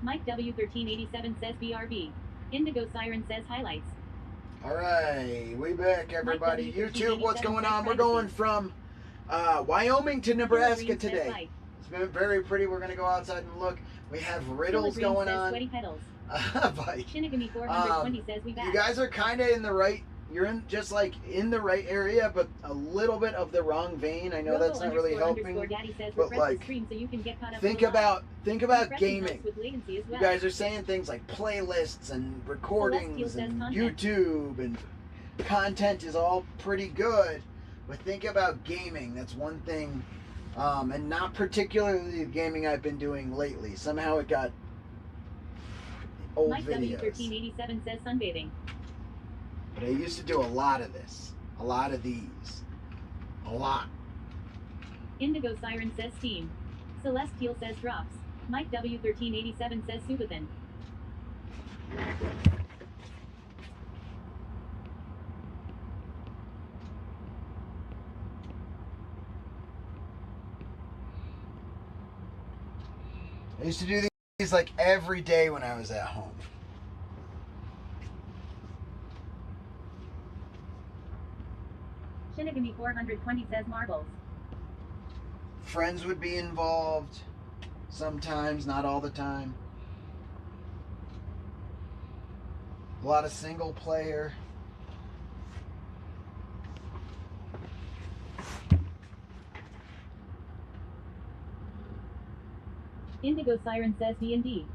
Mike W1387 says BRB. Indigo Siren says highlights. All right, we back, everybody. YouTube, what's going on? We're going from Wyoming to Nebraska today. It's been very pretty. We're going to go outside and look. We have riddles going on. Sweaty pedals. Like, Shinigami 420 says we back. you guys are kind of in the right. You're in just like in the right area, but a little bit of the wrong vein. I know that's not really helping. But like, think about gaming. You guys are saying things like playlists and recordings and YouTube and content is all pretty good, but think about gaming. That's one thing, and not particularly the gaming I've been doing lately. Somehow it got old Mike videos. W1387 says sunbathing. But I used to do a lot of this. A lot of these. A lot. Indigo Siren says steam. Celestial says drops. Mike W1387 says Subathon. I used to do these like every day when I was at home. Shinigami 420 says marbles. Friends would be involved sometimes, not all the time. A lot of single player. Indigo Siren says D&D.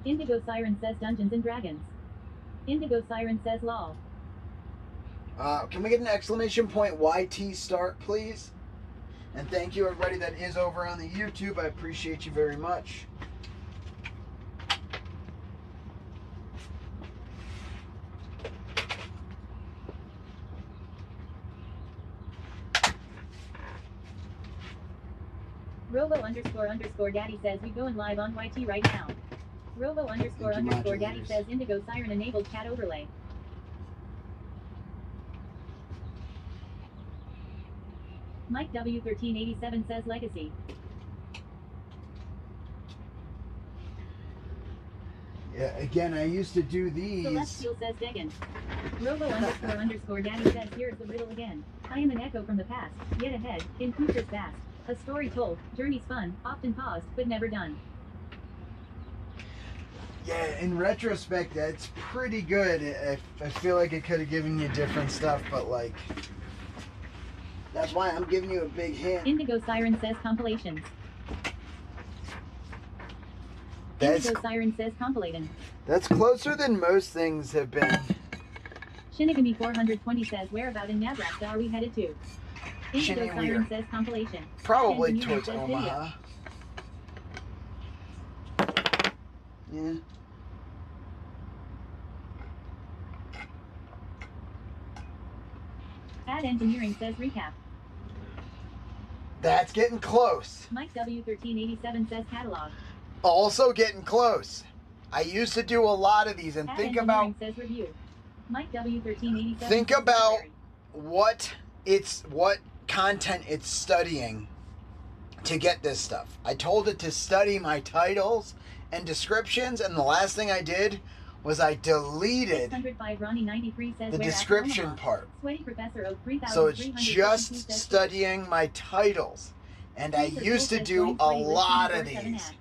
Indigo Siren says Dungeons and Dragons. Indigo Siren says law. Can we get an exclamation point YT start, please? And thank you, everybody that is over on the YouTube. I appreciate you very much. Robo__Daddy says we going live on YT right now. Robo__Daddy says Indigo Siren enabled chat overlay. Mike W1387 says legacy. Yeah, again, I used to do these. Celestial says Degan. Robo__Daddy says here's the riddle again. I am an echo from the past, yet ahead, in future's vast. A story told, journey's fun, often paused, but never done. Yeah, in retrospect, that's pretty good. I feel like it could have given you different stuff, but like, that's why I'm giving you a big hint. Indigo Siren says compilations. Indigo Siren says compilating. That's closer than most things have been. Shinigami 420 says whereabout in Nebraska are we headed to? Indigo Siren says compilation. Probably towards Omaha. Yeah. Ad Engineering says recap. That's getting close. Mike W1387 says catalog. Also getting close. I used to do a lot of these, and Ad think Engineering about. Says review. Mike W1387. Think about what content it's studying to get this stuff. I told it to study my titles and descriptions, and the last thing I did was I deleted the description part. So it's just studying my titles, and I used to do a lot of these.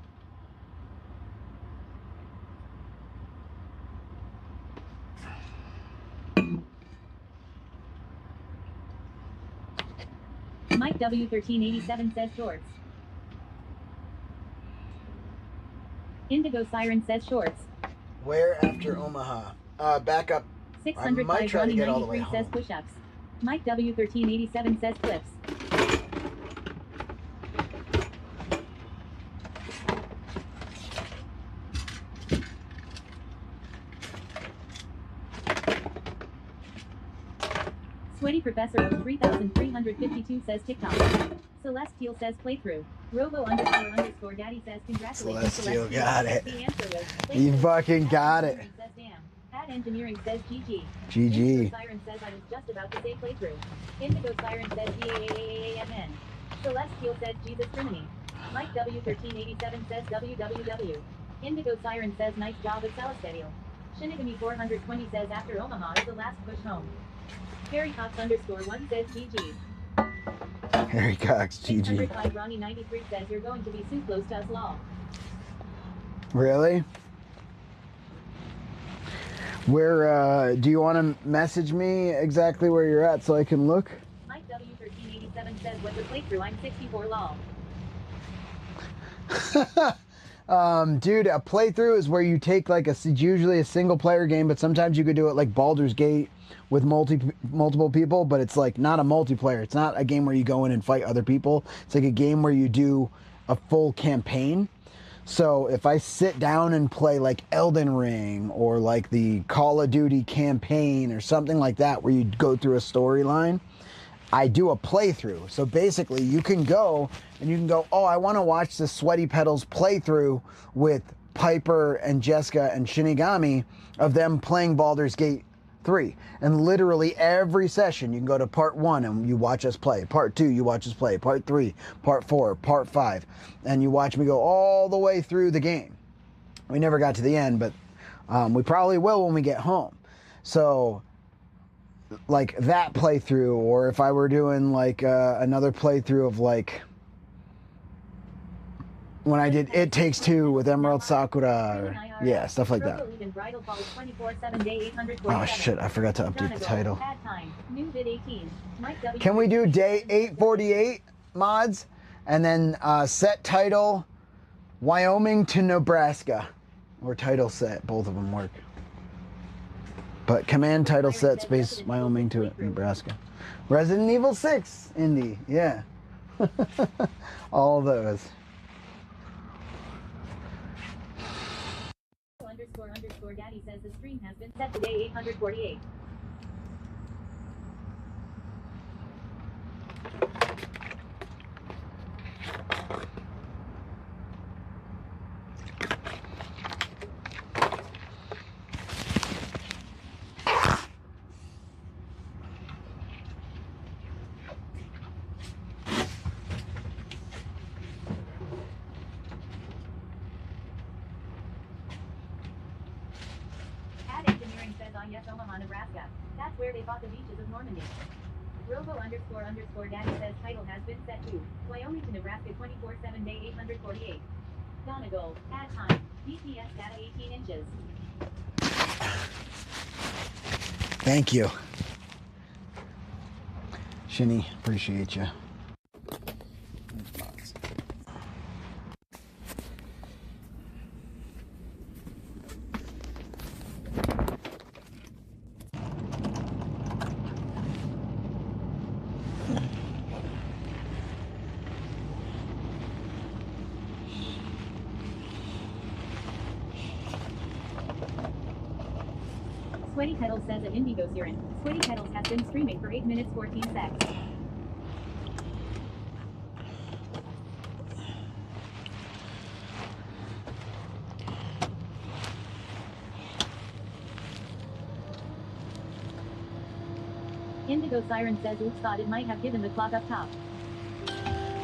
Mike W1387 says shorts. Indigo Siren says shorts. Where after Omaha? Back up. 605 Ronnie 93 says push-ups. Mike W1387 says clips. Sweaty Professor of 3352 says TikTok. Celestial says playthrough. Robo__Daddy says congratulations. Celestial got it. The answer was You fucking got it. Says damn. Ad Engineering says GG. GG. Indigo Siren says I was just about to say playthrough. Indigo Siren says GAAAAMN. Celestial says Jesus Criminy. Mike W1387 says WWW. Indigo Siren says nice job at Celestial. Shinigami 420 says after Omaha is the last push home. Harry Cox _1 says GG. Harry Cox, GG. 605 Ronnie 93 says you're going to be so close to us law. Really? Where, do you want to message me exactly where you're at so I can look? Mike W1387 says what's a playthrough? I'm 64 law. Dude, a playthrough is where you take like it's usually a single player game, but sometimes you could do it like Baldur's Gate with multiple people, but it's like not a multiplayer. It's not a game where you go in and fight other people. It's like a game where you do a full campaign. So if I sit down and play like Elden Ring or like the Call of Duty campaign or something like that where you go through a storyline, I do a playthrough. So basically you can go and you can go, oh, I want to watch the Sweaty Petals playthrough with Piper and Jessica and Shinigami of them playing Baldur's Gate 3. And literally every session you can go to part 1 and you watch us play. Part 2, you watch us play. Part 3, part 4, part 5. And you watch me go all the way through the game. We never got to the end, but we probably will when we get home. So like that playthrough, or if I were doing like another playthrough of like when I did It Takes Two with Emerald Sakura, or, yeah, stuff like that. Oh shit, I forgot to update the title. Can we do day 848 mods and then set title Wyoming to Nebraska, or title set, both of them work. But command title set space Wyoming to Nebraska. Resident Evil 6 indie, yeah. All those. Daddy says the stream has been set to day 848. Yes, Omaha, Nebraska. That's where they bought the beaches of Normandy. Robo __ Daddy says title has been set to Wyoming to Nebraska 24/7 day 848. Donegal, add time. DPS data 18 inches. Thank you. Shinny, appreciate you. Sweaty Petals says at Indigo Siren, Sweaty Petals has been streaming for 8 minutes 14 seconds. Indigo Siren says oops, thought it might have given the clock up top.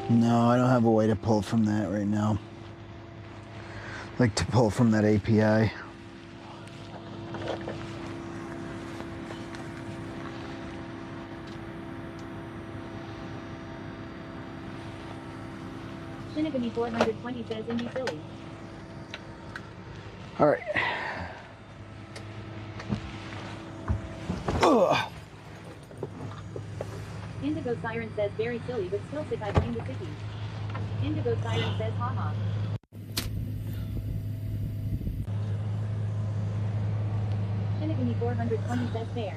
No, I don't have a way to pull from that right now. Like to pull from that API. Shinigami 420 says indie silly. Alright. Ugh. Indigo Siren says very silly but still sick, I blame the sickies. Indigo Siren says haha. Shinigami 420 says fair.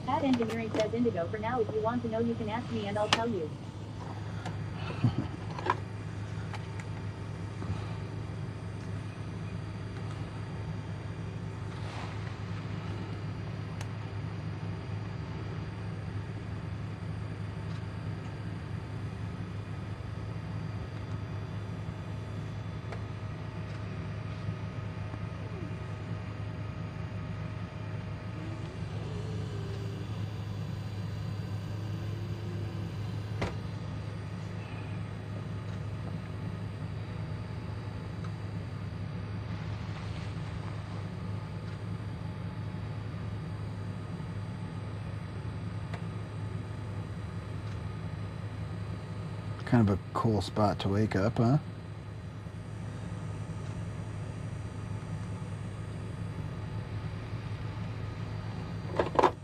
At Engineering says Indigo, for now if you want to know you can ask me and I'll tell you. Kind of a cool spot to wake up, huh?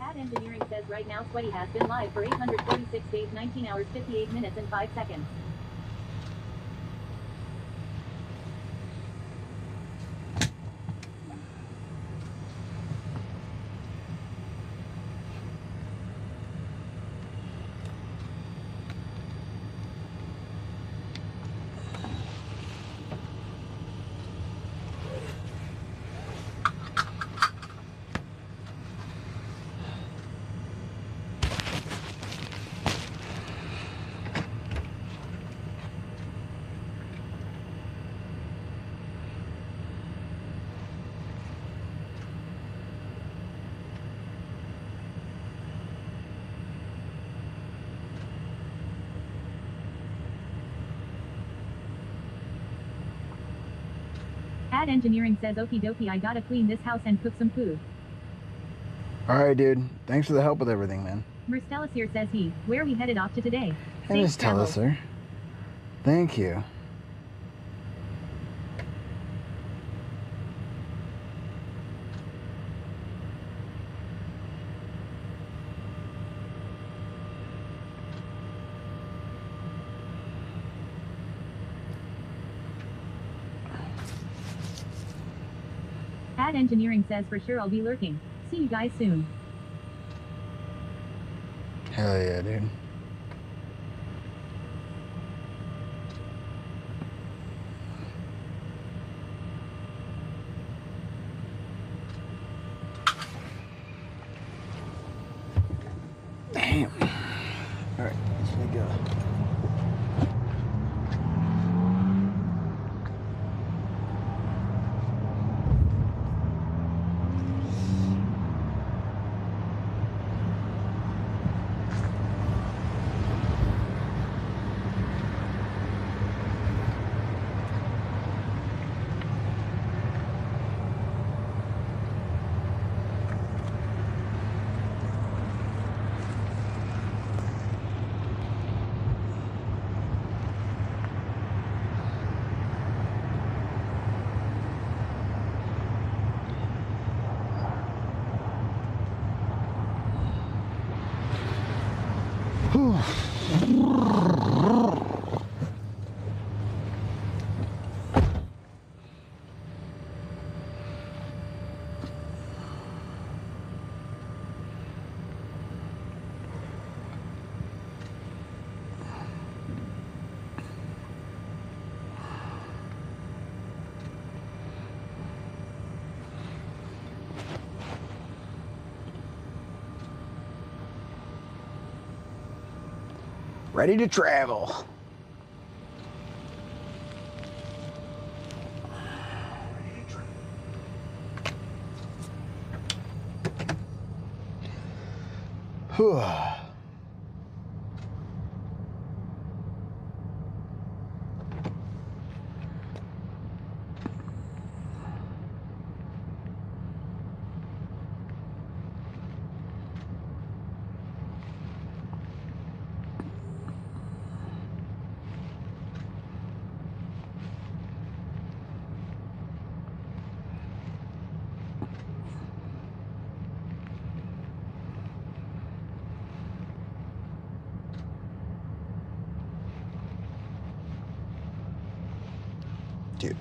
Ad Engineering says right now Sweaty has been live for 846 days, 19 hours, 58 minutes, and 5 seconds. Ad Engineering says okie dokie, I gotta clean this house and cook some food. Alright, dude. Thanks for the help with everything, man. Merstelisir says where we headed off to today? And Miss Tellisir. Thank you. Ad Engineering says for sure I'll be lurking. See you guys soon. Hell yeah, dude. Damn. Alright, let's make go. Ready to travel. Whew. Dude.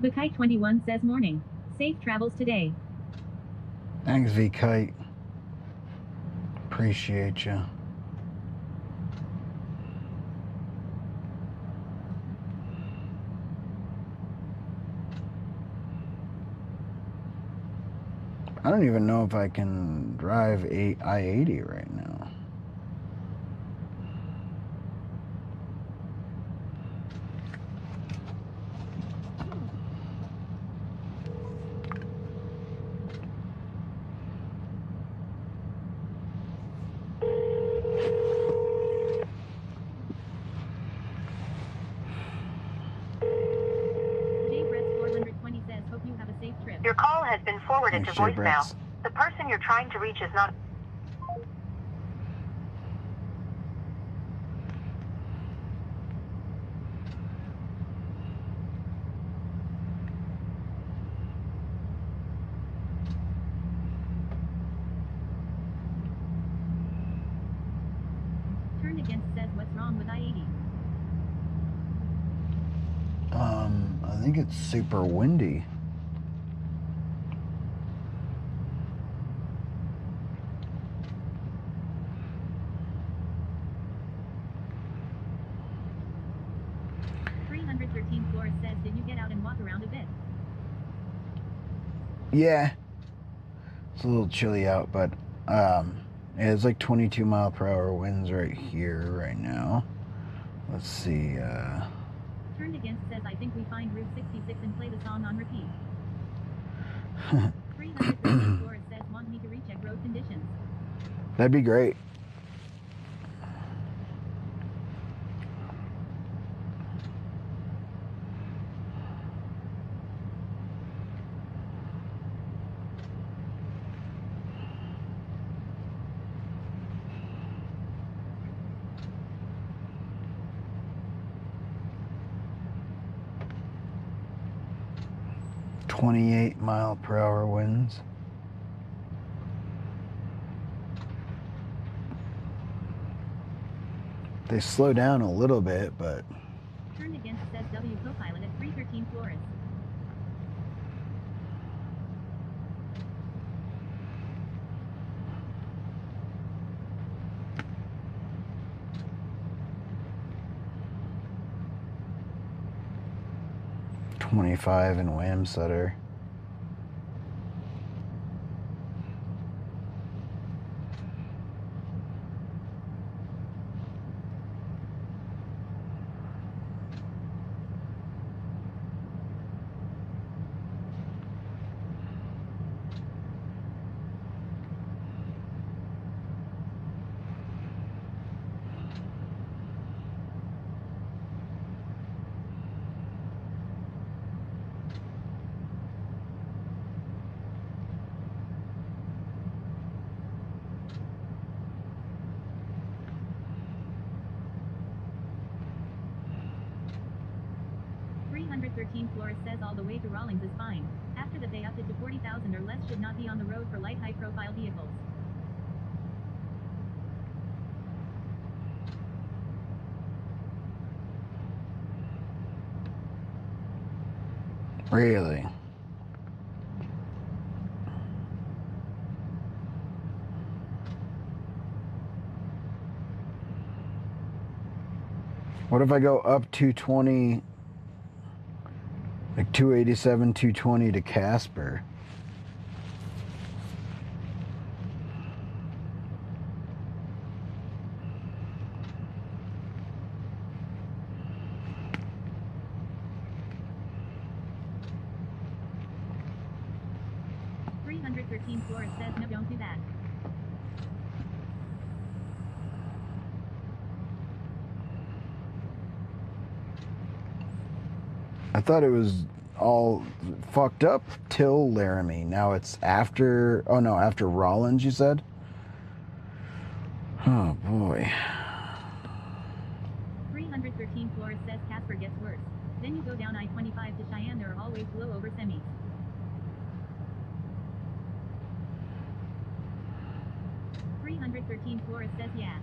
VKite21 says morning. Safe travels today. Thanks, VKite. Appreciate you. I don't even know if I can drive I-80 right now. J-Brets420 says, hope you have a safe trip. Your call has been forwarded Thanks, to voicemail. J-Brets. The person you're trying to reach is not... Turn Against says, what's wrong with I-80? I think it's super windy. Flores says, did you get out and walk around a bit? Yeah. It's a little chilly out, but it's like 22 mile per hour winds right here right now. Let's see. Turned Against says, I think we find Route 66 and play the song on repeat. 313 Flores says, want me to recheck road conditions? That'd be great. .28 mile per hour winds. They slow down a little bit, but... Turned Against says W Copilot at 313 Flores. .25 in Wamsutter. Flores says all the way to Rawlings is fine. After that they upped it to 40,000 or less should not be on the road for light high-profile vehicles. Really? What if I go up 220, like 287, 220 to Casper? Flores says no, don't do that. I thought it was all fucked up till Laramie. Now it's after, oh no, after Rollins, you said? Oh boy. 313 Flores says Casper gets worse. Then you go down I-25 to Cheyenne, there are always blow over semis. 313 Flores says yeah.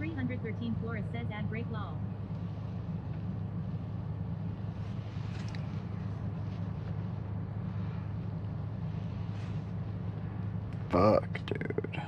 313 Flores says ad break lol. Fuck, dude.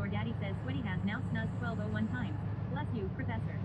Robo__Daddy says Sweaty has now snuzzed 1201 times. Bless you, Professor.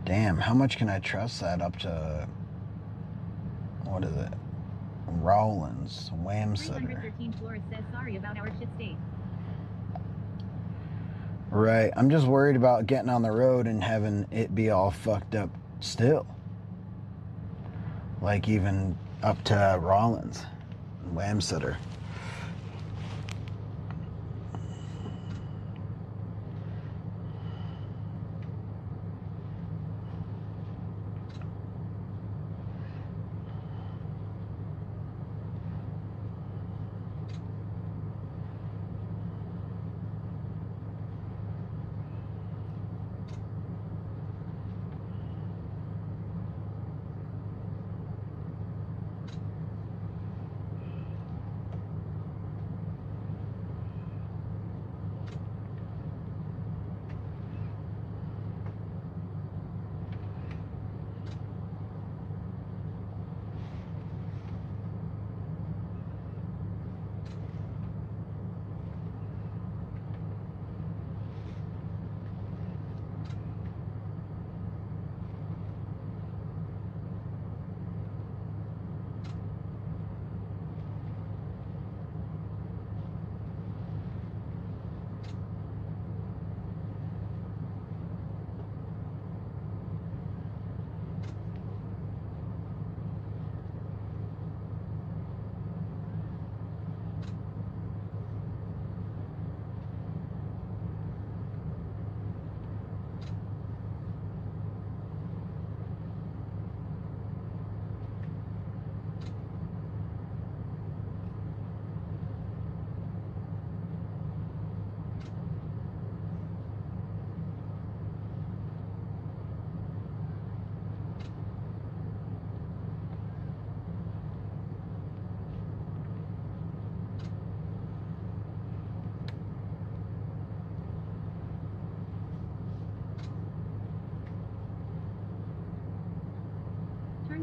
Damn, how much can I trust that up to, what is it? Rollins, Wamsutter. 313 Flores says sorry about our shit state. Right, I'm just worried about getting on the road and having it be all fucked up still. Like even up to Rollins, Wamsutter.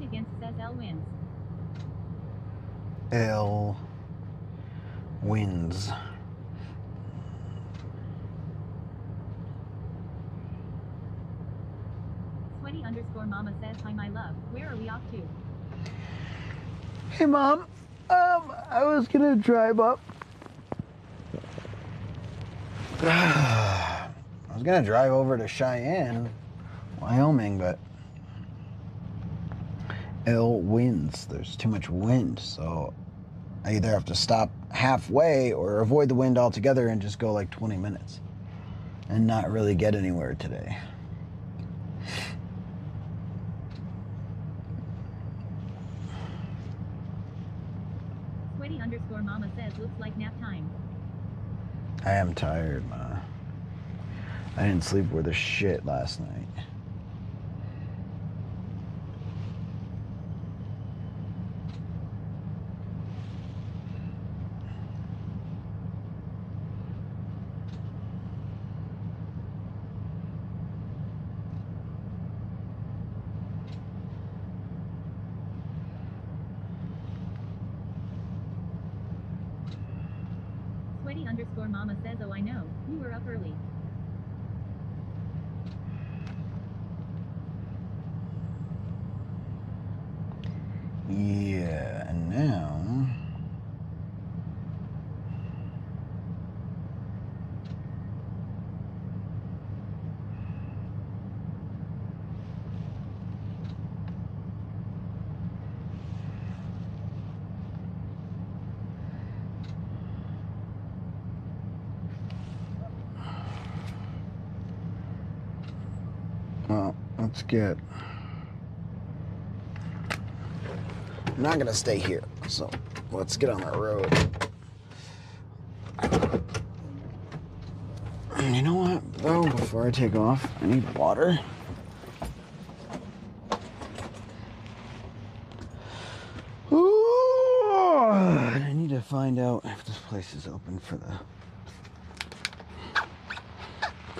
against says L wins. L wins. Sweaty_mama says hi my love. Where are we off to? Hey Mom, I was gonna drive up. I was gonna drive over to Cheyenne, Wyoming, but L winds. There's too much wind, so I either have to stop halfway or avoid the wind altogether and just go like 20 minutes and not really get anywhere today. Sweaty_mama says looks like nap time. I am tired, Ma. I didn't sleep worth a shit last night. Sweaty_mama says oh I know, you were up early. Yeah, and now let's get. I'm not gonna stay here, so let's get on the road. You know what, though, before I take off, I need water. Ooh, I need to find out if this place is open for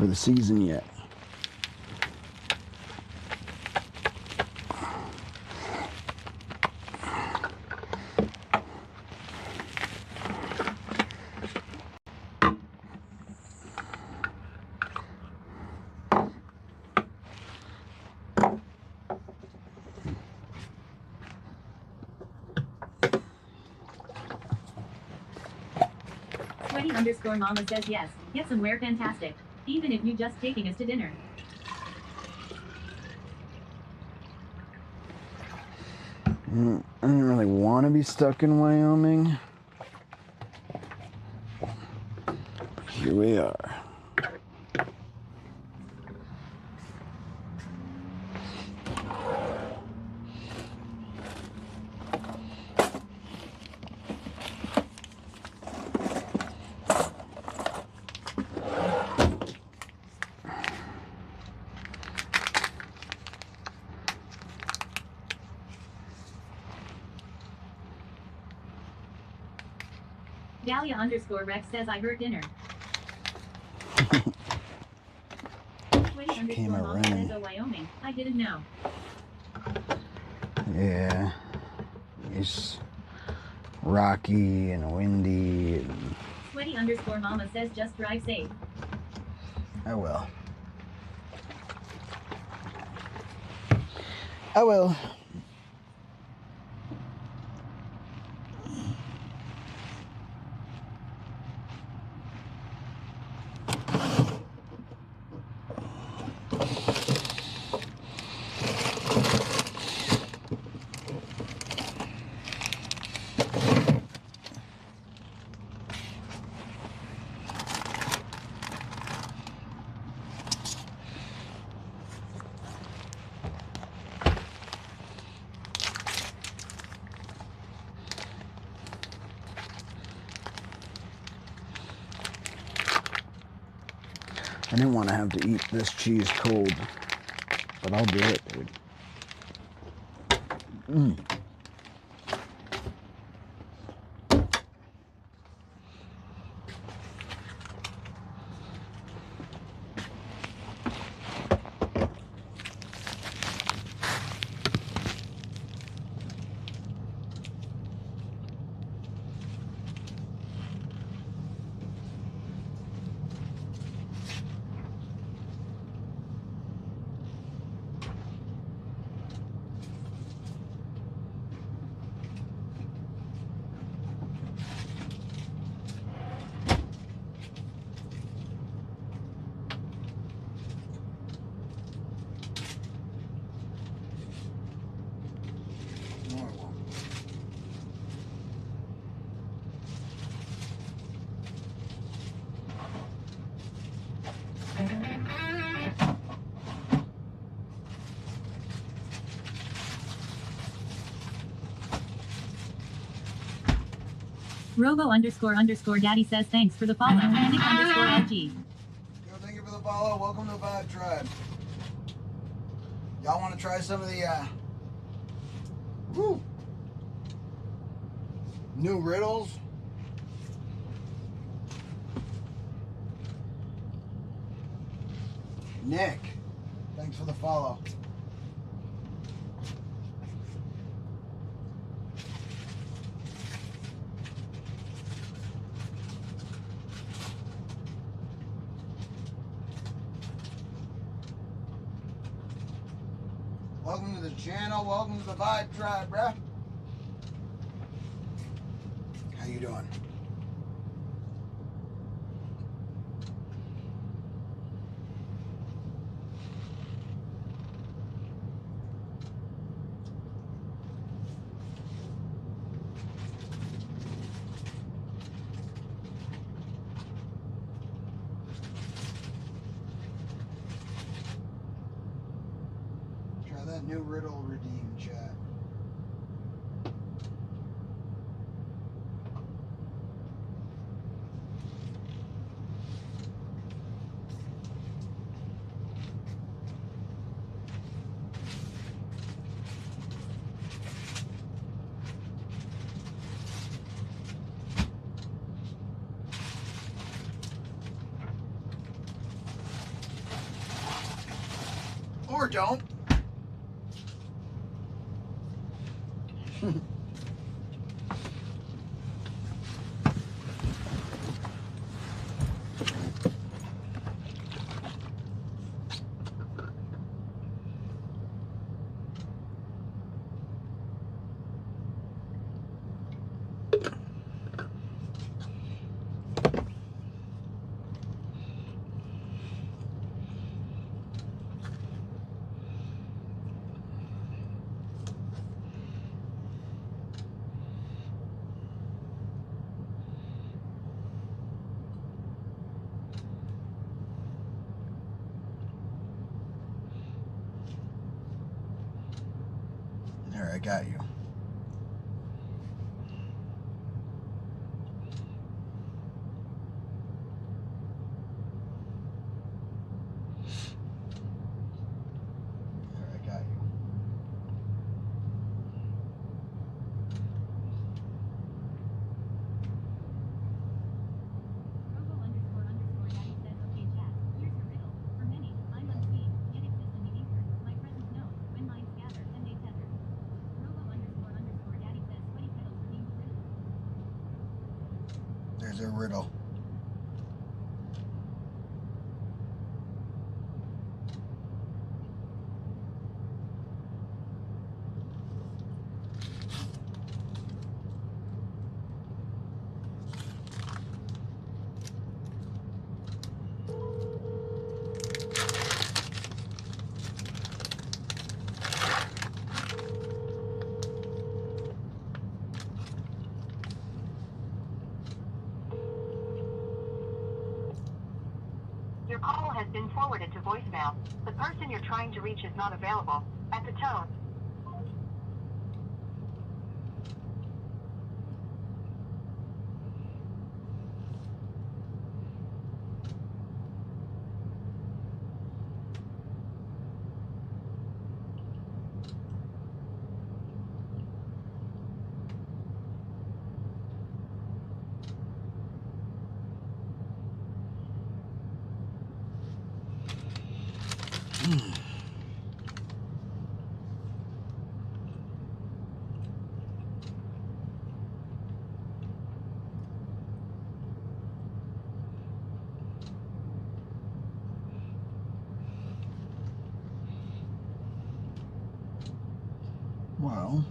the season yet. Sweaty_mama says yes, get somewhere fantastic. Even if you just taking us to dinner. I don't really want to be stuck in Wyoming. Here we are. Dahlia_Rex says I heard dinner. Sweaty_mama says oh Wyoming, I didn't know. Yeah. It's rocky and windy. And Sweaty_mama says just drive safe. I will. I will. I didn't want to have to eat this cheese cold, but I'll do it, dude. Robo__Daddy says thanks for the follow. Nick_LG. Yo, thank you for the follow. Welcome to the Vibe Tribe. Y'all want to try some of the new riddles? Nick, thanks for the follow. Welcome to the channel. Welcome to the Vibe Tribe, bruh. How you doing? Try that new riddle redeem, chat. Or don't. There, I got you. There, I got you. Robo__Daddy says okay chat. Here's your riddle. For many, I'm unseen, yet exist in the ether. My presence known, when minds gather, and they tether. Robo__Daddy says sweaty petals redeem the riddle. There's a riddle. Your call has been forwarded to voicemail. The person you're trying to reach is not available. At the tone. Well,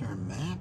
there a map?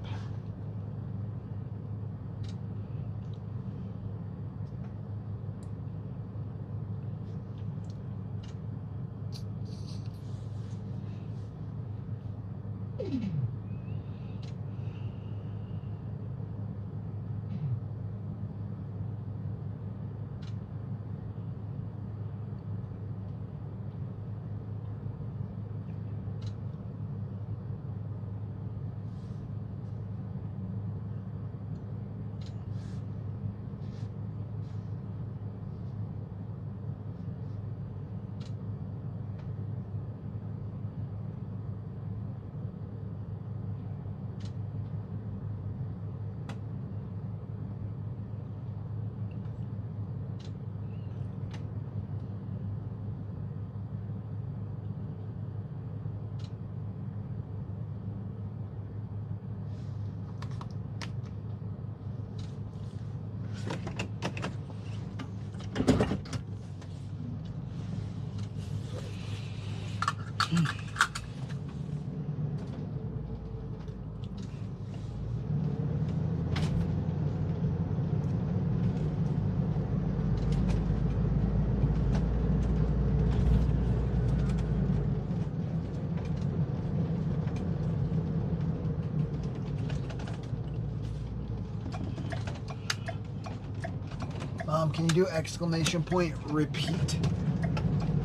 Can you do exclamation point repeat?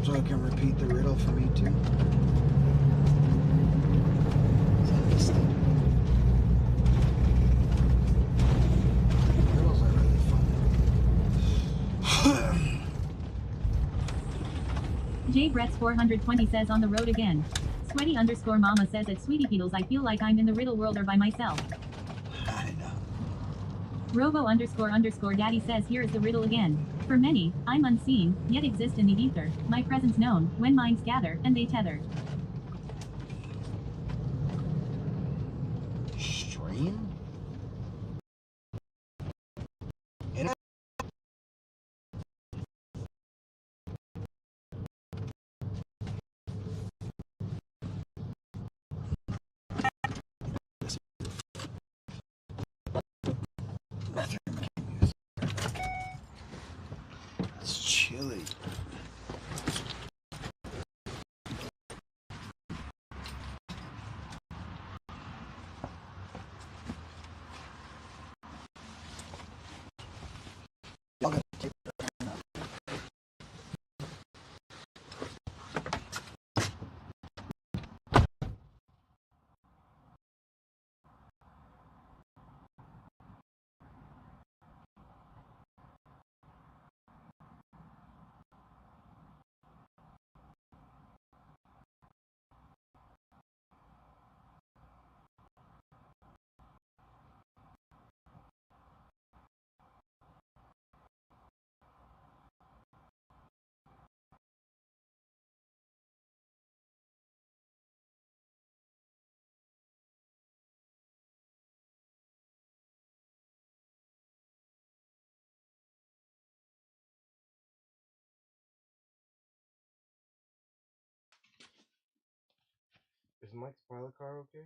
So I can repeat the riddle for me too. Riddles are really fun. J Brett's 420 says on the road again. Sweaty underscore mama says at Sweetie Beatles I feel like I'm in the riddle world or by myself. I know. Robo underscore daddy says here is the riddle again. For many, I'm unseen, yet exist in the ether, my presence known, when minds gather, and they tether. Stream? It's chilly. Is Mike's pilot car okay?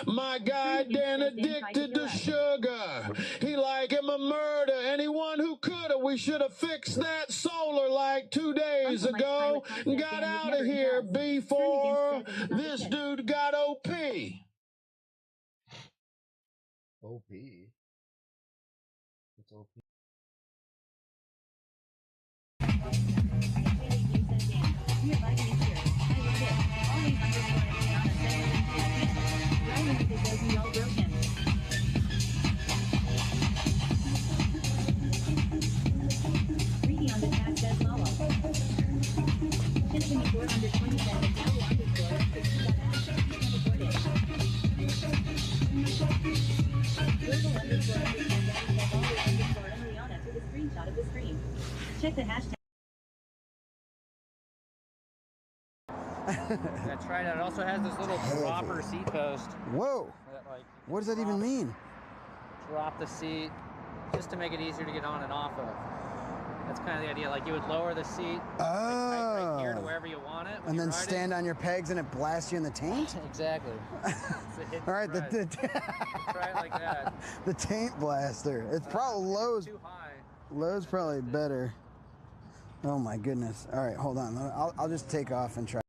My guy Dan addicted to sugar. He like him a murder. Anyone who coulda, we should have fixed that solar like 2 days ago. Got out of here before this dude got OP. OP. It's OP. Check the hashtag. That's right. It also has this little dropper seat post. Whoa. That, like, What does that even mean? Drop the seat just to make it easier to get on and off of. That's kind of the idea. Like you would lower the seat right here to wherever you want it. And then stand on your pegs and it blasts you in the taint? Exactly. All right, try it like that. The taint blaster. It's probably Lowe's. Too high. Lowe's probably better. Oh my goodness. All right, hold on. I'll just take off and try.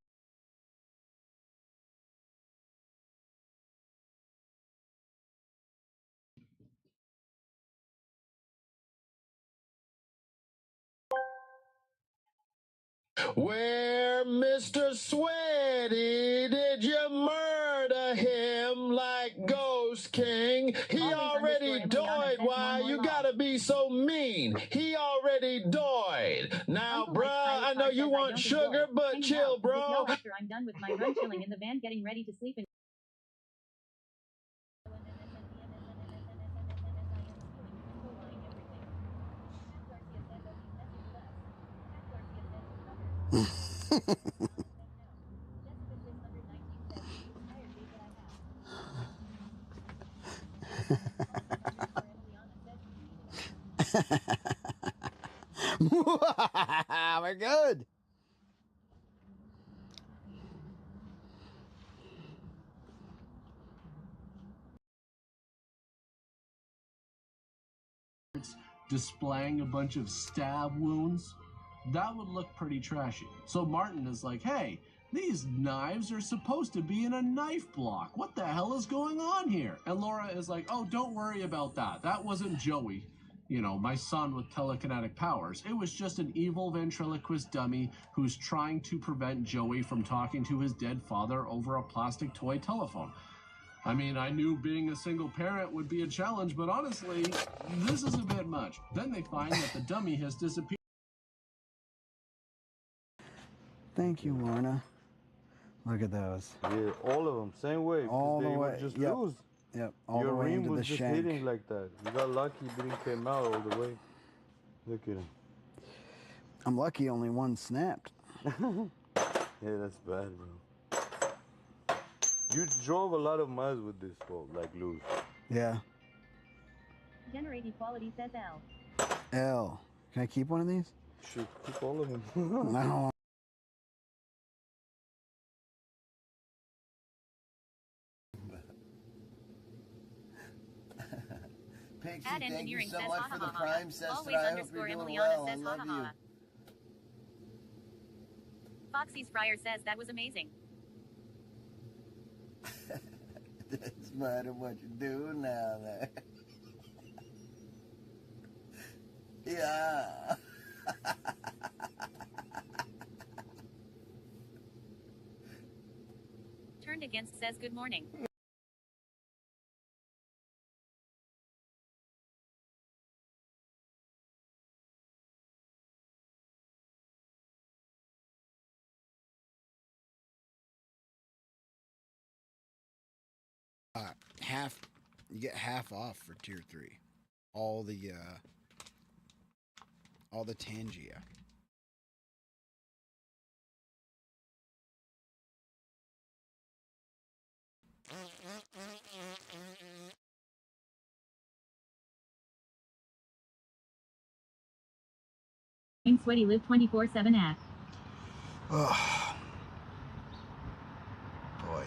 Where, Mr. Sweaty, did you murder him like Ghost King? He already died. Why you gotta be so mean? He already died. Now, bruh, I know you want sugar, but chill, bro. After I'm done with my run, chilling in the van, getting ready to sleep. We're good. Displaying a bunch of stab wounds, that would look pretty trashy. So Martin is like, hey, these knives are supposed to be in a knife block. What the hell is going on here? And Laura is like, oh, don't worry about that. That wasn't Joey, you know, my son with telekinetic powers. It was just an evil ventriloquist dummy who's trying to prevent Joey from talking to his dead father over a plastic toy telephone. I mean, I knew being a single parent would be a challenge, but honestly, this is a bit much. Then they find that the dummy has disappeared. Thank you, Lorna. Look at those. Yeah, all of them, same way. All the they way. Were just Yep. loose. Yep, all Your the way rim into was the just shank. hitting like that. You got lucky, it didn't come out all the way. Look at him. I'm lucky only one snapped. Yeah, that's bad, bro. You drove a lot of miles with this boat, like loose. Yeah. Generate equality, says L. L. Can I keep one of these? Should keep all of them. I don't want. Pixie, Ad thank you engineering so says much ha for ha the ha. prime sister. Always I hope underscore you're doing Emiliana well. I says ha love ha you. ha. Foxy's Fryer says that was amazing. That's part of what you do now, there. Yeah. Turned Against says good morning. Half. You get half off for tier 3. All the Tangia. Sweaty live 24/7 at. Oh. Boy.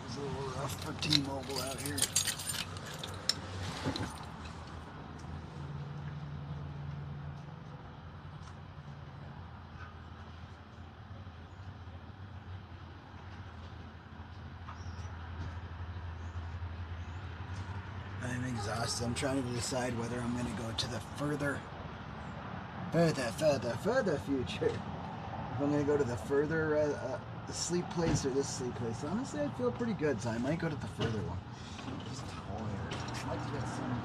It's a little rough for T-Mobile out here. I'm exhausted. I'm trying to decide whether I'm going to go to the further future. If I'm going to go to the further the sleep place or this sleep place. Honestly, I feel pretty good, so I might go to the further one. I'm just tired. I'd like to get some.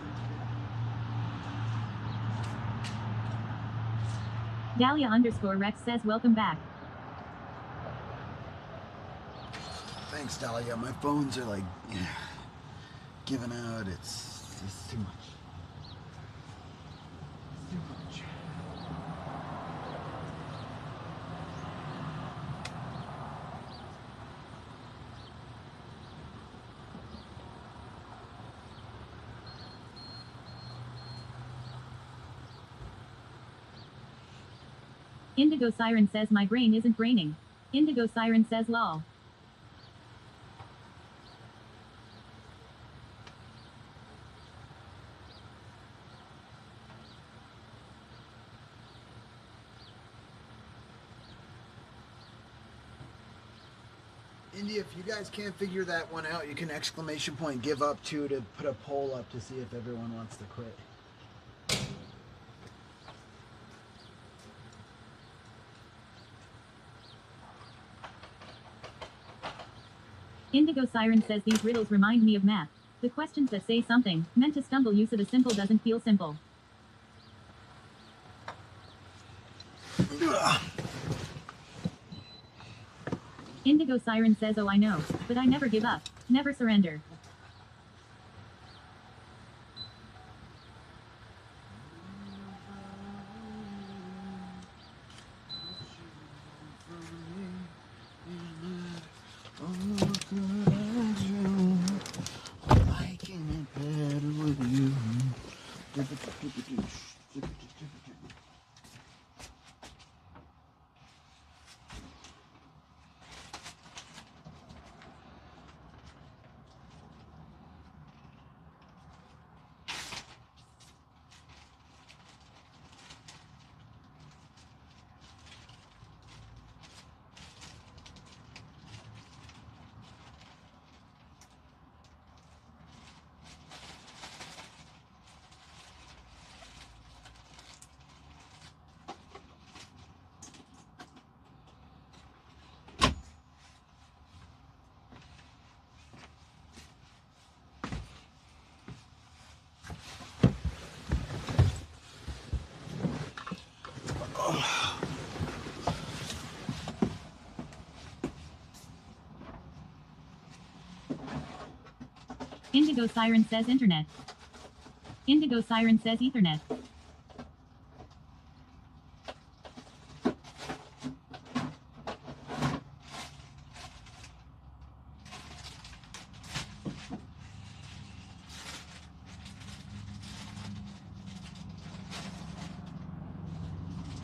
Dahlia_Rex says welcome back. Thanks, Dahlia. My phones are like giving out. It's too much. It's too much. Indigo Siren says my brain isn't braining. Indigo Siren says lol. India, if you guys can't figure that one out, you can exclamation point give up too to put a poll up to see if everyone wants to quit. Indigo Siren says these riddles remind me of math. The questions that say something, meant to stumble you so the simple doesn't feel simple. Indigo Siren says oh I know, but I never give up, never surrender. Indigo Siren says internet. Indigo Siren says Ethernet.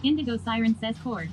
Indigo Siren says cord.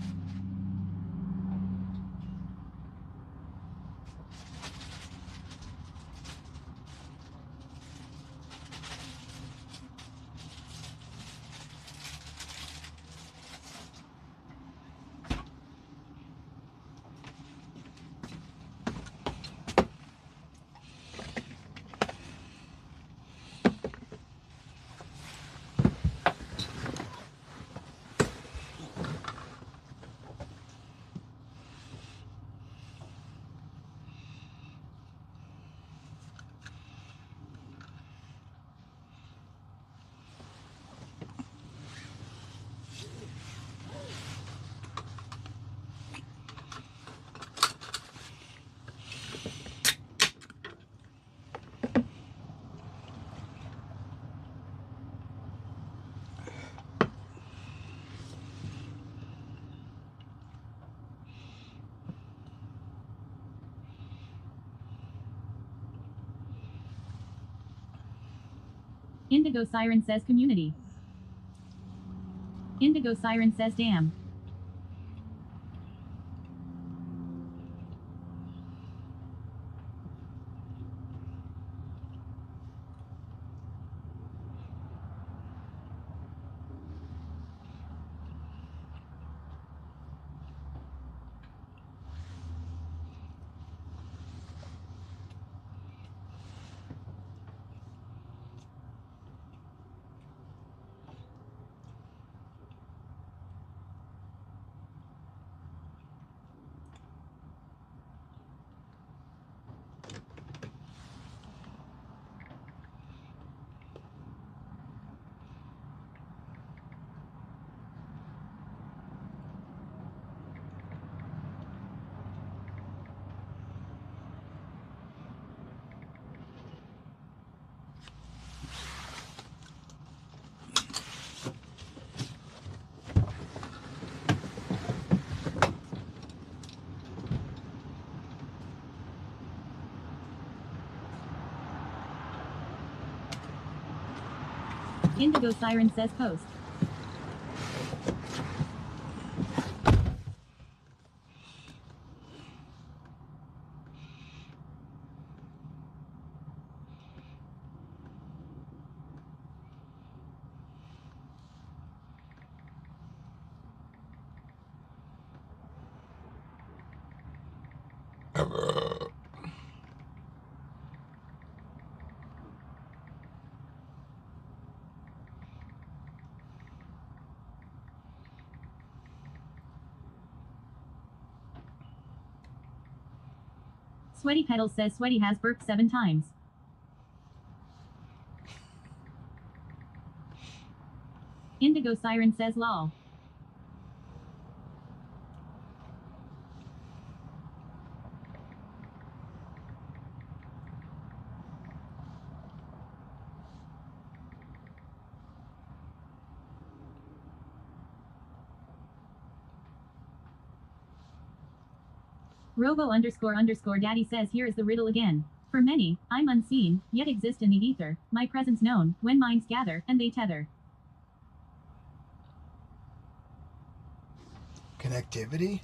Indigo Siren says community. Indigo Siren says dam. Indigo Siren says post. Sweaty Pedals says Sweaty has burped 7 times. Indigo Siren says lol. Robo__daddy says here is the riddle again. For many, I'm unseen, yet exist in the ether, my presence known, when minds gather, and they tether. Connectivity?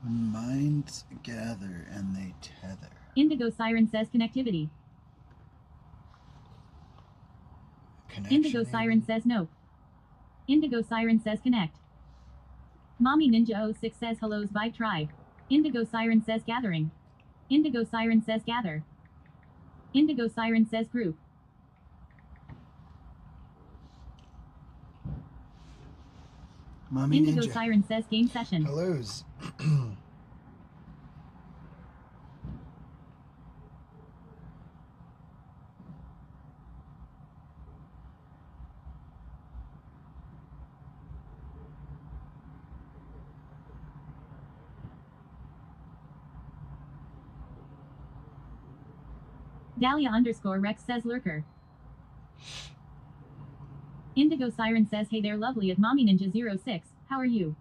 When minds gather and they tether. Indigo Siren says connectivity. Indigo Siren says nope. Indigo Siren says connect. Mommy Ninja 06 says hellos vibe tribe. Indigo Siren says gathering. Indigo Siren says gather. Indigo Siren says group. Mommy Indigo Ninja. Siren says game session. Hellos. Dahlia_Rex says lurker. Indigo Siren says hey there lovely at Mommy Ninja 06, how are you?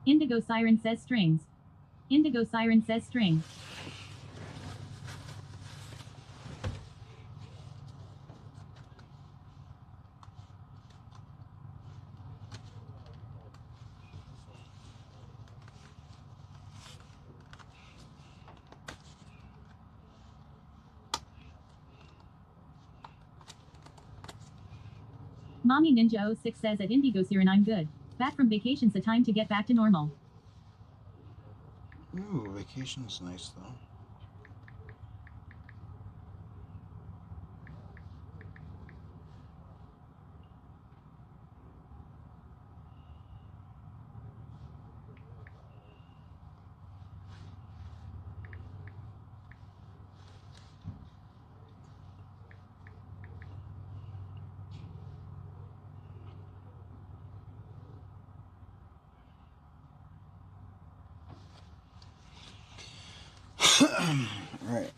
Indigo Siren says strings. Indigo Siren says string. Mommy Ninja 06 says at Indigo Siren I'm good. Back from vacation's a time to get back to normal. Ooh, vacation's nice though. Right.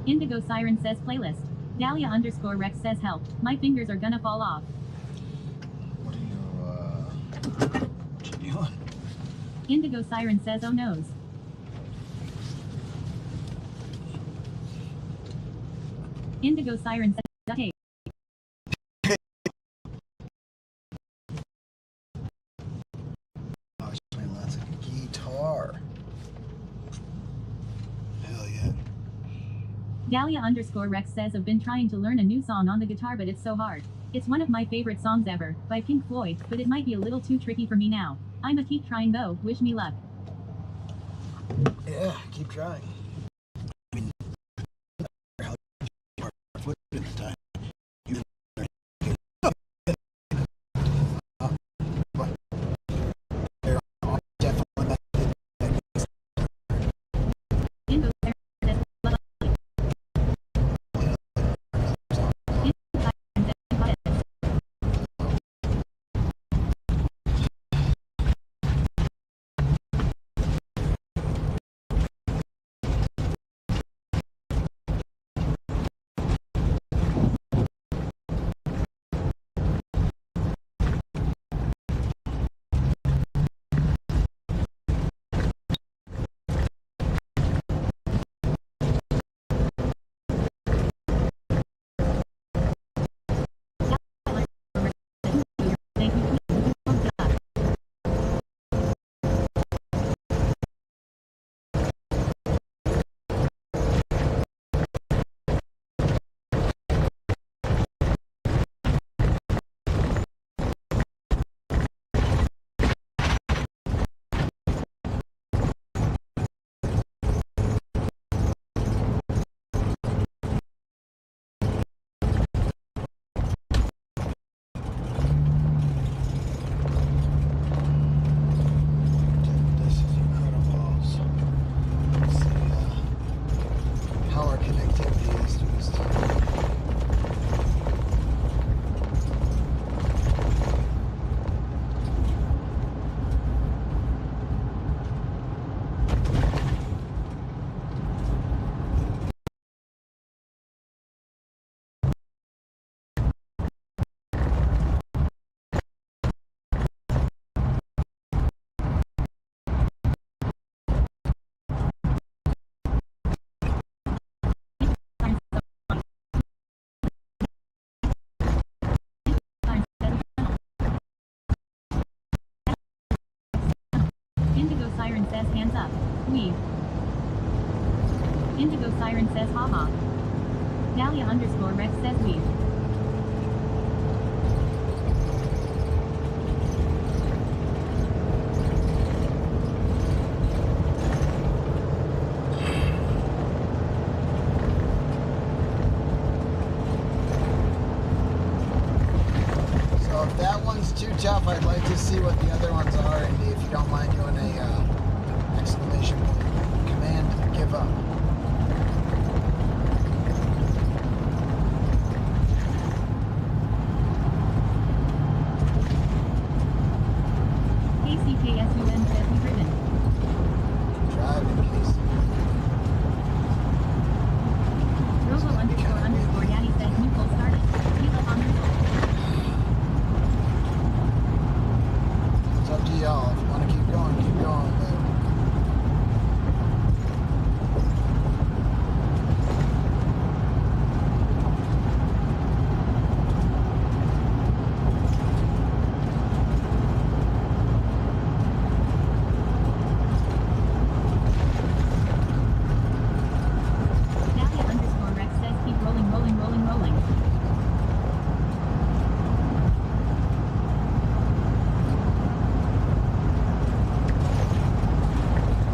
Indigo Siren says playlist. Dahlia_Rex says help. My fingers are gonna fall off. What you doing? Indigo Siren says oh noes. Indigo Siren says duct tape. Oh, he's playing lots of guitar. Hell yeah. Dahlia_Rex says I've been trying to learn a new song on the guitar but it's so hard. It's one of my favorite songs ever, by Pink Floyd, but it might be a little too tricky for me now. I'ma keep trying though, wish me luck. Yeah, keep trying. says hands up. Weave. Indigo Siren says haha. Dahlia underscore Rex says weave. So if that one's too tough, I'd like to see what the other ones are, Indy, if you don't mind doing a exclamation point command give up. KCKSUN says we driven. Driving, Casey. Robo underscore Daddy says new pull started. Heal up on neutral. It's up to y'all. If you want to keep going, but Dahlia underscore Rex says keep rolling.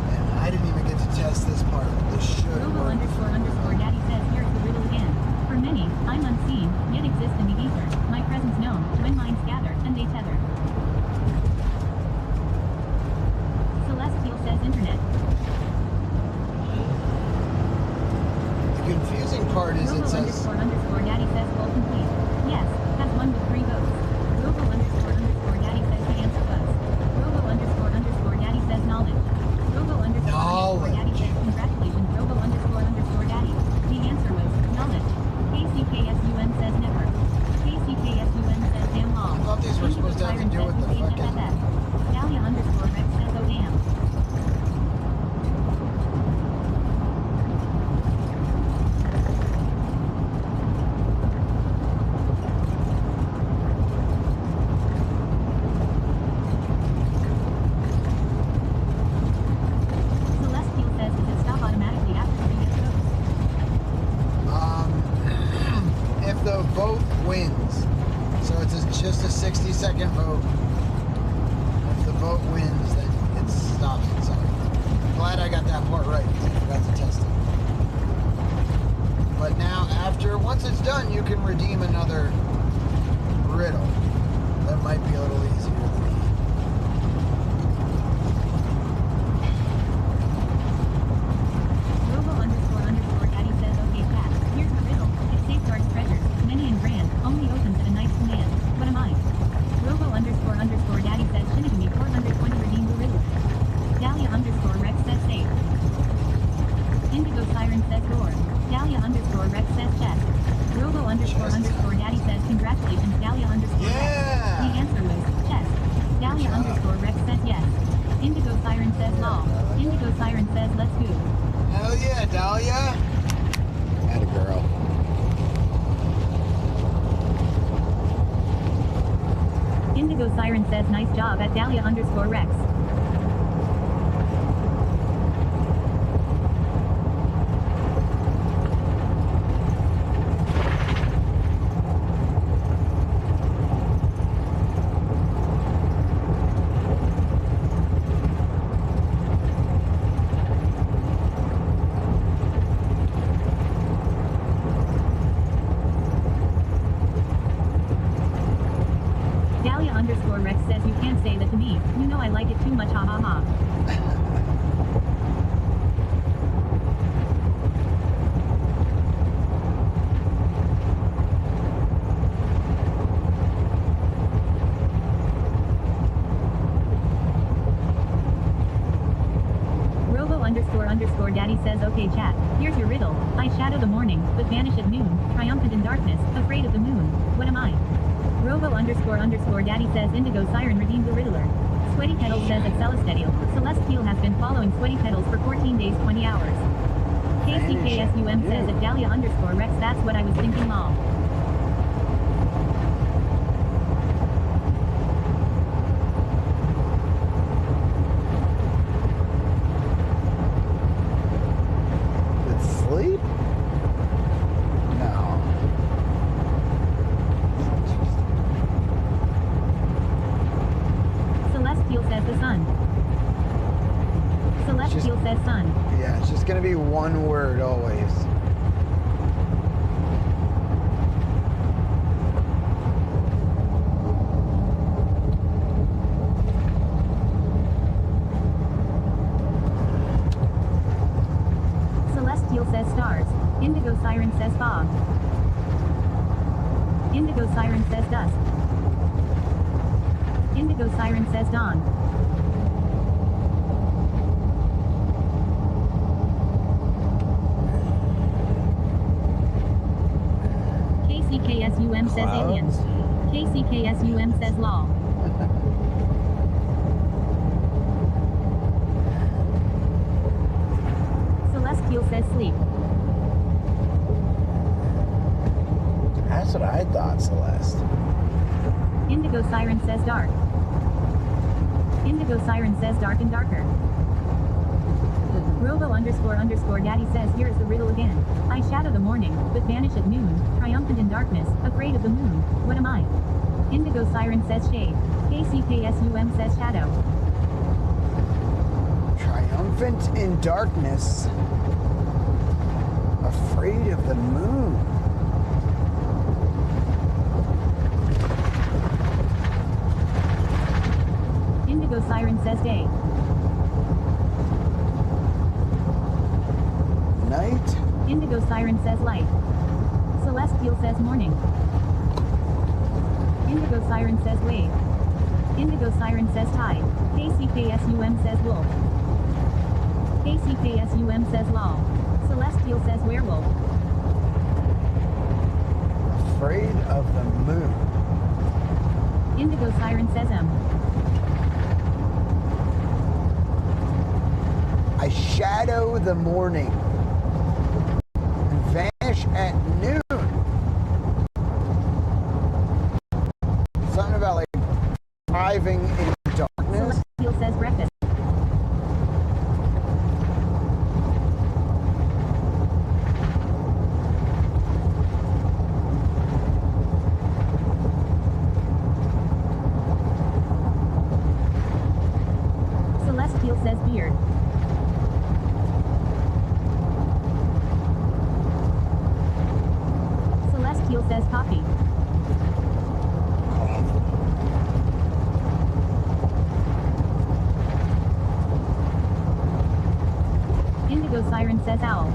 man, I didn't even get to test this part. This should Robo work. underscore Daddy says here's the riddle again. For many, I'm unseen, yet exist in the ether. My presence known, when minds gather, and they tether. Celestial says internet. The confusing part is Robo it says underscore Daddy says goal complete. Yes, has one with 3 votes. Robo underscore Daddy says the answer was. Robo underscore Daddy says knowledge. Robo underscore Daddy says congratulations. Robo underscore Daddy. The answer was knowledge. KCKSUN says never. KCKSUN says damn law. I thought these were supposed to have to do with the fucking. Dahlia underscore Rex says oh damn. Celestial says does it stop automatically after you get votes? If the vote wins, so it's just a 60-second vote. If the vote wins, then it stops itself. Glad I got that part right because I forgot to test it. But now, once it's done, you can redeem another riddle. That might be a little easier than Robo underscore Daddy says okay chat. Here's the riddle. It safeguards treasures, many and grand, only opens at a nice command. What am I? Robo underscore Daddy says Shinigami 420 redeem the riddle. Dahlia underscore Rex says safe. Indigo Siren says door. Dahlia underscore Rex says chest. Robo underscore Daddy says congratulations. Dahlia underscore Rex. Yeah. The answer was chest. Dahlia underscore Rex says yes. Indigo Siren says law. Indigo Siren says let's go. Hell yeah, Dahlia. Atta girl. Indigo Siren says nice job at Dahlia underscore Rex. Dahlia underscore Rex says you can't say that to me. You know I like it too much ha ha ha. Robo underscore Daddy says okay chat. Here's your riddle. I shadow the morning, but vanish at noon. Triumphant in darkness, afraid of the moon. What am I? Robo underscore Daddy says Indigo Siren redeemed the riddler. Sweaty Petals says at Celestial. Celestial has been following Sweaty Petals for 14 days 20 hours. KCKSUM says at Dahlia underscore Rex that's what I was thinking lol. Sleep? No. Celestial says the sun. Celestial says sun. Yeah, it's just gonna be one word always. Celestial says stars. Indigo siren says fog. Indigo siren says dusk. Indigo siren says dawn. KCKSUM says aliens. KCKSUM says law. Celestial says sleep. That's what I thought, Celeste. Indigo siren says dark. Indigo siren says dark and darker. Robo__daddy says here is the riddle again. I shadow the morning, but vanish at noon, triumphant in darkness, afraid of the moon. What am I? Indigo siren says shade. KCKSUM says shadow. Triumphant in darkness, afraid of the moon. Indigo siren says day. Night. Indigo siren says light. Celestial says morning. Indigo siren says wave. Indigo siren says tide. KCKSUM says wolf. KCKSUM says law. Celestial says werewolf. Afraid of the moon. Indigo siren says I shadow the morning and vanish at noon. Something about like driving in darkness. Celestial says breakfast. Celestial says beard. Celestial says coffee. Indigo siren says owl.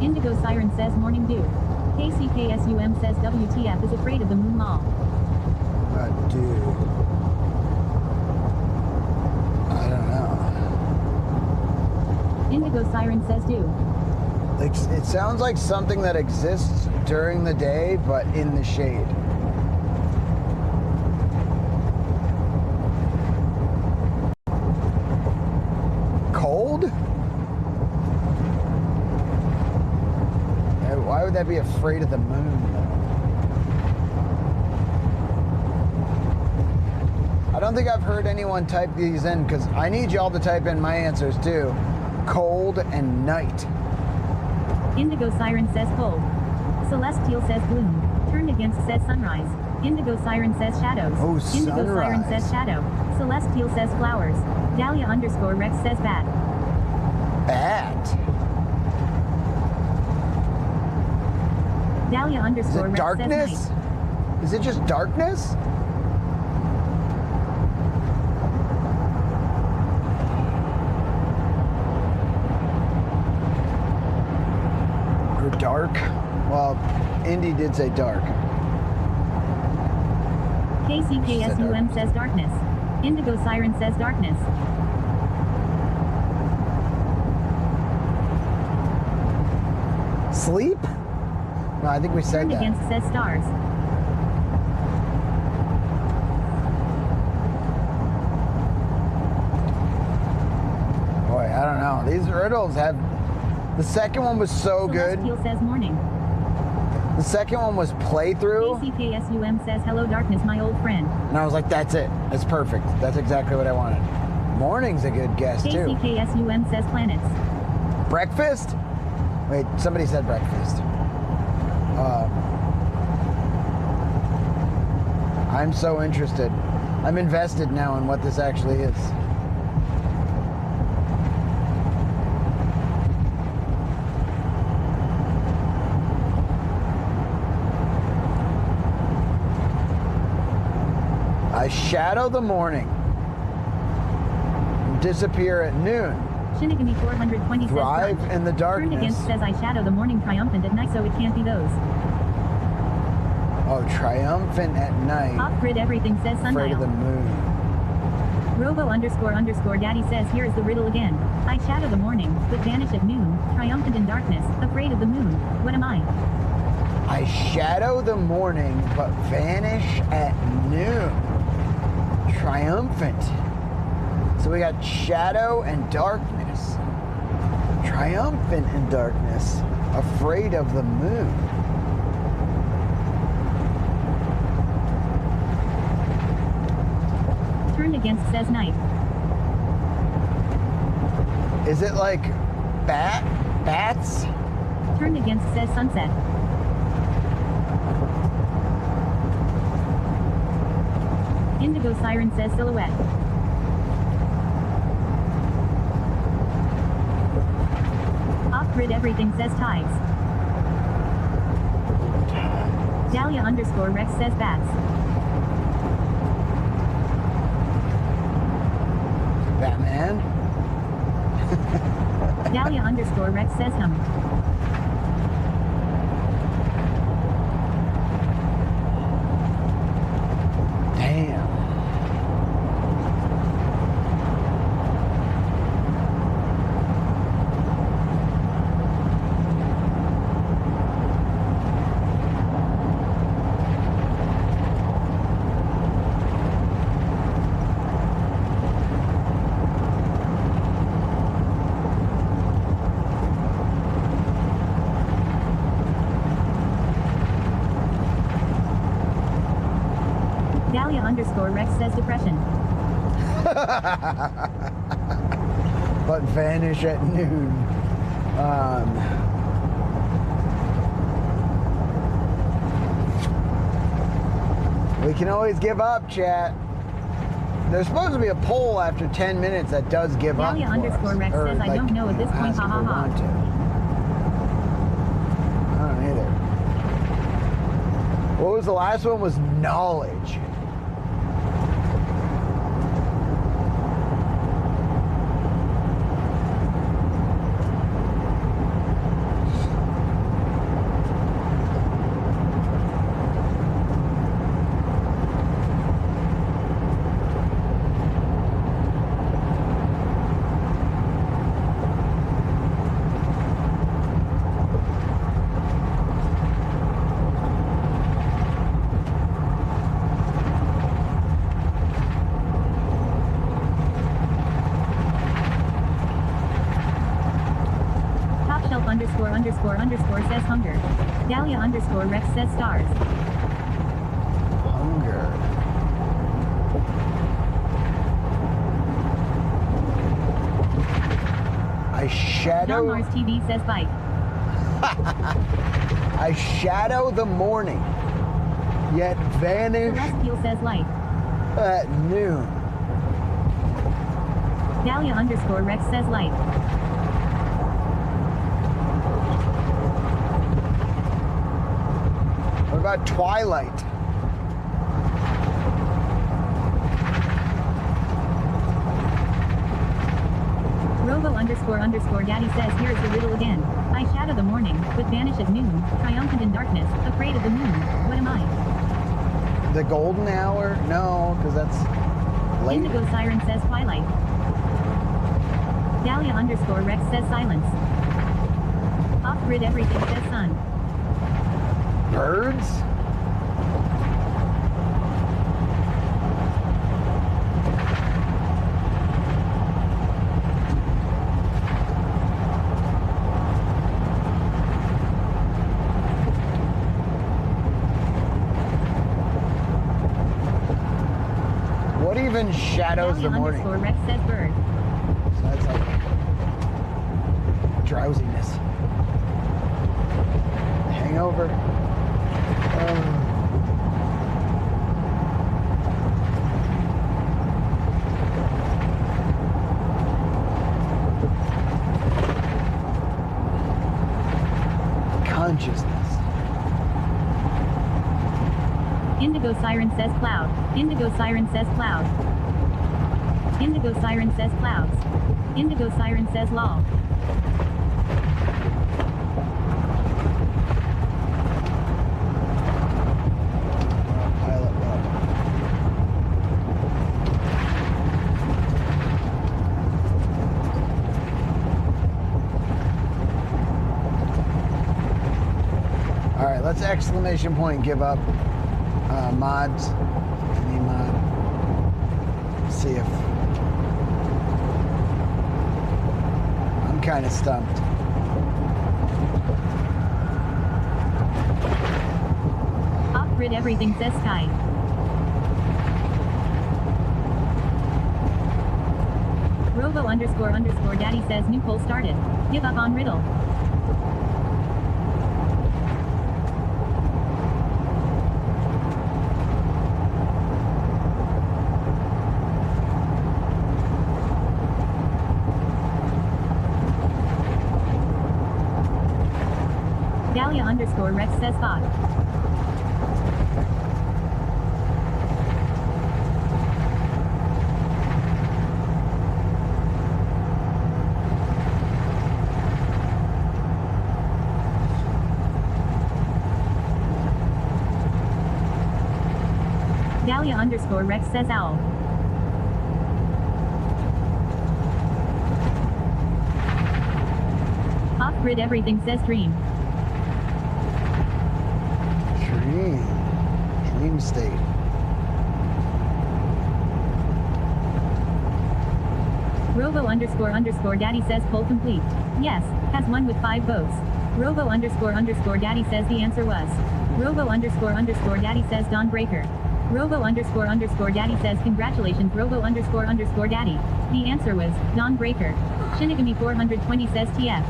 Indigo siren says morning dew. KCKSUM says WTF is afraid of the moon law. Dude. I don't know. Indigo siren says dew. Like, it sounds like something that exists during the day, but in the shade. Cold? Why would that be afraid of the moon, though? I don't think I've heard anyone type these in, because I need y'all to type in my answers, too. Cold and night. Indigo siren says cold. Celestial says gloom. Turned against says sunrise. Indigo siren says shadows. Oh, Indigo siren sunrise. says shadow. Celestial says flowers. Dahlia_Rex says bat. Bat? Dahlia_Rex Is it says darkness? night. Is it just darkness? Or dark? Well, Indy did say dark. KCKSUM says darkness. Indigo siren says darkness. Sleep? No, I think we said Turned that. against says stars. Boy, I don't know. These riddles have... The second one was so good. Celestial says morning. The The second one was playthrough. KCKSUM says, hello darkness, my old friend. And I was like, that's it. That's perfect. That's exactly what I wanted. Morning's a good guess, too. KCKSUM says planets. Breakfast? Wait, somebody said breakfast. I'm so interested. I'm invested now in what this actually is. I shadow the morning. Disappear at noon. Shinigami 420 says Thrive brunch. in the darkness. Turned Against says I shadow the morning, triumphant at night, so it can't be those. Oh, triumphant at night. Off-grid everything says Afraid of the sundial. moon. Robo__daddy says here is the riddle again. I shadow the morning, but vanish at noon, triumphant in darkness, afraid of the moon. What am I? I shadow the morning, but vanish at noon. Triumphant. So we got shadow and darkness. Triumphant in darkness, afraid of the moon. Turned against says night. Is it like bats? Turned against says sunset. Indigo siren says silhouette. Off-grid everything says tides. Dahlia_Rex says bats. Batman? Dahlia_Rex says hum. Damn. Dahlia_Rex says depression. But vanish at noon. We can always give up, chat. There's supposed to be a poll after 10 minutes that does give up. Dahlia_Rex says I don't know at this point, ha ha ha. I don't either. What was the last one? Was knowledge. ___ says hunger. Dahlia_Rex says stars. Hunger. I shadow. John Mars TV says bike. I shadow the morning, yet vanish Celestial says light. at noon. Dahlia_Rex says light. What about twilight? Robo__Daddy says here's the riddle again. I shadow the morning, but vanish at noon, triumphant in darkness, afraid of the moon. What am I? The golden hour? No, because that's late. Indigo siren says twilight. Dahlia_Rex says silence. Off-grid everything says sun. Birds? even shadows the morning. Rex says bird. So that's like drowsiness. Hangover. Consciousness. Indigo siren says cloud. Indigo siren says cloud. Indigo siren says clouds. Indigo siren says law. Pilot log. All right, let's exclamation point give up. Mods, any mod. See if I'm kind of stumped. Off-grid everything says sky. Robo __ daddy says new poll started. Give up on riddle. Dahlia _ Rex says thought. Dahlia _ Rex says owl. Off-grid everything says dream. Dream state. Robo _ daddy says poll complete. Yes, has won with 5 votes. Robo _ daddy says the answer was. Robo _ daddy says Dawnbreaker. Robo _ daddy says congratulations Robo _ daddy. The answer was Dawnbreaker. Shinigami 420 says TF.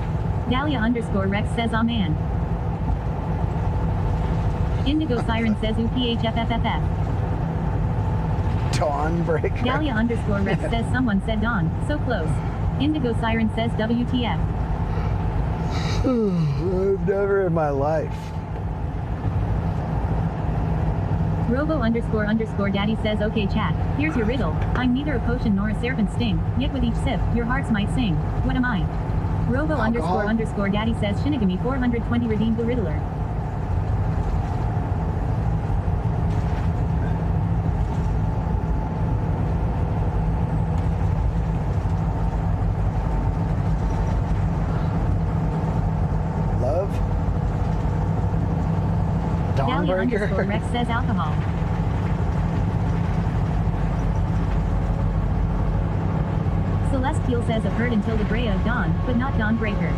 Dahlia _ Rex says amen. Indigo siren says UPHFFFF. Dawnbreaker. Dahlia _ Rex says someone said dawn, so close. Indigo siren says WTF. I've never in my life. Robo _ daddy says okay chat, here's your riddle. I'm neither a potion nor a serpent sting, yet with each sip, your hearts might sing. What am I? Robo _ daddy says Shinigami 420 redeemed the riddler. Dahlia _ Rex says alcohol. Celestial says I've heard until the gray of dawn, but not Dawnbreaker.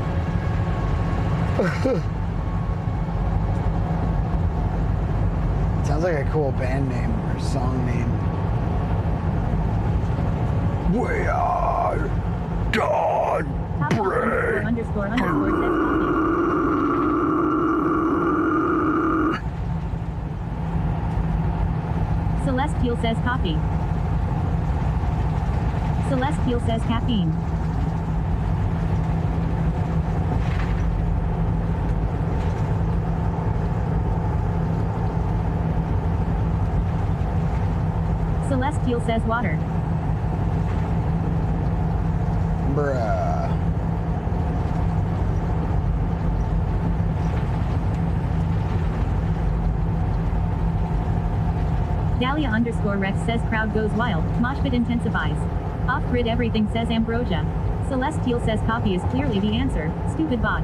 Sounds like a cool band name or song name. We are Dawnbreaker. _ says coffee. Celestial says coffee. Celestial says caffeine. Celestial says water. Bruh. Dahlia _ Rex says crowd goes wild, mosh pit intensifies. Off-grid everything says ambrosia. Celestial says coffee is clearly the answer, stupid bot.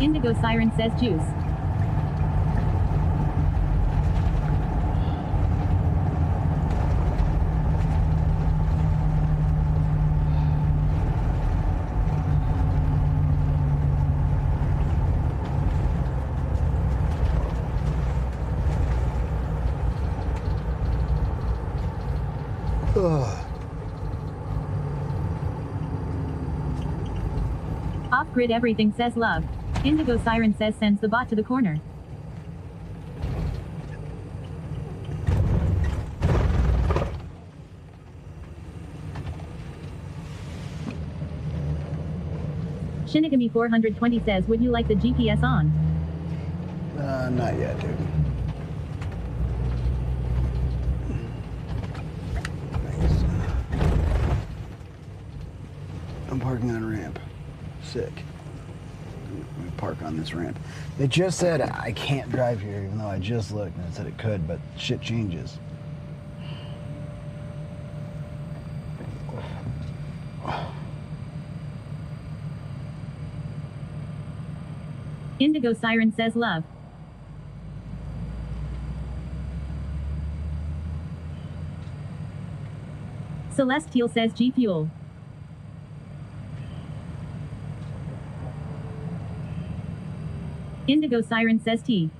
Indigo siren says juice. Off-grid everything says love. Indigo Siren says sends the bot to the corner. Shinigami 420 says, would you like the GPS on? Not yet, dude. Nice. I'm parking on a ramp. Sick. Let me park on this ramp. It just said I can't drive here, even though I just looked and it said it could, but shit changes. Indigo Siren says love. Celestial says G Fuel. Indigo Siren says T.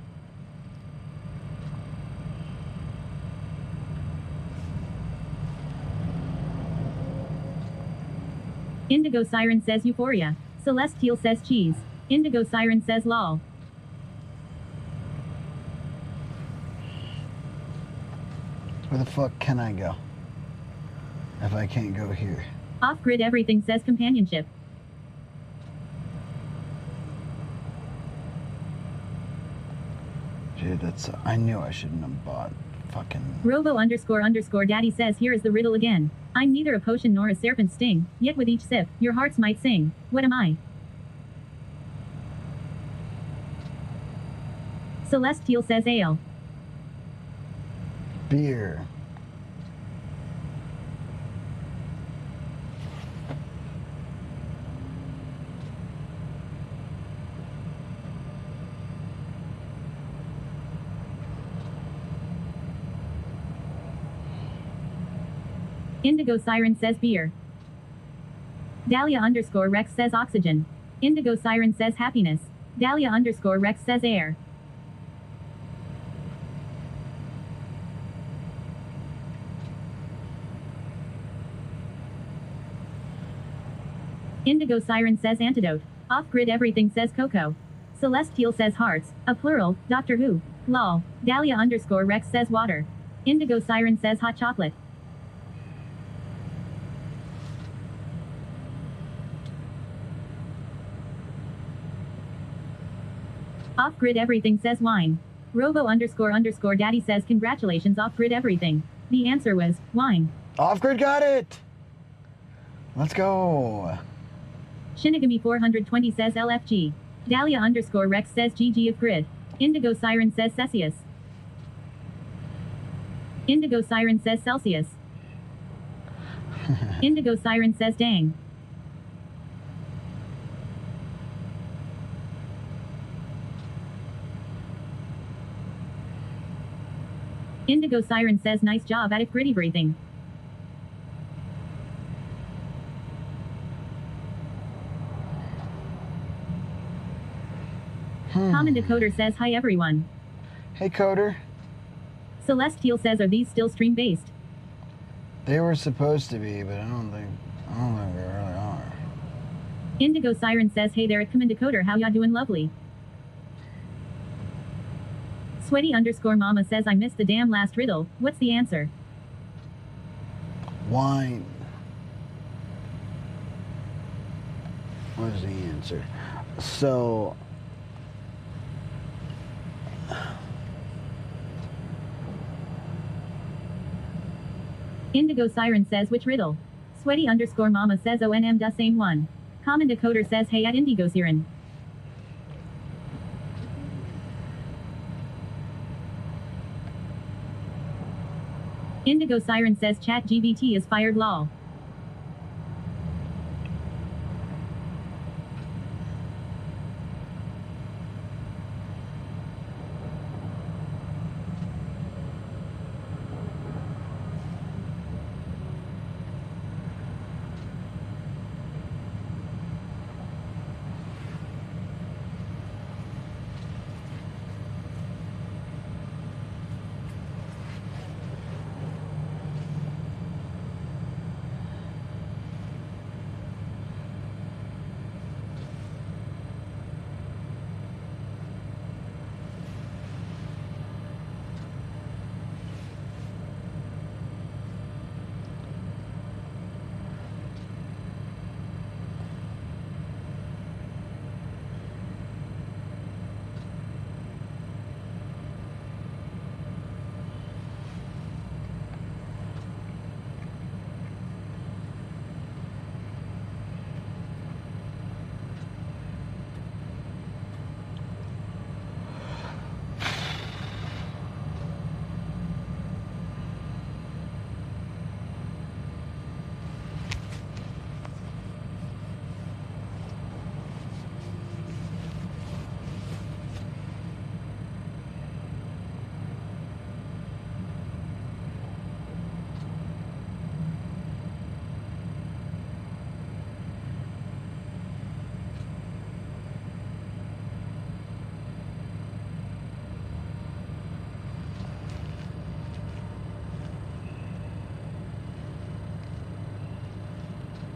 Indigo Siren says Euphoria. Celestial says cheese. Indigo Siren says lol. Where the fuck can I go if I can't go here? Off-grid everything says companionship. Dude, I knew I shouldn't have bought fucking... Robo__daddy says here is the riddle again. I'm neither a potion nor a serpent sting, yet with each sip, your hearts might sing. What am I? Celestial says ale. Beer. Indigo Siren says beer. Dahlia_Rex says oxygen. Indigo Siren says happiness. Dahlia_Rex says air. Indigo Siren says antidote. Off-grid everything says cocoa. Celestial says hearts, a plural, Doctor Who. Lol. Dahlia_Rex says water. Indigo Siren says hot chocolate. Off-grid everything says wine. Robo__daddy says congratulations off-grid everything. The answer was wine. Off-grid got it! Let's go. Shinigami 420 says LFG. Dahlia_Rex says GG of grid. Indigo Siren says Celsius. Indigo Siren says Celsius. Indigo Siren says dang. Indigo Siren says nice job at it gritty breathing. Common Decoder says hi everyone. Hey Coder. Celestial says are these still stream based? They were supposed to be, but I don't think they really are. Indigo Siren says hey there at Common Decoder, how ya doing lovely? Sweaty_mama says I missed the damn last riddle. What's the answer? Wine. What is the answer? So... Indigo Siren says which riddle? Sweaty_mama says ONM da same one. Common Decoder says hey at Indigo Siren. Indigo Siren says ChatGPT is fired lol.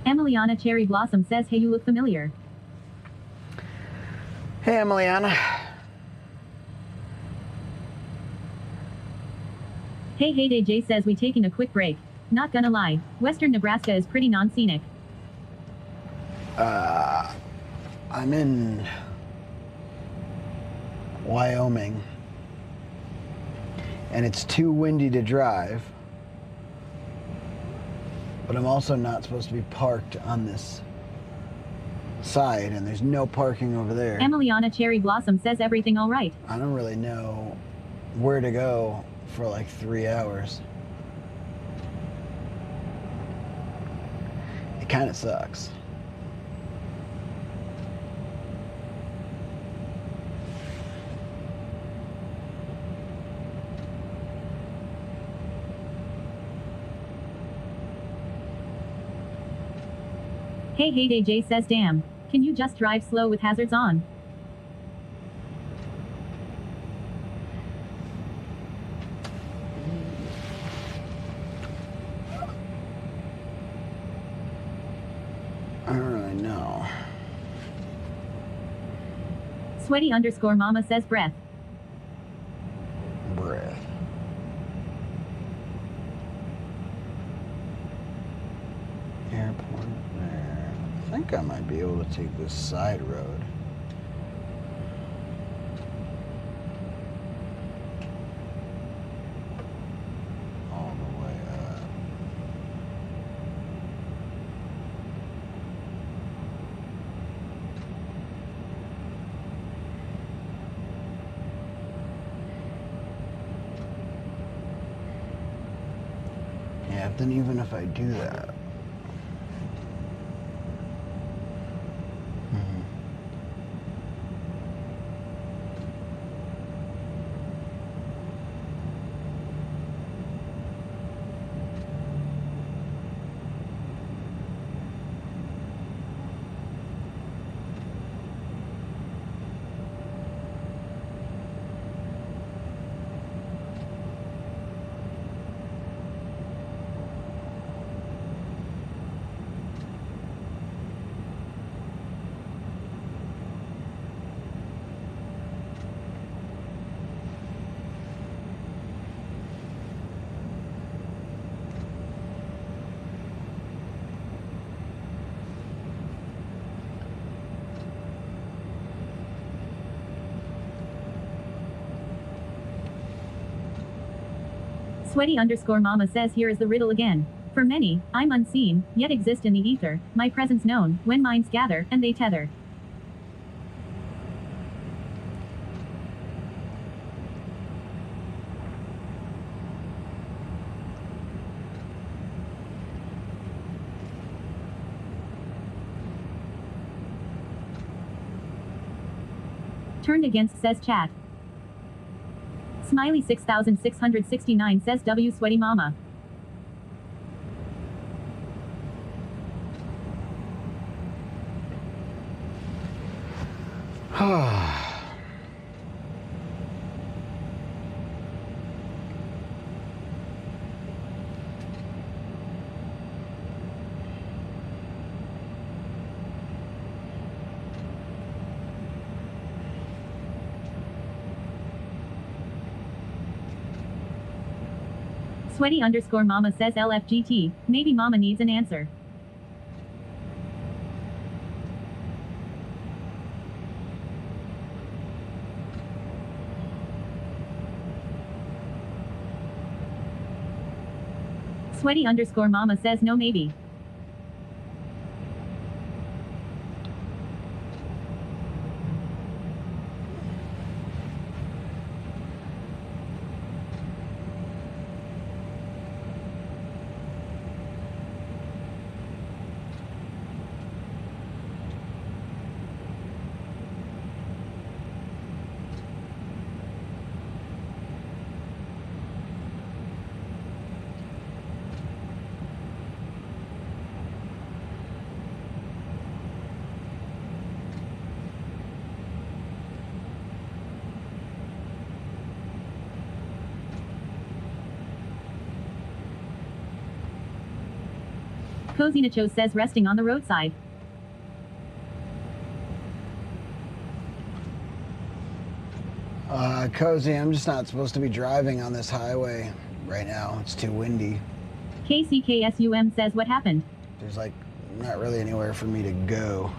Emiliana Cherry Blossom says, hey, you look familiar. Hey, Emiliana. Hey, Heyday J says, we taking a quick break. Not gonna lie, western Nebraska is pretty non-scenic. I'm in Wyoming, and it's too windy to drive, but I'm also not supposed to be parked on this side, and there's no parking over there. Emiliana Cherry Blossom says, everything all right. I don't really know where to go for like 3 hours. It kind of sucks. Hey, Heyday J says, damn. Can you just drive slow with hazards on? I don't really know. Sweaty _ mama says, breath. Breath. Airport there. I think I might be able to take this side road. All the way up. Yeah, then even if I do that. Sweaty _ mama says, here is the riddle again. For many, I'm unseen, yet exist in the ether, my presence known, when minds gather, and they tether. Turned against says chat. Smiley 6669 says W Sweaty Mama. Sweaty _ mama says LFGT, maybe mama needs an answer. Sweaty _ mama says no maybe. Cozy Nachos says resting on the roadside. Cozy, I'm just not supposed to be driving on this highway right now. It's too windy. KCKSUM says what happened? There's like not really anywhere for me to go.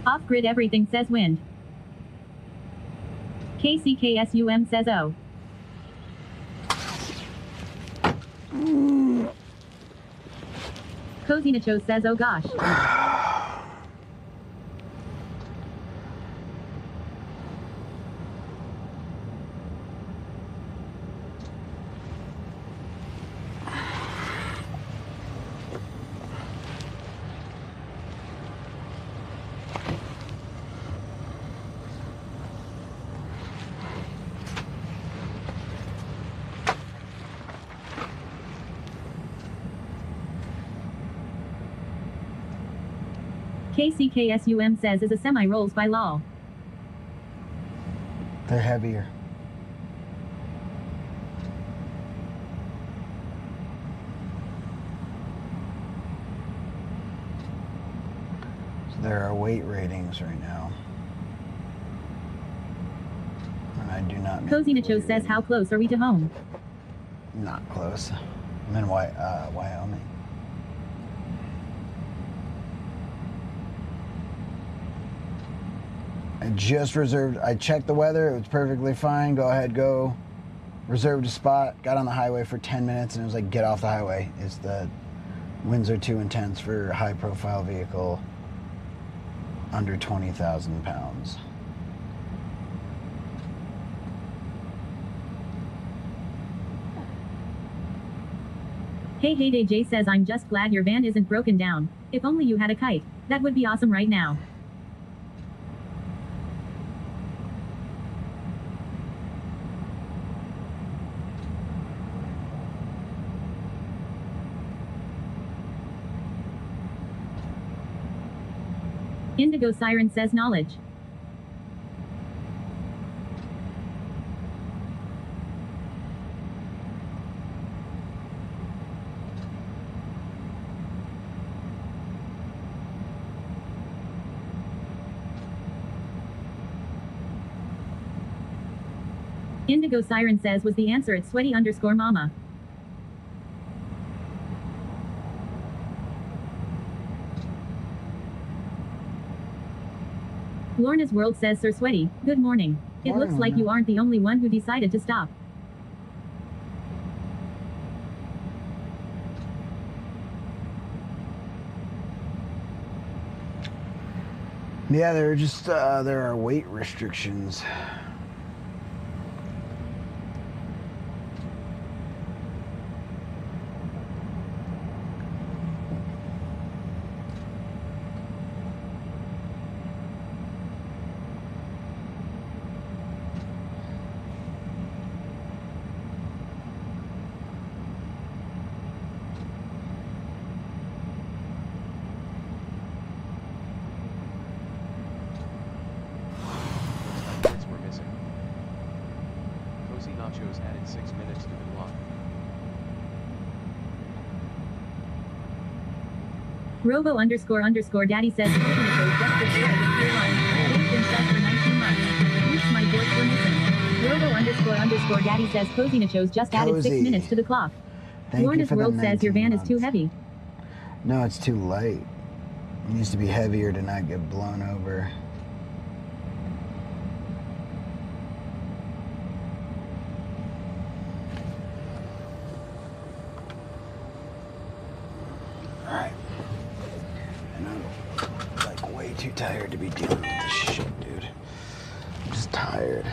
Off-grid everything says wind. KCKSUM says oh. Cozy Nachos says oh gosh. KCKSUM says is a semi rolls by law. They're heavier. So there are weight ratings right now. And I do not. Cozy Nachos says how close are we to home? Not close. I'm in Wyoming. I just reserved, I checked the weather, it was perfectly fine, go ahead, go. Reserved a spot, got on the highway for 10 minutes and it was like, get off the highway. It's the winds are too intense for a high profile vehicle under 20,000 pounds. Hey Heyday Jay says I'm just glad your van isn't broken down. If only you had a kite. That would be awesome right now. Indigo Siren says knowledge. Indigo Siren says was the answer at sweaty_mama. Lorna's World says Sir Sweaty, good morning. It looks like you aren't the only one who decided to stop. Yeah, there are weight restrictions. Nachos added 6 minutes to the clock. Robo__daddy says Cozy Nachos just subscribed with your line. They've been set for 19 months. Oops, my voice were missing. Robo__daddy says Cozy Nachos just added 6 minutes to the clock. Lorna's World says your van is too heavy. No, it's too light. It needs to be heavier to not get blown over. Alright. And I'm like way too tired to be dealing with this shit, dude. I'm just tired.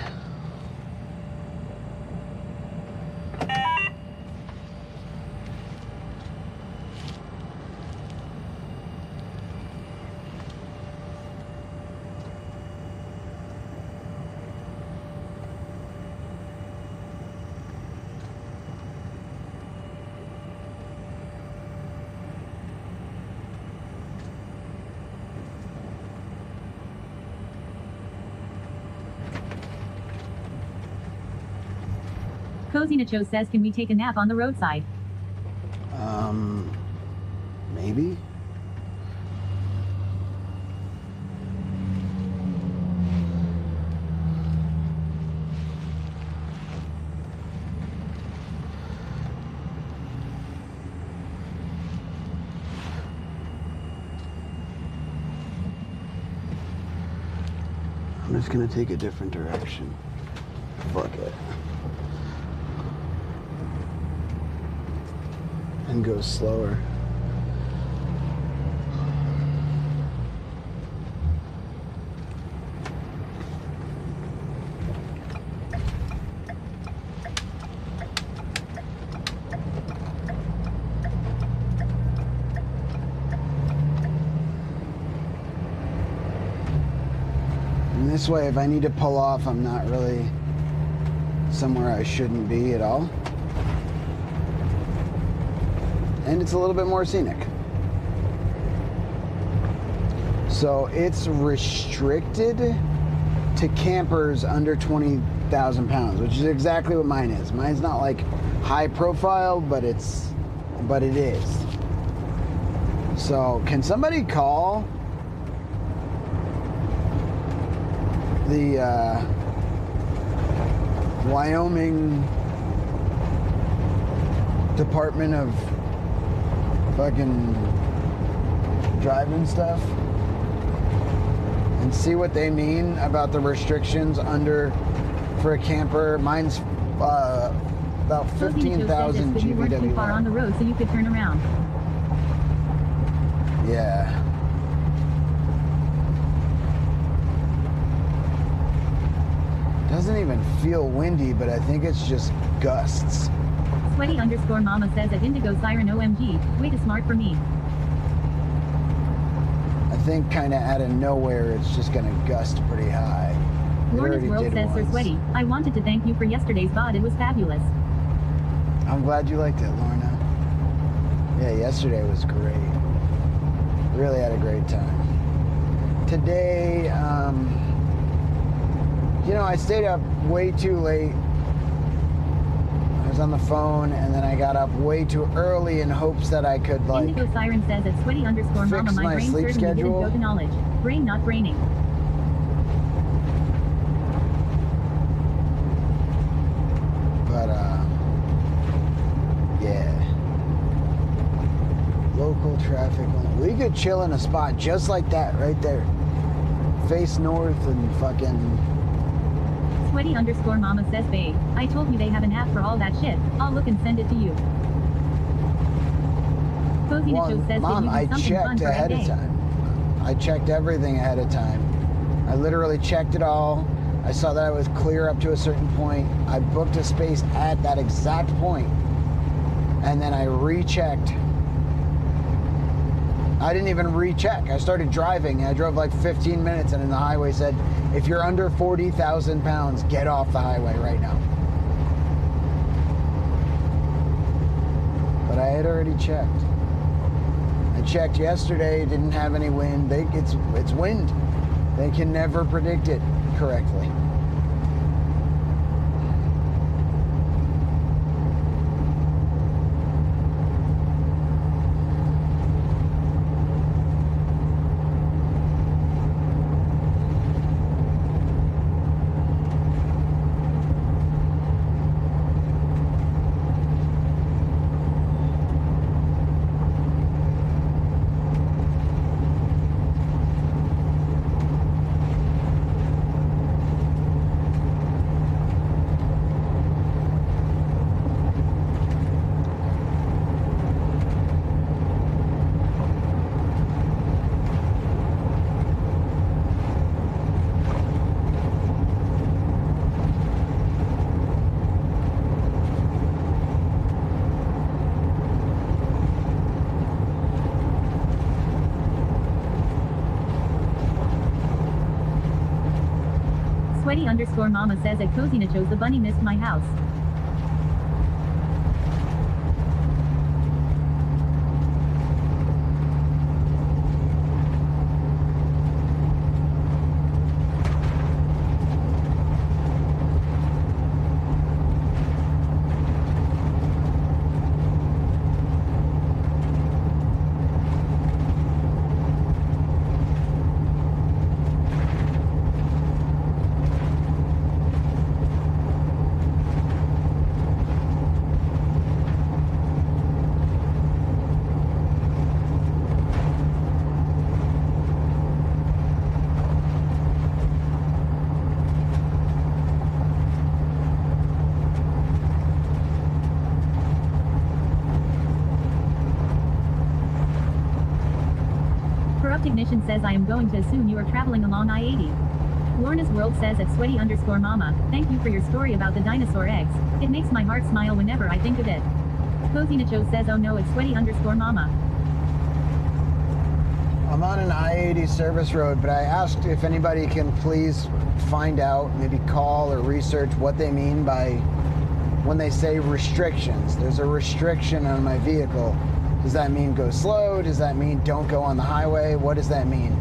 Cozy Nacho says, can we take a nap on the roadside? Maybe. I'm just gonna take a different direction. Fuck it. And go slower. This way, if I need to pull off, I'm not really somewhere I shouldn't be at all. And it's a little bit more scenic. So it's restricted to campers under 20,000 pounds, which is exactly what mine is. Mine's not like high profile, but it is. So can somebody call the Wyoming Department of fucking driving stuff and see what they mean about the restrictions for a camper? Mine's about 15,000 GVW. You weren't too far on the road, so you could turn around. Yeah. Doesn't even feel windy, but I think it's just gusts. Sweaty_mama says at Indigo Siren OMG, way too smart for me. I think kind of out of nowhere, it's just going to gust pretty high. Lorna's World says, Sir Sweaty, I wanted to thank you for yesterday's VOD. It was fabulous. I'm glad you liked it, Lorna. Yeah, yesterday was great. Really had a great time. Today, you know, I stayed up way too late. I was on the phone, and then I got up way too early in hopes that I could, like, Indigo Siren says at Sweaty_mama, my brain sleep certainly schedule. didn't go to knowledge. Brain not braining. But, yeah. Local traffic. We could chill in a spot just like that, right there. Face north and fucking... Sweaty_mama says, babe, I told you they have an app for all that shit. I'll look and send it to you. Cozy Nacho says, Mom, I checked ahead of time. I checked everything ahead of time. I literally checked it all. I saw that I was clear up to a certain point. I booked a space at that exact point. And then I rechecked. I didn't even recheck. I started driving. I drove like 15 minutes, and then the highway said, if you're under 40,000 pounds, get off the highway right now. But I had already checked. I checked yesterday, didn't have any wind. It's wind. They can never predict it correctly. Sweaty_mama says at Cozy Nachos, the bunny missed my house. Optechnician says I am going to assume you are traveling along I-80. Lorna's World says at sweaty_mama, thank you for your story about the dinosaur eggs. It makes my heart smile whenever I think of it. Cozy Nacho says oh no it's sweaty_mama. I'm on an I-80 service road, but I asked if anybody can please find out, maybe call or research what they mean by when they say restrictions. There's a restriction on my vehicle. Does that mean go slow? Does that mean don't go on the highway? What does that mean?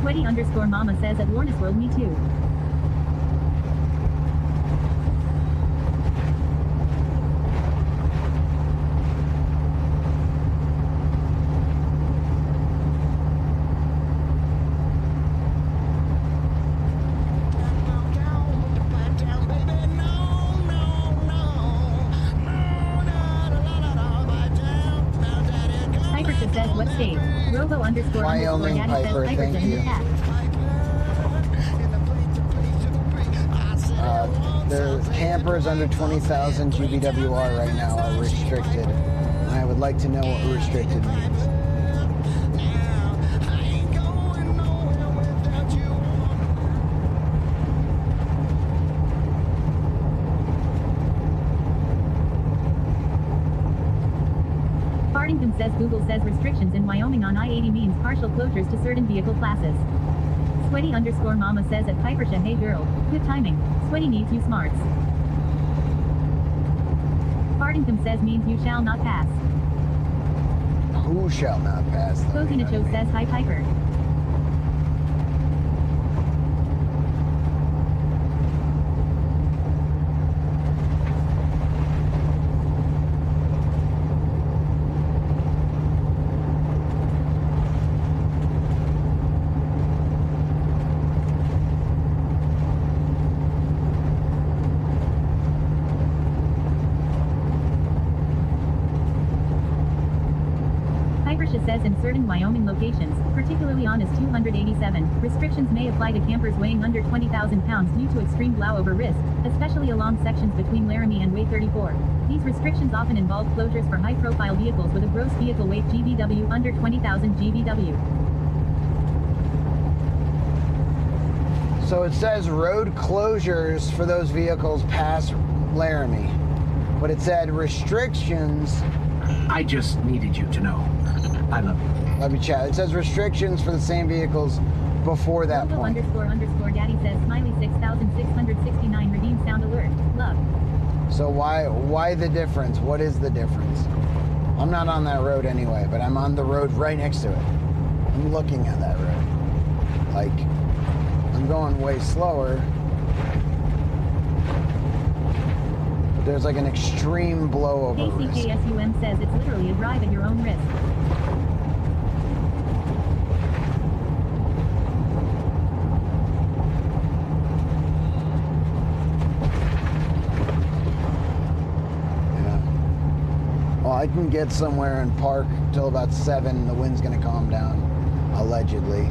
Sweaty_mama says at Lorna's World me too. Says what state? Robo__Daddy Wyoming, says Piper, thank you. The campers under 20,000 GBWR right now are restricted. And I would like to know what restricted means. Fartington says Google says restrictions in Wyoming on I-80 means partial closures to certain vehicle classes. Sweaty_mama says at Pipersha hey girl, good timing, Sweaty needs you smarts. Fartington says means you shall not pass. Who shall not pass? Cozy Nacho says hi Piper. Says in certain Wyoming locations, particularly on IS 287, restrictions may apply to campers weighing under 20,000 pounds due to extreme blowover risk, especially along sections between Laramie and Way 34. These restrictions often involve closures for high-profile vehicles with a gross vehicle weight GVW under 20,000 GVW. So it says road closures for those vehicles past Laramie, but it said restrictions. I just needed you to know. I love you. Love you, chat. It says restrictions for the same vehicles before that point. __Daddy says smiley 6,669 redeem sound alert. Love. So why the difference? What is the difference? I'm not on that road anyway, but I'm on the road right next to it. I'm looking at that road. Like, I'm going way slower. But there's like an extreme blowover risk. KCKSUM says it's literally a drive at your own risk. I can get somewhere and park till about 7. The wind's gonna calm down, allegedly.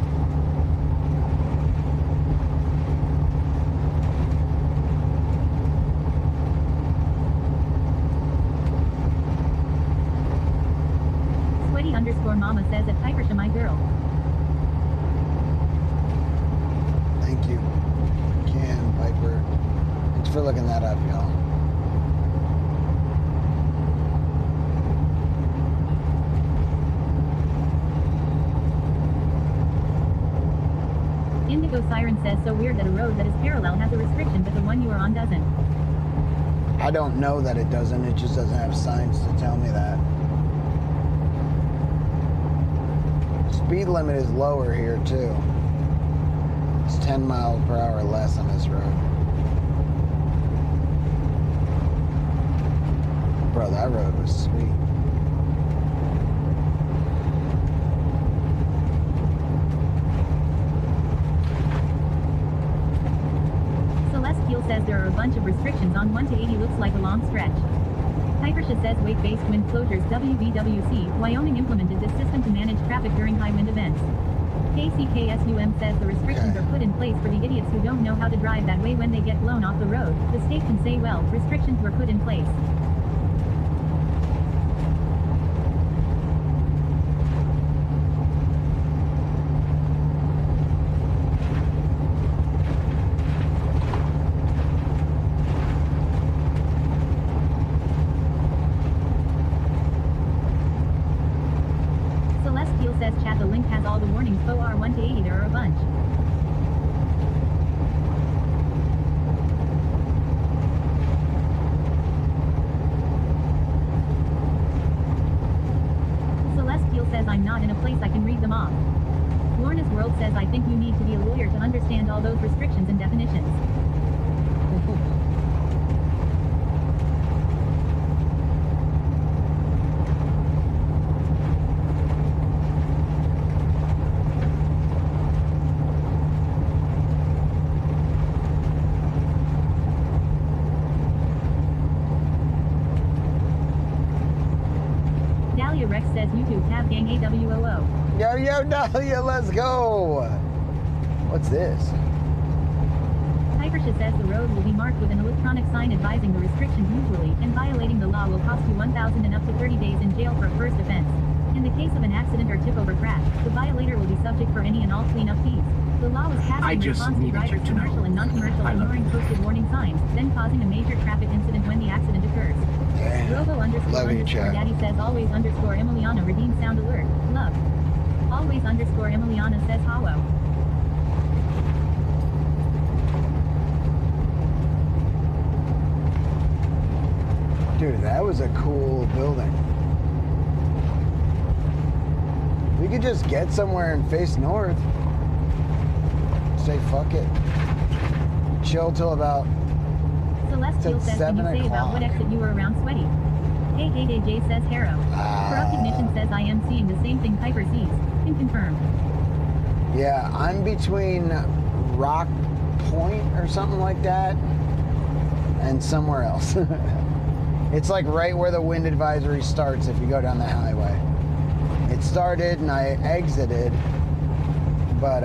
Sweaty_mama says at Pipersha my girl. Thank you. Can Piper. Thanks for looking that up, y'all. Indigo Siren says so weird that a road that is parallel has a restriction but the one you are on doesn't. I don't know that it doesn't. It just doesn't have signs to tell me that. Speed limit is lower here too. It's 10 miles per hour less on this road. Bro, that road was sweet. Celestial says there are a bunch of restrictions on 1 to 80 looks like a long stretch. Pipersha says weight-based wind closures WVWC, Wyoming implemented this system to manage traffic during high wind events. KCKSUM says the restrictions are put in in place for the idiots who don't know how to drive that way when they get blown off the road. The state can say, well, restrictions were put in place. Celestial says chat the link has all the warnings. OR 1 to 80 there are a bunch. Celestial says I'm not in a place I can read them off. Lorna's World says I think you need to be a lawyer to understand all those restrictions and definitions. Dahlia Rex says YouTube tab gang AWOO. Yo, yo, Dahlia, let's go. What's this? Hypersha says the road will be marked with an electronic sign advising the restrictions usually, and violating the law will cost you 1,000 and up to 30 days in jail for a first offense. In the case of an accident or tip-over crash, the violator will be subject for any and all cleanup fees. The law was passed in response to drivers commercial and non-commercial ignoring posted warning signs, then causing a major traffic incident when the accident occurs. Robo __ Daddy says always _ Emiliana redeem sound alert. Love. Always _ Emiliana says Hawo. Dude, that was a cool building. We could just get somewhere and face north. Say fuck it. Chill till about Celestial says, can you say about what exit you were around sweaty? Hey, Jay says Harrow. Corrupt Ignition says I am seeing the same thing Piper sees. Can confirm. Yeah, I'm between Rock Point or something like that and somewhere else. It's like right where the wind advisory starts if you go down the highway. It started and I exited, but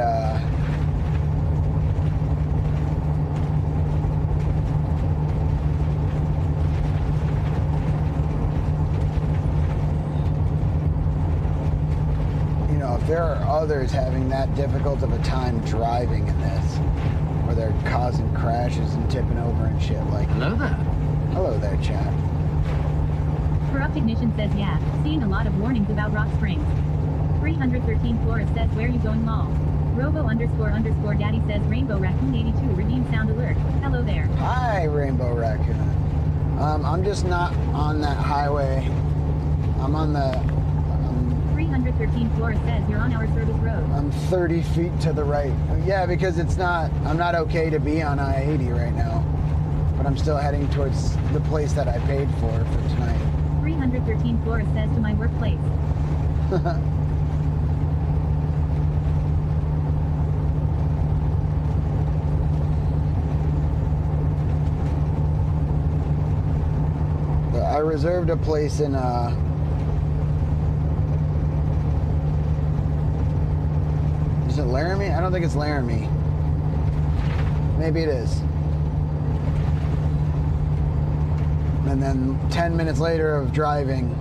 you know, if there are others having that difficult of a time driving in this, where they're causing crashes and tipping over and shit, like, hello there. Hello there, chat. Corrupt Ignition says yeah, seeing a lot of warnings about Rock Springs. 313 Flores says where you going lol. Robo __ Daddy says Rainbow Raccoon 82 redeem sound alert. Hello there. Hi, Rainbow Raccoon. I'm just not on that highway. I'm on the 313 Flores says you're on our service road. I'm 30 feet to the right. Yeah, because I'm not okay to be on I-80 right now. But I'm still heading towards the place that I paid for tonight. 313 Flores says to my workplace. I reserved a place in is it Laramie? I don't think it's Laramie. Maybe it is. And then 10 minutes later of driving,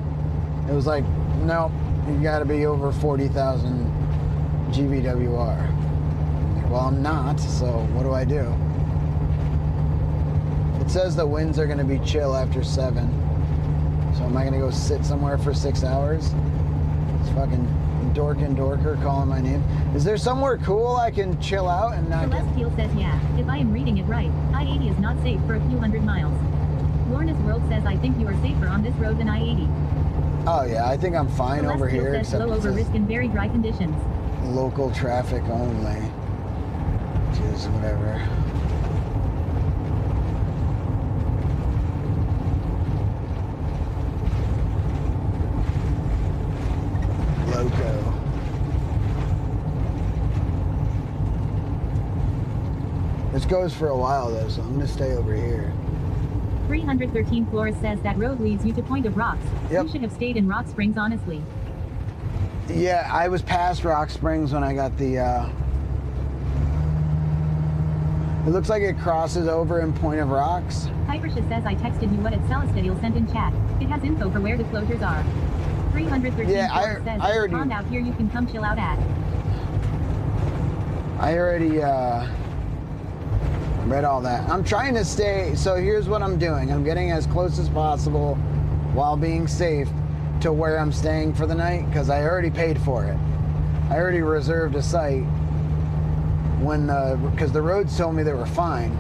it was like, nope, you gotta be over 40,000 GVWR. Well, I'm not, so what do I do? It says the winds are gonna be chill after 7. So am I gonna go sit somewhere for 6 hours? It's fucking Dorker calling my name. Is there somewhere cool I can chill out and not Celestial says yeah, if I am reading it right, I-80 is not safe for a few hundred miles. Lorna's World says I think you are safer on this road than I-80. Oh yeah, I think I'm fine Celestial over here. Says Except low over risk in very dry conditions. Local traffic only. Which is whatever. Loco. This goes for a while though, so I'm gonna stay over here. 313 Flores says that road leads you to Point of Rocks. Yep. You should have stayed in Rock Springs, honestly. Yeah, I was past Rock Springs when I got the It looks like it crosses over in Point of Rocks. Hypersha says I texted you what Celestadial sent in chat. It has info for where the closures are. 313 Yeah, says I already pond out here you can come chill out at. I already read all that. I'm trying to stay, so here's what I'm doing. I'm getting as close as possible while being safe to where I'm staying for the night because I already paid for it. I already reserved a site when because the roads told me they were fine.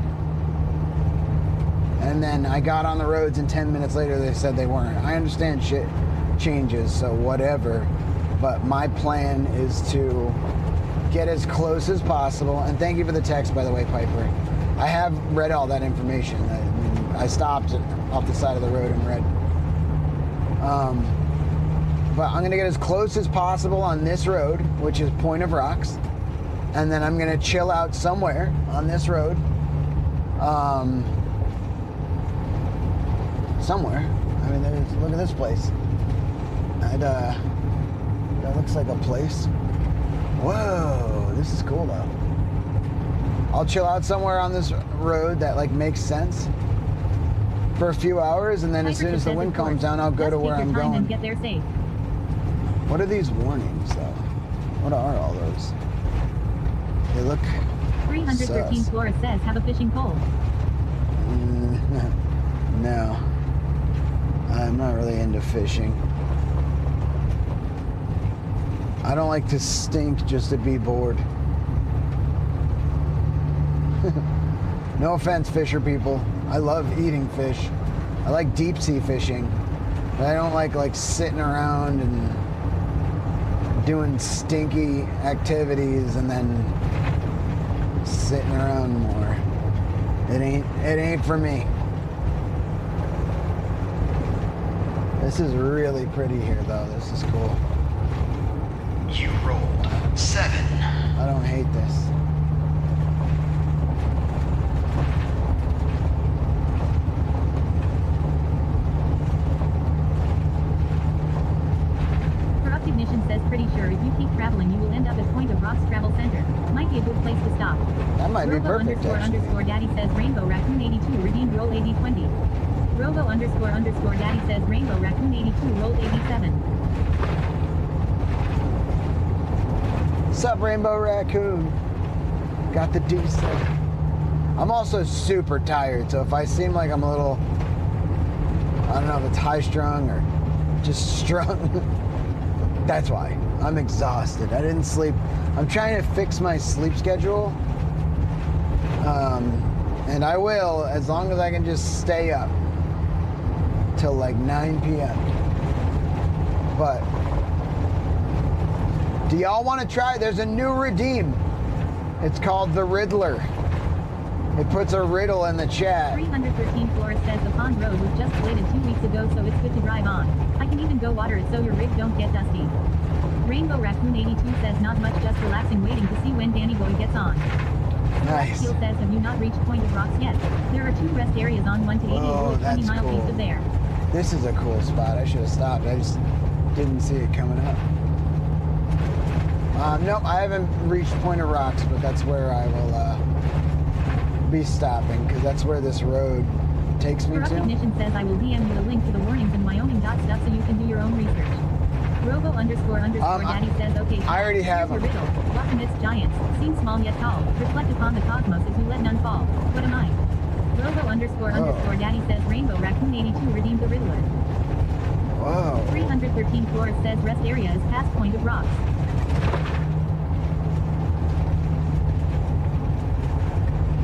And then I got on the roads and 10 minutes later they said they weren't. I understand shit changes, so whatever. But my plan is to get as close as possible. And thank you for the text, by the way, Piper. I have read all that information. I stopped off the side of the road and read. But I'm gonna get as close as possible on this road, which is Point of Rocks. And then I'm gonna chill out somewhere on this road. Somewhere. I mean, look at this place. That looks like a place. Whoa, this is cool though. I'll chill out somewhere on this road that like makes sense for a few hours, and then as soon as the wind calms down, I'll go to where I'm going. And get there safe. What are these warnings though? What are all those? They look 313 sus. Flora says have a fishing pole. No. I'm not really into fishing. I don't like to stink just to be bored. No offense, fisher people. I love eating fish. I like deep sea fishing. But I don't like sitting around and doing stinky activities and then sitting around more. It ain't for me. This is really pretty here though. This is cool. You rolled 7. I don't hate this. Corrupt Ignition says pretty sure if you keep traveling you will end up at Point of Rocks Travel Center. Might be a good place to stop. That might be perfect, actually. __ Daddy says Rainbow Raccoon 82 redeemed roll 8020. Robo __ Daddy says Rainbow Raccoon 82 roll 87. What's up, Rainbow Raccoon? Got the decent. I'm also super tired, so if I seem like I'm a little, I don't know if it's high strung or just strung, that's why. I'm exhausted. I didn't sleep. I'm trying to fix my sleep schedule. And I will, as long as I can just stay up till like 9 p.m. But do y'all want to try? There's a new redeem. It's called the Riddler. It puts a riddle in the chat. 313 Flores says the pond road was just bladed 2 weeks ago, so it's good to drive on. I can even go water it so your rig don't get dusty. Rainbow Raccoon 82 says not much, just relaxing, waiting to see when Danny Boy gets on. Nice. Steel says have you not reached Point of Rocks yet? There are 2 rest areas on 1 to 80 Oh, 20 miles cool. east of there. This is a cool spot. I should have stopped. I just didn't see it coming up. Nope, I haven't reached Point of Rocks, but that's where I will be stopping, because that's where this road takes me Corrupt to. Ignition says I will DM you the link to the warnings in Wyoming stuff so you can do your own research. Robo __ Daddy says okay. I already have here's your them. riddle. What amidst giants, seem small yet tall, reflect upon the cosmos as you let none fall. What am I? Robo __ Daddy says Rainbow Raccoon 82 redeemed the Riddler. Whoa. 313 Flores says rest area is past Point of Rocks.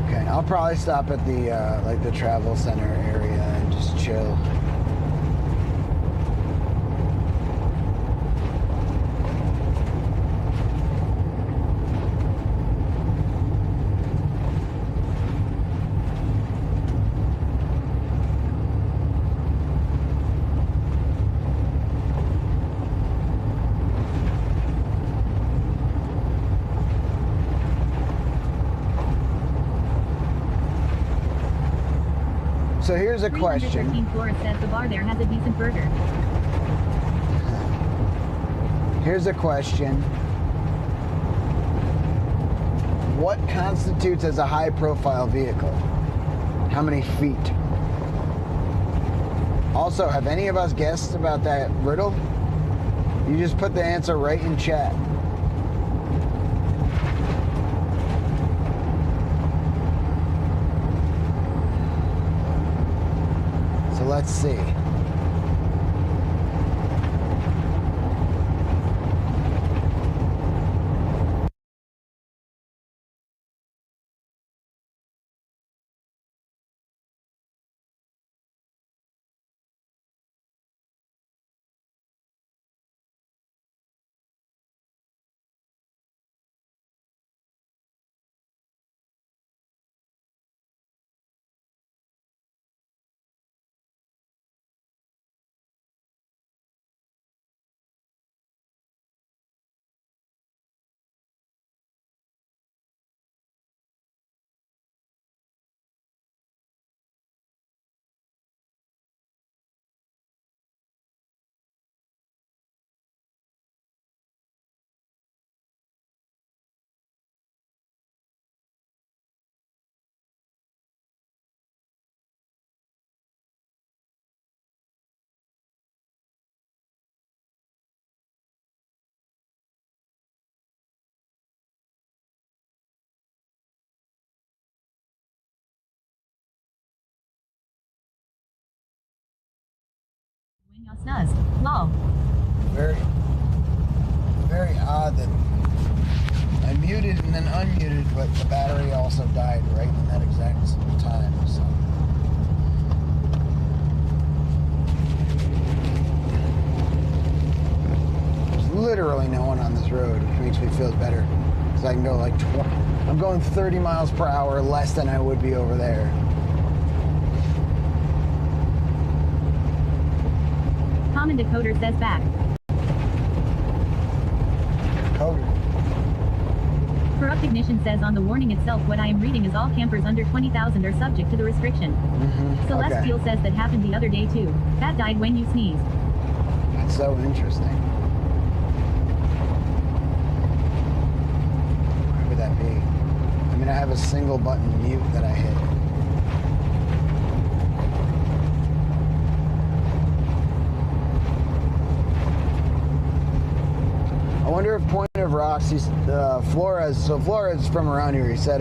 Okay, I'll probably stop at the like the travel center area and just chill. So here's a question. 313 Flores says the bar there has a decent burger. Here's a question. what constitutes as a high-profile vehicle? How many feet? Also, have any of us guessed about that riddle? You just put the answer right in chat. So let's see. When y'all snuzz. Lol. Very, very odd that I muted and then unmuted, but the battery also died right in that exact time. So. There's literally no one on this road, which makes me feel better. Because I can go like I'm going 30 miles per hour less than I would be over there. Common Decoder says back. Decoder. Corrupt Ignition says on the warning itself what I am reading is all campers under 20,000 are subject to the restriction. Celestial says that happened the other day too. That died when you sneezed. That's so interesting. Why would that be? I mean, I have a single button mute that I hit. I wonder if Point of Rocks, Flores, so Flores from around here, he said,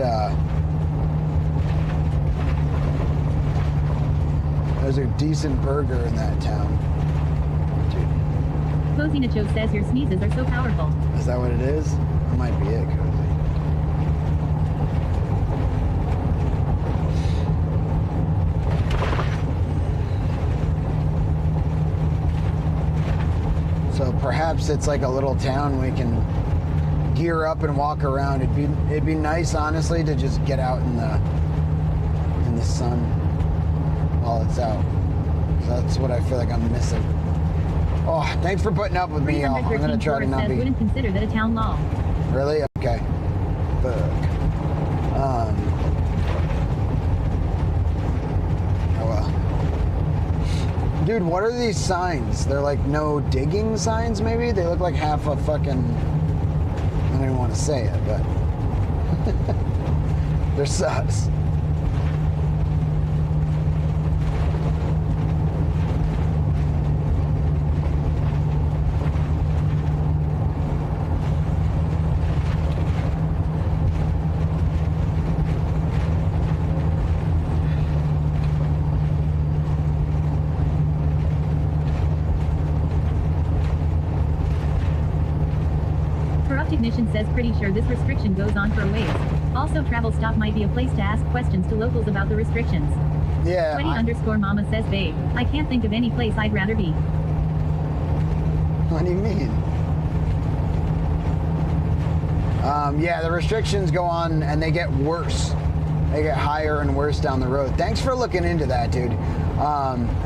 there's a decent burger in that town. Cozy Nacho says your sneezes are so powerful. Is that what it is? That might be it, Cozy. So perhaps it's like a little town we can gear up and walk around. It'd be nice, honestly, to just get out in the sun while it's out. So that's what I feel like I'm missing. Oh, thanks for putting up with me, y'all. I'm gonna try to not be. Wouldn't consider that a town law. Really? Okay. Fuck. Oh well. Dude, what are these signs? They're like no digging signs, maybe? They look like half a fucking... I don't even want to say it, but... they're sus. Ignition says pretty sure this restriction goes on for a ways. Also, travel stop might be a place to ask questions to locals about the restrictions. Yeah. Sweaty_mama says babe, I can't think of any place I'd rather be. What do you mean? Yeah, the restrictions go on and they get worse. They get higher and worse down the road. Thanks for looking into that, dude.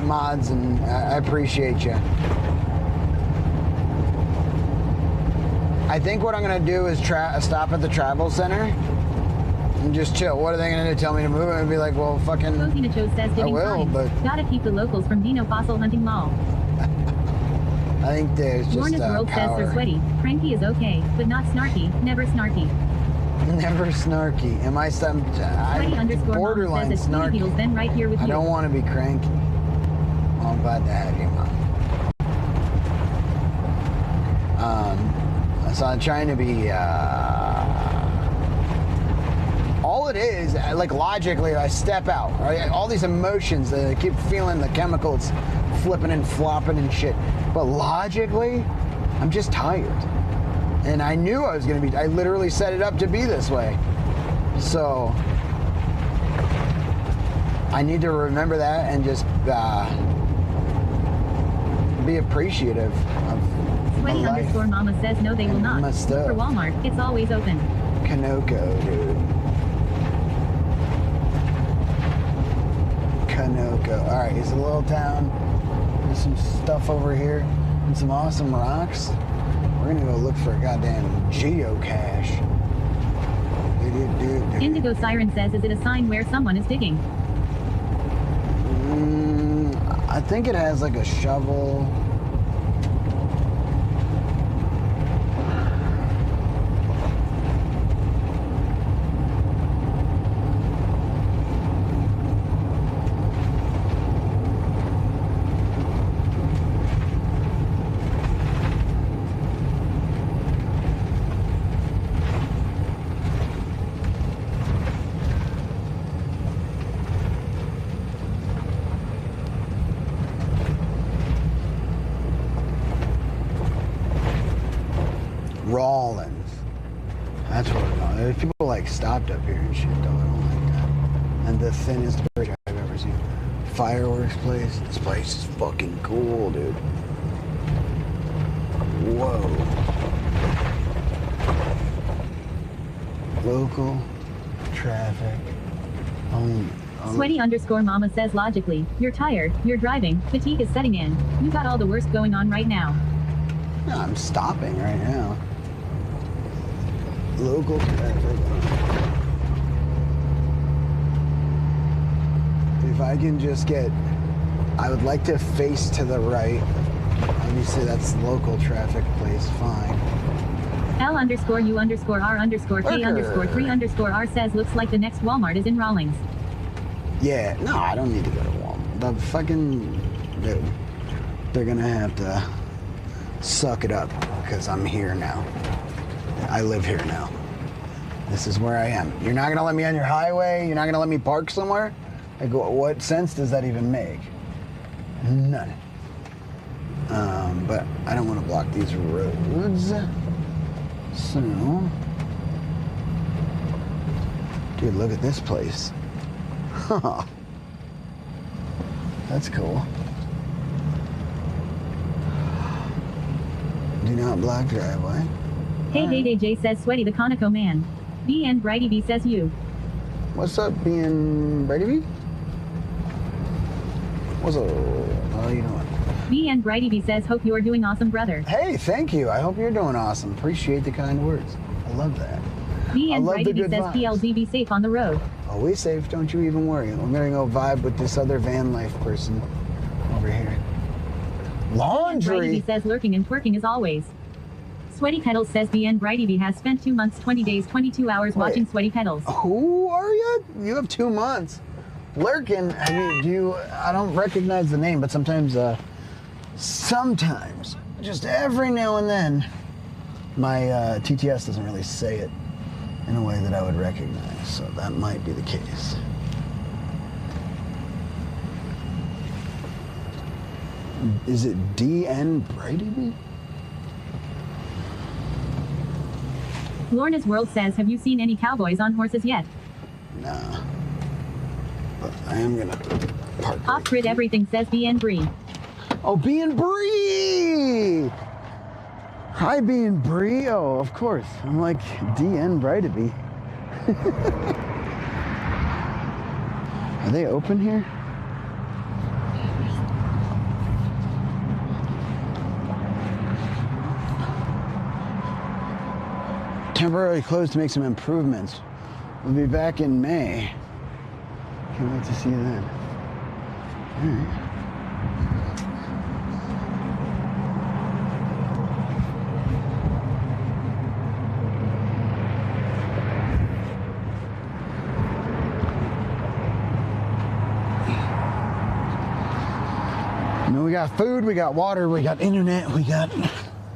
Mods, and I appreciate you. I think what I'm going to do is stop at the travel center and just chill. What are they going to do? Tell me to move? And be like, well, fucking... I will, but... Gotta keep the locals from Dino Fossil Hunting Mall. I think there's just Lorna's World says they're sweaty. Cranky is okay, but not snarky. Never snarky. Never snarky. Am I some? I'm borderline snarky. Then right here with I don't want to be cranky. Well, I'm glad to have you, Mom. So I'm trying to be. All it is, like logically, I step out. Right? All these emotions, I keep feeling the chemicals flipping and flopping and shit. But logically, I'm just tired. And I knew I was going to be, I literally set it up to be this way. So, I need to remember that and just be appreciative of Sweaty my life. _ Mama says no, they will not. Look for Walmart. It's always open. Kanoko, dude. Kanoko. Alright, it's a little town. There's some stuff over here and some awesome rocks. We're gonna go look for a goddamn geocache. Indigo Siren says, is it a sign where someone is digging? I think it has like a shovel. Rawlins. That's what we're going. There's people like stopped up here and shit though. I don't like that. And the thinnest bridge I've ever seen. Fireworks place. This place is fucking cool, dude. Whoa. Local traffic. Sweaty _ Mama says logically, you're tired, you're driving, fatigue is setting in. You got all the worst going on right now. No, I'm stopping right now. Local traffic. If I can just get, I would like to face to the right. Obviously that's local traffic place, fine. L _ U _ R _ K _ 3 _ R says looks like the next Walmart is in Rawlings. Yeah, no, I don't need to go to Walmart. The fucking, dude, they're gonna have to suck it up because I'm here now. I live here now. This is where I am. You're not gonna let me on your highway? You're not gonna let me park somewhere? Like, what sense does that even make? None. But I don't want to block these roads. So, dude, look at this place. Huh. That's cool. Do not block driveway. Hey, Day J says Sweaty the Conoco man. BN Brighty B says you. What's up, BN Brighty B? What's up? How you doing? BN Brighty B says hope you're doing awesome, brother. Hey, thank you. I hope you're doing awesome. Appreciate the kind words. I love that. BN Brighty B says vibes. PLZ be safe on the road. Always safe. Don't you even worry. I'm gonna go vibe with this other van life person over here. Laundry. Brighty B says lurking and twerking as always. Sweaty Pedals says BN Brighty B has spent 2 months, 20 days, 22 hours watching Sweaty Pedals. Who are you? You have 2 months. Lurking, I mean, I don't recognize the name, but sometimes, just every now and then, my TTS doesn't really say it in a way that I would recognize, so that might be the case. Is it DN Brighty B? Lorna's World says, have you seen any cowboys on horses yet? Nah. But I am gonna park. Off-grid everything says BN Bree. Oh, BN Bree! Hi, BN Bree. Oh, of course. I'm like DN Brighty B. Are they open here? Temporarily closed to make some improvements. We'll be back in May. Can't wait to see you then. All right. mean, we got food, we got water, we got internet, we got...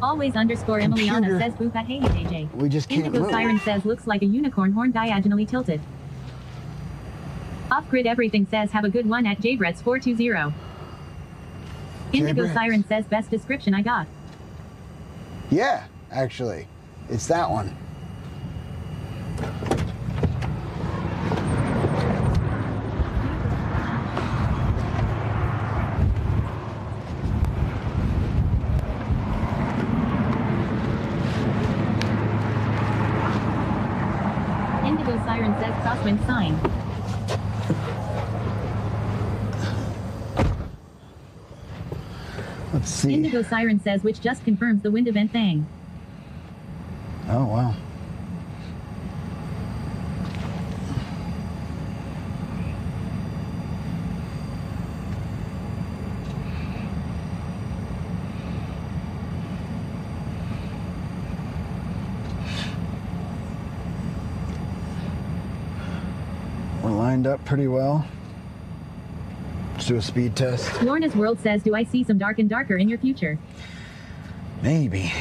Always underscore Emiliana says boop at Hey JJ. We just can't Indigo move. Siren says looks like a unicorn horn diagonally tilted. Off-grid everything says have a good one at JBrets420. Indigo Brits. Siren says best description I got. Yeah, actually. It's that one. Indigo Siren says crosswind sign. Let's see. Indigo Siren says which just confirms the wind event thing. Oh, wow. We're lined up pretty well. Let's do a speed test. Lorna's World says do I see some dark and darker in your future? Maybe.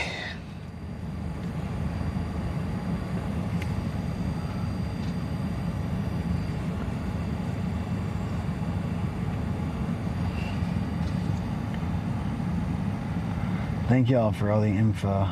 Thank y'all for all the info.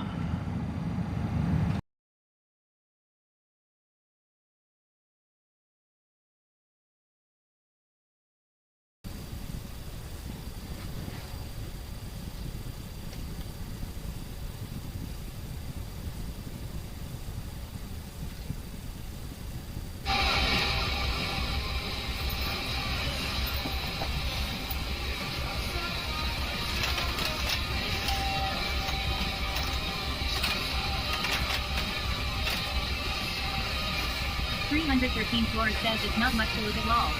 Floor says it's not much to look at all.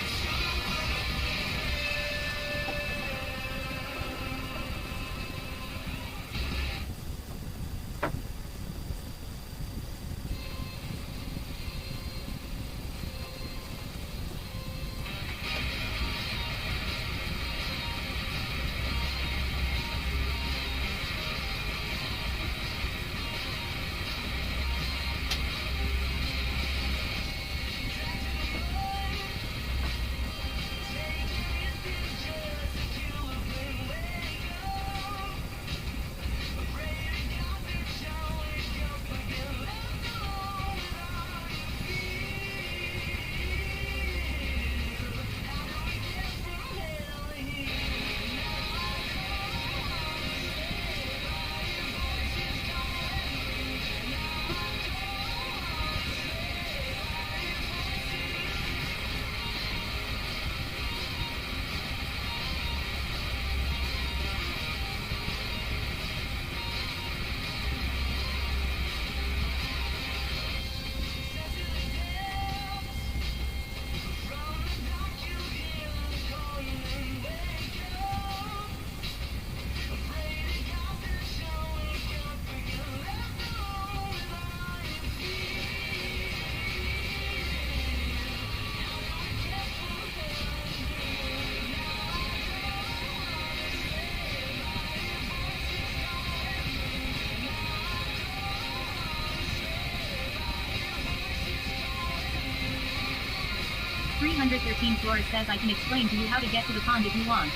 Floor says I can explain to you how to get to the pond if you want.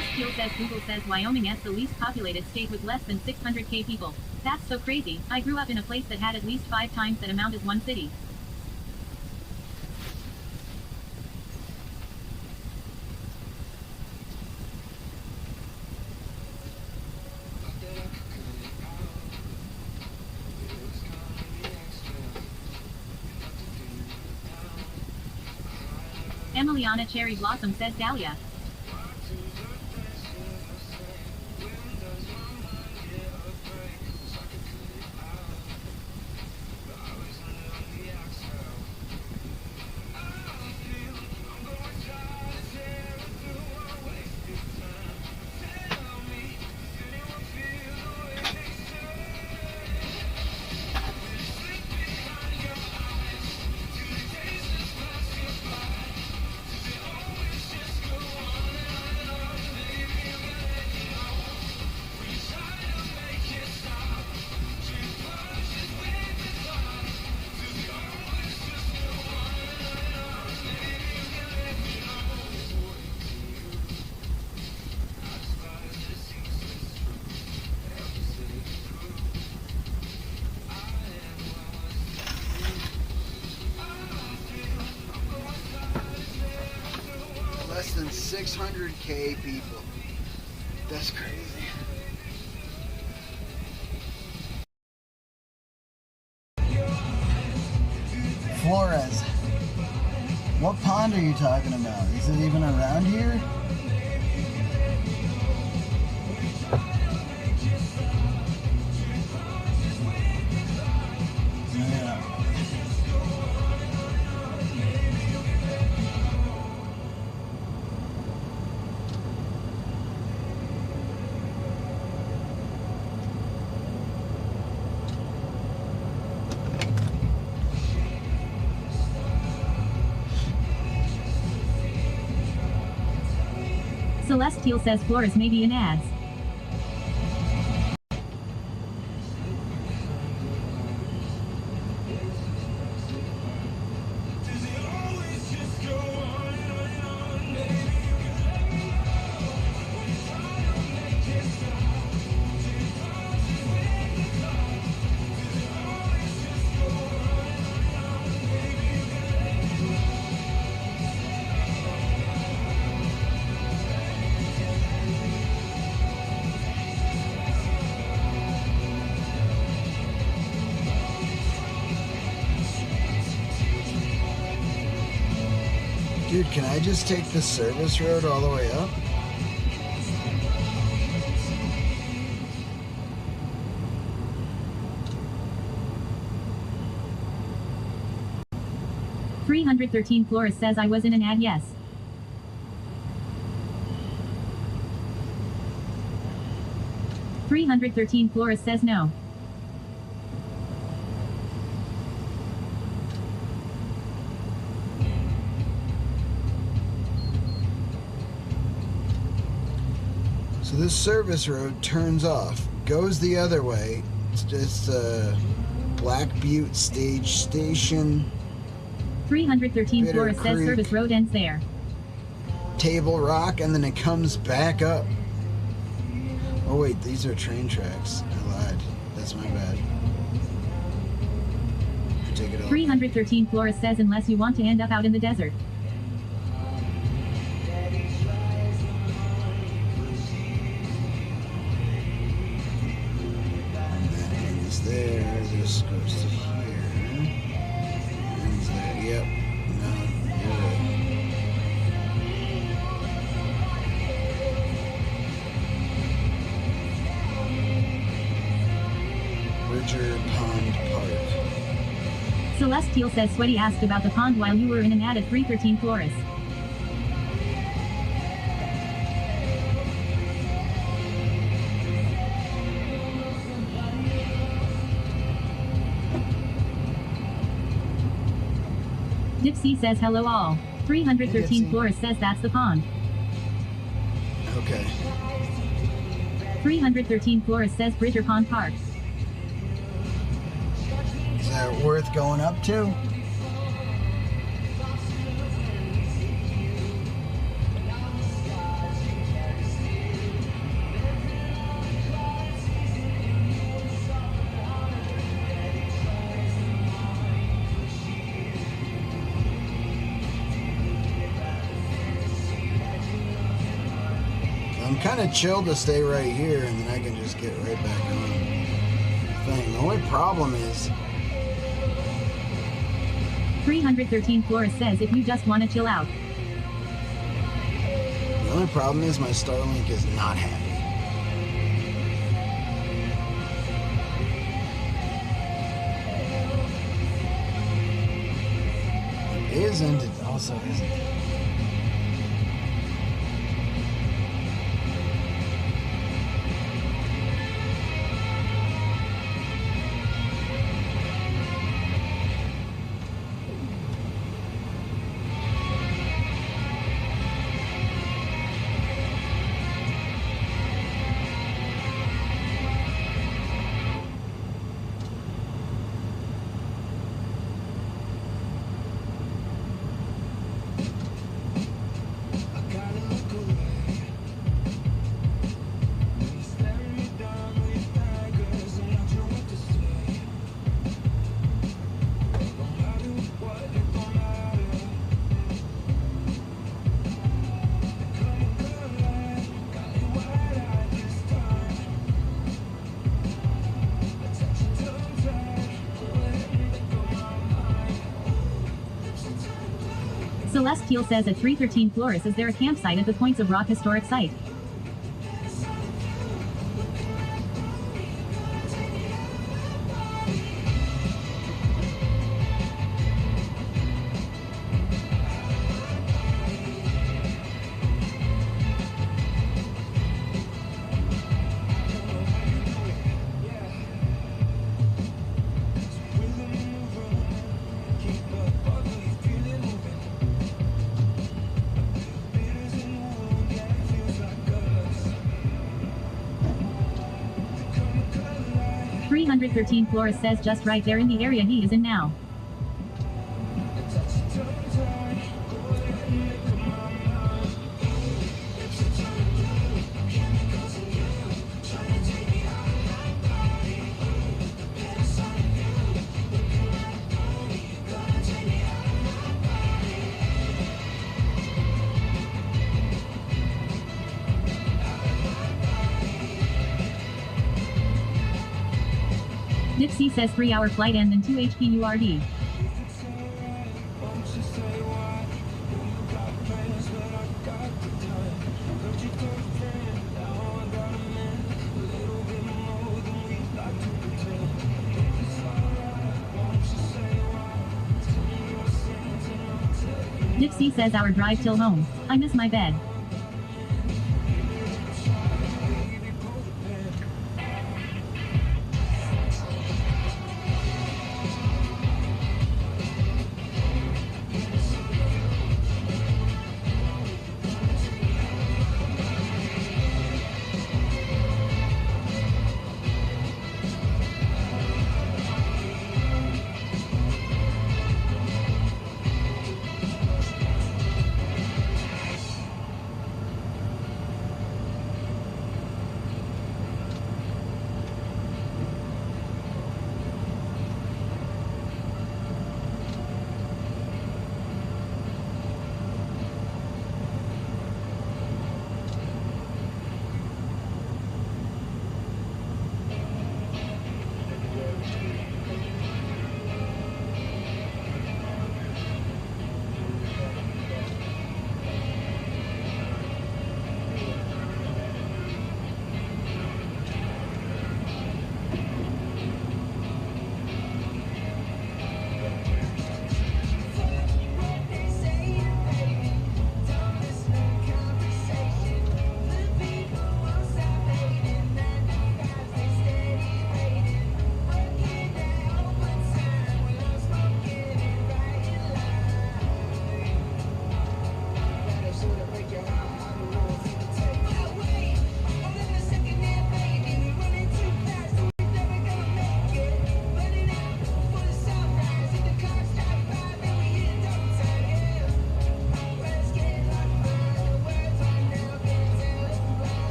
Celestial says Google says Wyoming is the least populated state with less than 600k people. That's so crazy. I grew up in a place that had at least 5 times that amount as one city. Emiliana Cherry Blossom says Dahlia. Less than 600k people. That's crazy. Flores. What pond are you talking about? Is it even around here? Celestial says Flores may be in ads. Dude, can I just take the service road all the way up? $313 Flores says I was in an ad, yes. $313 Flores says no. So this service road turns off, goes the other way. It's just Black Butte Stage Station. 313 Bitter Flores says Creek, service road ends there. Table Rock, and then it comes back up. Oh wait, these are train tracks. I lied. That's my bad. Take it off. 313 Flores says unless you want to end up out in the desert. There, this goes to here. Ends there. Yep. No, you're right. Bridger Pond Park. Celestial says Sweaty asked about the pond while you were in an ad at 313 Flores. Dipsy says hello all. 313 Flores says that's the pond. Okay. 313 Flores says Bridger Pond Park. Is that worth going up to? kind of chill to stay right here, and then I can just get right back on the thing. The only problem is 313 Flores says if you just want to chill out. The only problem is my Starlink is not happy. It isn't, it also isn't. Celestial says at 313 Flores, is there a campsite at the Points of Rock Historic Site? .13 Flores says just right there in the area he is in now. Dipsy says 3-hour flight and then 2 HPURD. Dipsy says our drive till home. I miss my bed.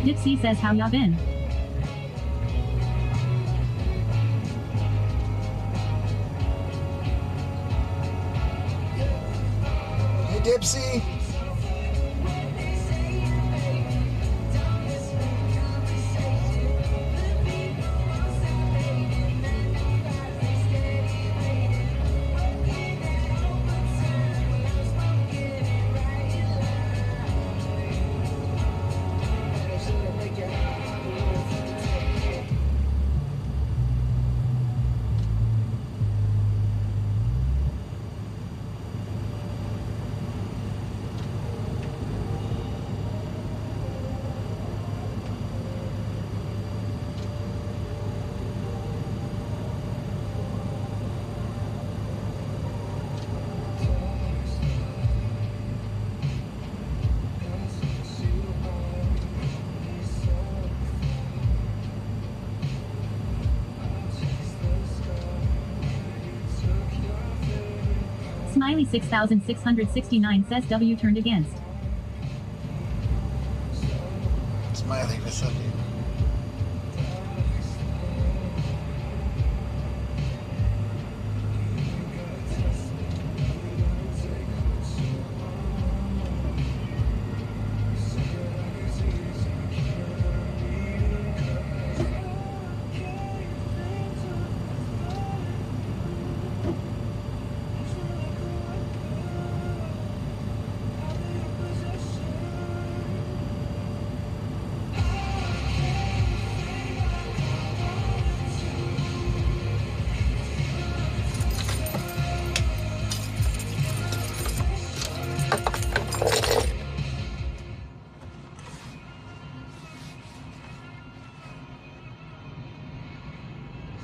Dipsy says how ya been? Hey, Dipsy. Smiley 6669 says W turned against. Smiley, what's up, dude?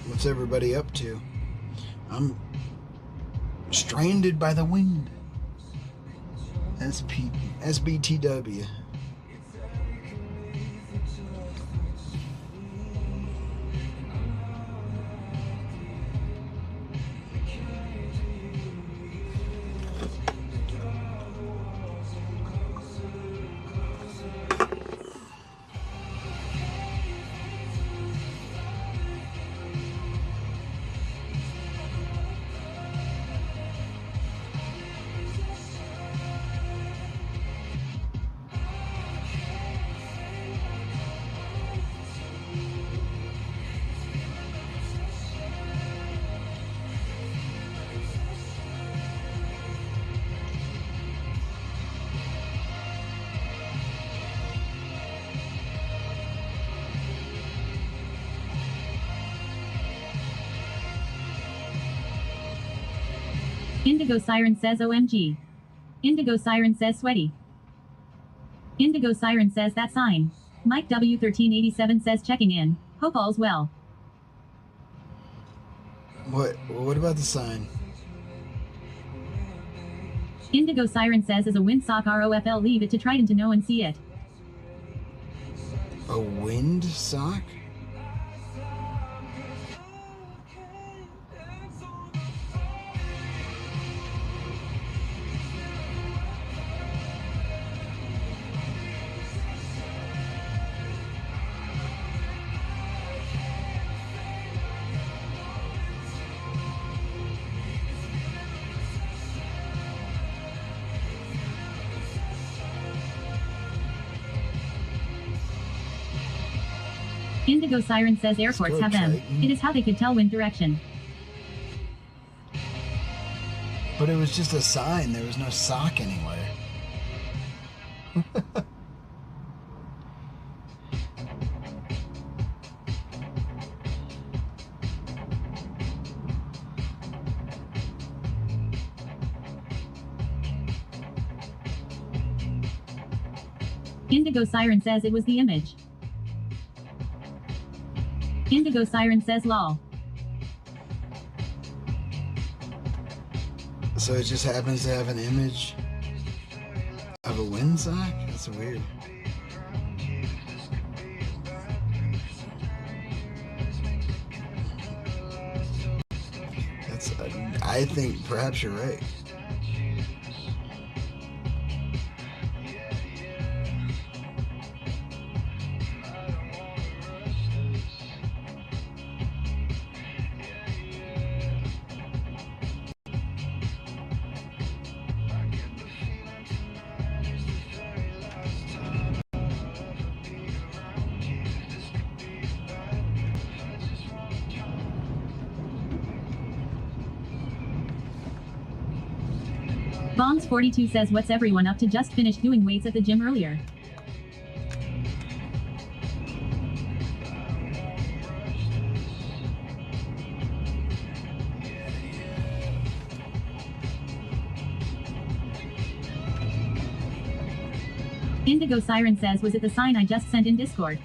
What's everybody up to? I'm stranded by the wind. SBTW. Indigo Siren says OMG. Indigo Siren says sweaty. Indigo Siren says that sign. Mike W1387 says checking in. Hope all's well. What about the sign? Indigo Siren says as a windsock ROFL leave it to Triton to know and see it. A wind sock? Indigo Siren says airports have them. It is how they could tell wind direction. But it was just a sign. There was no sock anywhere. Indigo Siren says it was the image. Indigo Siren says lol. So it just happens to have an image of a wind sock? That's weird. I think perhaps you're right. Bongs42 says, what's everyone up to? Just finished doing weights at the gym earlier. Indigo Siren says, was it the sign I just sent in Discord?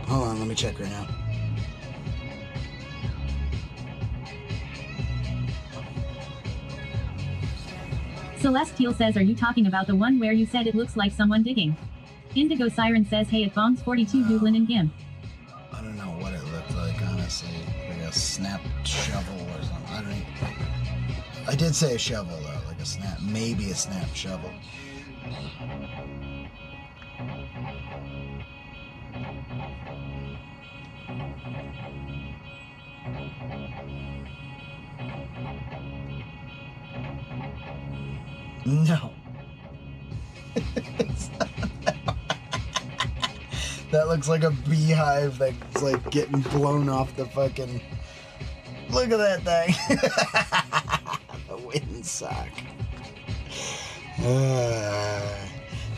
Hold on, let me check right now. Celestial says, are you talking about the one where you said it looks like someone digging? Indigo Siren says, hey, it Bongs42 Googlin and Gimp. I don't know what it looked like, honestly. Like a snap shovel or something. I don't know. I did say a shovel, though. Like a snap, maybe a snap shovel. No. That looks like a beehive that's like getting blown off the fucking... Look at that thing. The windsock.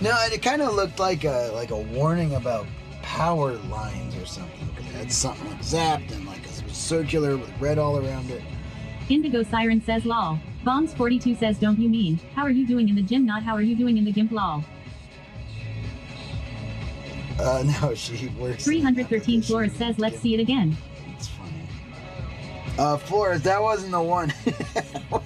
No, it kind of looked like a warning about power lines or something. Because it had something like zapped and like it was circular with red all around it. Indigo Siren says, lol. Bongs42 says, don't you mean, how are you doing in the gym, not how are you doing in the Gimp, lol. No, she works. 313 Flores says, let's see it again. It's funny. Flores, that wasn't the one.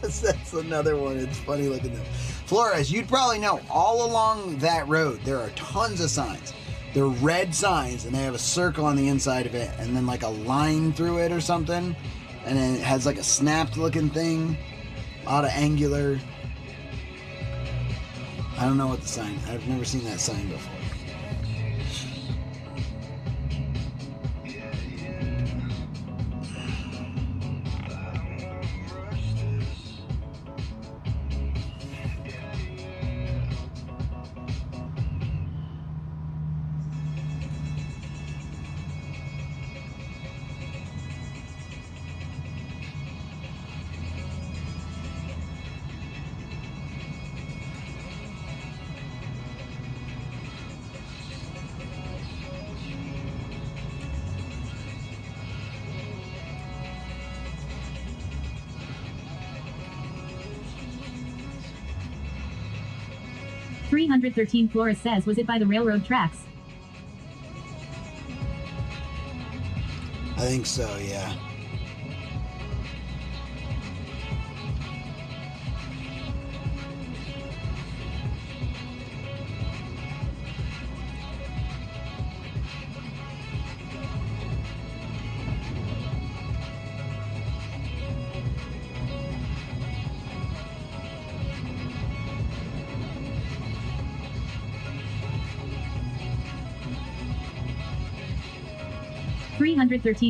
That's another one. It's funny looking though. Flores, you'd probably know, all along that road, there are tons of signs. They're red signs, and they have a circle on the inside of it, and then like a line through it or something. And then it has like a snapped looking thing. A lot of angular. I don't know what the sign. I've never seen that sign before. Flores says, was it by the railroad tracks? I think so, yeah.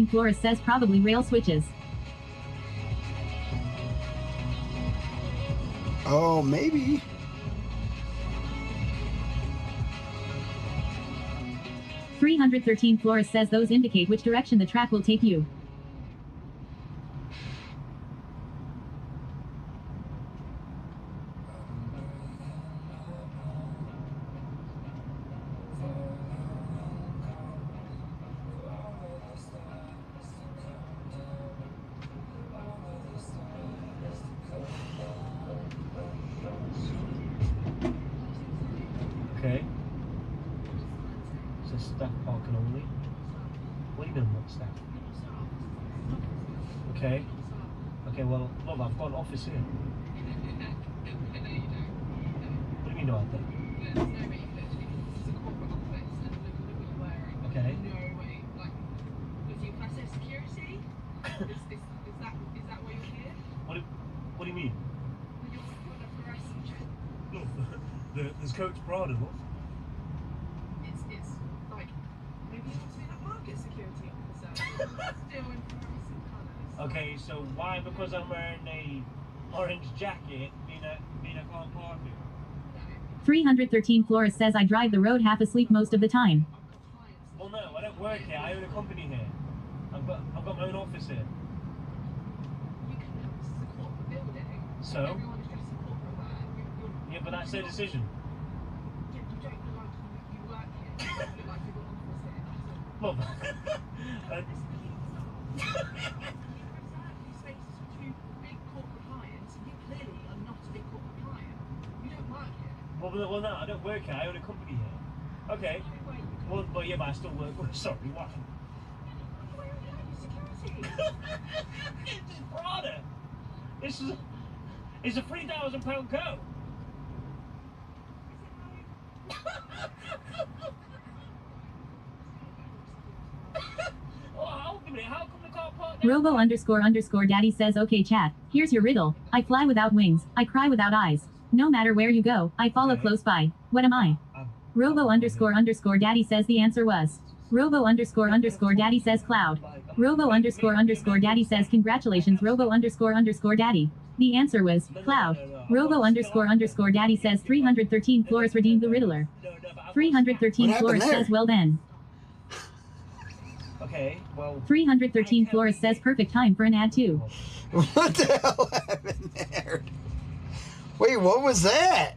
Flores says, probably rail switches. Oh, maybe. Flores says, those indicate which direction the track will take you. Okay. So staff parking only. What do you mean not staff? Okay. Okay, well, look, I've got an office here. What do you mean no, I don't? Okay. What do you mean? No, there's Coach Prada, what? It's like, maybe you want to be that market security officer. Still in fluorescent colours. Okay, so why, because I'm wearing a orange jacket, mean I can't park it? 313 Flores says, I drive the road half asleep most of the time. Well, no, I don't work here. I own a company here. I've got my own office here. You can have this is a corporate building. So? Everyone's dressed Yeah, but that's their decision. You don't look like you work here. You don't look like you've got offers here. Well, You spaces for two big corporate clients, and you clearly are not a big corporate client. You don't work here. well, no, I don't work here. I own a company here. Okay. Well, but yeah, but I still work. Sorry, what? It's Prada. This is it's a £3,000 coat. Robo__daddy says, okay chat, here's your riddle. I fly without wings, I cry without eyes. No matter where you go, I follow close by. What am I? Robo__daddy says the answer was. Robo__daddy says cloud. Robo__daddy says congratulations Robo__daddy. The answer was cloud. Robo__daddy says 313 Flores redeemed the riddler. 313 Flores says well then. Okay, well. 313 Flores says perfect time for an ad too. What the hell happened there? Wait, what was that?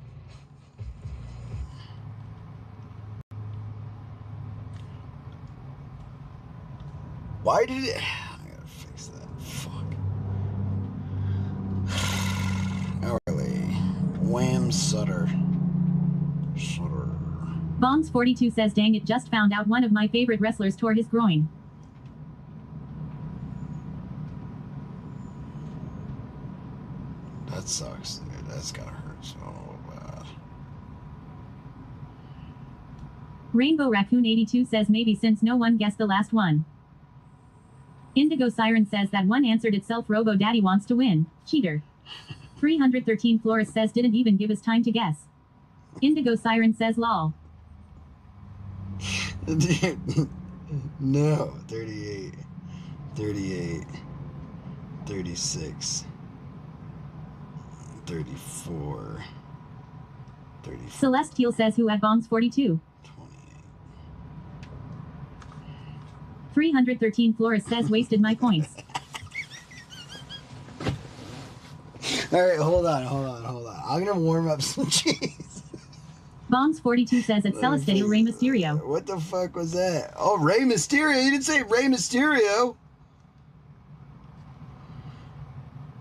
Why did it? I gotta fix that. Fuck. Early. Wham Sutter. Bongs42 says dang it, just found out one of my favorite wrestlers tore his groin. That sucks, dude. That's gotta hurt so bad. Rainbow Raccoon 82 says maybe since no one guessed the last one. Indigo Siren says that one answered itself. Robo Daddy wants to win. Cheater. 313 Flores says didn't even give us time to guess. Indigo Siren says lol. No. 38. 38. 36. 34. 34. Celestial says who at Bongs42. 313 Flores says wasted my points. Alright, hold on. I'm gonna warm up some cheese. Bongs42 says it's Celestial Rey Mysterio. What the fuck was that? Oh, Rey Mysterio. You didn't say Rey Mysterio.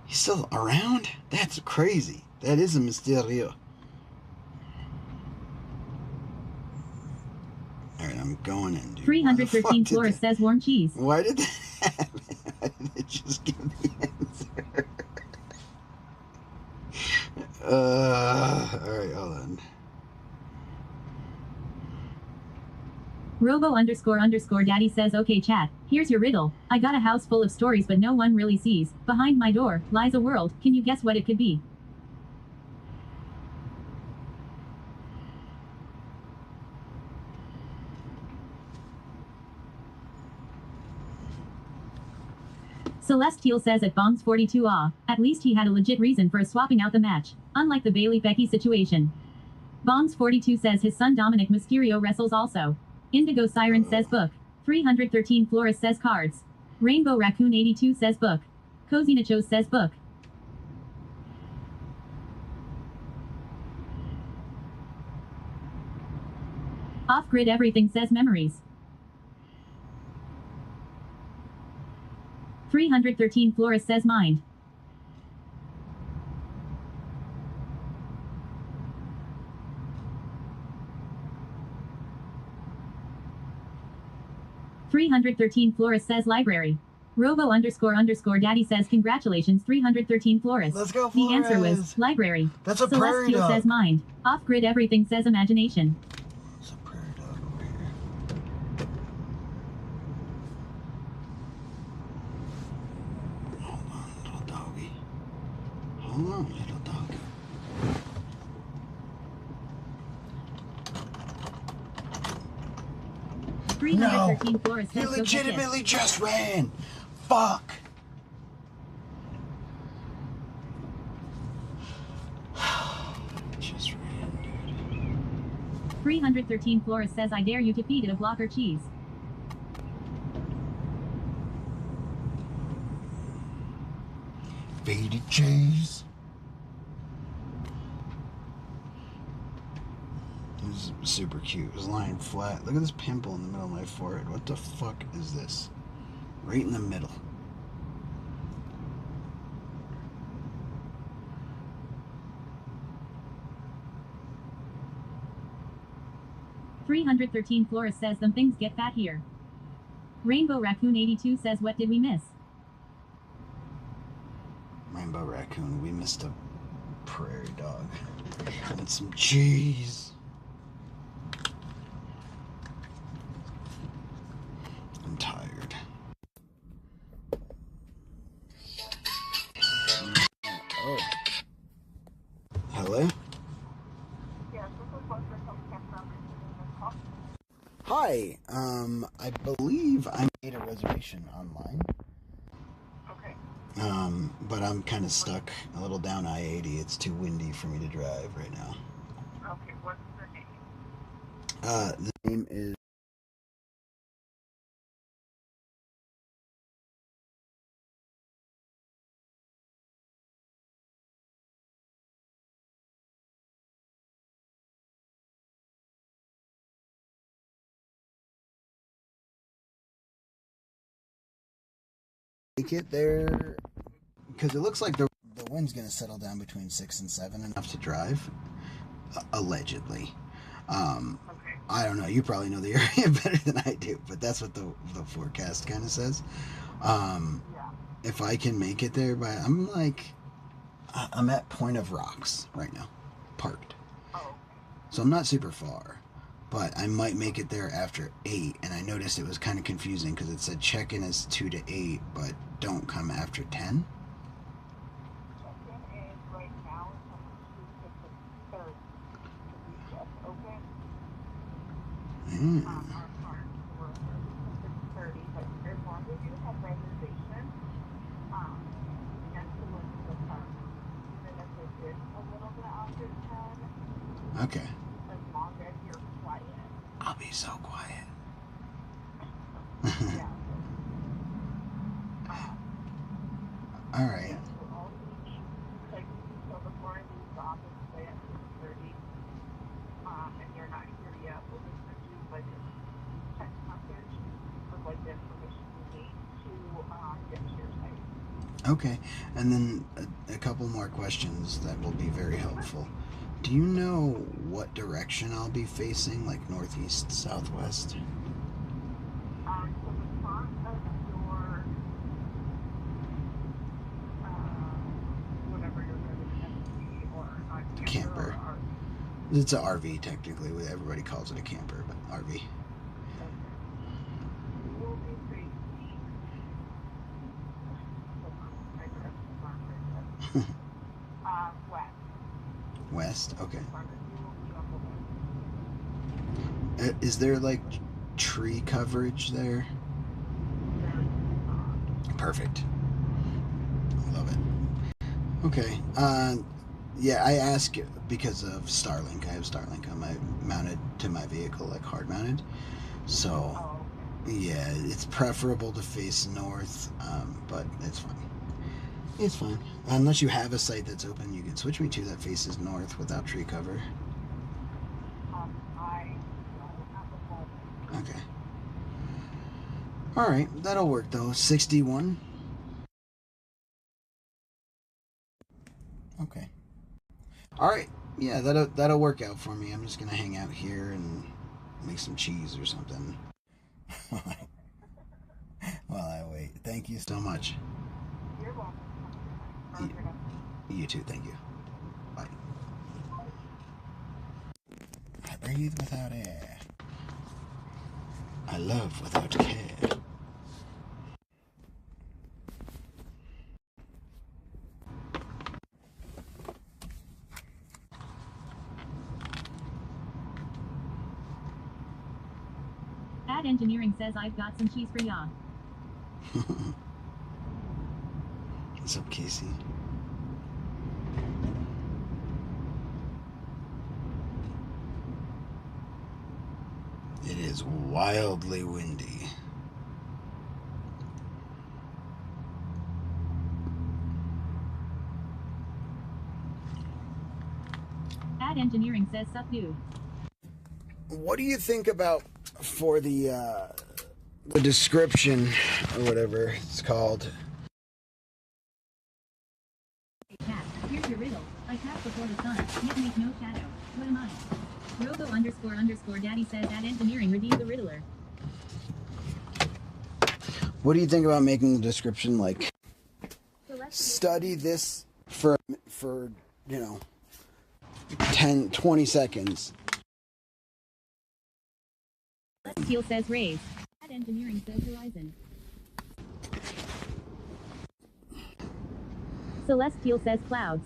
He's still around? That's crazy. That is a Mysterio. Alright, I'm going in, dude. 313 Flores says warm cheese. Why did that happen? Why did they just give the answer? Alright, hold on. Robo__daddy says okay chat, here's your riddle. I got a house full of stories but no one really sees. Behind my door lies a world. Can you guess what it could be? Celestial says at Bongs42 at least he had a legit reason for swapping out the match. Unlike the Bailey-Becky situation. Bongs42 says his son Dominic Mysterio wrestles also. Indigo Siren says book. 313 Flores says cards. Rainbow Raccoon 82 says book. Cozy Nachos says book. Off-grid everything says memories. 313 Flores says mind. .313 Flores says library. Robo__daddy says congratulations 313 Flores. Let's go, The answer was Flores. library. That's a prairie Celestial dog. says mind. Off-grid everything says imagination. It's a prairie dog over here. Hold on, little doggy. Hold on, little doggy. No! 313 Flores He says go catch it. legitimately just ran! Fuck! Just ran, dude. 313 Flores says I dare you to feed it a blocker cheese. Faded cheese. super cute. It was lying flat. Look at this pimple in the middle of my forehead. What the fuck is this? Right in the middle. $313 Flores says them things get fat here. Rainbow Raccoon 82 says what did we miss? Rainbow Raccoon, we missed a prairie dog and some cheese. I'm tired. Oh. Hello? Hi, I believe I made a reservation online. Okay. But I'm kind of stuck a little down I-80. It's too windy for me to drive right now. Okay, what's the name? The name is make it there because it looks like the wind's gonna settle down between 6 and 7 enough to drive, allegedly. Okay. I don't know. You probably know the area better than I do, but that's what the forecast kind of says. Yeah. If I can make it there, but I'm at Point of Rocks right now, parked. Oh. So I'm not super far, but I might make it there after 8. And I noticed it was kind of confusing because it said check-in is 2 to 8, but don't come after 10. Check-in is right now from 2 to 6:30. We just opened. Our park for 6:30, but as long as you have reservations, you have to look at the park. Even if it is a little bit after 10. Okay. As long as you're quiet. I'll be so quiet. Yeah. All right. So before I leave the office today at 6:30, and you're not here yet, we'll just send you like a text message with like the information you need to get to your site. Okay. And then a couple more questions that will be very helpful. Do you know what direction I'll be facing, like northeast, southwest? So the front of your whatever you're going to SUV or Camper. Or It's an RV technically. Everybody calls it a camper, but RV. will be facing west. West. Okay. You will be on the west. Is there like tree coverage there? Perfect. Love it. Okay. Yeah, I ask because of Starlink. I have Starlink on my mounted to my vehicle, like hard mounted. So, yeah, it's preferable to face north, but it's fine. It's fine. Unless you have a site that's open, you can switch me to that faces north without tree cover. Okay. All right, that'll work though. 61. Okay. All right. Yeah, that'll work out for me. I'm just gonna hang out here and make some cheese or something. While I wait. Thank you so much. You're welcome. You too. Thank you. Bye. I breathe without air. I love without care. Bad Engineering says I've got some cheese for ya. What's up, Casey? It is wildly windy. Bad Engineering says sup dude. what do you think about for the description or whatever it's called? Cat, here's your riddle. I pass before the sun, yet make no shadow. What am I? Robo__daddy says at engineering redeem the riddler. What do you think about making the description like study this for 10, 20 seconds? Celestial says raise. At engineering says horizon. Celestial says clouds.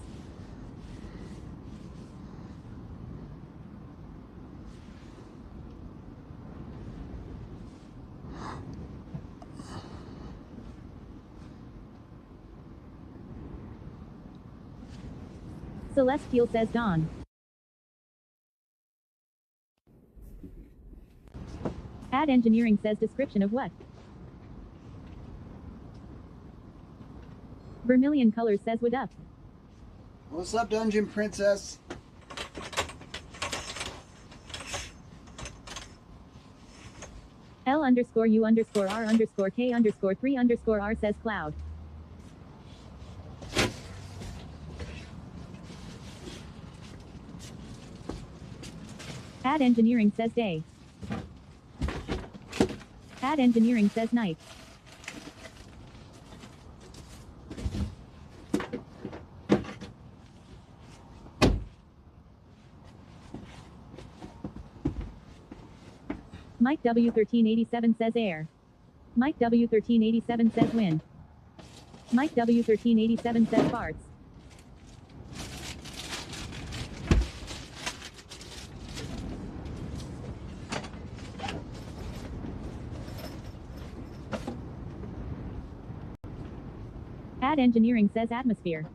Celestial says dawn. Ad engineering says description of what? Vermilion colors says what up. What's up, Dungeon Princess? L_U_R_K_3_R says cloud. Ad engineering says day. Ad engineering says night. Mike W1387 says air. Mike W1387 says wind. Mike W1387 says farts. Ad engineering says atmosphere.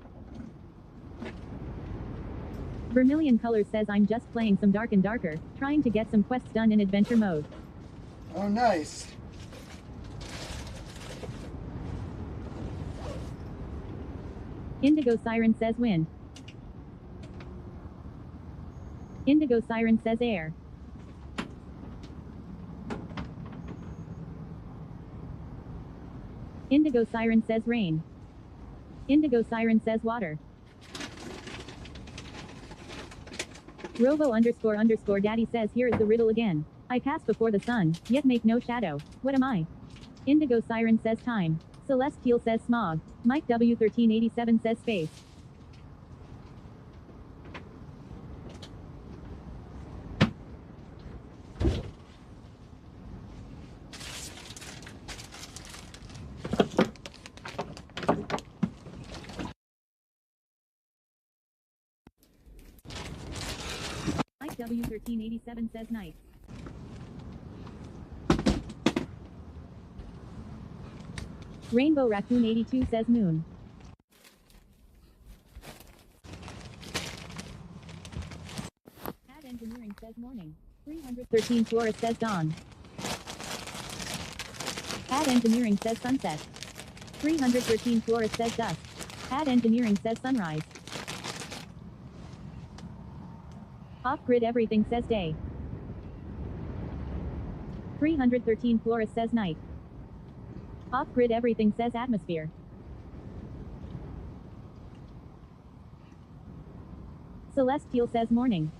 Vermilion colors says I'm just playing some dark and darker, trying to get some quests done in adventure mode. Oh, nice. Indigo siren says wind. Indigo siren says air. Indigo siren says rain. Indigo siren says water. Robo__daddy says here is the riddle again. I pass before the sun, yet make no shadow. What am I? Indigo siren says time. Celestial says smog. Mike W1387 says space. Mike W1387 says night. Rainbow Raccoon 82 says moon. Ad engineering says morning. 313 Flora says dawn. Ad engineering says sunset. 313 Flora says dusk. Ad engineering says sunrise. Off-grid everything says day. 313 Flora says night. Off-grid everything says atmosphere. Celestial says morning.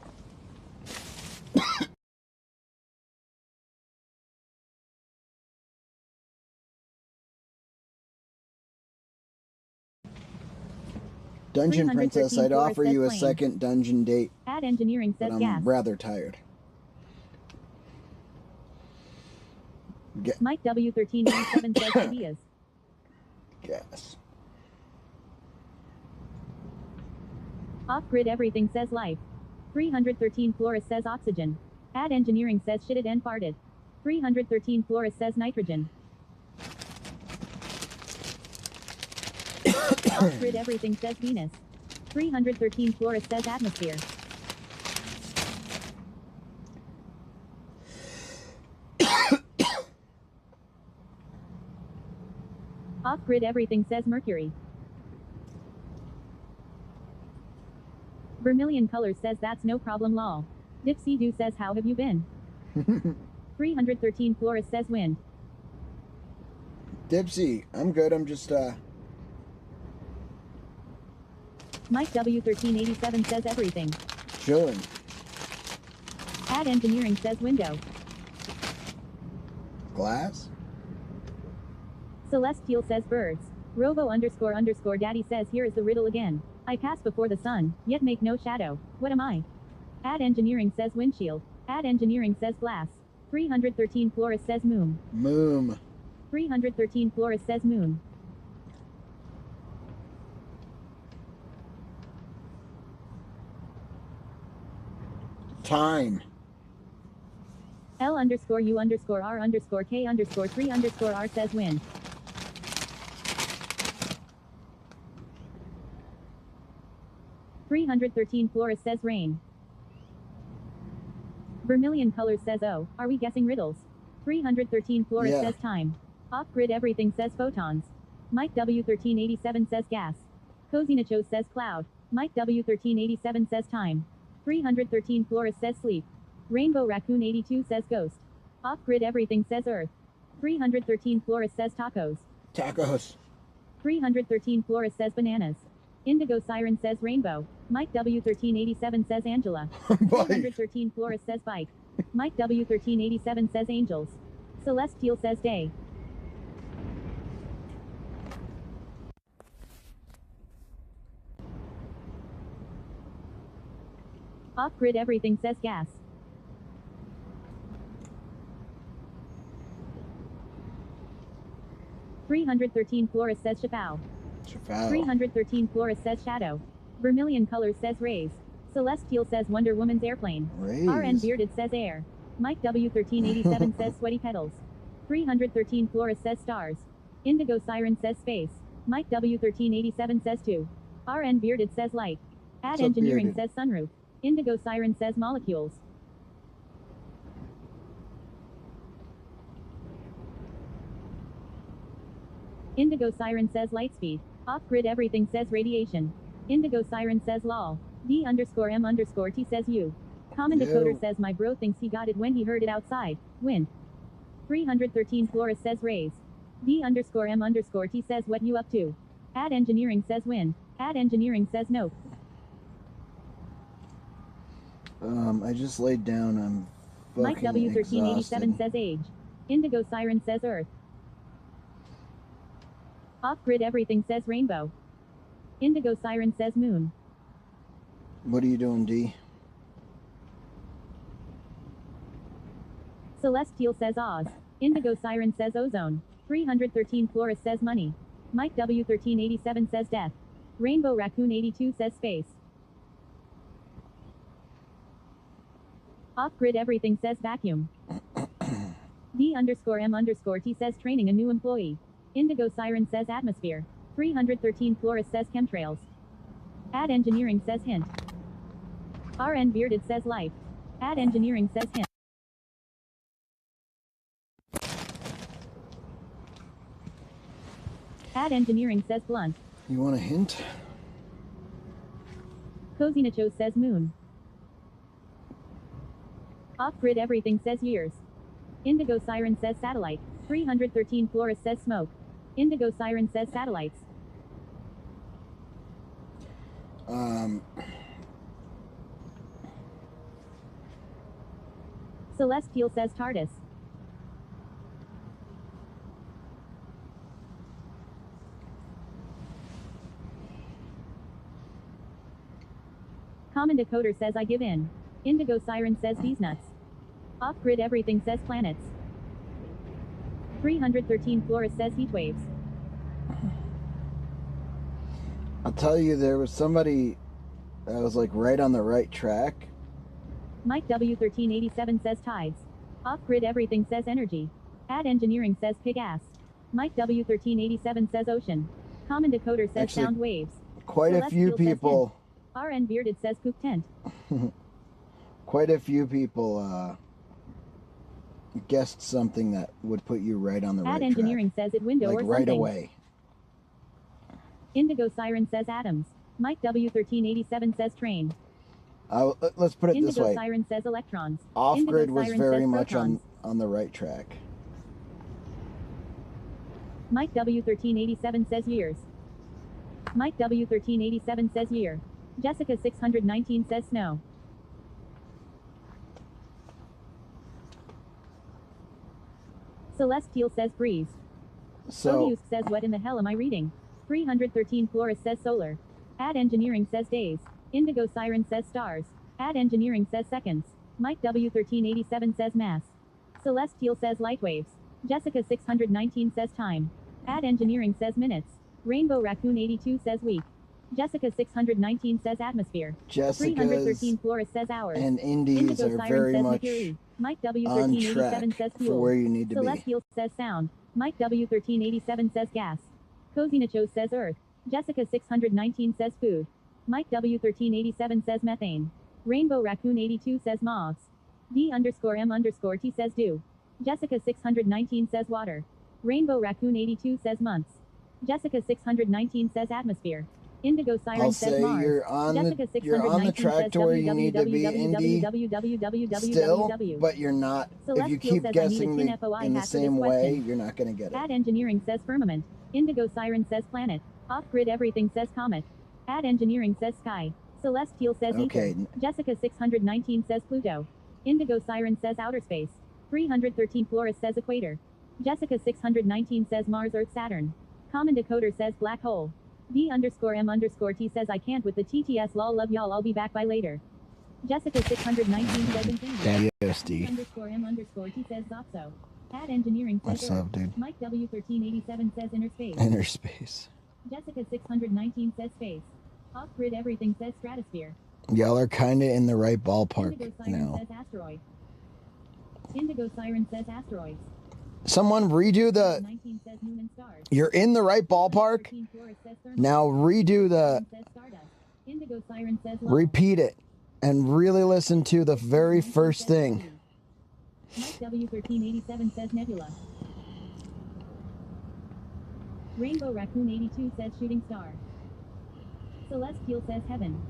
Dungeon Princess, I'd offer you a plain. second dungeon date. Ad engineering says but I'm gas. rather tired. Mike W1387 says ideas. Gas. Off-grid everything says life. 313 Flora says oxygen. Ad engineering says shitted and farted. 313 Flora says nitrogen. Off-grid everything says Venus. 313 Flora says atmosphere. Off-grid everything says Mercury. Vermilion colors says that's no problem lol. Dipsy Doo says how have you been? 313 Flores says wind. Dipsy, I'm good. I'm just Mike W1387 says everything. chilling. Ad engineering says window. Glass? Celestial says birds. Robo Daddy says here is the riddle again. I pass before the sun, yet make no shadow. What am I? Ad engineering says windshield. Ad engineering says glass. 313 Flores says moon. Moom. 313 Flores says moon. Time. L_U_R_K_3_R says wind. 313 Flores says rain. Vermilion colors says oh, are we guessing riddles? 313 Flores says time. Off-grid everything says photons. Mike W1387 says gas. Cozy Nacho says cloud. Mike W1387 says time. 313 Flores says sleep. Rainbow Raccoon 82 says ghost. Off-grid everything says earth. 313 Flores says tacos. Tacos. 313 Flores says bananas. Indigo Siren says rainbow. Mike W1387 says Angela. 313 Flores says bike. Mike W1387 says angels. Celestial says day. Off-grid everything says gas. $313 Flores says Chappelle. 313 Flores says shadow. Vermilion colors says rays. Celestial says Wonder Woman's airplane. Rays. RN Bearded says air. Mike W1387 says sweaty petals. 313 Flores says stars. Indigo Siren says space. Mike W1387 says 2. RN Bearded says light. Ad engineering says sunroof. Indigo Siren says molecules. Indigo Siren says light speed. Off-grid everything says radiation. Indigo Siren says lol. D_M_T says you. Common Decoder says my bro thinks he got it when he heard it outside. Wind. 313 Flores says rays. D_M_T says what you up to. Ad engineering says wind. Ad engineering says nope. I just laid down. I'm Mike W1387 says age. Indigo Siren says earth. Off-grid everything says rainbow. Indigo Siren says moon. What are you doing, D? Celestial says Oz. Indigo Siren says ozone. 313 Flores says money. Mike W1387 says death. Rainbow Raccoon 82 says space. Off-grid everything says vacuum. D_M_T says training a new employee. Indigo Siren says atmosphere. 313 Flores says chemtrails. Ad engineering says hint. RN Bearded says life. Ad engineering says hint. Ad engineering says blunt. You want a hint? Cozy Nacho says moon. Off-grid everything says years. Indigo Siren says satellite. 313 Flores says smoke. Indigo Siren says satellites. Celestial says TARDIS. Common Decoder says I give in. Indigo Siren says these nuts. Off-grid everything says planets. 313 Flores says heat waves. I'll tell you, there was somebody that was like right on the right track. Mike W1387 says tides. Off-grid everything says energy. Ad engineering says pig ass. Mike W1387 says ocean. Common Decoder says sound waves. Quite a few people. RN Bearded says poop tent. Quite a few people guessed something that would put you right on the right track. Ad engineering says it window like or something. right away. Indigo Siren says atoms. Mike W1387 says train. Let's put it this Indigo way. Siren says electrons. Off-grid Indigo was Siren very says much protons. on the right track. Mike W1387 says years. Mike W1387 says year. Jessica 619 says snow. Celestial says breeze. So Odious says what in the hell am I reading? 313 Flores says solar. Ad engineering says days. Indigo Siren says stars. Ad engineering says seconds. Mike W1387 says mass. Celestial says light waves. Jessica 619 says time. Ad engineering says minutes. Rainbow Raccoon 82 says week. Jessica 619 says atmosphere. Jessica's 313 Flores says hours. and Indies Indigo are Siren very says much Mercury. Mike on W1387 track says for fuel. where you need to be. Celestial says sound. Mike W1387 says gas. Cozy Nacho says earth. Jessica 619 says food. Mike W1387 says methane. Rainbow Raccoon 82 says moths. D_M_T says dew. Jessica 619 says water. Rainbow Raccoon 82 says months. Jessica 619 says atmosphere. Indigo Siren I'll says say Mars. you're on Jessica the track to where you need to be, Indy, still, but you're not. If you keep guessing in the same way, you're not going to get it. Ad engineering says firmament. Indigo Siren says planet. Off-grid everything says comet. Ad engineering says sky. Celestial says Okay. ether. Jessica 619 says Pluto. Indigo Siren says outer space. 313 Flores says equator. Jessica 619 says Mars, Earth, Saturn. Common decoder says black hole. D_M_T says I can't with the TTS lol love y'all I'll be back by later. Jessica 619 says infinity. Yes, D. D_M_T says Zopso. Ad engineering says What's up, dude? Mike W1387 says inner space. Inner space. Jessica 619 says space. Off-grid everything says stratosphere. Y'all are kind of in the right Indigo ballpark Siren now. says asteroid. Indigo Siren says asteroids. Someone redo the. 19 says moon and stars. You're in the right ballpark. 13 Flores says thermal. Now redo the. Says stardust. Indigo Siren says love. Repeat it and really listen to the very first thing. Mike W1387 says nebula. Rainbow Raccoon 82 says shooting star. Celestial says heaven.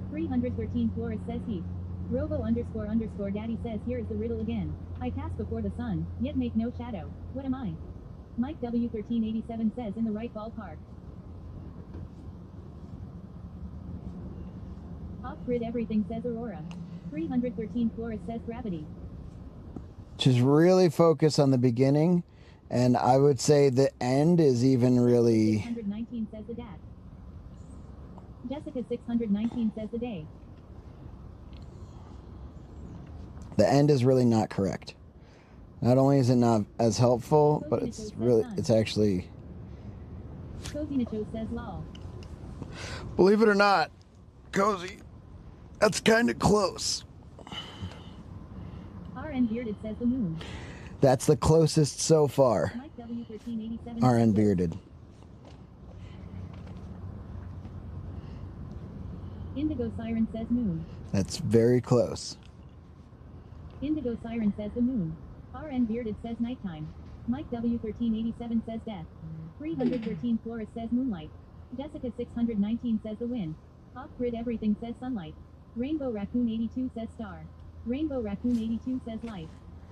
313 Flores says heat. Robo__daddy says here is the riddle again. I pass before the sun, yet make no shadow. What am I? Mike W1387 says in the right ballpark. Off-grid everything says aurora. 313 Flores says gravity. Just really focus on the beginning, and I would say the end is even really. 619 says the dat. Jessica 619 says the day. The end is really not correct. Not only is it not as helpful, but it's really, it's actually. Cozy Nacho says law. Believe it or not, Cozy, that's kind of close. RN Bearded says the moon. That's the closest so far. Mike W1387 RN Bearded. Indigo Siren says moon. That's very close. Indigo Siren says the moon. RN Bearded says nighttime. Mike W1387 says death. 313 Flores says moonlight. Jessica 619 says the wind. Off-grid everything says sunlight. Rainbow Raccoon 82 says star. Rainbow Raccoon 82 says light.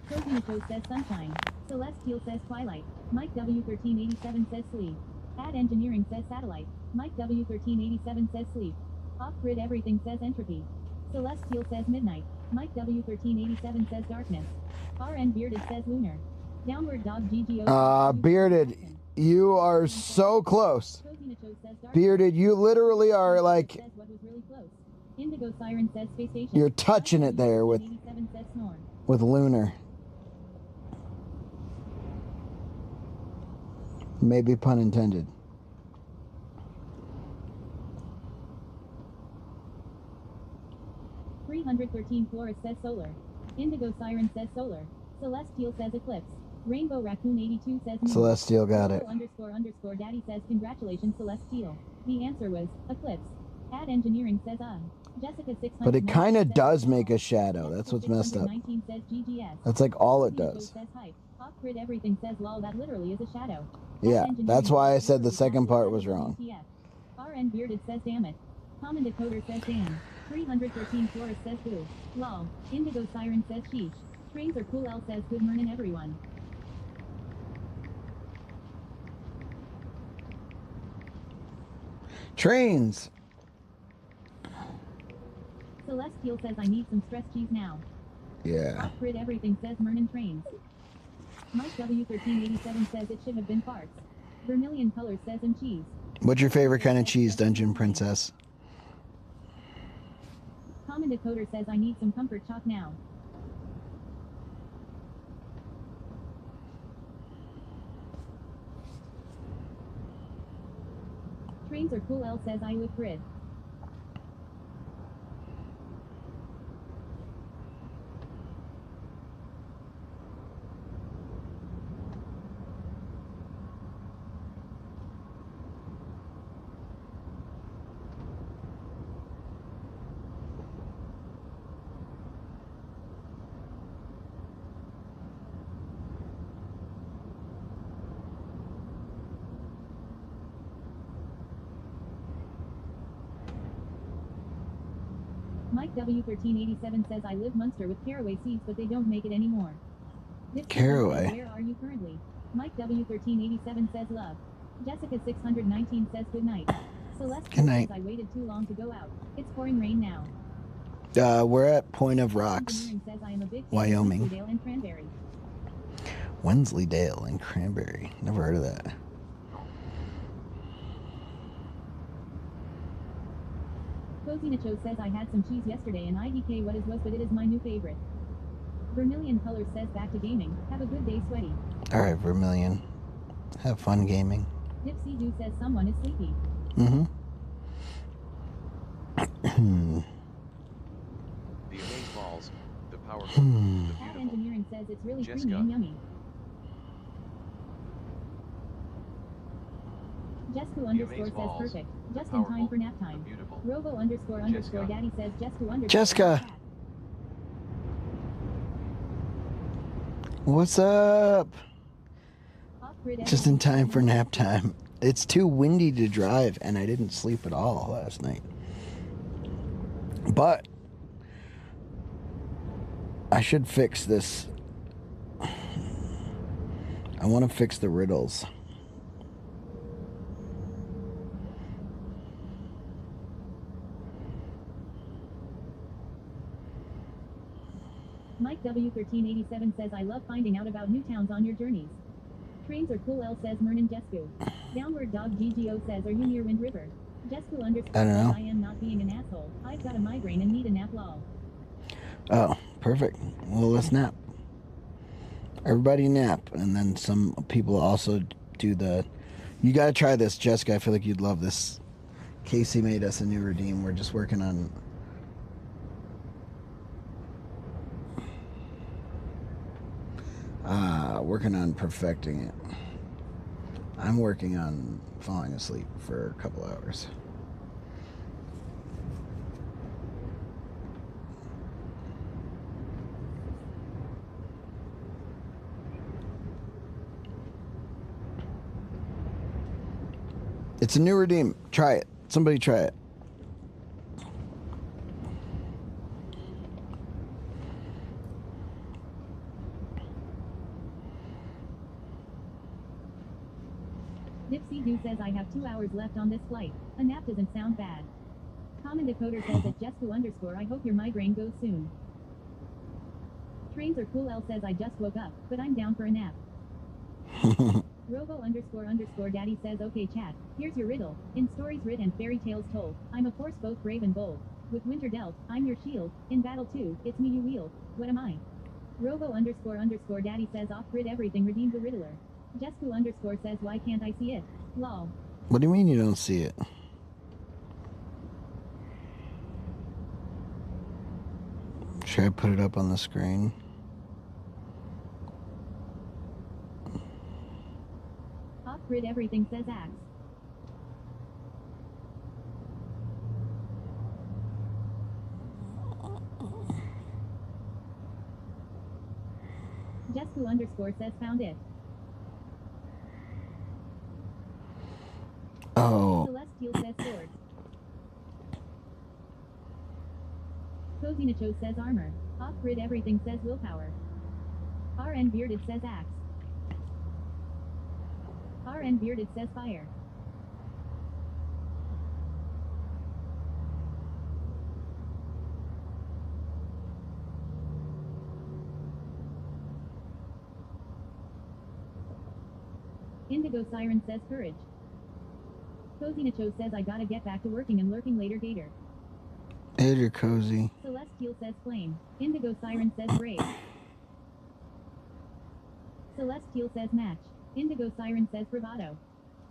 Cozy Nacho says sunshine. Celestial says twilight. Mike W1387 says sleep. Ad engineering says satellite. Mike W1387 says sleep. Off-grid everything says entropy. Celestial says midnight. Mike W1387 says darkness. RN Bearded says lunar. Downward dog GGO. Bearded, you are so close. Cozy Nacho says darkness. Bearded, you literally are like, Says what was really close. Indigo Siren says space station. you're touching it there with 87 says snore. lunar. Maybe pun intended. .313 Flores says solar. Indigo Siren says solar. Celestial says eclipse. Rainbow Raccoon 82 says moon. Celestial got it. ___ daddy says congratulations Celestial. The answer was eclipse. Ad engineering says Jessica 600. But it kind of does make a shadow. That's what's messed up. 19 says GGS. That's like all it Indigo does. says hype. Off-grid everything says lol that literally is a shadow. Yeah, Ad that's why I engineering said the says second part was WTF. wrong. RN Bearded says damn it. Common decoder says damn. 313 Flores says boo. Lol. Indigo Siren says sheesh. Trains are cool. L says good morning everyone. Trains. Celestial says I need some stress cheese now. Yeah. Off-grid everything says Mernon Trains. Mike W1387 says it should have been farts. Vermilion Colors says and cheese. What's your favorite kind of cheese, Dungeon Princess? Common Decoder says I need some comfort chalk now. Trains are cool. L says I with grid. Mike W1387 says I live Munster with caraway seeds but they don't make it anymore. Caraway. Where are you currently? Mike W1387 says love. Jessica 619 says good night. Celeste Good night. says I waited too long to go out. It's pouring rain now. We're at Point of Rocks, Says I am a big Wyoming. Wensleydale and Cranberry. Wensleydale and Cranberry. Never heard of that. Cozy Nacho says I had some cheese yesterday and IDK what is was but it is my new favorite. Vermilion Colors says back to gaming. Have a good day, sweaty. All right, Vermilion. Have fun gaming. Dipsy Doo says someone is sleepy. Mm-hmm. The amaze balls, the powerful, the Cat beautiful. Engineering says it's really Jessica. creamy and yummy. Jesku underscore says balls, perfect. the Just in time powerful, for nap the time. beautiful. Robo underscore underscore Jessica. daddy says Jesku underscore. Jessica. cat. What's up? Off-grid Just in everything time says for no nap sleepy. time. It's too windy to drive, and I didn't sleep at all last night. But I should fix this. I want to fix the riddles. Mike W1387 says I love finding out about new towns on your journeys. Trains are cool. L says Mernon Jesku. Downward Dog GGO says are you near Wind River? Jesku underscore I don't know. says I am not being an asshole. I've got a migraine and need a nap lol. Oh, perfect. Well, let's nap. Everybody nap, and then some people also do the. You gotta try this, Jessica. I feel like you'd love this. Casey made us a new redeem. We're just working on. Working on perfecting it. I'm working on falling asleep for a couple hours. It's a new redeem. Try it. Somebody try it. Dipsy Doo says I have 2 hours left on this flight. A nap doesn't sound bad. Common Decoder says at Jesku underscore I hope your migraine goes soon. Trains are cool. L says I just woke up, but I'm down for a nap. Robo underscore underscore daddy says okay chat, here's your riddle. In stories writ and fairy tales told, I'm a force both brave and bold. With winter dealt, I'm your shield. In battle too, it's me you wield. What am I? Robo underscore underscore daddy says off grid everything redeemed the riddler. Jesku underscore says why can't I see it? Lol. What do you mean you don't see it? Should I put it up on the screen? Off grid everything says axe. Jesku underscore says found it. Oh. Celestial says sword. Cozy Nacho says armor. Off-grid everything says willpower. RN Bearded says axe. RN Bearded says fire. Indigo Siren says courage. Cozy Nacho says I gotta get back to working and lurking later Gator. Later, Cozy. Celestial says flame. Indigo Siren says brave. Celestial says match. Indigo Siren says bravado.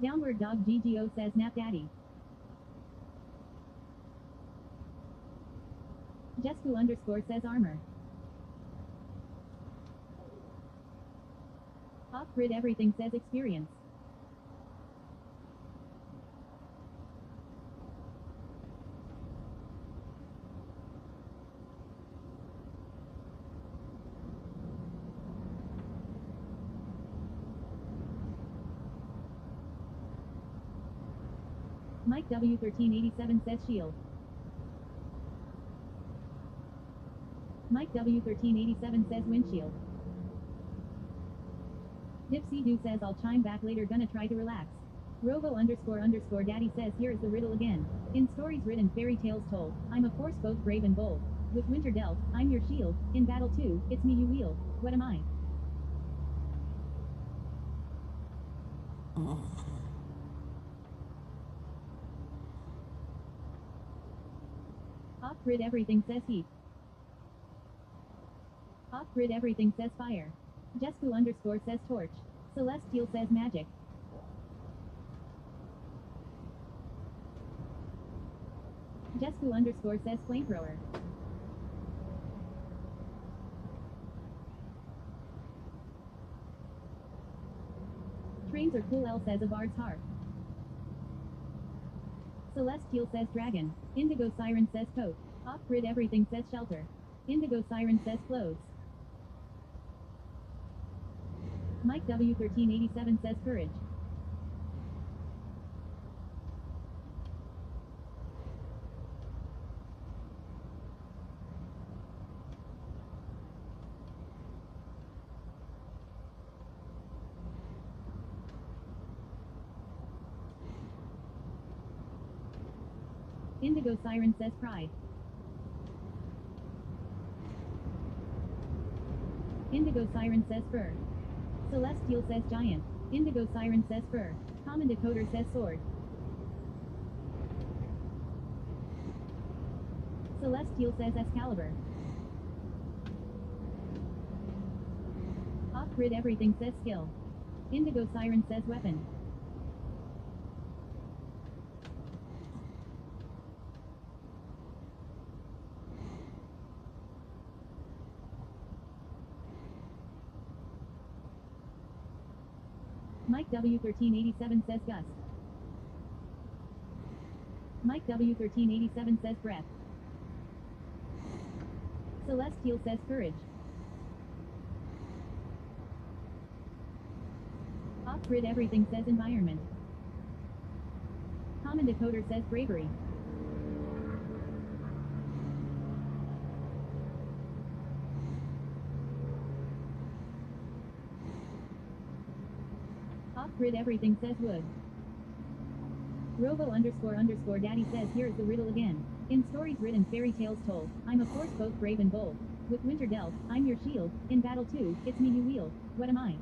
Downward Dog GGO says nap daddy. Jesku underscore says armor. Off-grid everything says experience. Mike W1387 says shield. Mike W1387 says windshield. Dipsy Doo says I'll chime back later, gonna try to relax. Robo underscore underscore daddy says here is the riddle again. In stories written, fairy tales told, I'm a force both brave and bold. With winter dealt, I'm your shield. In battle too, it's me you wield. What am I? Off-grid everything says heat. Off-grid everything says fire. Jesku underscore says torch. Celestial says magic. Jesku underscore says flamethrower. Trains are cool L says a bard's harp. Celestial says dragon. Indigo Siren says coat. Off-grid everything says shelter. Indigo Siren says clothes. Mike W1387 says courage. Indigo Siren says pride. Indigo Siren says fur. Celestial says giant. Indigo Siren says fur. Common Decoder says sword. Celestial says Excalibur. Off-grid everything says skill. Indigo Siren says weapon. Mike W1387 says gust. Mike W1387 says breath. Celestial says courage. Off-grid everything says environment. Common Decoder says bravery. Off-grid everything says wood. Robo underscore underscore daddy says here is the riddle again. In stories written, fairy tales told, I'm a force both brave and bold. With winter dealt, I'm your shield. In battle too, it's me you wield. What am I?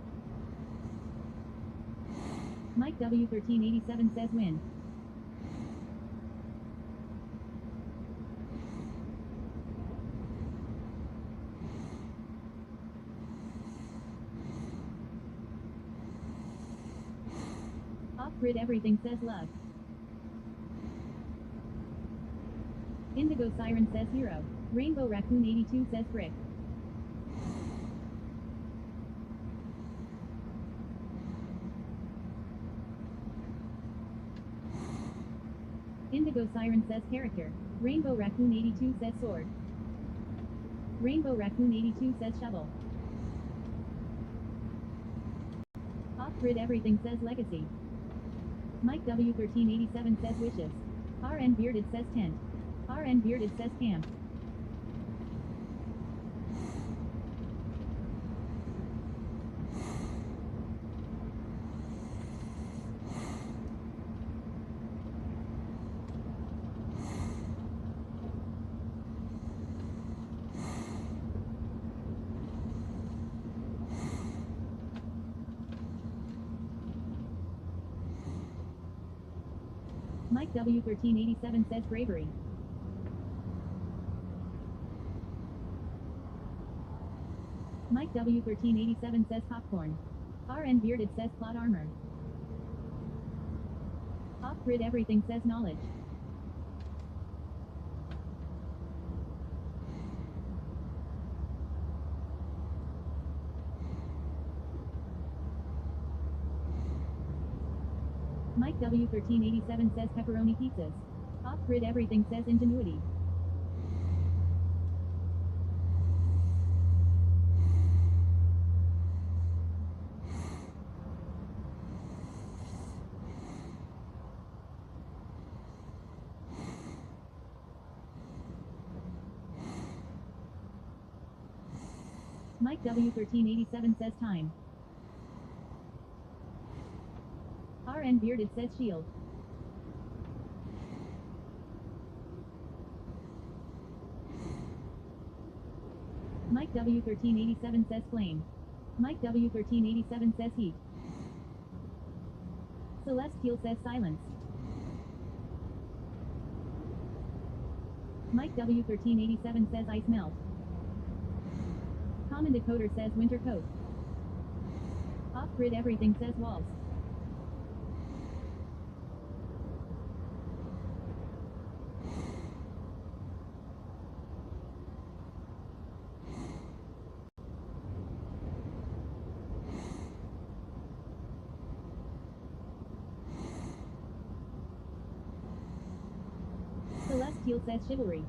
Mike W1387 says win. Off-grid everything says love. Indigo Siren says hero. Rainbow Raccoon 82 says brick. Indigo Siren says character. Rainbow Raccoon 82 says sword. Rainbow Raccoon 82 says shovel. Off-grid everything says legacy. Mike W1387 says wishes. RN Bearded says tent. RN Bearded says camp. Mike W1387 says bravery. Mike W1387 says popcorn. RN Bearded says plot armor. Off-grid everything says knowledge. Mike W1387 says pepperoni pizzas. Off-grid everything says ingenuity. Mike W1387 says time. RN Bearded says shield. Mike W1387 says flame. Mike W1387 says heat. Celestial says silence. Mike W1387 says ice melt. Common Decoder says winter coat. Off-grid everything says walls. Celestial says chivalry.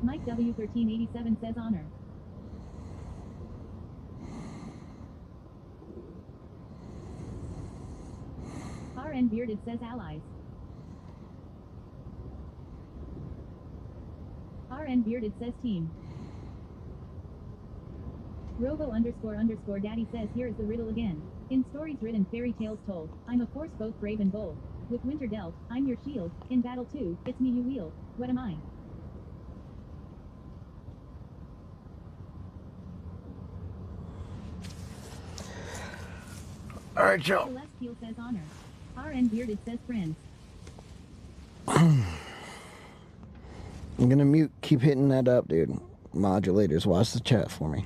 Mike W1387 says honor. RN Bearded says allies. RN Bearded says team. Robo__daddy says here is the riddle again. In stories written, fairy tales told, I'm a force both brave and bold. With winter dealt, I'm your shield. In battle too, it's me you wield. What am I? All right, Joe. Celestial says honor. RN Bearded says friends. I'm gonna mute. Keep hitting that up, dude. Modulators, watch the chat for me.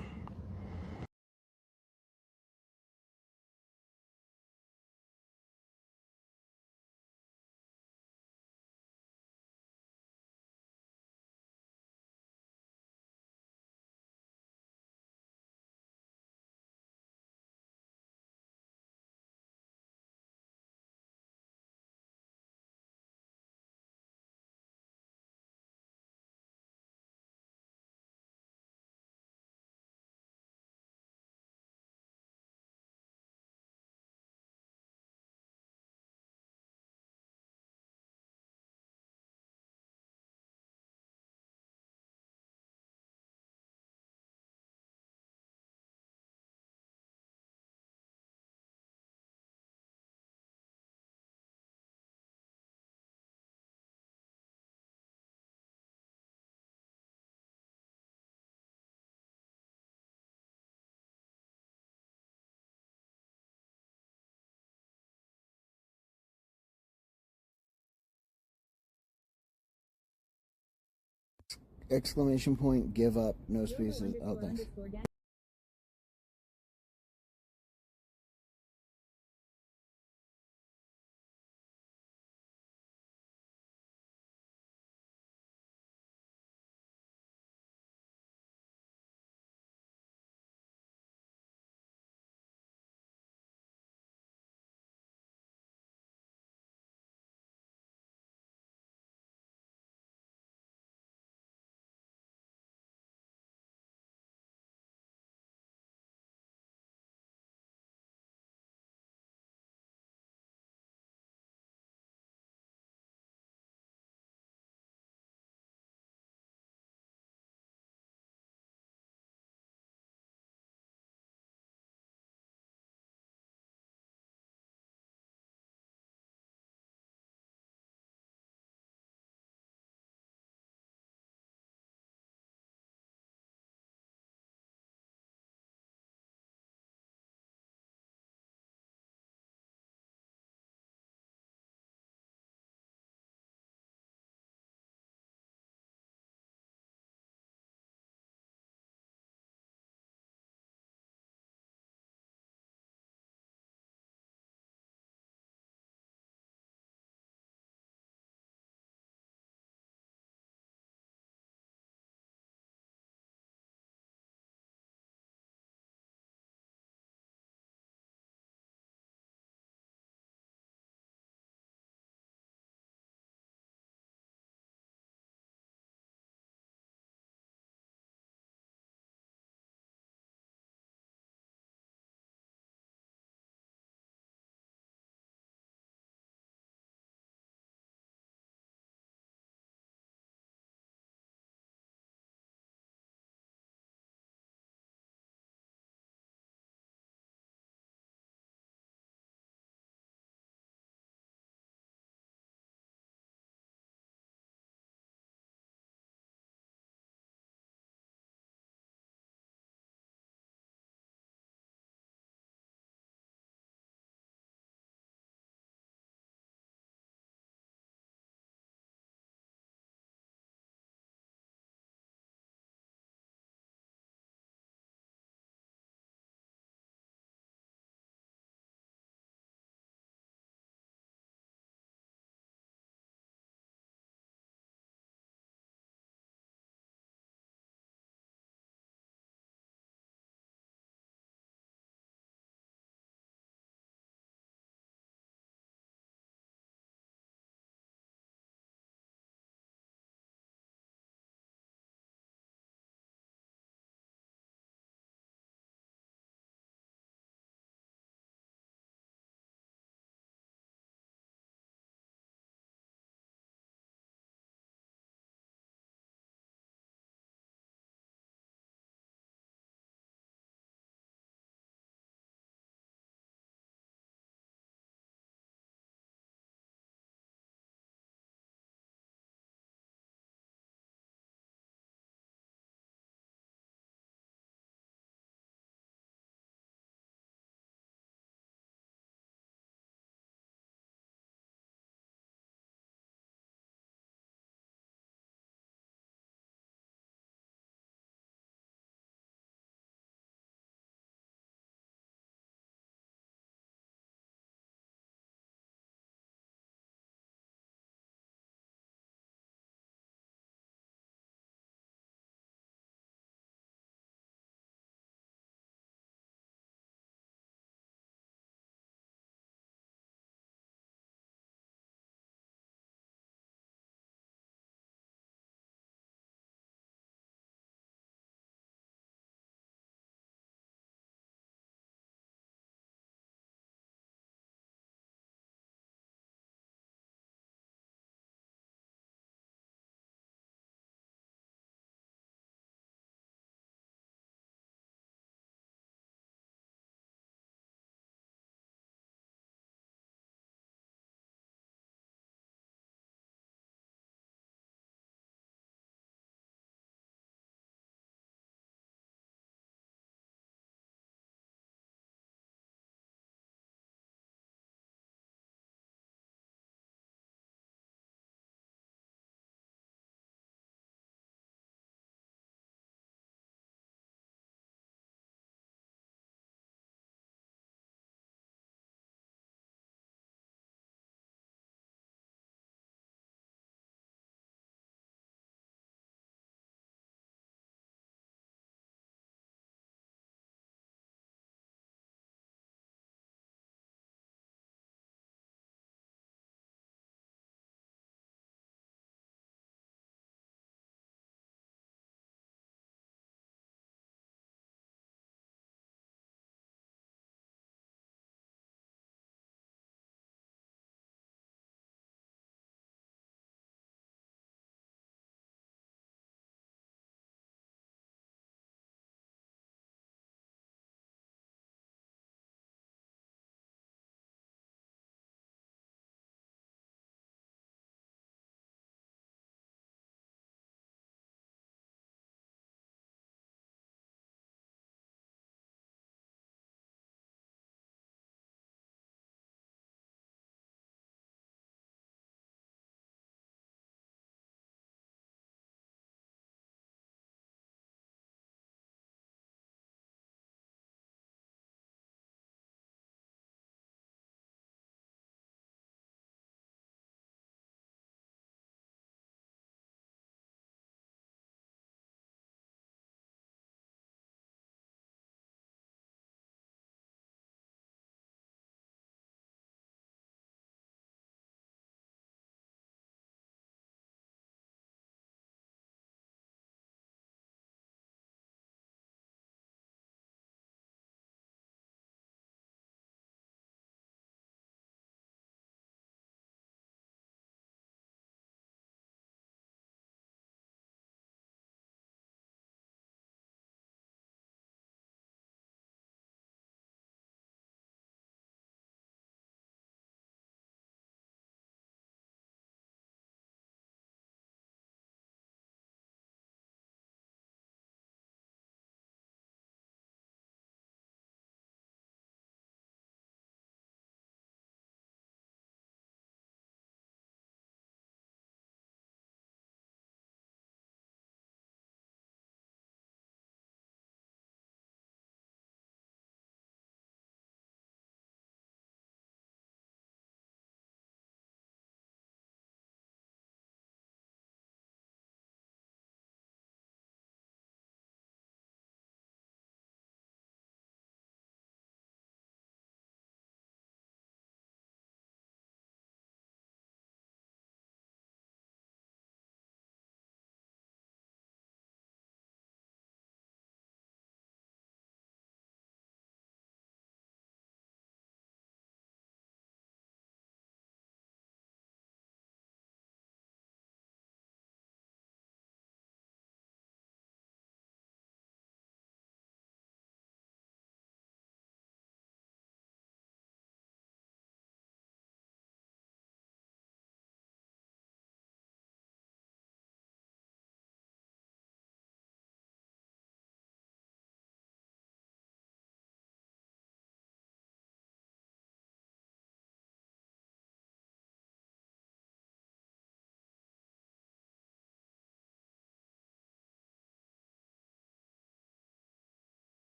Exclamation point, give up, no spaces. Oh, thanks.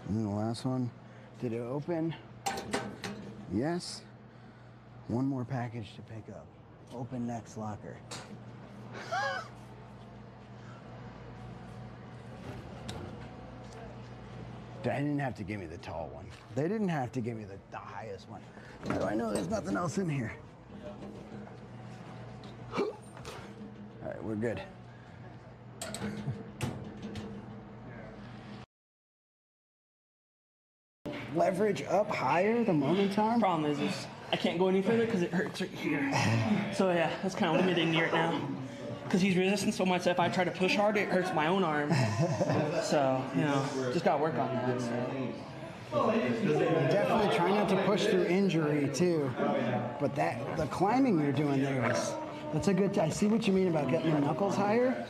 And then the last one, did it open? Yes. One more package to pick up. Open next locker. They didn't have to give me the tall one. They didn't have to give me the highest one. How do I know there's nothing else in here? All right, we're good. Leverage up higher the moment arm? Problem is I can't go any further because it hurts right here. So yeah, that's kind of limiting me right now. Because he's resisting so much that if I try to push hard, it hurts my own arm. So, you know, just got to work on that. So. Definitely try not to push through injury too. But the climbing you're doing there that's a good, I see what you mean about getting the knuckles higher.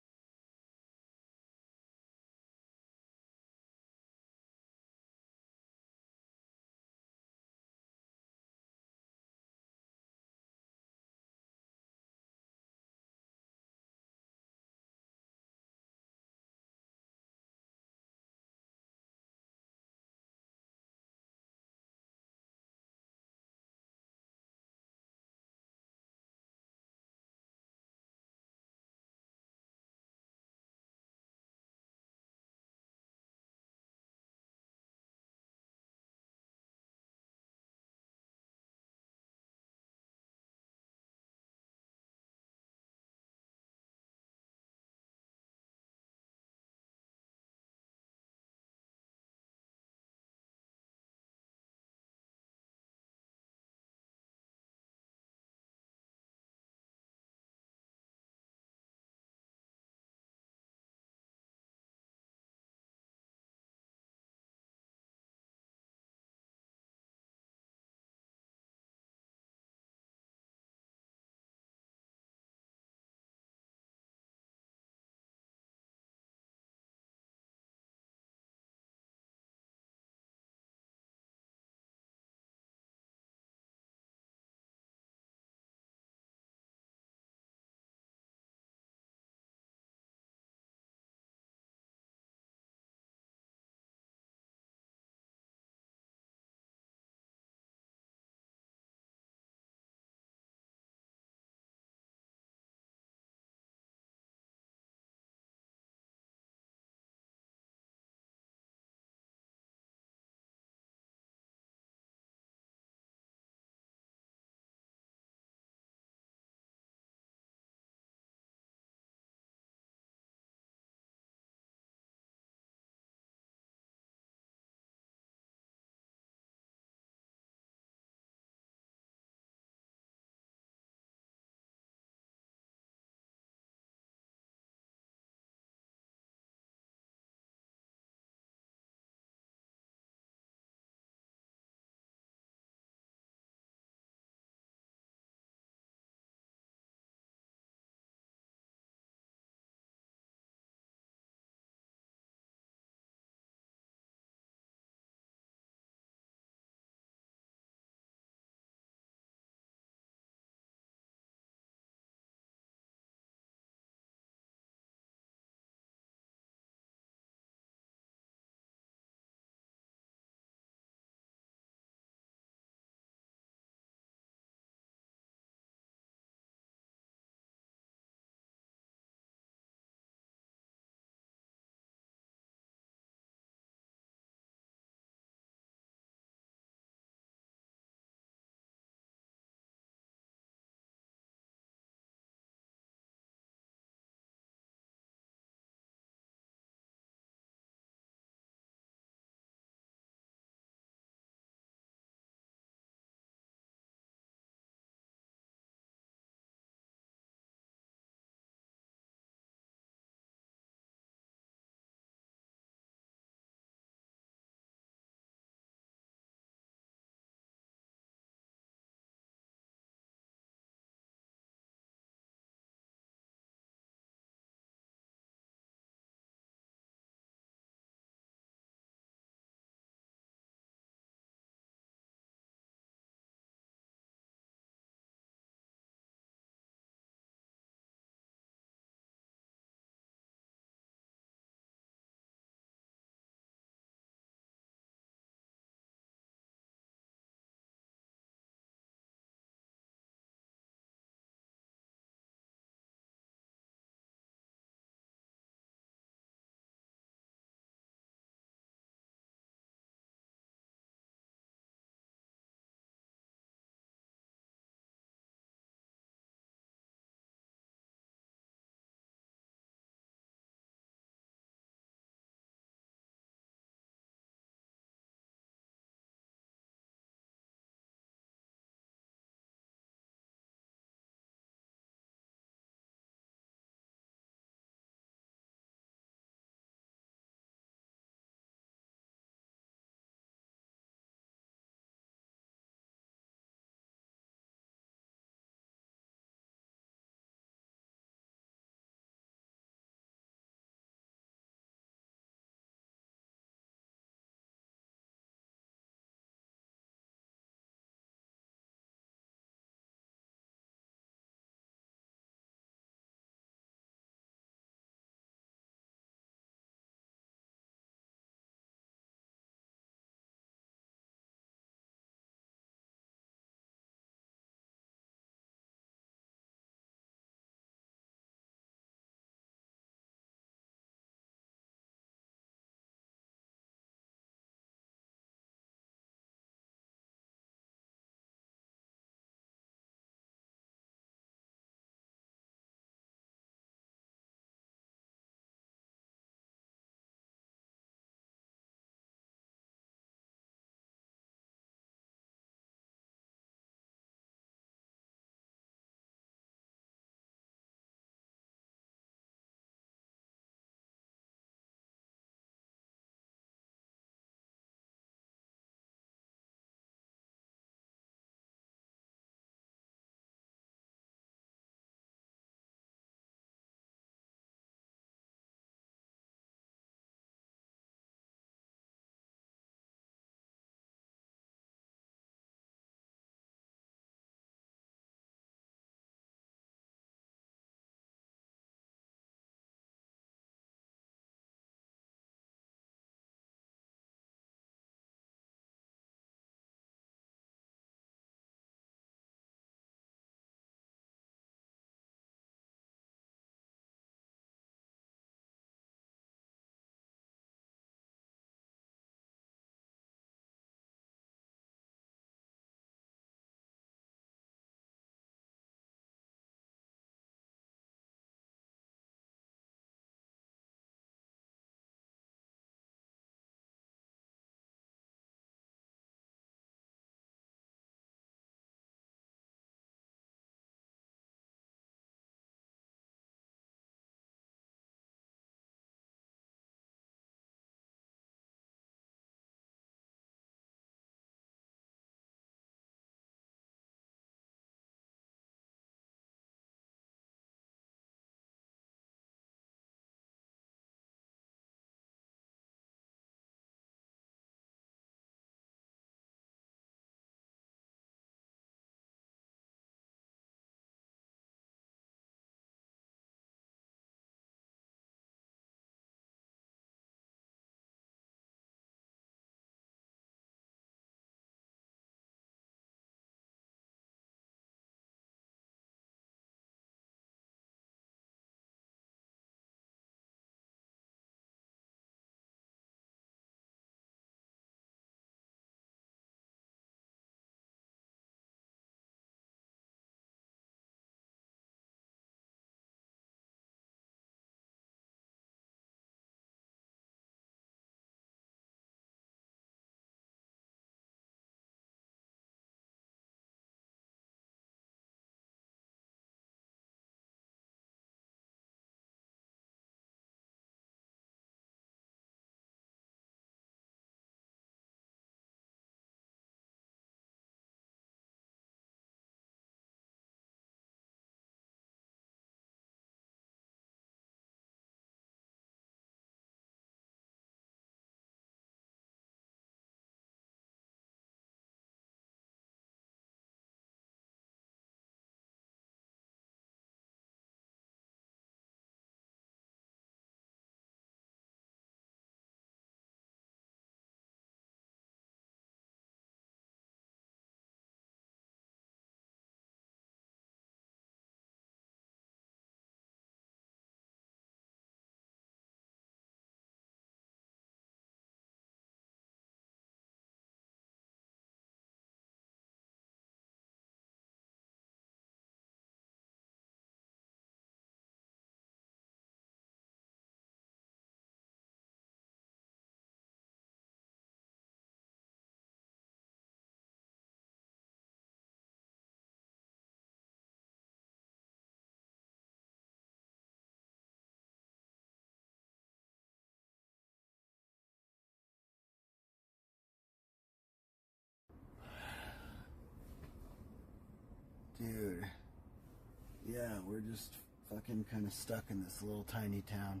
we're just fucking kind of stuck in this little tiny town.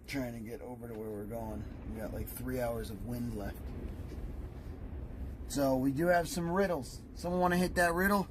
Trying to get over to where we're going. We got like 3 hours of wind left. So we do have some riddles. Someone want to hit that riddle?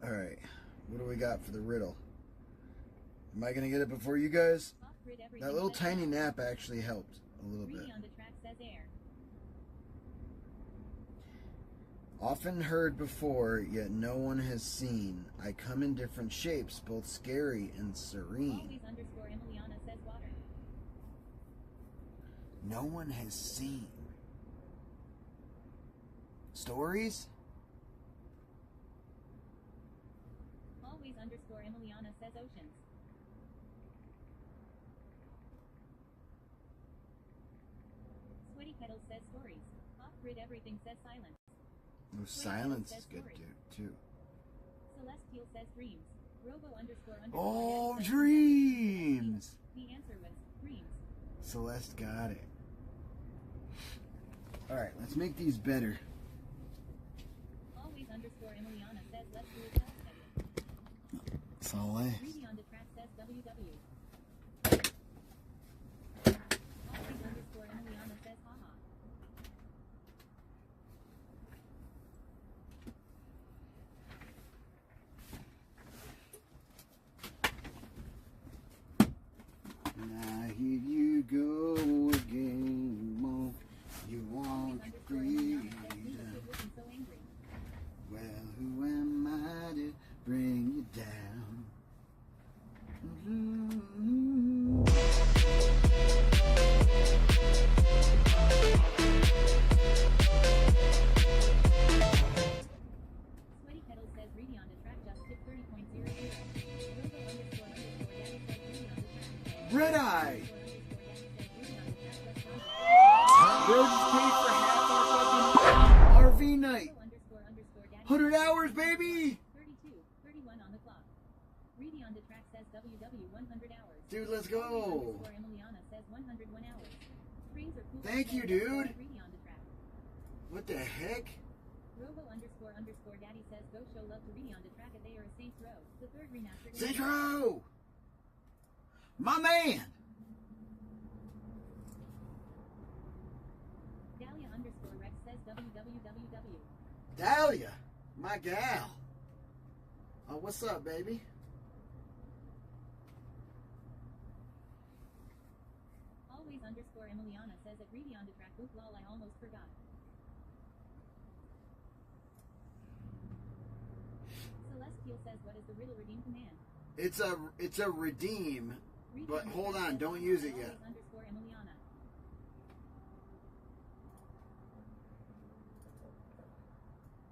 Alright, what do we got for the riddle? Am I going to get it before you guys? That little tiny nap actually helped a little bit. Often heard before, yet no one has seen. I come in different shapes, both scary and serene. No one has seen. Stories? Always underscore Emiliana says oceans. Sweaty Kettle says stories. Off-grid everything says silence. Oh, silence is good too. Celestial says dreams. Robo underscore Oh, dreams! The answer was dreams. Celeste got it. Alright, let's make these better. Always underscore Emiliana says let's do it else. Celeste. Greedy on the track says WW. Always underscore Emiliana says haha. Now here you go again, Mo. You want freedom. Well, who am I to bring you down? Sweaty Kettle says Reedy on the track just hit 30.00. Red Eye! Bro just paid for half our fucking RV night. 100 hours, baby! 32, 31 on the clock. Reedy on the track says WW 100 hours. Dude, let's go. Emiliana says 101 hours. Springs are cool. Thank you, says dude. Reedy on the track. What the heck? Robo underscore underscore daddy says go show love to Reedy on the track at they are Saints Row. The third remastered. Saints Row! My man! Dahlia underscore Rex says WWWW. Dahlia, my gal. Oh, what's up, baby? Always underscore Emiliana says at Reedy on the track. Oop lol, I almost forgot. Celestial says what is the riddle redeem command? It's a redeem, but hold on, don't use it yet. Underscore Emiliana.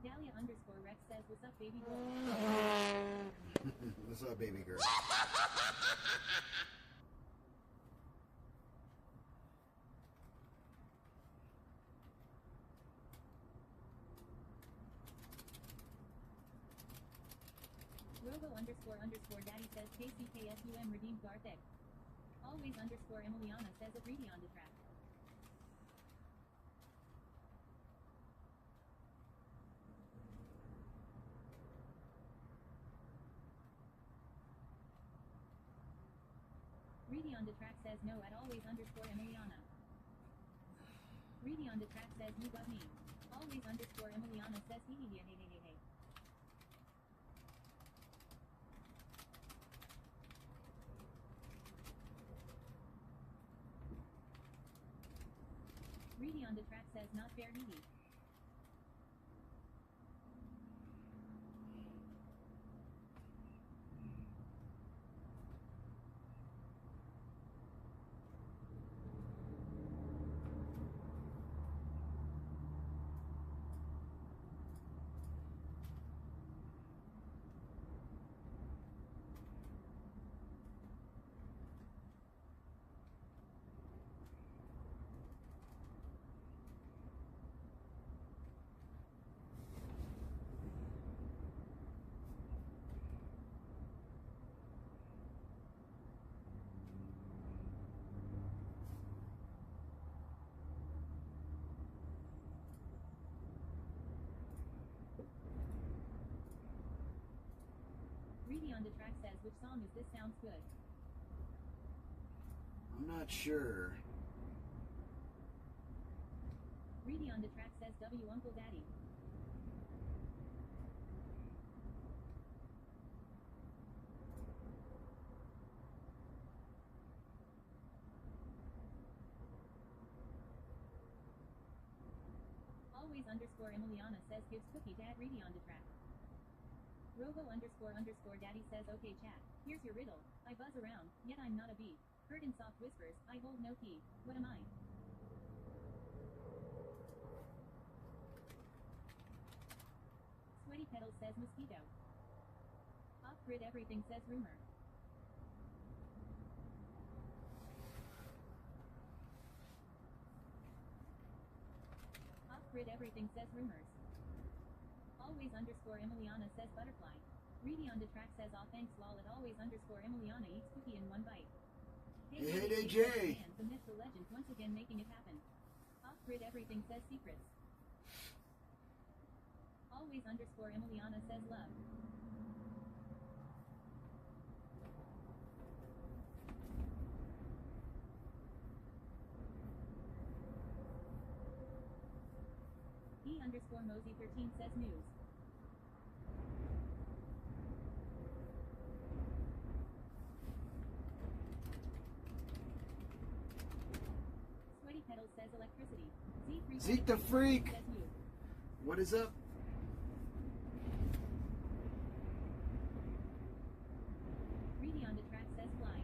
Dahlia underscore Rex says what's up baby girl. What's up, baby girl? underscore daddy says KCKSUM redeemed Garthik. Always underscore Emiliana says a greedy on the track. Reedy on the track says no at always underscore Emiliana. Reedy on the track says you got me. Always underscore Emiliana says hey. Reedy on the track says not fair Needy. Reedy on the track says which song is this sounds good. I'm not sure. Reedy on the track says W Unkle Daddy. Always underscore Emiliana says gives cookie dad Reedy on the track. Robo underscore daddy says okay chat, here's your riddle. I buzz around, yet I'm not a bee. Heard in soft whispers, I hold no key. What am I? Sweaty Pedals says mosquito. Off-grid everything says rumor. Off-grid everything says rumors. Always underscore Emiliana says butterfly. Reedy on the track says aw thanks lol at always underscore Emiliana eats cookie in one bite. Hey AJ! The myth, the legend, once again making it happen. Off-grid everything says secrets. Always underscore Emiliana says love. E underscore Mosey 13 says news. Sweaty Pedals says electricity. Zeke the freak! Says you. What is up? Reedy on the track says fly.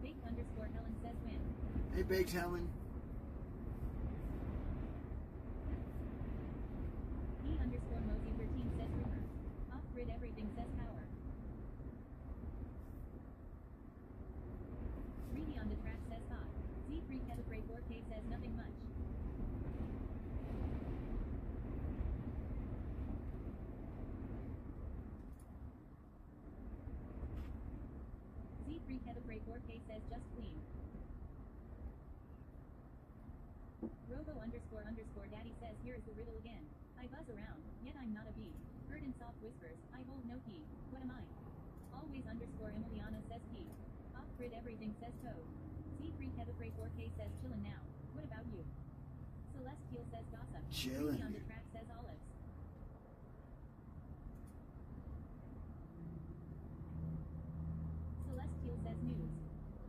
Baked underscore Helen says win. Hey Baked Helen. E underscore Mosey 13 says rumor. Off-grid everything says power. Reedy on the track says hot. Z3 Calibrate 4K says nothing much. Z3 Calibrate 4K says just clean. Robo underscore daddy says here is the riddle again. I buzz around, yet I'm not a bee. Heard in soft whispers, I hold no key. What am I? Always underscore Emiliana says key. Off-grid everything says toad. Z3 Calibrate 4K says chillin' now. What about you? Celestial says gossip. Chillin'. Reedy on the track says olives. Celestial says news.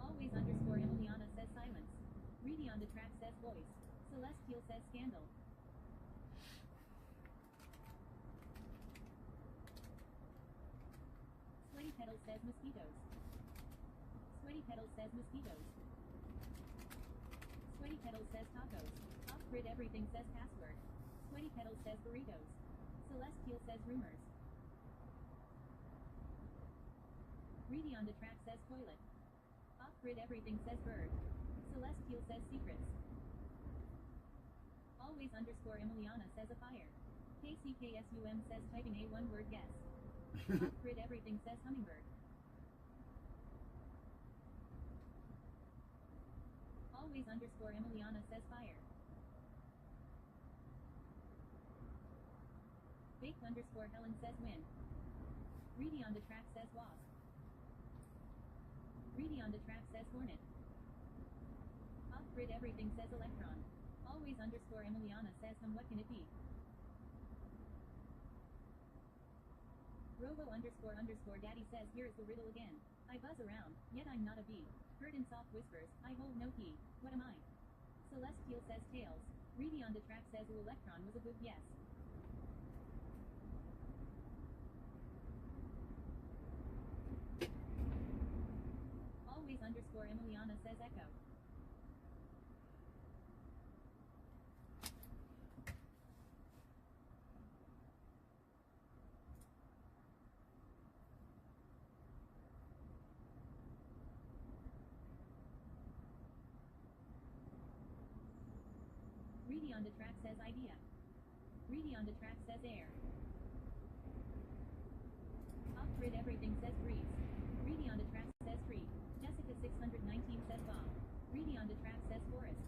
Always underscore Emiliana says silence. Reedy on the track says voice. Celestial says scandal. Sweaty Pedals says mosquitoes. Sweaty Pedals says mosquitoes. Sweaty Pedals says tacos. Off-grid everything says password. Sweaty Pedals says burritos. Celestial says rumors. Reedy on the track says toilet. Off-grid everything says bird. Celestial says secrets. Always underscore Emiliana says a fire. KCKSUM says typing a one-word guess. Grid everything says hummingbird. Always underscore Emiliana says fire. Baked underscore Helen says win. Reedy on the track says wasp. Reedy on the track says hornet. Off grid everything says electron. Always underscore Emiliana says what can it be? Robo underscore daddy says here's the riddle again. I buzz around, yet I'm not a bee. Heard in soft whispers, I hold no key. What am I? Celestial says tails. Reedy on the track says electron was a good guess. Always underscore Emiliana says echo. Reedy on the track says idea. Reedy on the track says air. Off grid everything says breeze. Reedy on the track says free. Jessica 619 says bomb. Reedy on the track says forest.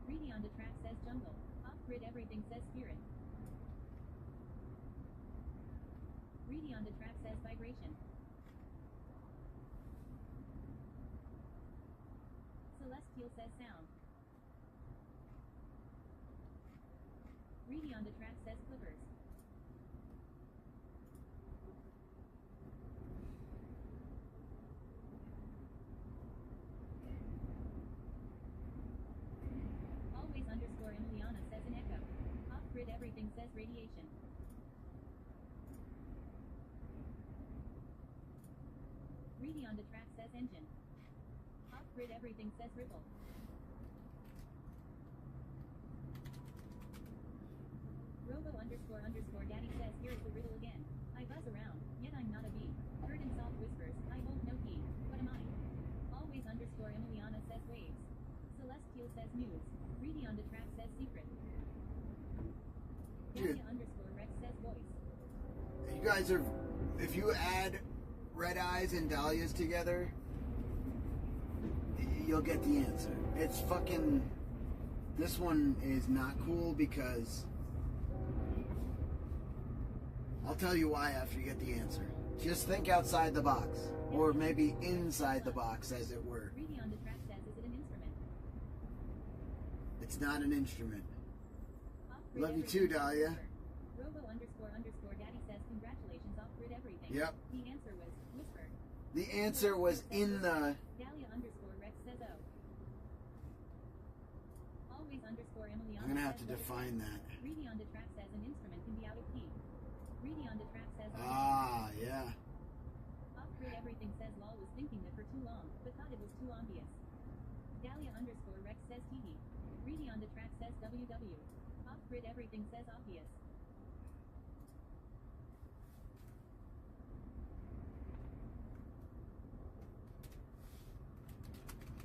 Reedy on the track says jungle. Off grid everything says spirit. Reedy on the track says vibration. Celestial says sound. Reedy on the track says clippers. Always underscore Emiliana says an echo. Off grid everything says radiation. Reedy on the track says engine. Off grid everything says ripple. Robo underscore daddy says here's the riddle again. I buzz around, yet I'm not a bee. Heard in soft whispers, I hold no key. What am I? Always underscore Emiliana says waves. Celestial says news. Reedy on the track says secret. Dahlia underscore Rex says voice. You guys are, if you add Red Eyes and Dahlia's together, you'll get the answer. It's fucking, this one is not cool because, I'll tell you why after you get the answer. Just think outside the box, or maybe inside the box, as it were. Reedy on the track says, is it an instrument? It's not an instrument. Love you too, Dahlia. Robo underscore daddy says congratulations off grid everything. Yep. The answer was whisper. The answer was in the... Dahlia underscore Rex says oh. Always underscore Emiliana. I'm gonna have to define that. Reedy on the track says an instrument can be out of key. Reedy on the track says ah, yeah. Off grid everything says lol was thinking that for too long, but thought it was too obvious. Dahlia underscore Rex says TV. Reedy on the track says WW. Off grid everything says obvious.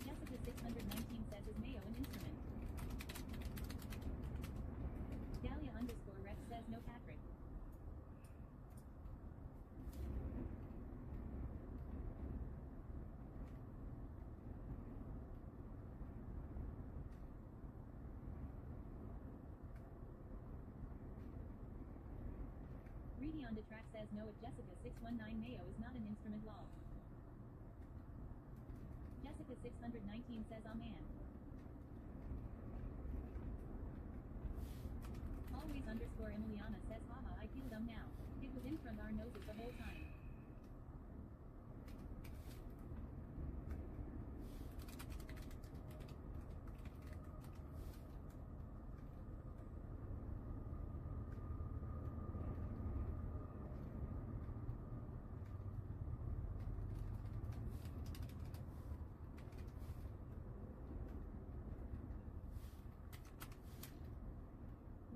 Jessica 619 says is Mayo an instrument? Dahlia underscore Rex says no Patrick. Reedy on the track says no if Jessica 619 Mayo is not an instrument lol. Jessica 619 says oh man. Always underscore Emiliana says haha I feel dumb now. It was in front of our noses the whole time.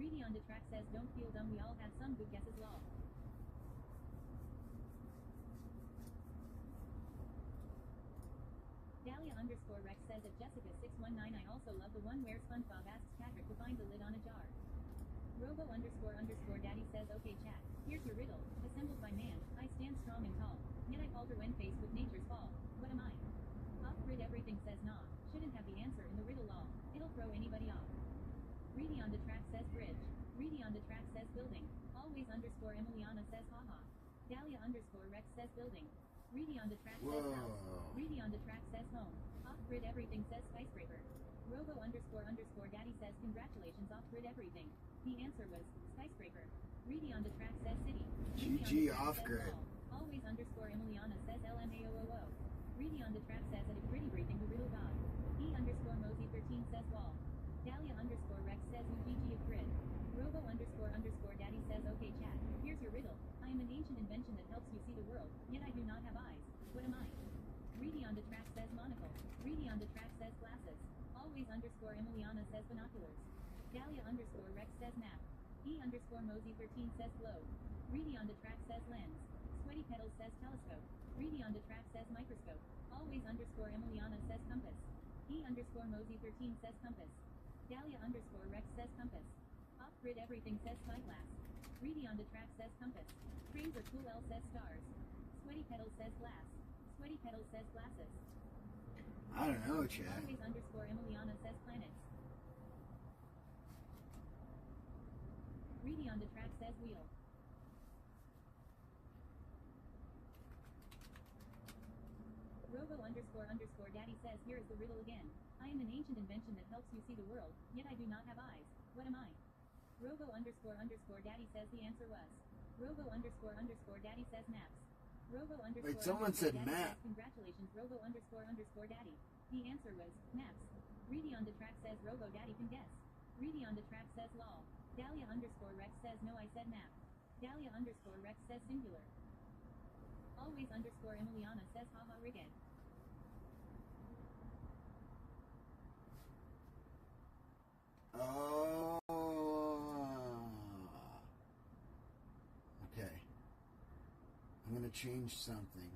Reedy on the track says don't feel dumb, we all have some good guesses lol. Dahlia underscore Rex says at Jessica 619 I also love the one where SpongeBob asks Patrick to find the lid on a jar. Robo underscore Daddy says okay chat, here's your riddle, assembled by man, I stand strong and tall, yet I falter when faced with nature's fall, what am I? Off-grid everything says nah, shouldn't have the answer in the riddle lol, it'll throw anybody off. Reedy on the track says bridge, Reedy on the track says building, always underscore Emiliana says haha, Dahlia underscore Rex says building, Reedy on the track says house, Reedy on the track says home, off-grid everything says skyscraper. Robo underscore Daddy says congratulations off-grid everything. The answer was skyscraper. Reedy on the track says city. GG off-grid. Always underscore Emiliana says LMAOOO. Reedy on the track says at a gritty breathing the riddle god. E underscore Mosey 13 says wall. Dahlia underscore Rex says UGG of grid. Robo underscore Daddy says okay chat, here's your riddle. I am an ancient invention that helps you see the world, yet I do not have eyes. What am I? Reedy on the track says monocle. Reedy on the track says glasses. Always underscore Emiliana says binoculars. Dahlia underscore Rex says map. E underscore Mosey 13 says globe. Reedy on the track says lens. Sweaty Petals says telescope. Reedy on the track says microscope. Always underscore Emiliana says compass. E underscore Mosey 13 says compass. Dahlia underscore Rex says compass. Off-grid everything says spyglass. Reedy on the track says compass. Trains are cool L says stars. Sweaty Petals says glass. Sweaty Petals says glasses. I don't know, Chad. Always underscore Emiliana says planets. Reedy on the track says wheel. Robo underscore Daddy says here is the riddle again. I am an ancient invention that helps you see the world, yet I do not have eyes. What am I? Robo underscore Daddy says the answer was. Robo underscore Daddy says maps. Robo underscore Wait, someone said Daddy map. says congratulations Robo underscore Daddy. The answer was maps. Reedy on the track says Robo Daddy can guess. Reedy on the track says lol. Dahlia underscore Rex says no I said map. Dahlia underscore Rex says singular. Always underscore Emiliana says haha rigged. Oh. Okay. I'm going to change something.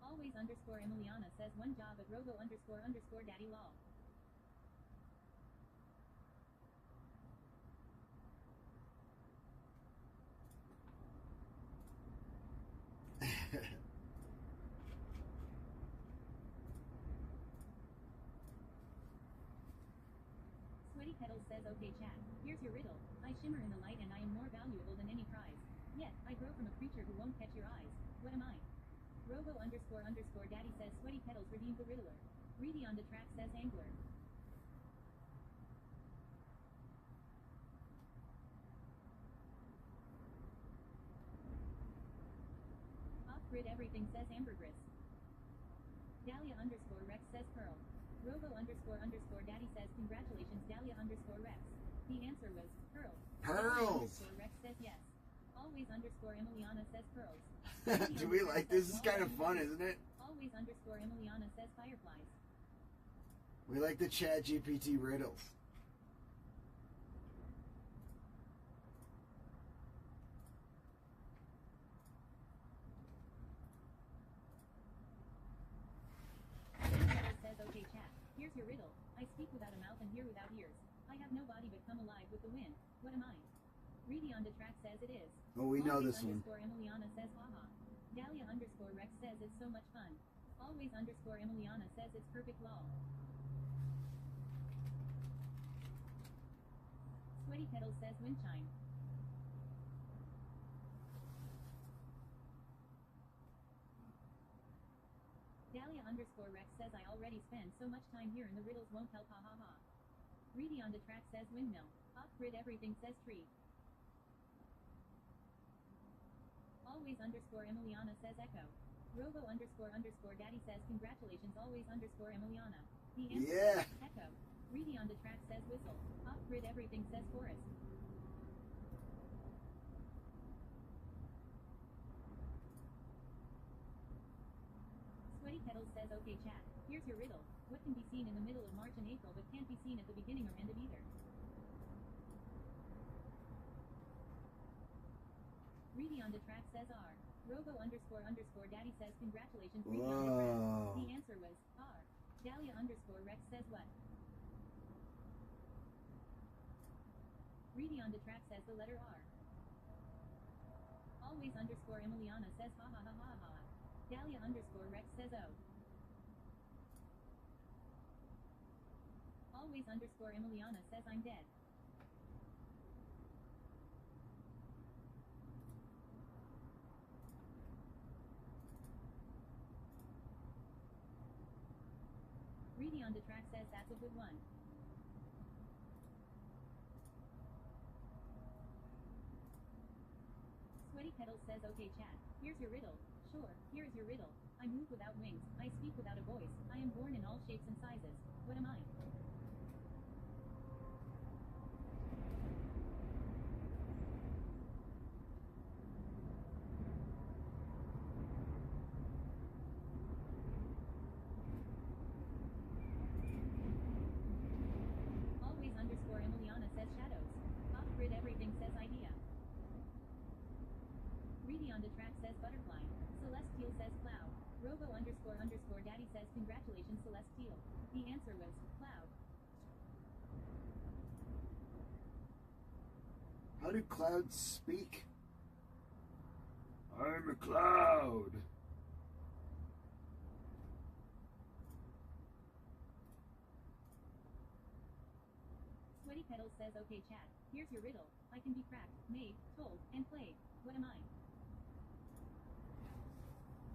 Always underscore Emiliana says one job at Robo underscore Daddy lol. Sweaty Petals says okay chat, here's your riddle. I shimmer in the light and I am more valuable than any prize. Yet, I grow from a creature who won't catch your eyes. What am I? Robo underscore Daddy says Sweaty Petals redeemed the riddler. Reedy on the track says angler. Off-grid everything says ambergris. Dahlia underscore Rex says pearl. Robo underscore Daddy says congratulations Dahlia underscore Rex. The answer was pearl. Pearls. Underscore Rex says yes. Always underscore Emiliana says pearls. Do we like this? This is kind of fun, isn't it? Always underscore Emiliana says fireflies. We like the Chat GPT riddles. Says okay chat, here's your riddle. I speak without a mouth and hear without ears. I have no body but come alive with the wind. What am I? Reedy on the track says it is. Oh, we know this one. Underscore Emiliana says haha. Dahlia underscore Rex says it's so much fun. Always underscore Emiliana says it's perfect lol. Sweaty Petals says wind chime. Dahlia underscore Rex says I already spend so much time here and the riddles won't help ha ha ha. Reedy on the track says windmill. Off-grid everything says tree. Always underscore Emiliana says echo. Robo underscore Daddy says congratulations always underscore Emiliana. The answer yeah. Echo. Reedy on the track says whistle. Off-grid everything says forest. Sweaty Petals says okay chat. Here's your riddle. What can be seen in the middle of March and April but can't be seen at the beginning or end of either? Reedy on the track says R. Robo _ Daddy says congratulations. Reedy on the track. The answer was R. Dahlia _ Rex says what? Reedy on the track says the letter R. Always _ Emiliana says ha ha ha ha ha. Dahlia _ Rex says O. Always _ Emiliana says I'm dead. Reedy on the track says that's a good one. Sweaty Petals says okay chat. Here's your riddle. Sure, here's your riddle. I move without wings. I speak without a voice. I am born in all shapes and sizes. What am I? Always _ Emiliana says shadows. Off-grid everything says idea. Reedy on the track says butterfly. Celestial says cloud. Robo _ Daddy says congratulations Celestial. The answer was cloud. How do clouds speak? I'm a cloud. Sweaty Petals says okay chat. Here's your riddle. I can be cracked, made, told, and played. What am I?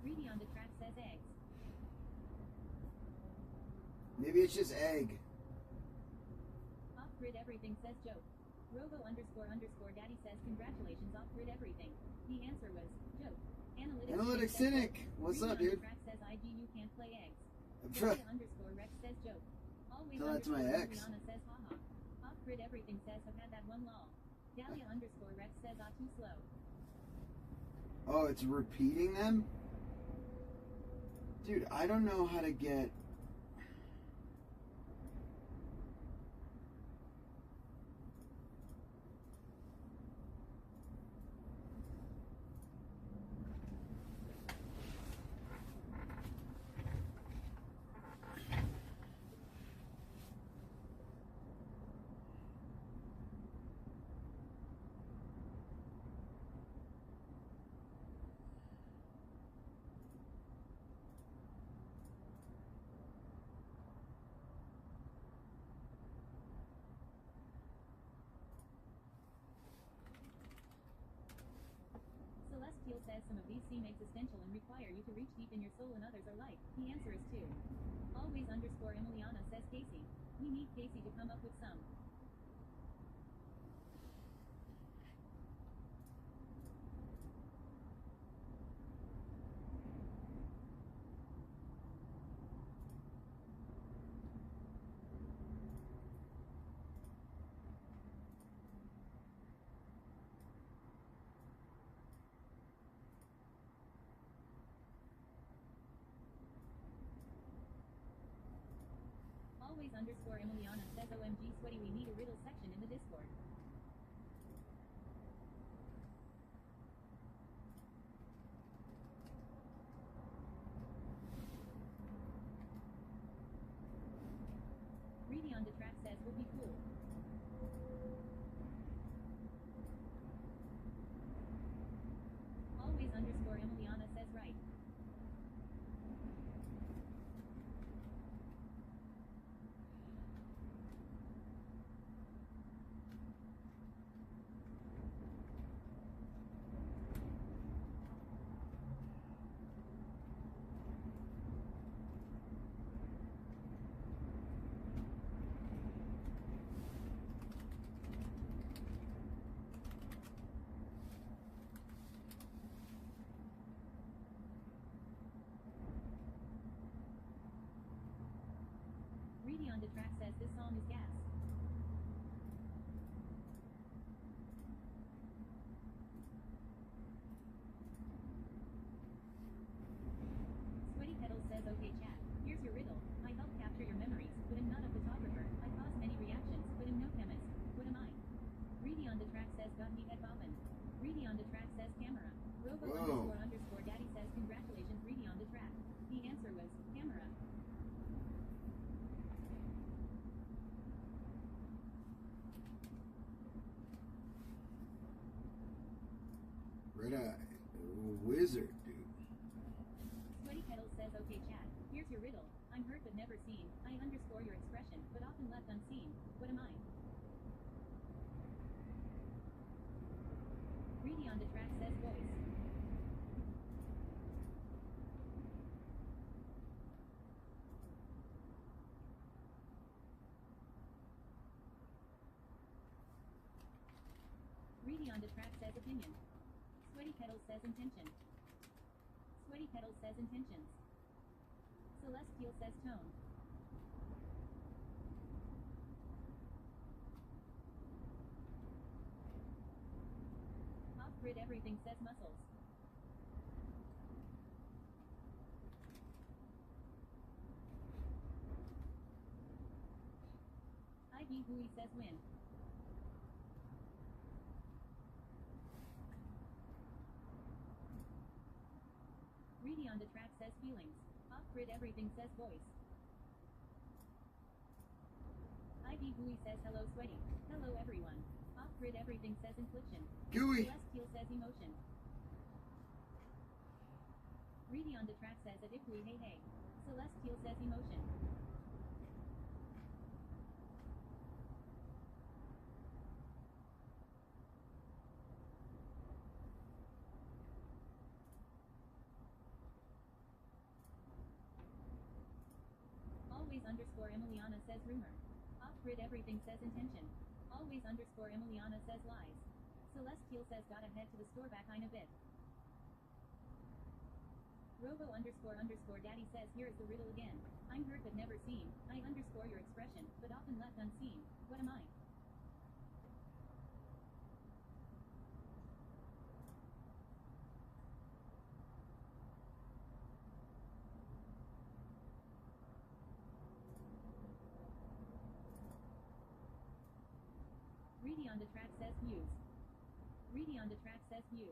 Reedy on the track says eggs. Maybe it's just egg. Off-grid everything says joke. Robo _ Daddy says congratulations off-grid everything. The answer was joke. Analytics Cynic. What's up, dude? Track says IG you can't play eggs. Dahlia _ Rex says joke. Always Tell that to my ex. Rihanna says haha. Off-grid everything says have had that one lol. Dahlia _ Rex says ah too slow. Oh, it's repeating them? Dude, I don't know how to get... Celestial says some of these seem existential and require you to reach deep in your soul and others are like. The answer is 2. Always _ Emiliana says Casey. We need Casey to come up with some. Always _ Emiliana says OMG Sweaty we need a riddle section in the Discord. Reedy on the track says would be cool. Always _ Emiliana says right. Reedy on the track says this song is gas. Sweaty Pedals says, okay chat, here's your riddle. I help capture your memories, but am not a photographer. I cause many reactions, but am no chemist. What am I? Reedy on the track says, got me head bobbin'. Reedy on the track says, camera. Robo underscore daddy says, congratulations Reedy on the track. The answer was, camera. Red Eye. Wizard, dude. Sweaty Pedals says, okay chat, here's your riddle. I'm heard but never seen. I underscore your expression, but often left unseen. What am I? Reedy on the track says voice. Reedy on the track says opinion. Sweaty Pedals says intention. Sweaty Pedals says intentions. Celestial says tone. Off-grid everything says muscles. IB Hui says win. Reedy on the track says feelings. Off-grid everything says voice. IB Hui says hello Sweaty. Hello everyone. Off-grid everything says infliction. Gooey. Celestial says emotion. Reedy on the track says adipui hey hey. Celestial says emotion. Always underscore Emiliana says rumor. Off-grid everything says intention. Always underscore Emiliana says lies. Celestial says gotta head to the store back in a bit. Robo underscore daddy says here is the riddle again. I'm heard but never seen. I underscore your expression, but often left unseen. What am I? Reedy on the track says views. Reedy on the track says view.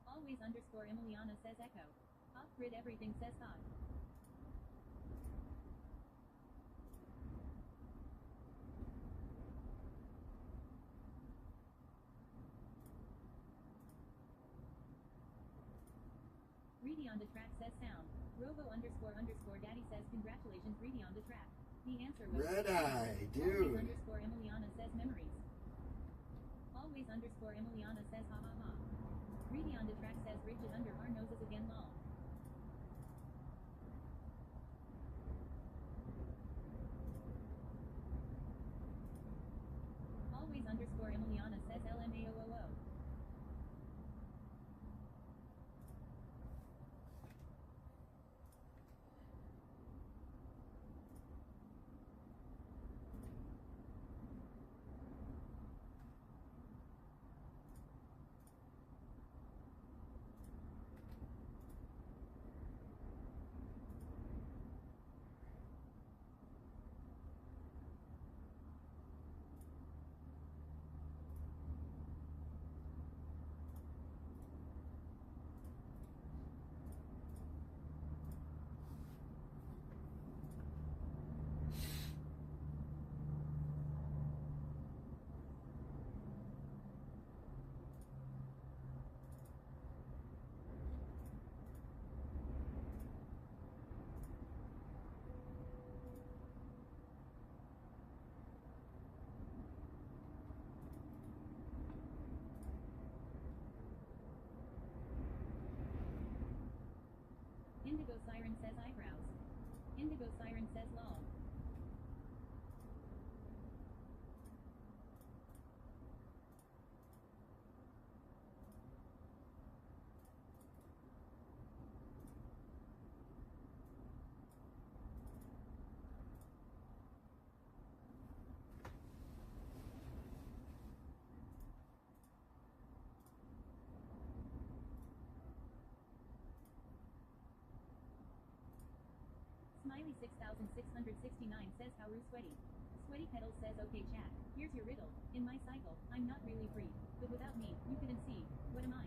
Always underscore Emiliana says echo. Off-grid everything says thought. Reedy on the track says sound. Robo underscore daddy says congratulations Reedy on the track. The answer was Red Eye, dude. Always underscore Emiliana says memories. Always underscore Emiliana says ha ha ha. Reedy on the track says rigid under our noses again lol. Always underscore Emiliana says LMAOOO. Indigo Siren says eyebrows. Indigo Siren says lol. 6669 says Haru Sweaty. Sweaty Pedals says okay chat, here's your riddle. In my cycle, I'm not really free. But without me, you couldn't see. What am I?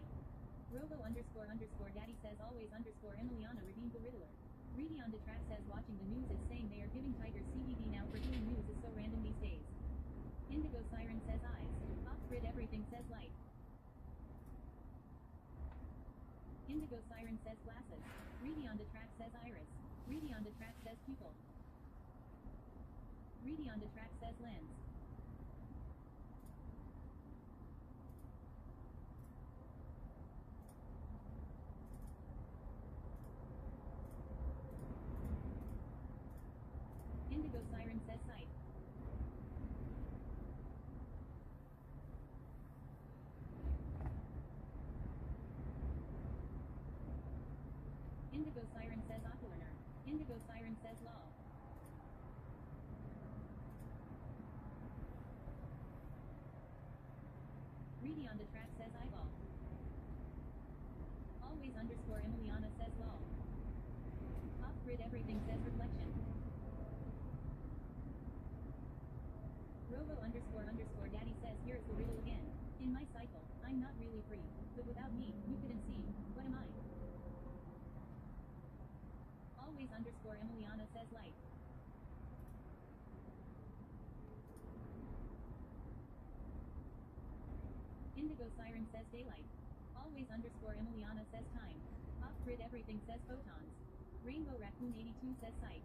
Robo__daddy says always_Emiliana redeemed the riddler. Reedy on the track says watching the news it's saying they are giving Tigers CBD now for doing news is so random these days. Indigo Siren says eyes. Off-grid everything says light. Indigo Siren says glasses. Reedy on the track says iris. Reedy on the track says pupil. Reedy on the track says lens. Indigo Siren says sight. Indigo Siren says Aqualearner. Indigo Siren says law. Reedy on the track says eyeball. Always_Emiliana says law. Off-grid everything says reflection. Robo__daddy says here's the riddle again. In my cycle, I'm not really free. But without me, you couldn't see. What am I? Always_Emiliana says light. Indigo Siren says daylight. Always_Emiliana says time. Off-grid everything says photons. Rainbow Raccoon 82 says sight.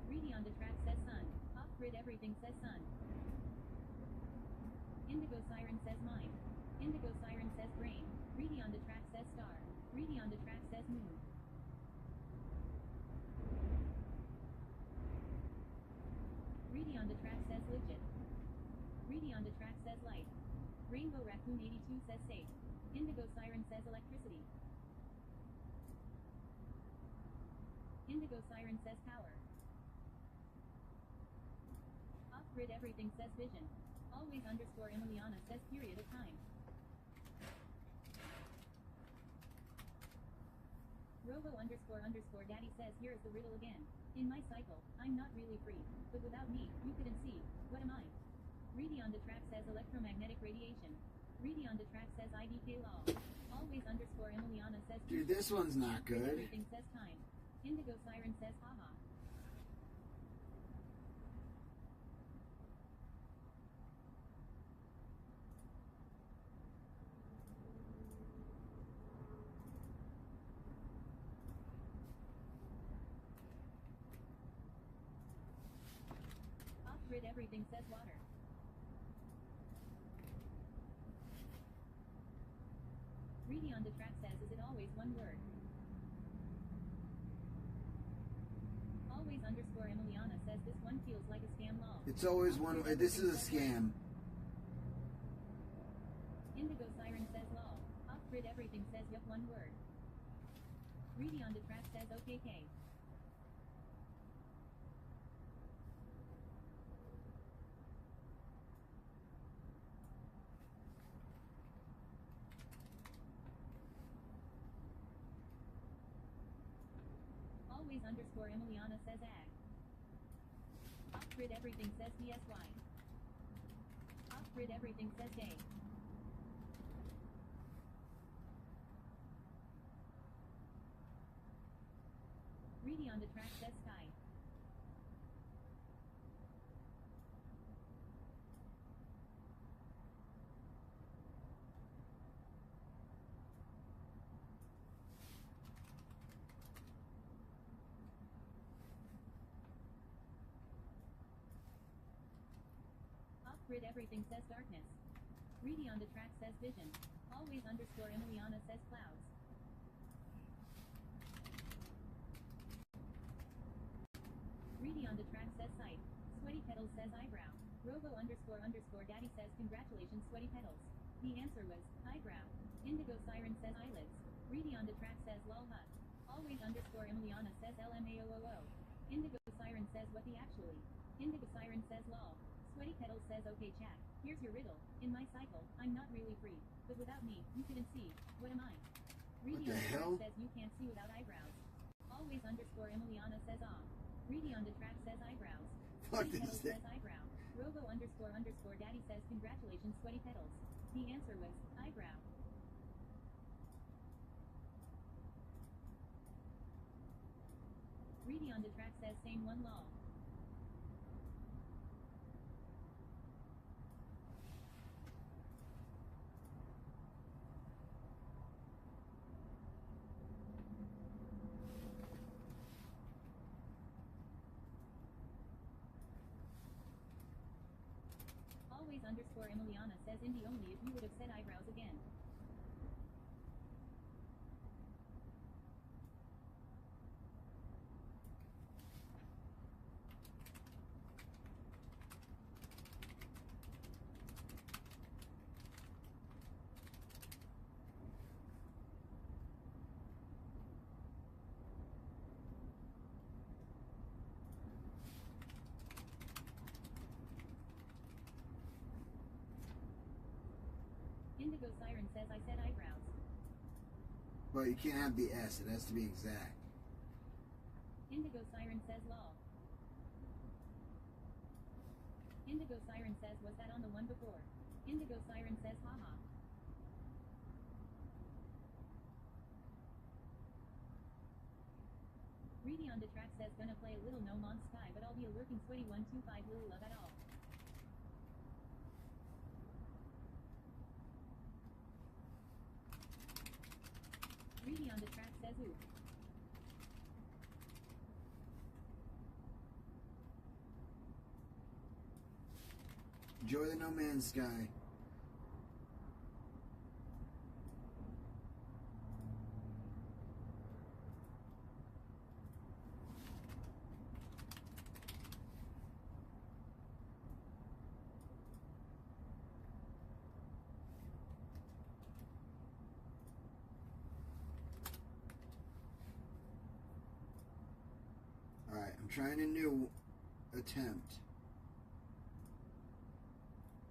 Reedy on the track says sun. Off-grid everything says sun. Indigo Siren says mind. Indigo Siren says brain. Reedy on the track says star. Reedy on the track says moon. Reedy on the track says legit. Reedy on the track says light. Rainbow Raccoon 82 says safe. Indigo Siren says electricity. Indigo Siren says power. Off-grid everything says vision. Always_Emiliana says period of time. Robo__daddy says here is the riddle again. In my cycle, I'm not really free. But without me, you couldn't see. What am I? Reedy on the track says electromagnetic radiation. Reedy on the track says IDK law. Always_Emiliana says dude, this one's not good. Everything says time. Indigo Siren says haha. Off-grid everything says water. Reedy on the track says is it always one word? Always_Emiliana says this one feels like a scam law. It's always one. This is a scam. Indigo Siren says law. Off-grid everything says yup one word. Reedy on the track says OKK. Always_Emiliana says ag. Off-grid everything says DSY. Off-grid everything says day. Reedy on the track says sky. Off-grid everything says darkness. Reedy on the track says vision. Always_Emiliana says clouds. Reedy on the track says sight. Sweaty Pedals says eyebrow. Robo__daddy says congratulations Sweaty Pedals. The answer was eyebrow. Indigo Siren says eyelids. Reedy on the track says lol hut. Always_Emiliana says LMAOOO. Indigo Siren says what the actually. Indigo Siren says lol. Sweaty Pedals says okay chat, here's your riddle. In my cycle, I'm not really free. But without me, you couldn't see. What am I? Reedy on the track says you can't see without eyebrows. Always underscore Emiliana says ah. Reedy on the track says eyebrows. Fuck Sweaty this Pedals thing. says eyebrow. Robo underscore underscore daddy says congratulations Sweaty Pedals. The answer was eyebrow. Reedy on the track says same one lol. Always underscore Emiliana says indie only if you would have said eyebrows again. Indigo Siren says I said eyebrows. Well, you can't have the S. It has to be exact. Indigo Siren says lol. Indigo Siren says was that on the one before? Indigo Siren says haha. Reedy on the track says gonna play a little No Man's Sky but I'll be a lurking sweaty 125 Lily love at all. Reedy on the track says ooh. Enjoy the No Man's Sky. Alright, I'm trying a new attempt.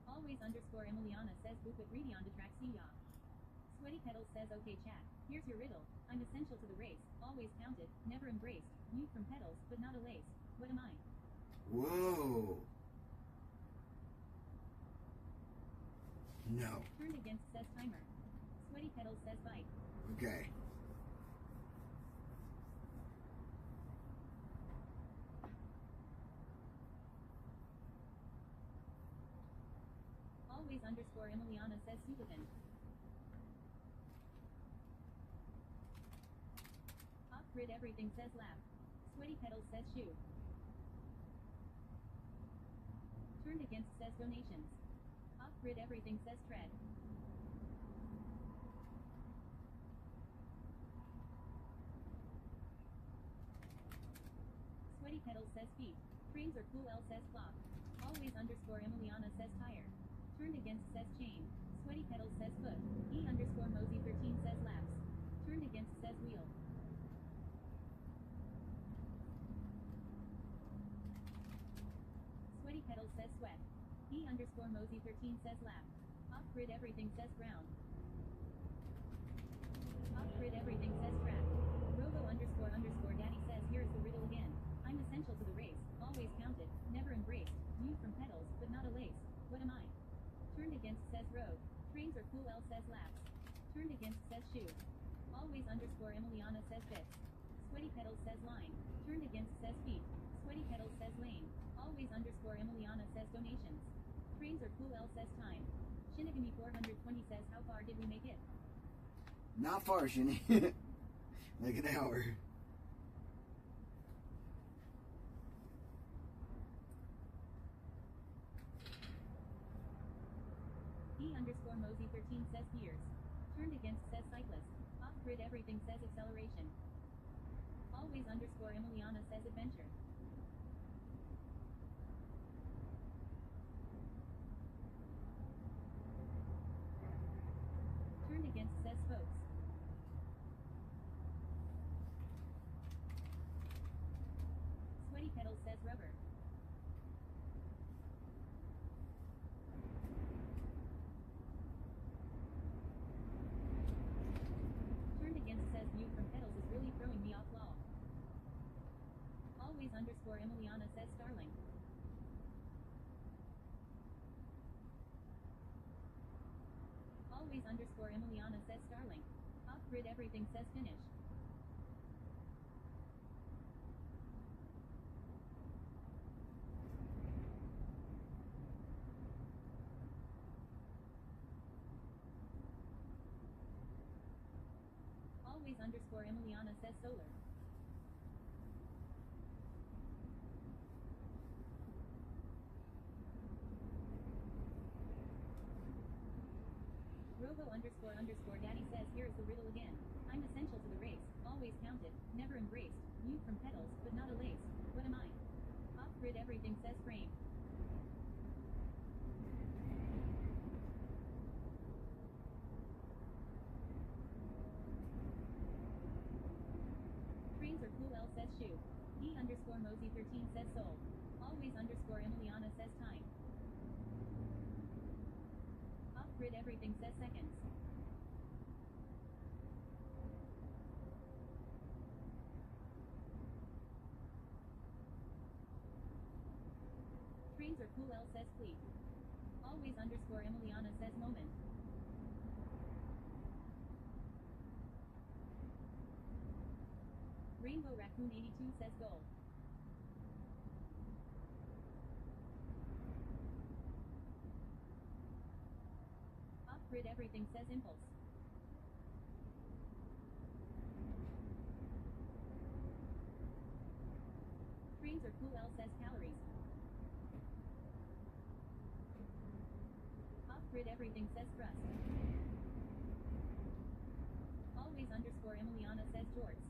Always underscore Emiliana says boop at Reedy on the track see ya. Sweaty Pedals says okay chat, here's your riddle. I'm essential to the race, always counted, never embraced, mute from pedals, but not a lace. What am I? Whoa. No. Turned against says timer. Sweaty Pedals says bike. Okay. Always underscore Emiliana says Subathon. Off grid everything says lap. Sweaty Pedals says shoe. Turned against says donations. Off grid everything says tread. Sweaty Pedals says feet. Trains are cool L says clock. Always underscore Emiliana says tire. Turned against says chain. Sweaty Pedals says foot. E underscore Mosey 13 says laps. Turned against says wheel. Sweaty Pedals says sweat. E underscore Mosey 13 says lap. Off grid everything says ground. Off grid everything says track. Robo underscore underscore daddy says here is the riddle again. I'm essential to the race, always counted, never embraced, mute from pedals, but not a lace. What am I? Turned against says road. Trains are cool L says laps. Turned against says shoe. Always underscore Emiliana says bits. Sweaty Pedals says line. Turned against says feet. Sweaty Pedals says lane. Always underscore Emiliana says donations. Trains are cool L says time. Shinigami 420 says how far did we make it? Not far, Shinny. Like an hour. E underscore Mosey 13 says gears. Turned against says cyclist. Off grid everything says acceleration. Always underscore Emiliana says adventure. Turned against says spokes. Sweaty Pedals says rubber. Turned against says mute from pedals is really throwing me off law. underscore Emiliana says Starling. Always underscore Emiliana says Starling. Off-grid everything says finish. Always underscore Emiliana says solar. Robo underscore daddy says here's the riddle again. I'm essential to the race, always counted, never embraced, mute from pedals, but not a lace. What am I? Off-grid everything says frame. Trains are cool L says shoe. D underscore Mosey 13 says soul. Always underscore Emiliana says time. Off-grid everything says seconds. Trains are cool L says fleet. Always underscore Emiliana says moment. Rainbow Raccoon 82 says goal. Off-grid everything says impulse. Trains are cool L says calories. Off-grid everything says thrust. Always underscore Emiliana says jorts.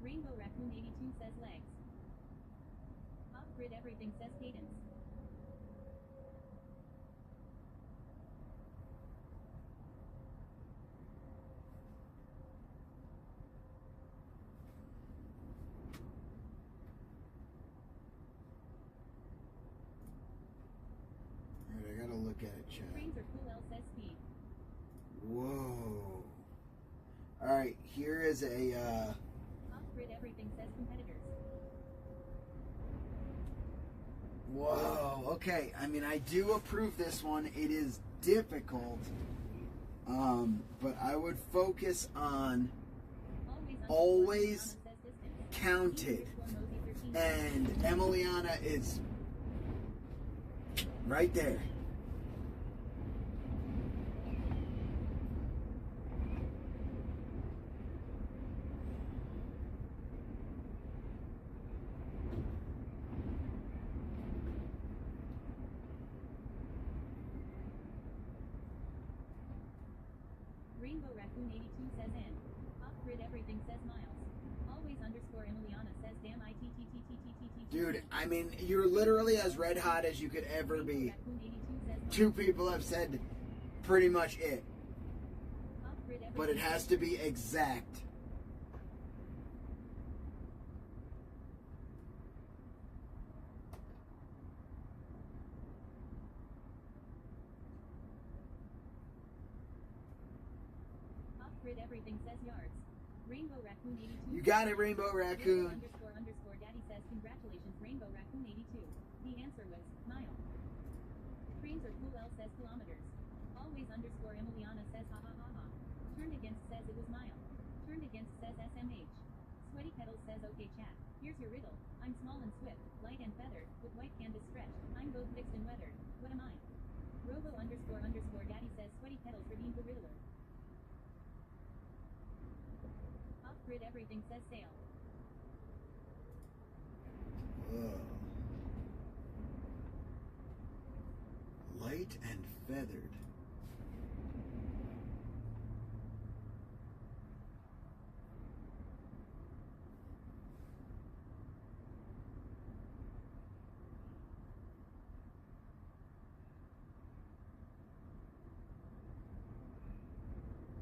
Rainbow Raccoon 82 says legs. Off-grid everything says cadence. Alright, I gotta look at it, chat. Trains are cool L says speed. Whoa. Alright, here is a Off-grid everything says competitors. whoa, okay. I mean, I do approve this one. It is difficult. But I would focus on always counted. And Emiliana is right there. Rainbow Raccoon 82 says in. Off-grid everything says miles. Always underscore Emiliana says damn ITTTTTTT. Dude, I mean, you're literally as red hot as you could ever be. Two people have said pretty much it. But it has to be exact. Off-grid everything says yards. Rainbow Raccoon 82. You got it, Rainbow Raccoon. Underscore daddy says congratulations Rainbow Raccoon 82. The answer was mile. Trains are cool L says kilometers. Always underscore Emiliana says ha ha ha ha. Turned against says it was mile. Turned against says SMH. Sweaty Petals says okay chat. Here's your riddle. I'm small and swift, light and feathered, with white canvas stretched. I'm both mixed and weathered. What am I? Robo underscore daddy says Sweaty Petals redeemed the riddler. Off-grid everything says sail. Whoa. Light and feathered.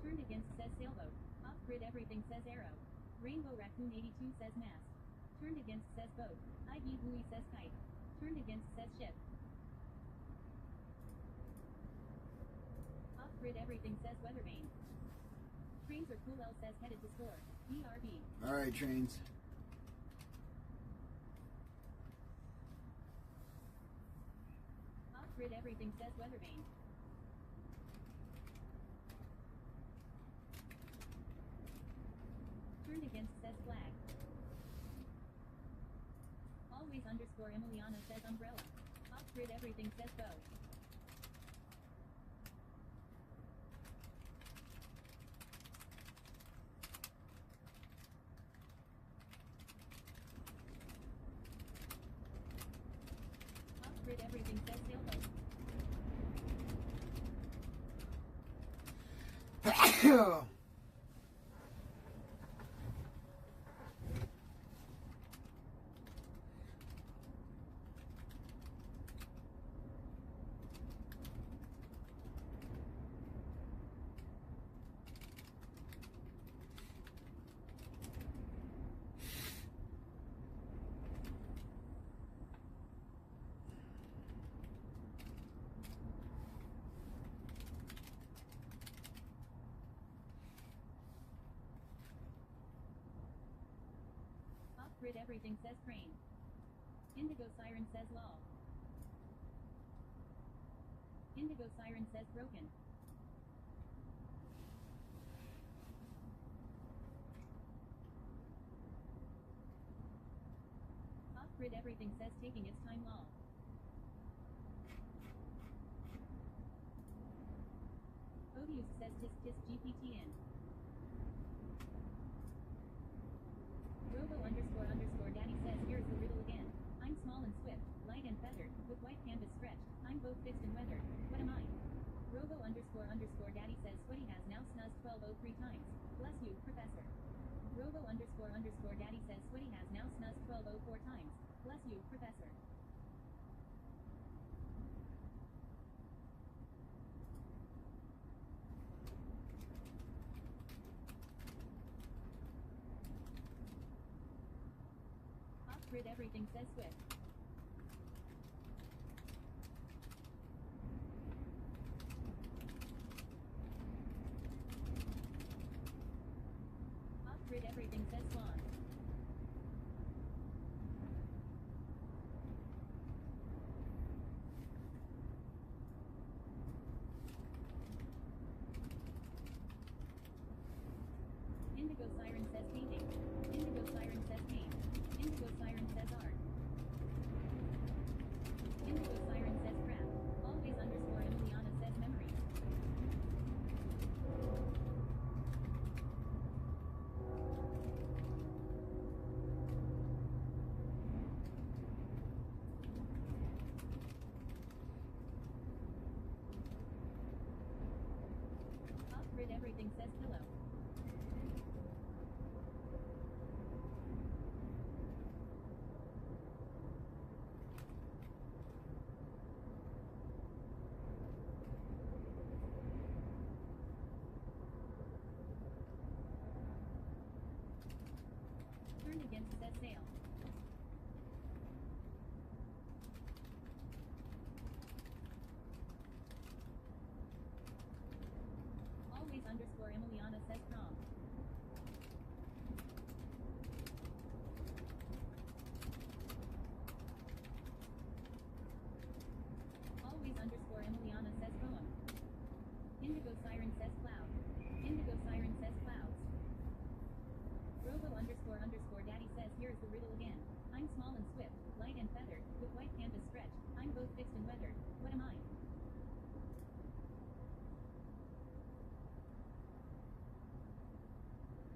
Turned against says sailboat. Off-grid everything says arrow. Rainbow Raccoon 82 says mast. Turned against says boat. Iggy Booey says kite. Turned against says ship. Off-grid everything says weather vane. Trains are cool L says headed to store. BRB. Alright, trains. Off-grid everything says weather vane. Turned against says flag. Always underscore Emiliana says umbrella. Off-grid everything says bow. Off-grid everything says sailboat. Off-grid everything says crane. Indigo siren says law. Indigo siren says broken. Off-grid everything says taking its time law. Odious says tisk tisk GPTN. Robo underscore underscore daddy says here's the riddle again. I'm small and swift, light and feathered, with white canvas stretched. I'm both fixed and weathered. What am I? Robo underscore underscore daddy says Sweaty has now snuzzed 1203 times. Bless you, Professor. Robo underscore underscore daddy says Sweaty has now snuzzed 1204 times. Bless you, Professor. Off-grid everything says swift. Off-grid everything says swan. Indigo siren says painting. Indigo siren says paint. Indigo siren says art. Indigo siren says crap. Always underscore Emiliana says memory. Off-grid everything says pillow. Turned against says sail. Always underscore Emiliana says prom. Always underscore Emiliana says poem. Indigo siren says cloud. Indigo siren says clouds. Robo underscore underscore daddy says here's the riddle again. I'm small and swift, light and feathered, with white canvas stretched. I'm both fixed and weathered. What am I?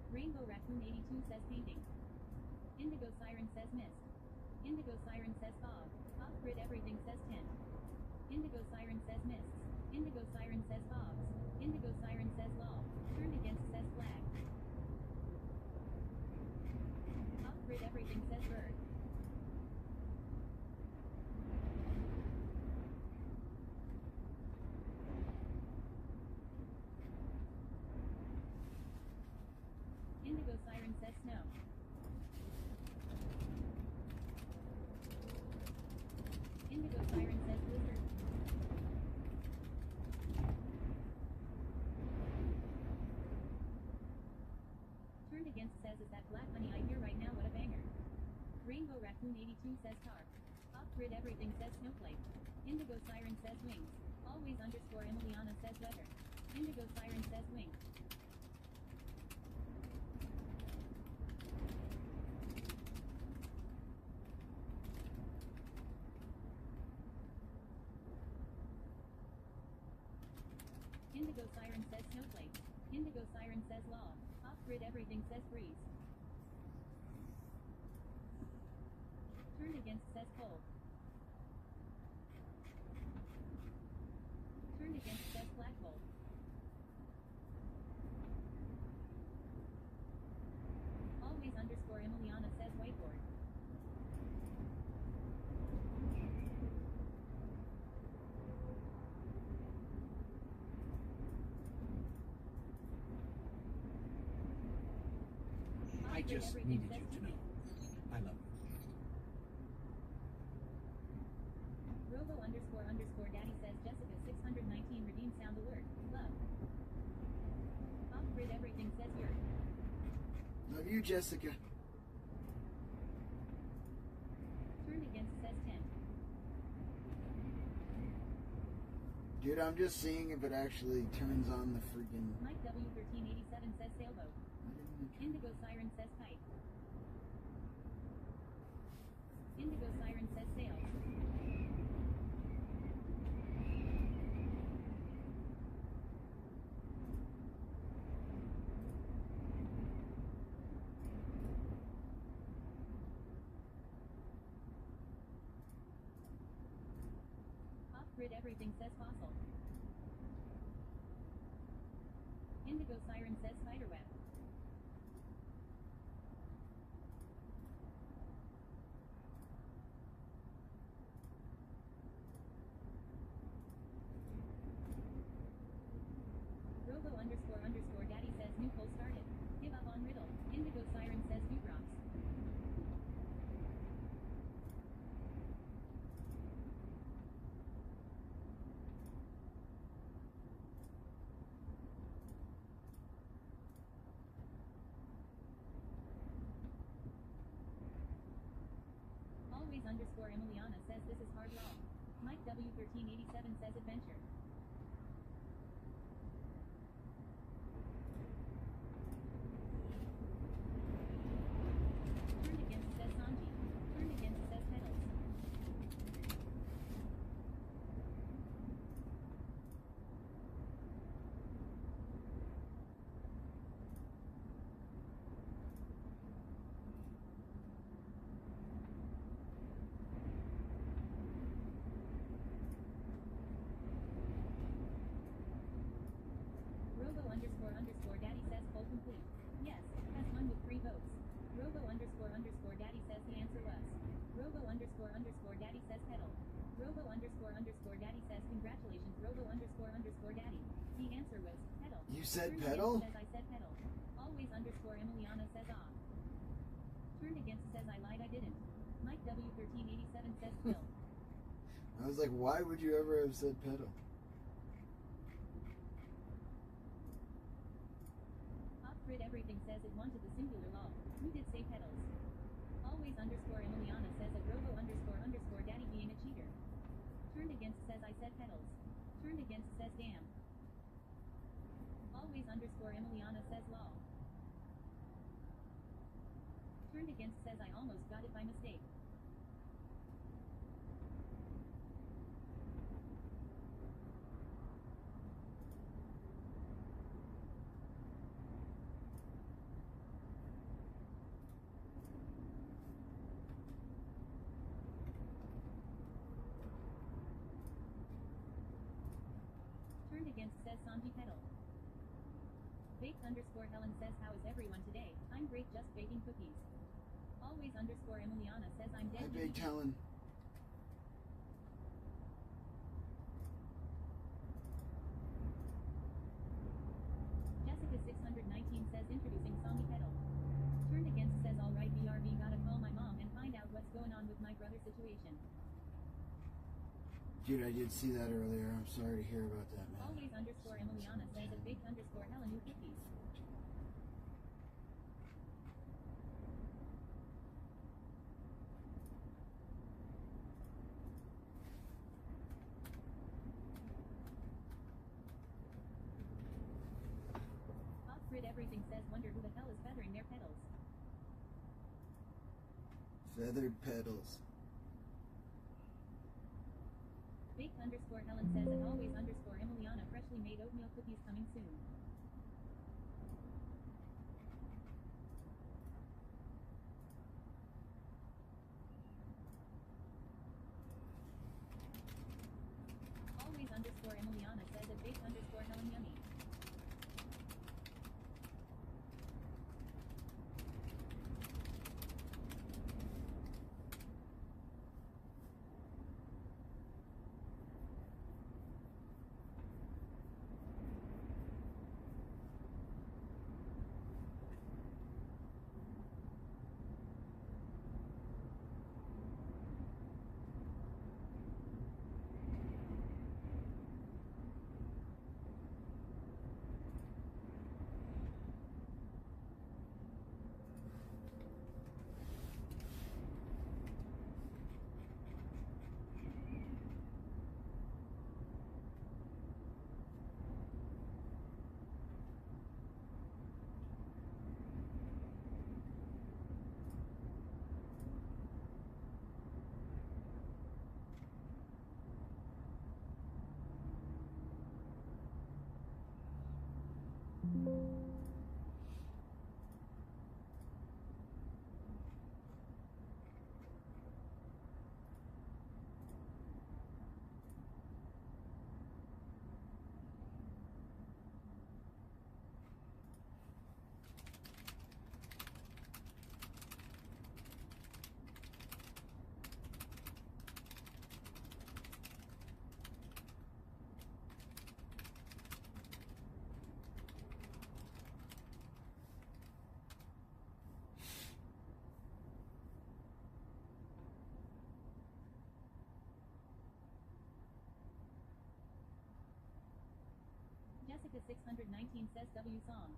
Rainbow Raccoon 82 says painting. Indigo siren says mist. Indigo siren says fog. Off-grid everything says tent. Indigo siren says mists. Indigo siren says fogs. Indigo siren says law. Turned against says flag. Off-grid everything says bird. Indigo siren says snow. Moon 82 says car. Off-grid everything says snowflake. Indigo Siren says wings. Always underscore Emiliana says weather. Indigo Siren says wings. Indigo Siren says snowflake. Indigo Siren says law. Off-grid everything says breeze. Turned against says cold. Turned against says black hole. Always underscore Emiliana says whiteboard. I just needed you to know. I love you. Robo underscore daddy says Jessica 619 redeem sound alert. Love. Off-grid everything says you're. Love you, Jessica. Turned against says 10. Dude, I'm just seeing if it actually turns on the freaking... Mike W1387 says sailboat. Indigo Siren says kite. Indigo Siren says sails. Off-grid everything says fossil. Indigo Siren says spiderweb. Robo underscore daddy says new poll started. Give up on riddle. Indigo Siren says new drops. Always underscore Emiliana says this is hard law. Mike W1387 says adventure. Turned against says Sanji. Turned against says petals. Robo underscore daddy says poll complete. Yes, has won with 3 votes. Robo underscore daddy says the answer was. Robo underscore daddy says pedal. Robo underscore daddy says congratulations. Robo underscore daddy. The answer was pedal. You said Turned pedal? against says I said pedal. Always underscore Emiliana says off. Turned against says I lied I didn't. Mike W1387 says quill. I was like, why would you ever have said pedal? Off-grid everything says it wanted the singular law. Who did say pedals? Always underscore Emiliana says at Robo underscore daddy being a cheater. Turned against says I said pedals. Turned against says damn. Always underscore Emiliana says law. Turned against says I almost got it by mistake. Turned against says Sanji pedal. Baked underscore Helen says how is everyone today? I'm great just baking cookies. Always underscore Emiliana says I'm dead. I baked Helen. Jessica 619 says introducing Sami pedal. Turned against says alright BRB gotta call my mom and find out what's going on with my brother situation. Dude, I did see that earlier. I'm sorry to hear about that, man. Always underscore Emiliana says at baked underscore Helen new cookies. wonder who the hell is feathering their pedals. Feathered pedals. Baked _ Helen says as always _ Emiliana freshly made oatmeal cookies coming soon. Always _ Emiliana says that baked _ Helen yummy. Jessica 619 says W song.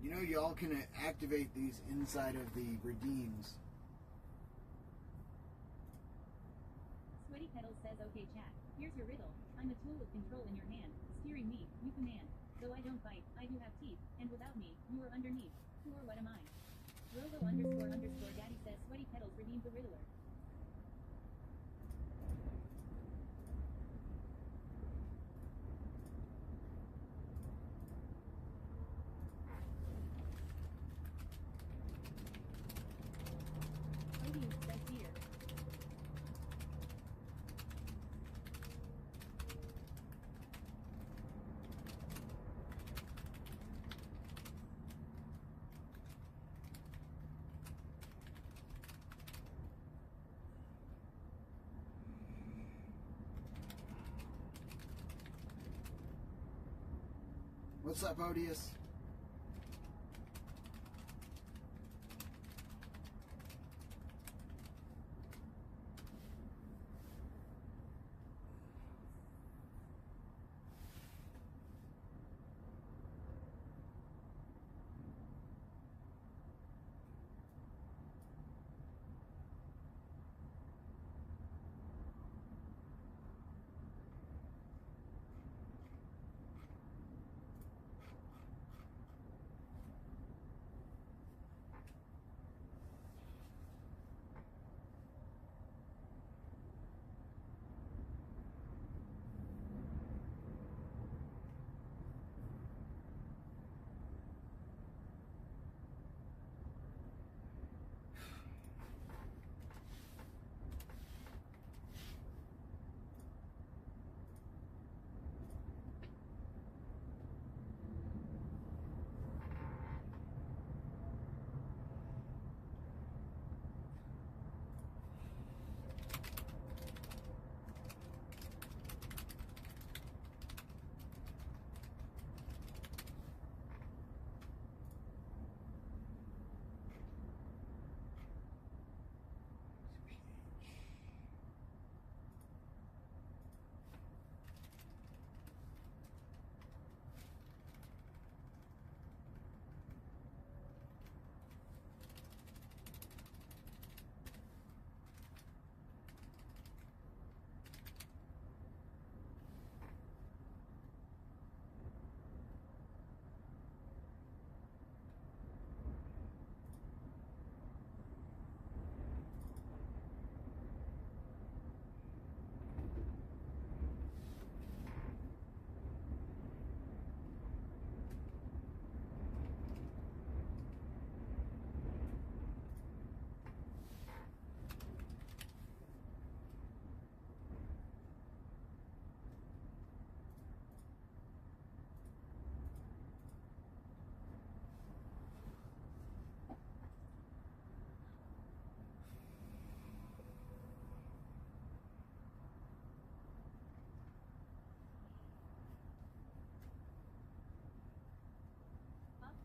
You know, y'all can activate these inside of the redeems. Sweaty Petals says, okay chat, here's your riddle. I'm a tool of control in your hand, steering me, you command. Though I don't bite, I do have teeth, and without me, you are underneath. Who or what am I? Robo __ Daddy says Sweaty Petals redeemed the Riddler. Odious says here. What's up, Odious?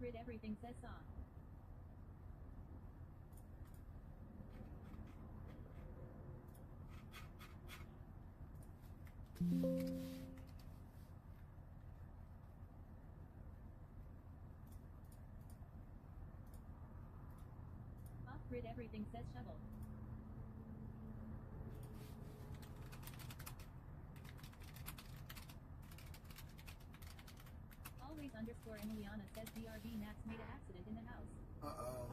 Off-grid everything says song. Off-grid everything says shovel. Always _ Emiliana says DRB Max made an accident in the house. Uh-oh.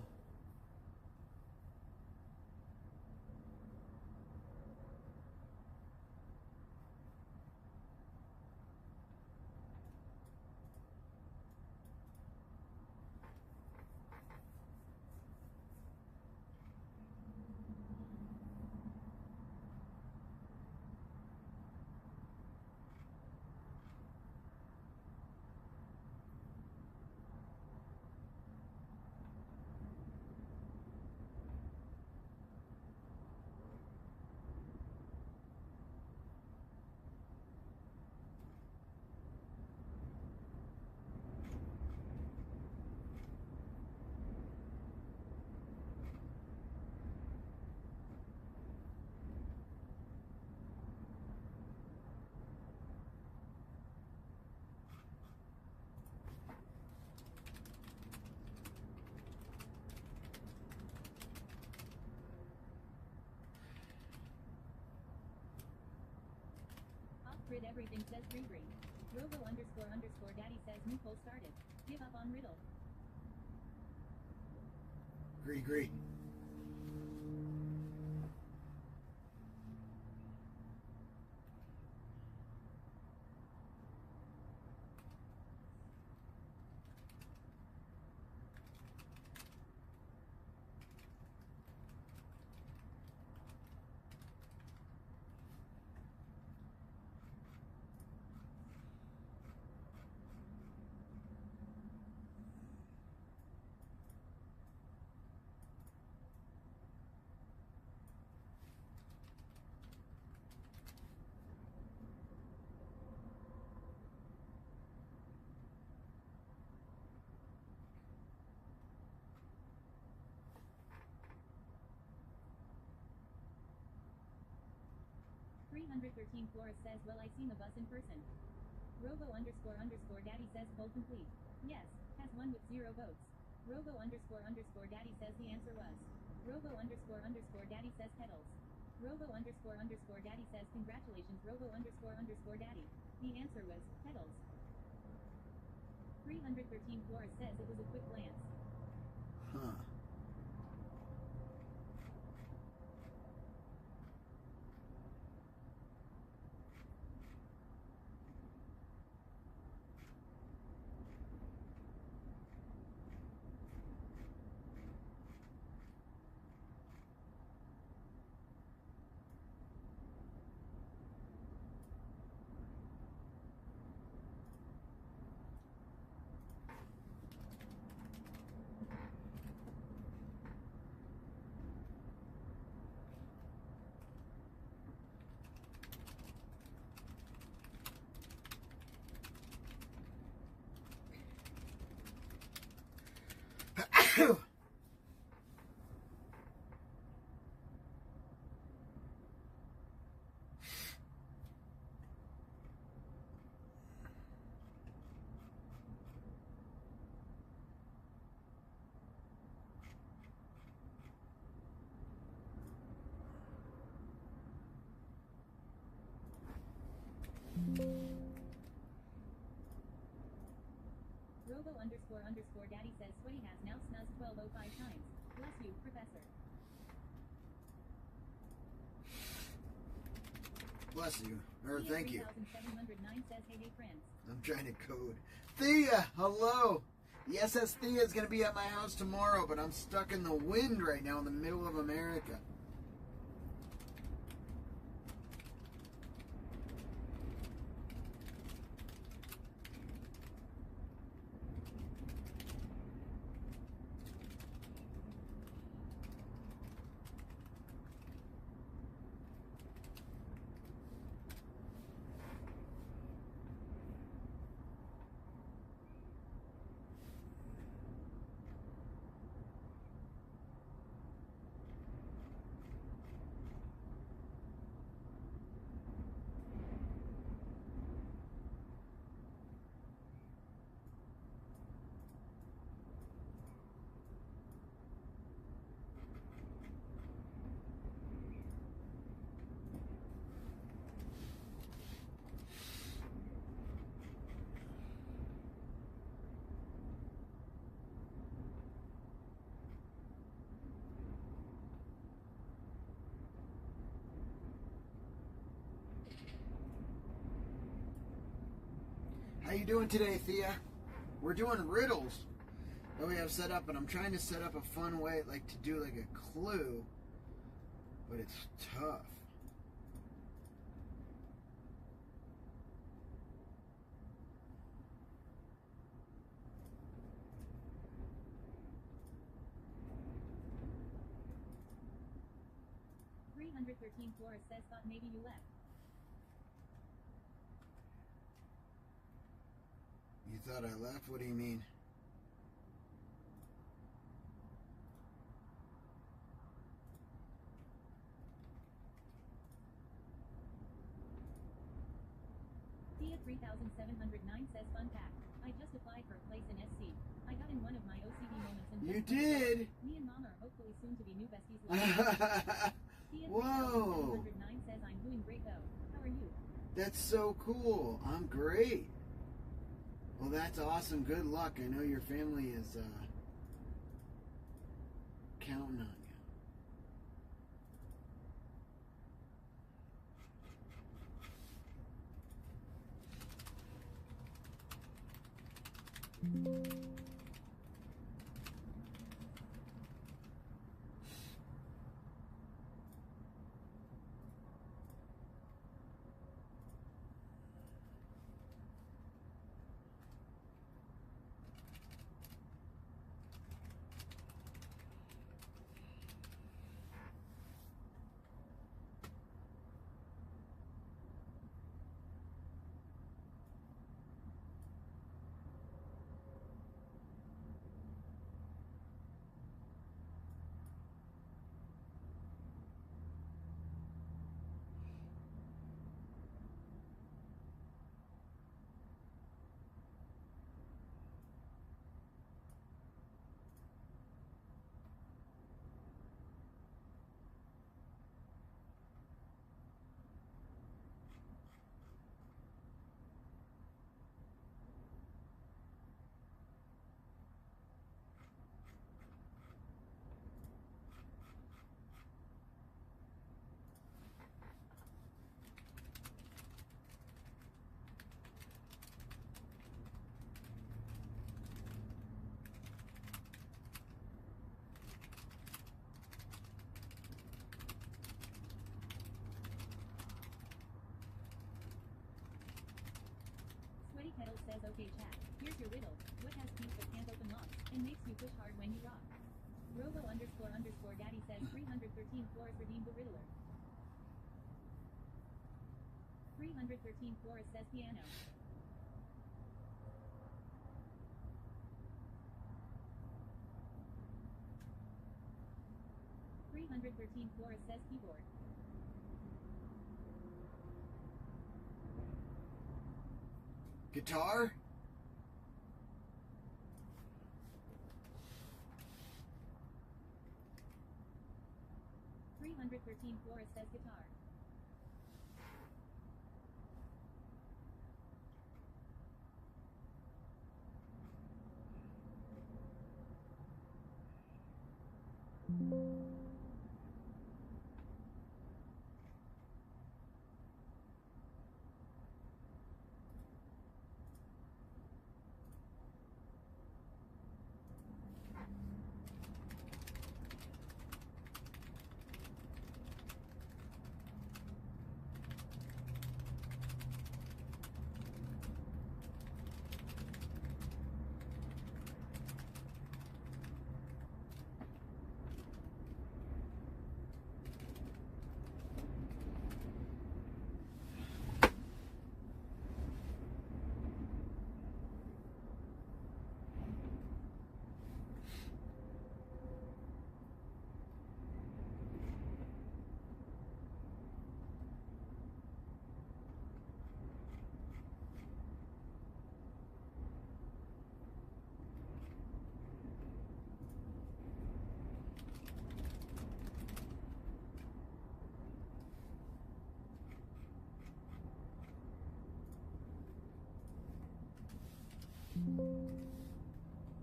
Grid everything says Green. Robo __ Daddy says new poll started. Give up on riddle. Agree. 313 Flores says, well, I seen the bus in person. Robo __ Daddy says poll complete. Yes, has won with 0 votes. Robo __ Daddy says the answer was. Robo __ Daddy says pedals. Robo __ Daddy says congratulations. Robo __ Daddy. The answer was pedals. 313 Flores says it was a quick glance. Huh. Robo __ Daddy says Sweaty has now snuzzed 1205 times. Bless you, Professor. Bless you. Or thank you. 3709 says, hey friends. I'm trying to code. Thea, hello. The SS Thea is going to be at my house tomorrow, but I'm stuck in the wind right now in the middle of America. How you doing today, Thea? We're doing riddles that we have set up, and I'm trying to set up a fun way, like to do like a clue, but it's tough. $313 Flores says thought maybe you left. You thought I left? What do you mean? Tia 3709 says fun fact. I just applied for a place in SC. I got in one of my OCD moments and You did? Me and Mom are hopefully soon to be new besties. Tia Whoa. 3709 says I'm doing great though. How are you? That's so cool. I'm great. Well, that's awesome. Good luck. I know your family is counting on you. Kettle says, okay chat, here's your riddle. What has keys but can't open locks, and makes you push hard when you rock? Robo __ daddy says 313 floors redeemed the riddler. 313 floors says piano. 313 floors says keyboard. Guitar? $313 Flores says guitar.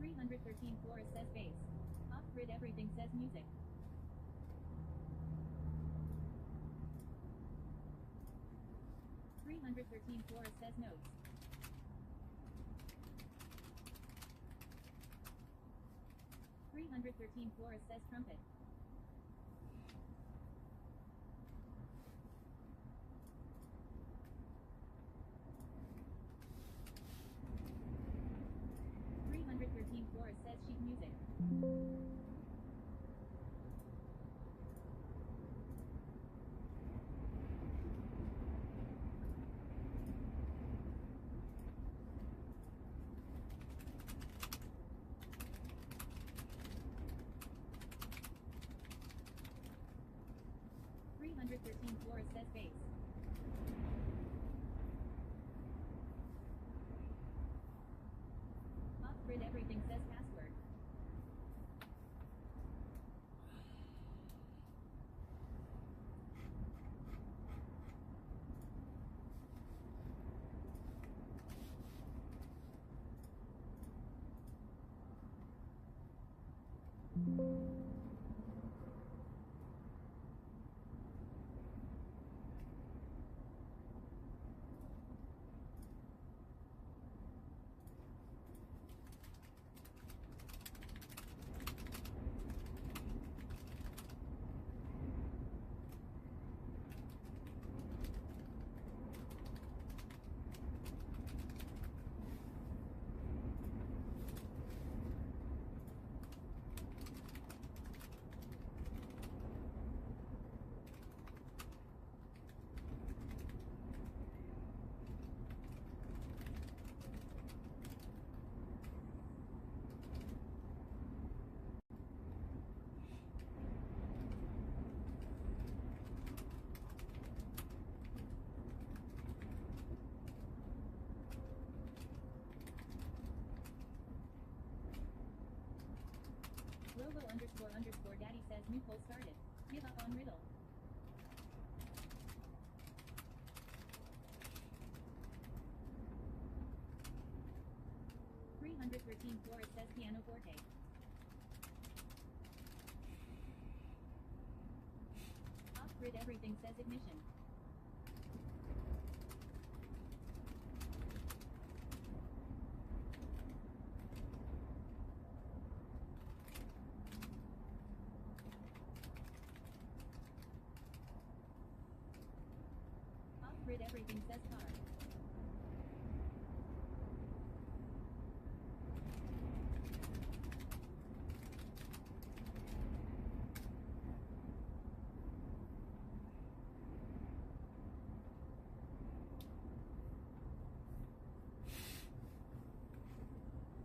$313 Flores says bass. Off-grid everything says music. $313 Flores says notes. $313 Flores says trumpet. Flores says sheet music. $313 Flores says bass. Off-grid everything says password. Robo __ daddy says new poll started. Give up on riddle. $313 Flores says piano forte. Off-grid everything says ignition. Off-grid everything says car.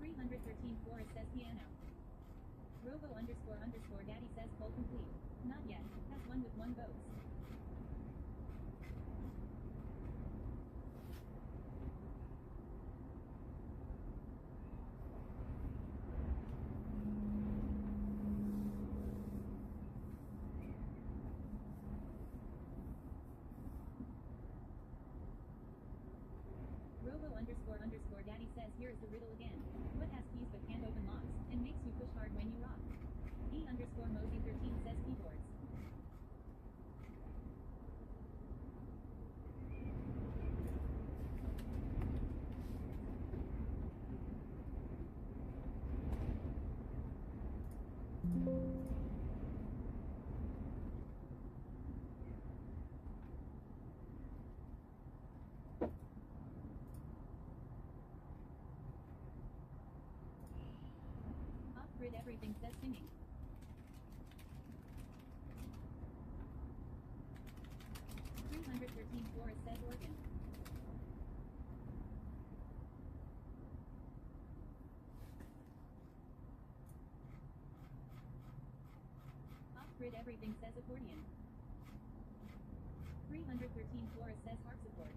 $313 Flores says piano. Robo __ daddy says poll complete. Not yet. Has one with 1 vote. Robo __ daddy says here's the riddle again. What has keys but can't open locks, and makes you push hard when you rock? E _ Mosey 13 says keyboards. Off-grid everything says singing. $313 Flores says organ. Off-grid everything says accordion. $313 Flores says harpsichord.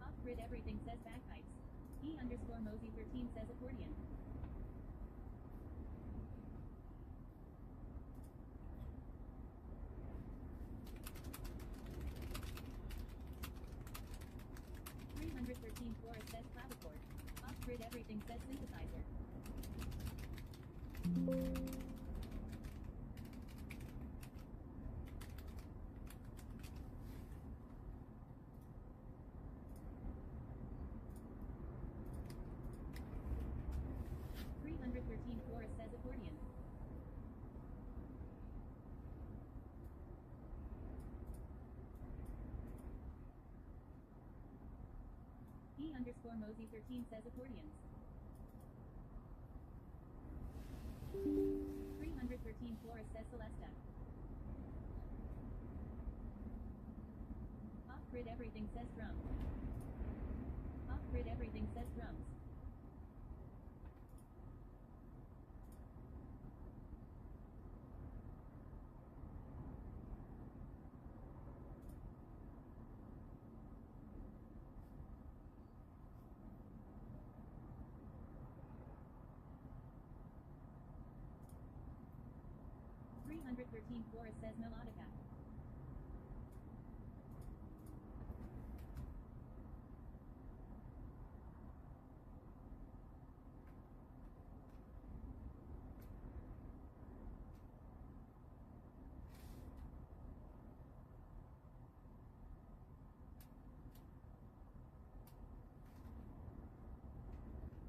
Off-grid everything says bagpipes. E _ Mosey 13 says accordion. $313 Flores says clavichord. Off-grid everything says synthesizer. $313 Flores says accordion. E _ Mosey 13 says accordions. $313 Flores says Celesta. Off-grid everything says drums. Off-grid everything says drums. $313 Flores says melodica.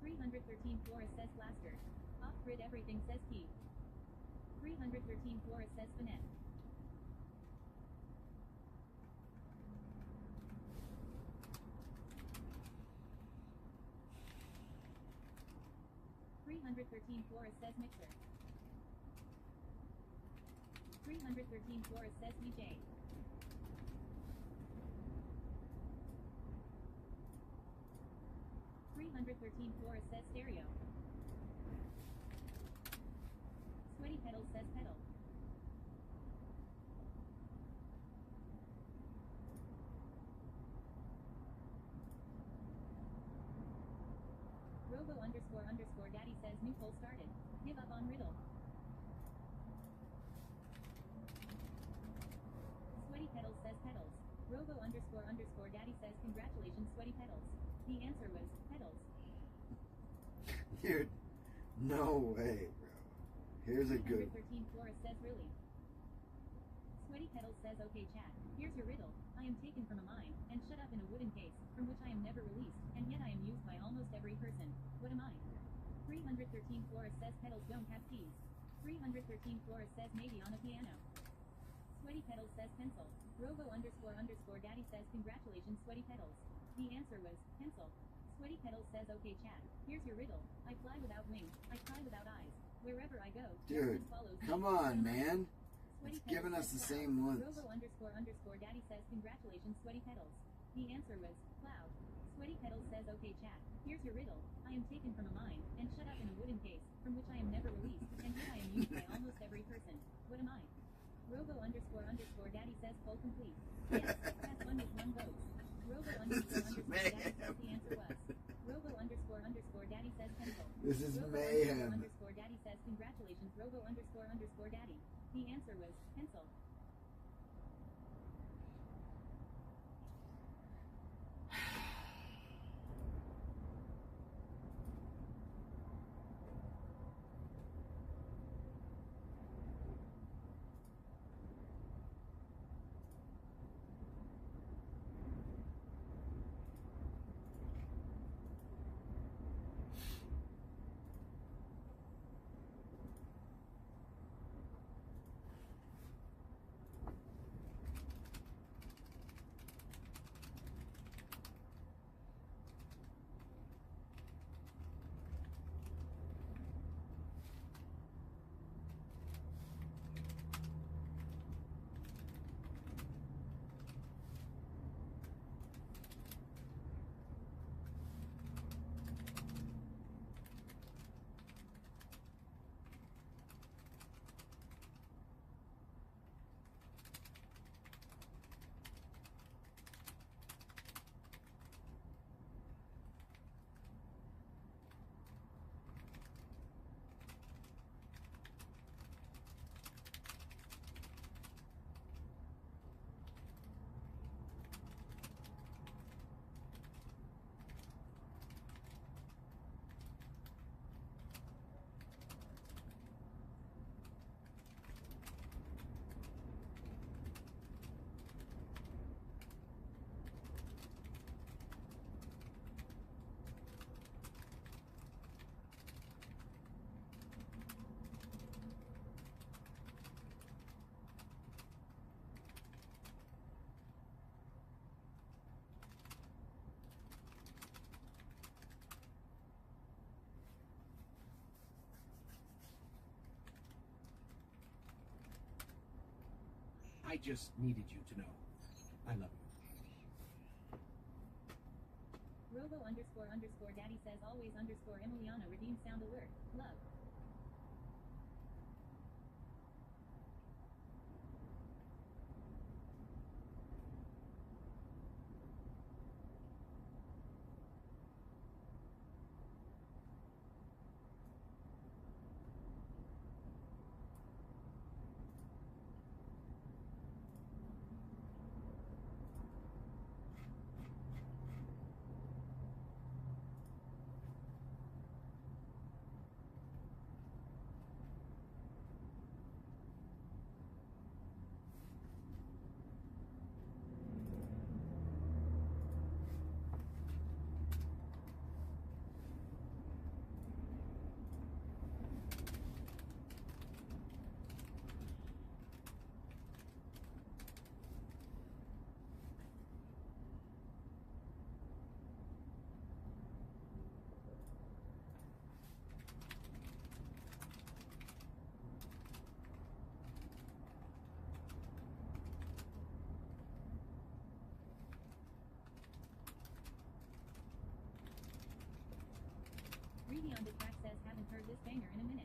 $313 Flores says blaster. Off-grid everything says key. $313 Flores says finesse. $313 Flores says mixer. $313 Flores says DJ. $313 Flores says stereo. Sweaty pedals says pedal. says new poll started. Give up on riddle. Sweaty Pedals says pedals. Robo __ daddy says congratulations Sweaty Pedals. The answer was pedals. Dude, no way, bro. Here's a good 13 Flores says really. Sweaty Pedals says okay chat. Here's your riddle. I am taken from a mine and shut up in a wooden case from which I am never released, and yet I am used by almost every person. What am I? 313 Flores says pedals don't have keys. 313 Flores says maybe on a piano. Sweaty Pedals says pencil. Robo __ daddy says congratulations Sweaty Pedals. The answer was pencil. Sweaty Pedals says okay chat. Here's your riddle. I fly without wings. I cry without eyes. Wherever I go, dude, follows come me. on, man. Sweaty It's giving us the same ones. Robo __ daddy says congratulations Sweaty Pedals. The answer was cloud. Sweaty Pedals says okay chat. Here's your riddle. I am taken from a mine and shut up in a wooden case from which I am never released, and yet I am used by almost every person. What am I? Robo __ daddy says poll complete. Yes, that's one with one vote. Robo __ daddy says the answer was. Robo __ daddy says pencil. This is Robo mayhem. __ daddy says congratulations Robo __ daddy. The answer was pencil. I just needed you to know. I love you. Robo __ daddy says always Emiliana redeem sound alert. Love. Reedy on the track says haven't heard this banger in a minute.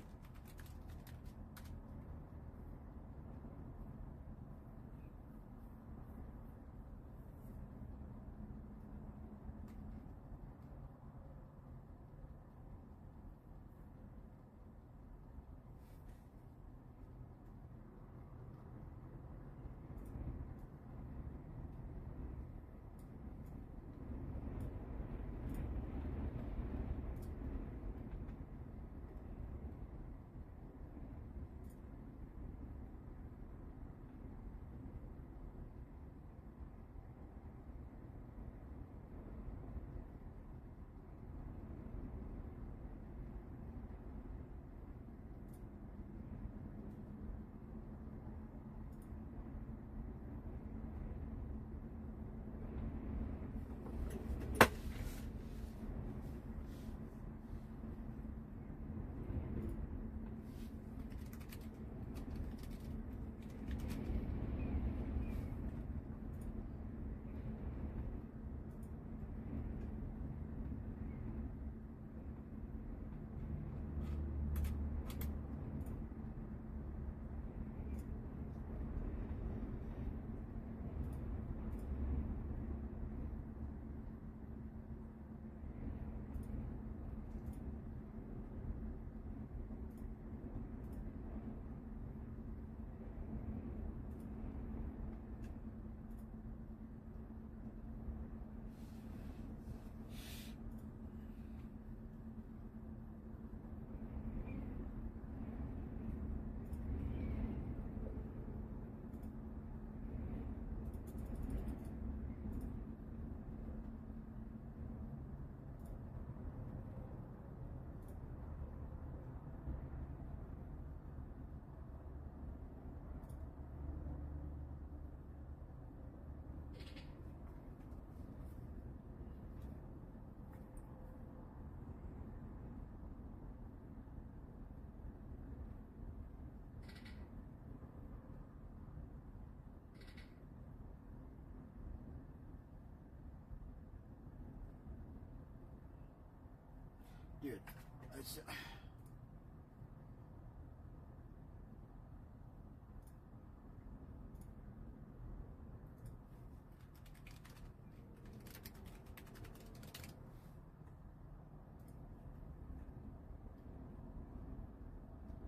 It's...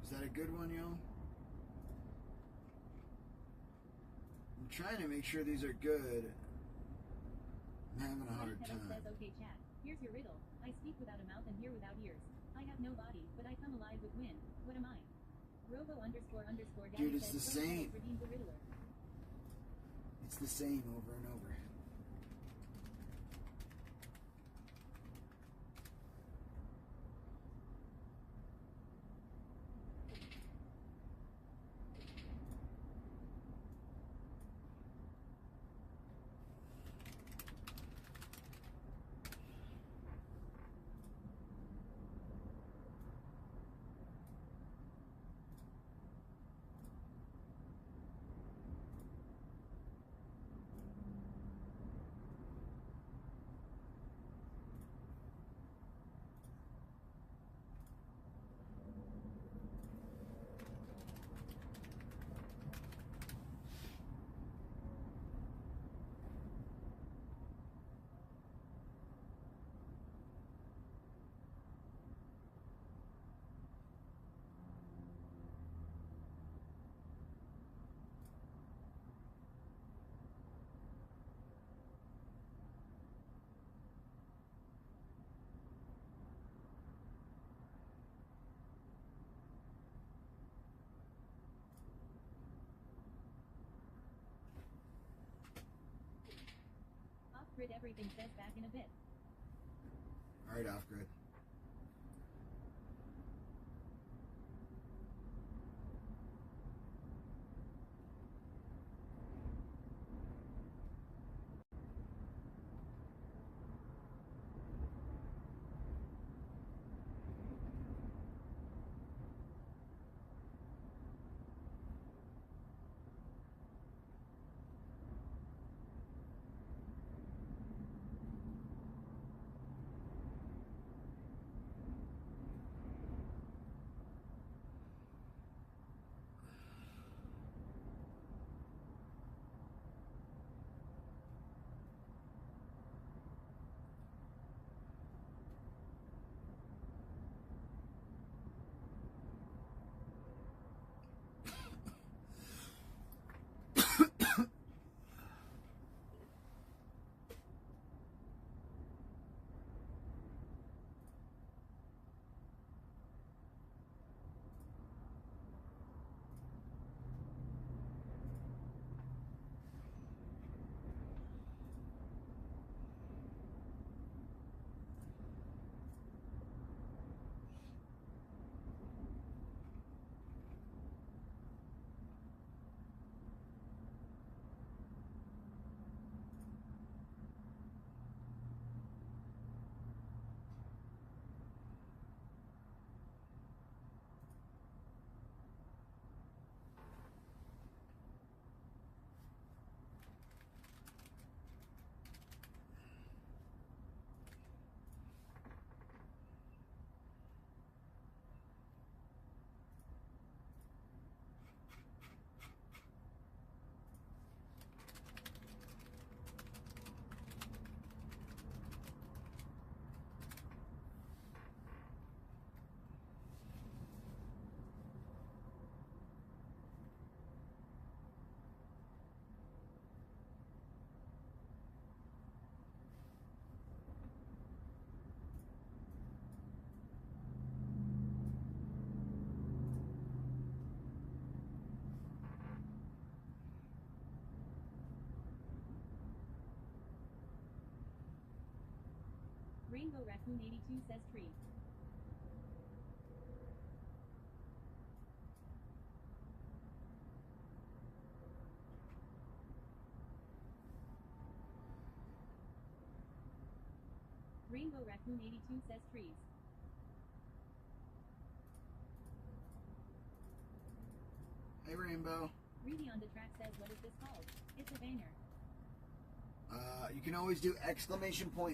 Is that a good one, yo? I'm trying to make sure these are good. I'm having a hard time. Says, okay, chat. Here's your riddle. I speak without a mouth and hear without ears. I have no body, but I come alive with wind. What am I? Robo __ Daddy Dude, it's says, the same. redeem the riddler. It's the same over and over. Off-grid everything says back in a bit. Alright, off-grid. Rainbow Raccoon 82 says tree. Rainbow Raccoon 82 says trees. Hey, Rainbow. Reedy on the track says, what is this called? It's a banger. You can always do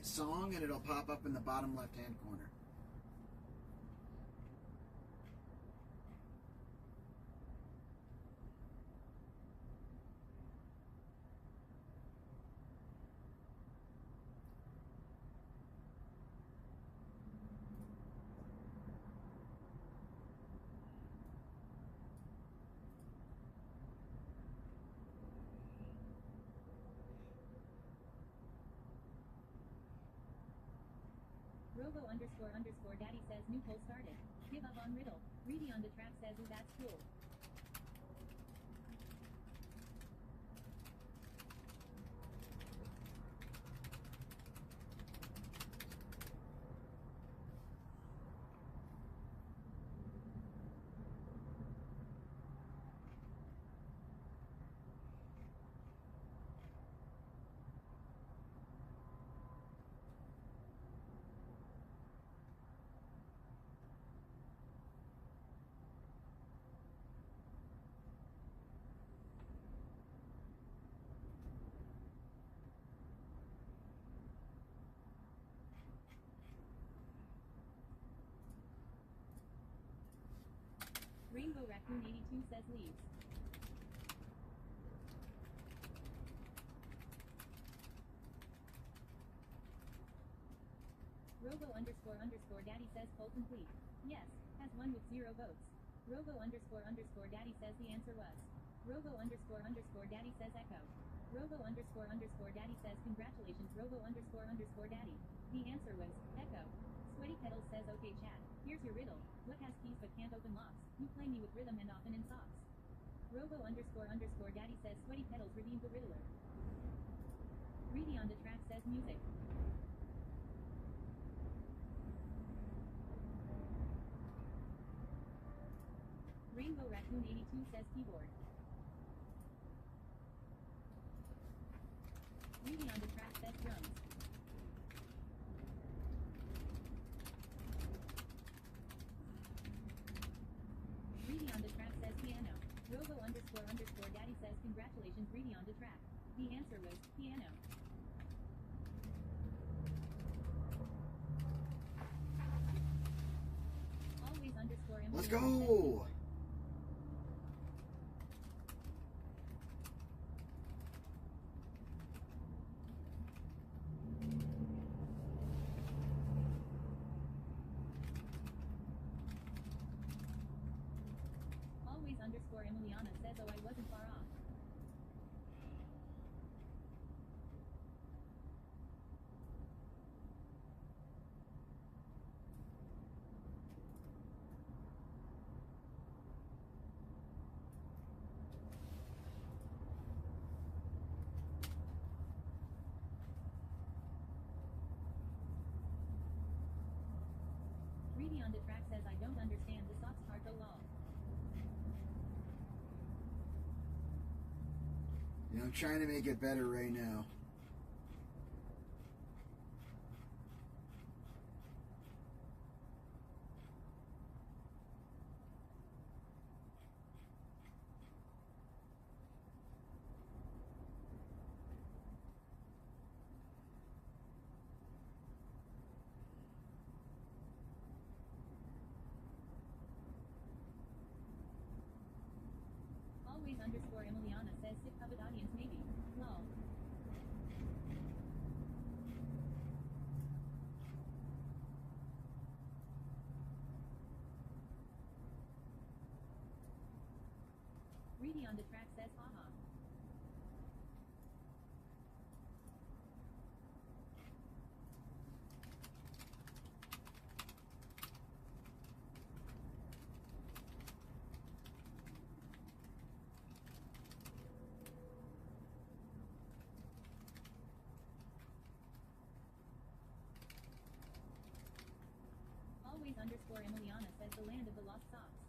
!song and it'll pop up in the bottom left-hand corner. Robo underscore underscore daddy says new poll started. Give up on riddle. Reedy on the track says ooh that's cool. Rainbow Raccoon 82 says leaves. Robo underscore underscore daddy says poll complete. Yes, has won with 0 votes. Robo underscore underscore daddy says the answer was. Robo underscore underscore daddy says echo. Robo underscore underscore daddy says congratulations Robo underscore underscore daddy. The answer was echo. Sweaty Petals says okay chat. Here's your riddle. What has keys but can't open locks? You play me with rhythm and often in socks. Robo underscore underscore daddy says Sweaty Petals redeemed the riddler. Reedy on the track says music. Rainbow Raccoon 82 says keyboard. Reedy on the track says drums. Reedy on the track says piano. Robo underscore underscore daddy says congratulations Reedy on the track. The answer was piano. Always underscore Emily. Let's go! Always underscore Emiliana says oh I wasn't far off. Reedy on the track says I don't understand the socks part though lol. You know, I'm trying to make it better right now. Always underscore Emiliana says sick covered audience maybe. Lol. Reedy on the track says haha. Always underscore Emiliana says the land of the lost socks.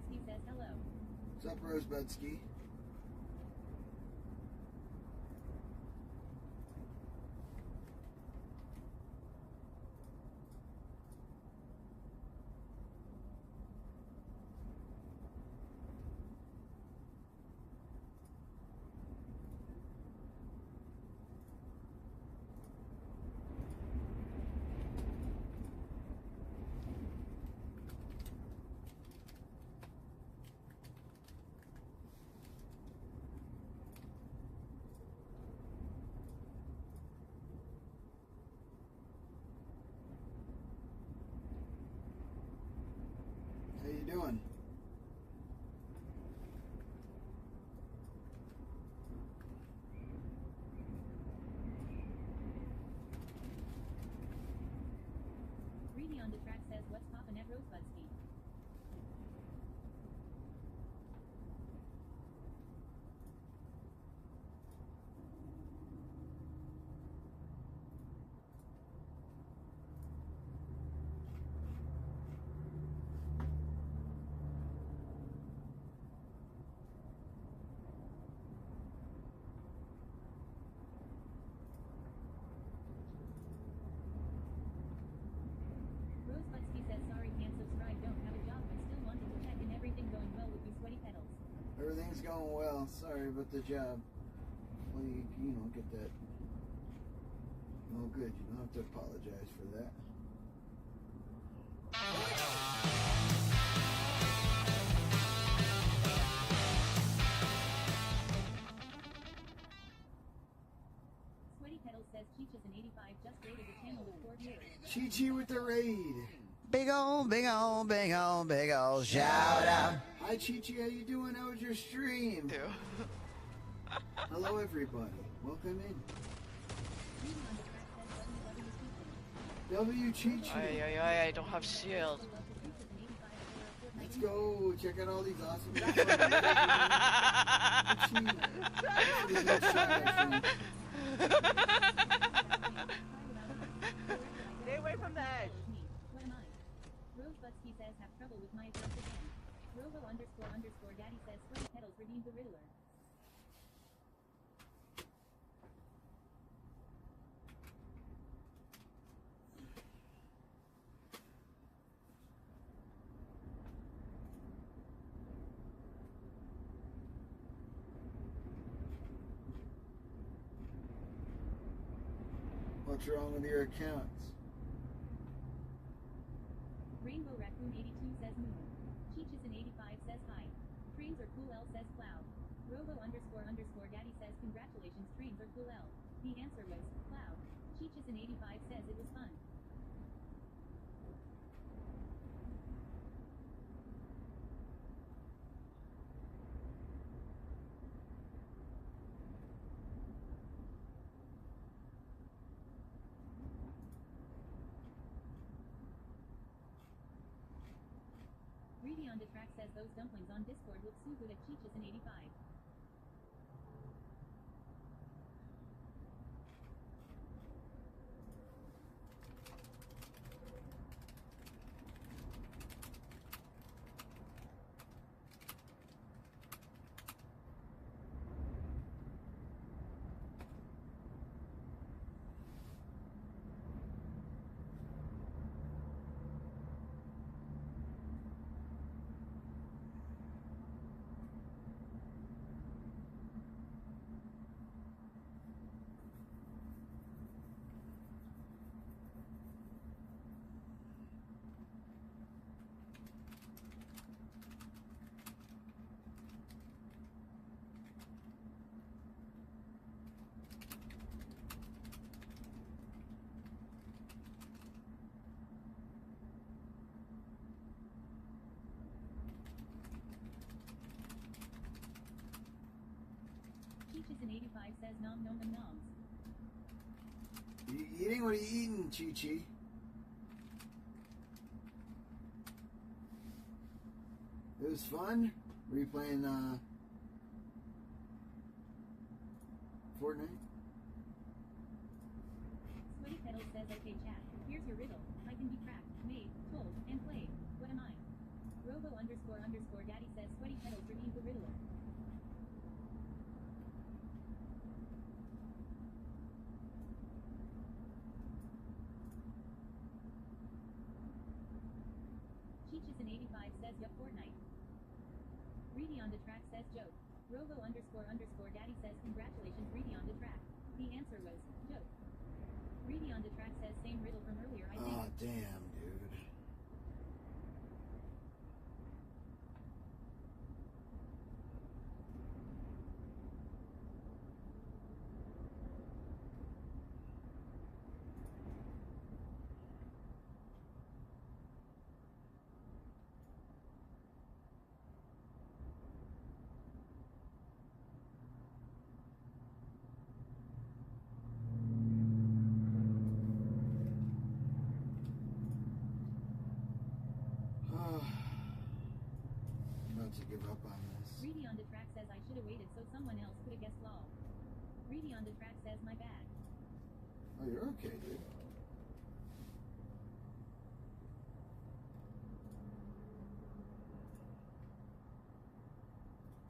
Rosebudsky says hello. What's up, Rosebudsky? How you doing? Greedy on the track says what's poppin' at Rosebudsky. Rosebudsky says sorry, can't subscribe, don't have a job, but still wanted to check in everything going well with you sweaty pedals. Everything's going well. Sorry about the job. Well, you don't get that. Oh, good. You don't have to apologize for that. Sweaty pedals says Cheech is an 85 just rated the channel with 4 viewers. Chi-Chi with the raid. Big ol', big ol', big ol', big ol' shout out. Hi, Chi-Chi. How you doing? How was your stream? Hello, everybody. Welcome in. W Chi-Chi. I don't have shield. Let's go. Check out all these awesome Stay away from the edge. What am I? Rosebudsky says have trouble with my account again. Robo__daddy says sweaty pedals redeemed the Riddler. What's wrong with your accounts? Rainbow Raccoon 82 says moon. Cheech is an 85 says hi. Trains are cool L says cloud. Robo__daddy says congratulations, trains are cool L. The answer was cloud. Cheech is an 85 says it was fun. Greedy on the track says those dumplings on Discord look so good at Cheech is an 85. Cheech is an 85 says nom nom nom noms. You eating? What are you eating, Chi-Chi? It was fun? Were you playing, Fortnite? Sweaty Pedals says okay chat, here's your riddle. I can be tracked, made, told, and played. What am I? Robo__daddy says yup Fortnite. Reedy on the track says joke. Robo __ daddy says congratulations Reedy on the track. The answer was joke. Reedy on the track says same riddle from earlier I think. Oh damn, dude. To give up on this. Reedy on the track says I should have waited so someone else could have guessed lol. Reedy on the track says my bad. Oh, you're okay, dude.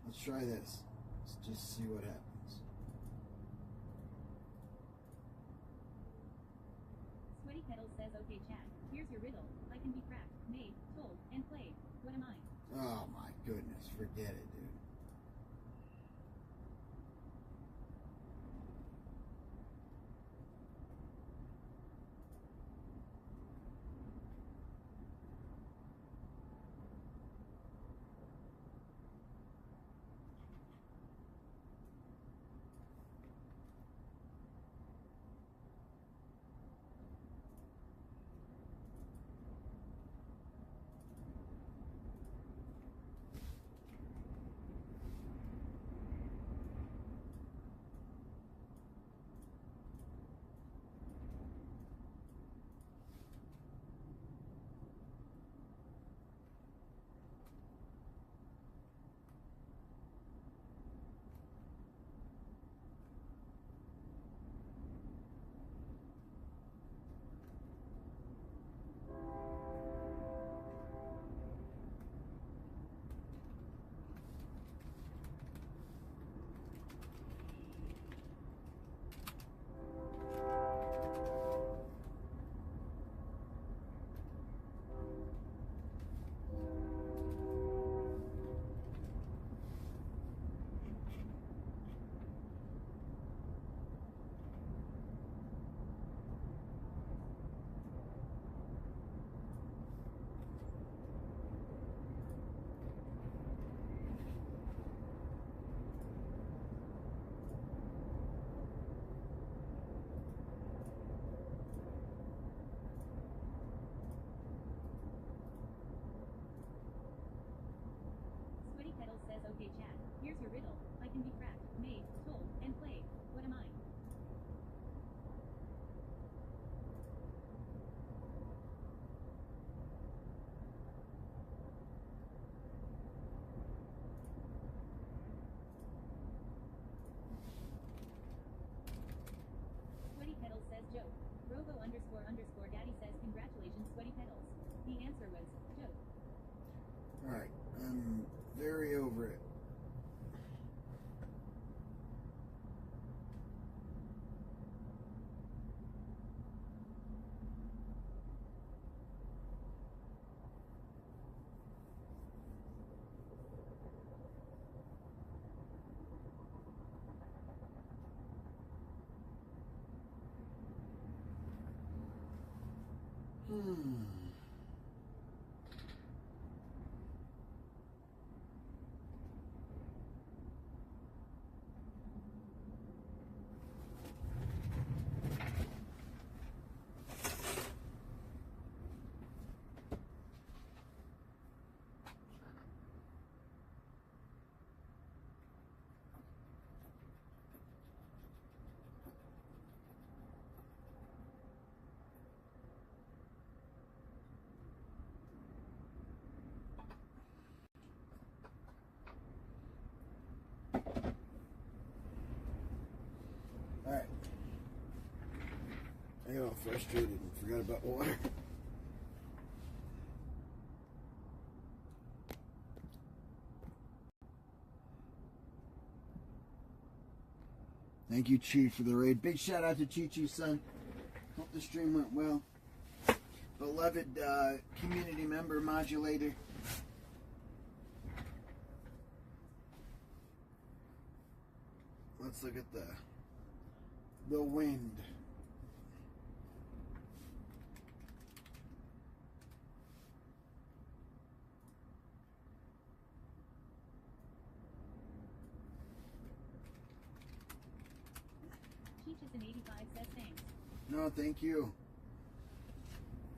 Let's try this. Let's just see what happens. Sweaty Pedals says okay chat, here's your riddle. I can be cracked, made, told, and played. What am I? Oh my goodness, forget it, dude. Says okay chat, here's your riddle. I can be cracked, made, told, and played. What am I? Sweaty Pedals says joke. Robo __ daddy says congratulations Sweaty Pedals. The answer was joke. Alright, I'm very over it. Alright. I got all frustrated and forgot about water. Thank you, Chi, for the raid. Big shout out to Chi, son. Hope the stream went well. Beloved community member modulator. let's look at the wind. Cheeches in 85 says thanks. No, thank you.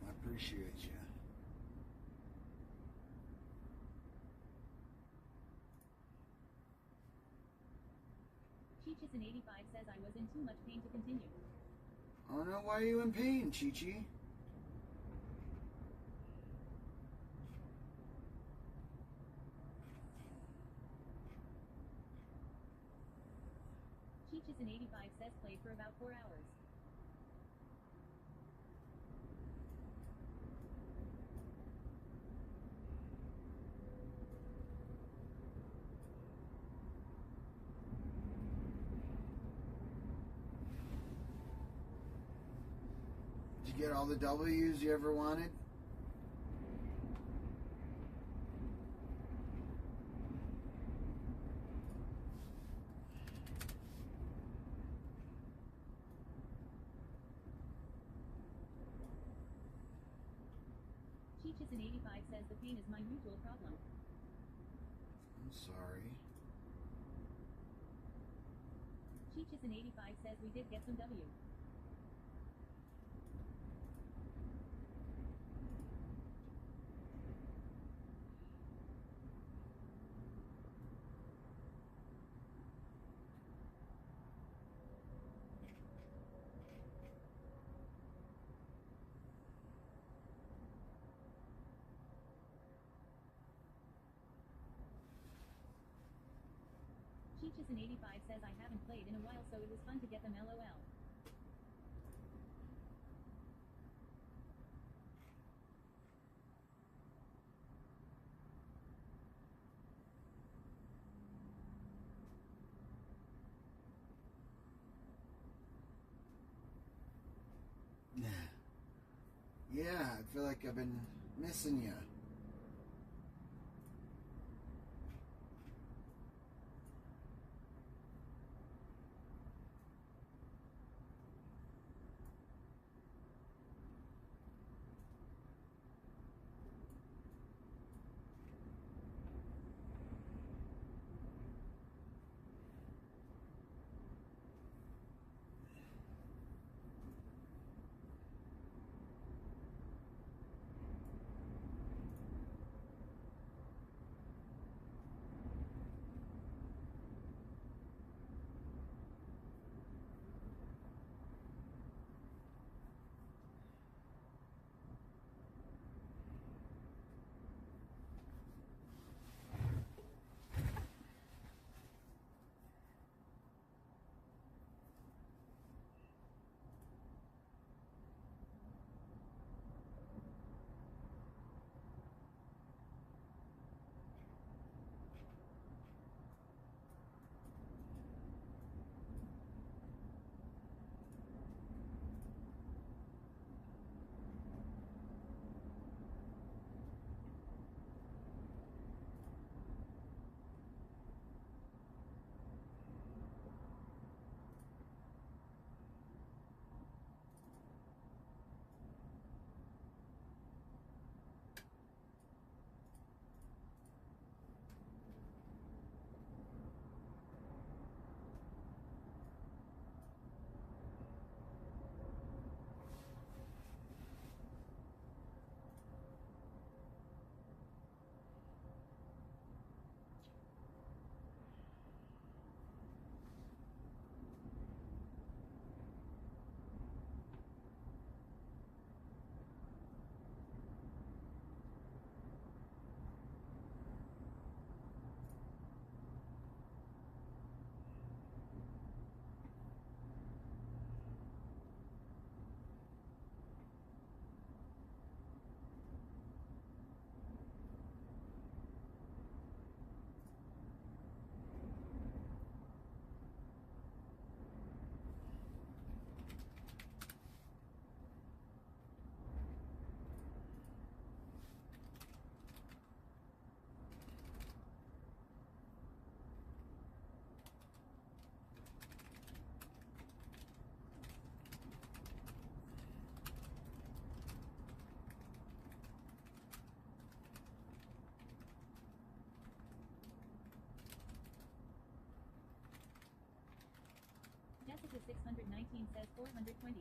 I appreciate you. Cheeches in 85 says I was in too much pain to continue. Oh no, why are you in pain, Chi-Chi? Cheeches in 85 says played for about 4 hours. Did you get all the W's you ever wanted? Cheeches in 85 says the pain is my usual problem. I'm sorry. Cheeches in 85 says we did get some W. Cheeches in 85 says I haven't played in a while, so it was fun to get them LOL. Yeah, I feel like I've been missing you. Jessica 619 says 420.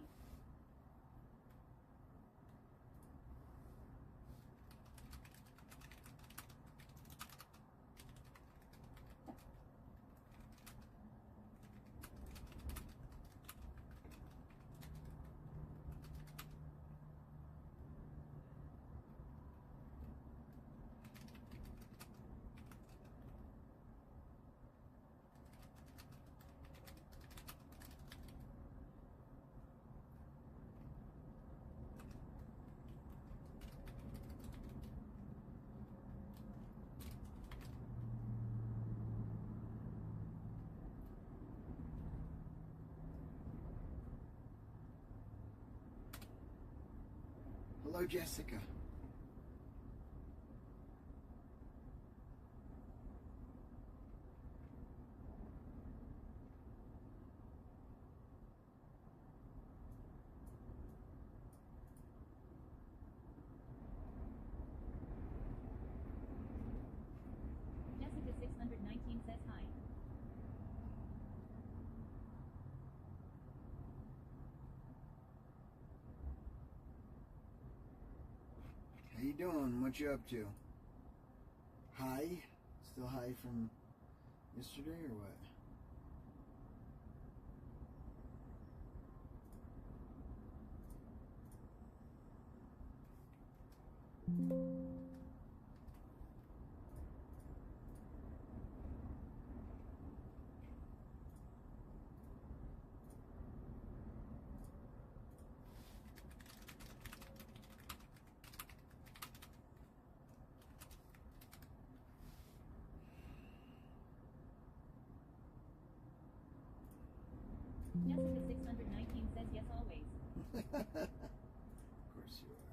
Hello, Jessica. Jessica 619 says hi. How you doing? What you up to? High? Still high from yesterday or what? Jessica 619 says yes always. Of course you are.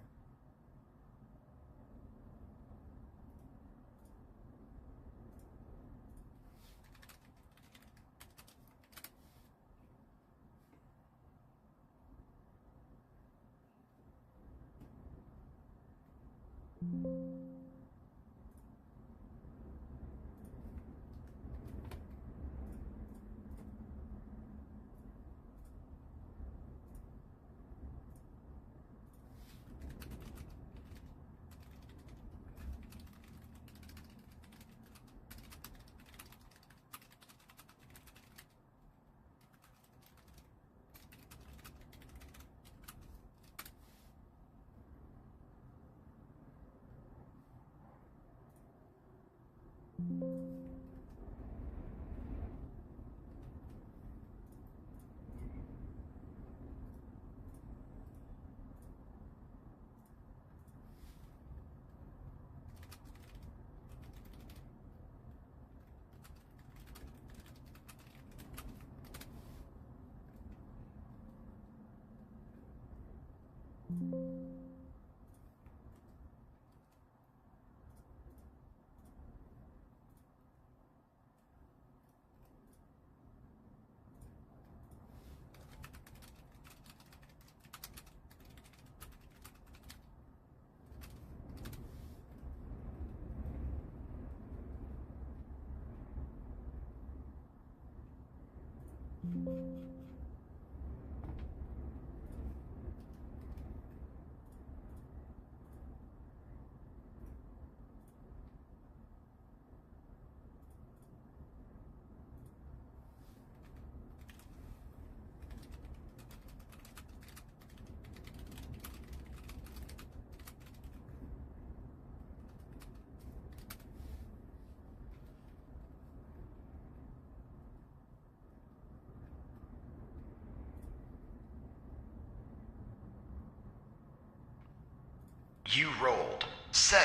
You rolled 7.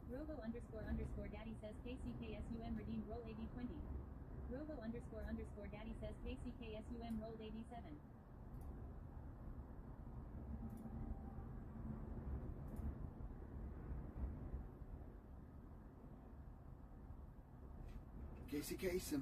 Robo__daddy says KCKSUM redeemed roll AD20. Robo__daddy says KCKSUM rolled AD7. Casey Kasem.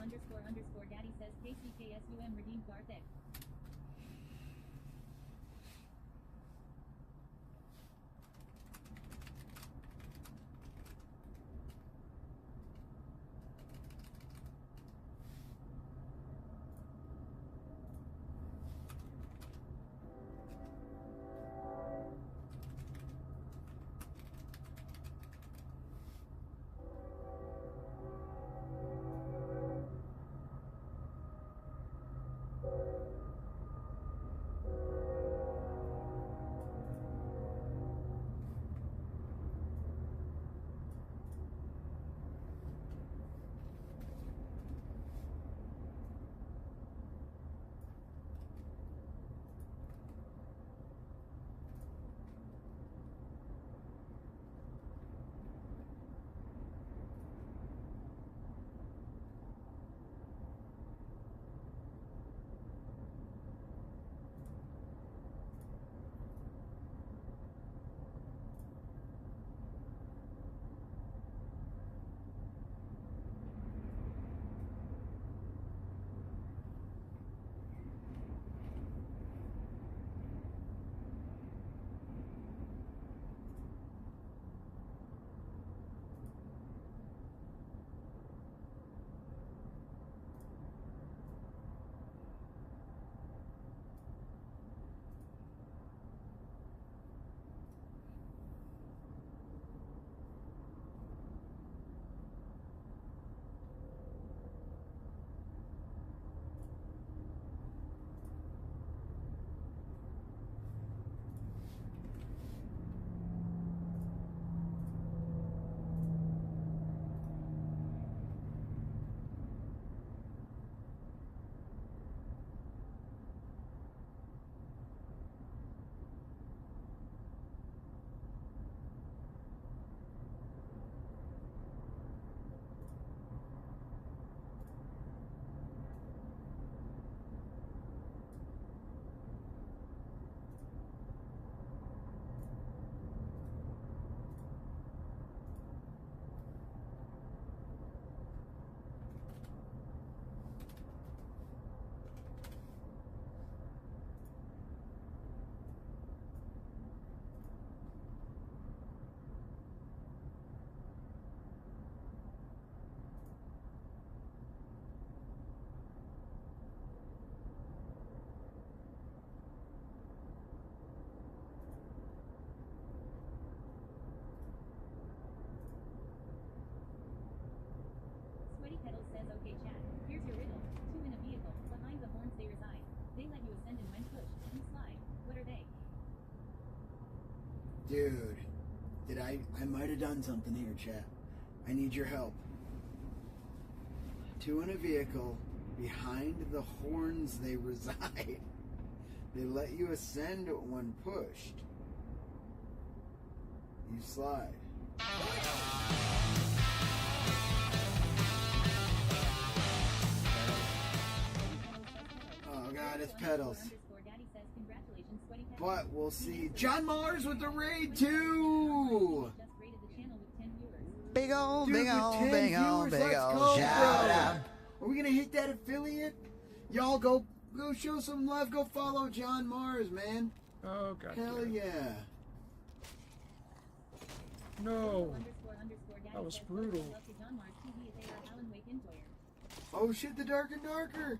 ___ Daddy says KCKSUM redeemed Garth X. Sweaty Pedals says, okay chat, here's your riddle. Two in a vehicle, behind the horns they reside. They let you ascend and when pushed, you slide. What are they? Dude, I might have done something here, chat. I need your help. Two in a vehicle, behind the horns they reside. They let you ascend when pushed. You slide. Oh God, it's pedals. But we'll see. John Mars with the raid too. Big ol' Dude, big with ol' 10 big ol' viewers, big let's ol' go, shout bro. out. Are we gonna hit that affiliate? Y'all go show some love. Go follow John Mars, man. Oh God. Hell yeah. No. That was brutal. Oh shit, the Dark and Darker.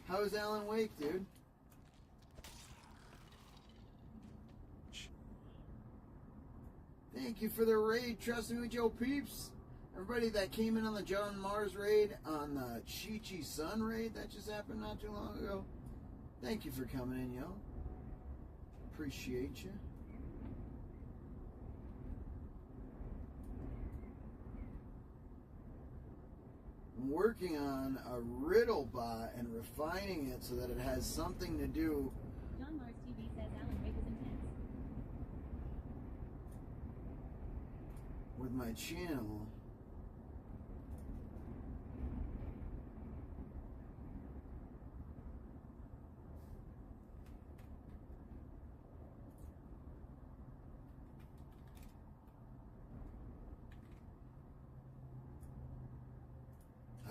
How's Alan Wake, dude? Thank you for the raid. Trust me with your peeps. Everybody that came in on the John Mars raid, on the Chi-Chi Sun raid that just happened not too long ago. Thank you for coming in, yo. Appreciate you. I'm working on a riddle bot and refining it so that it has something to do. John Mars TV says Alan Wake is intense. With my channel.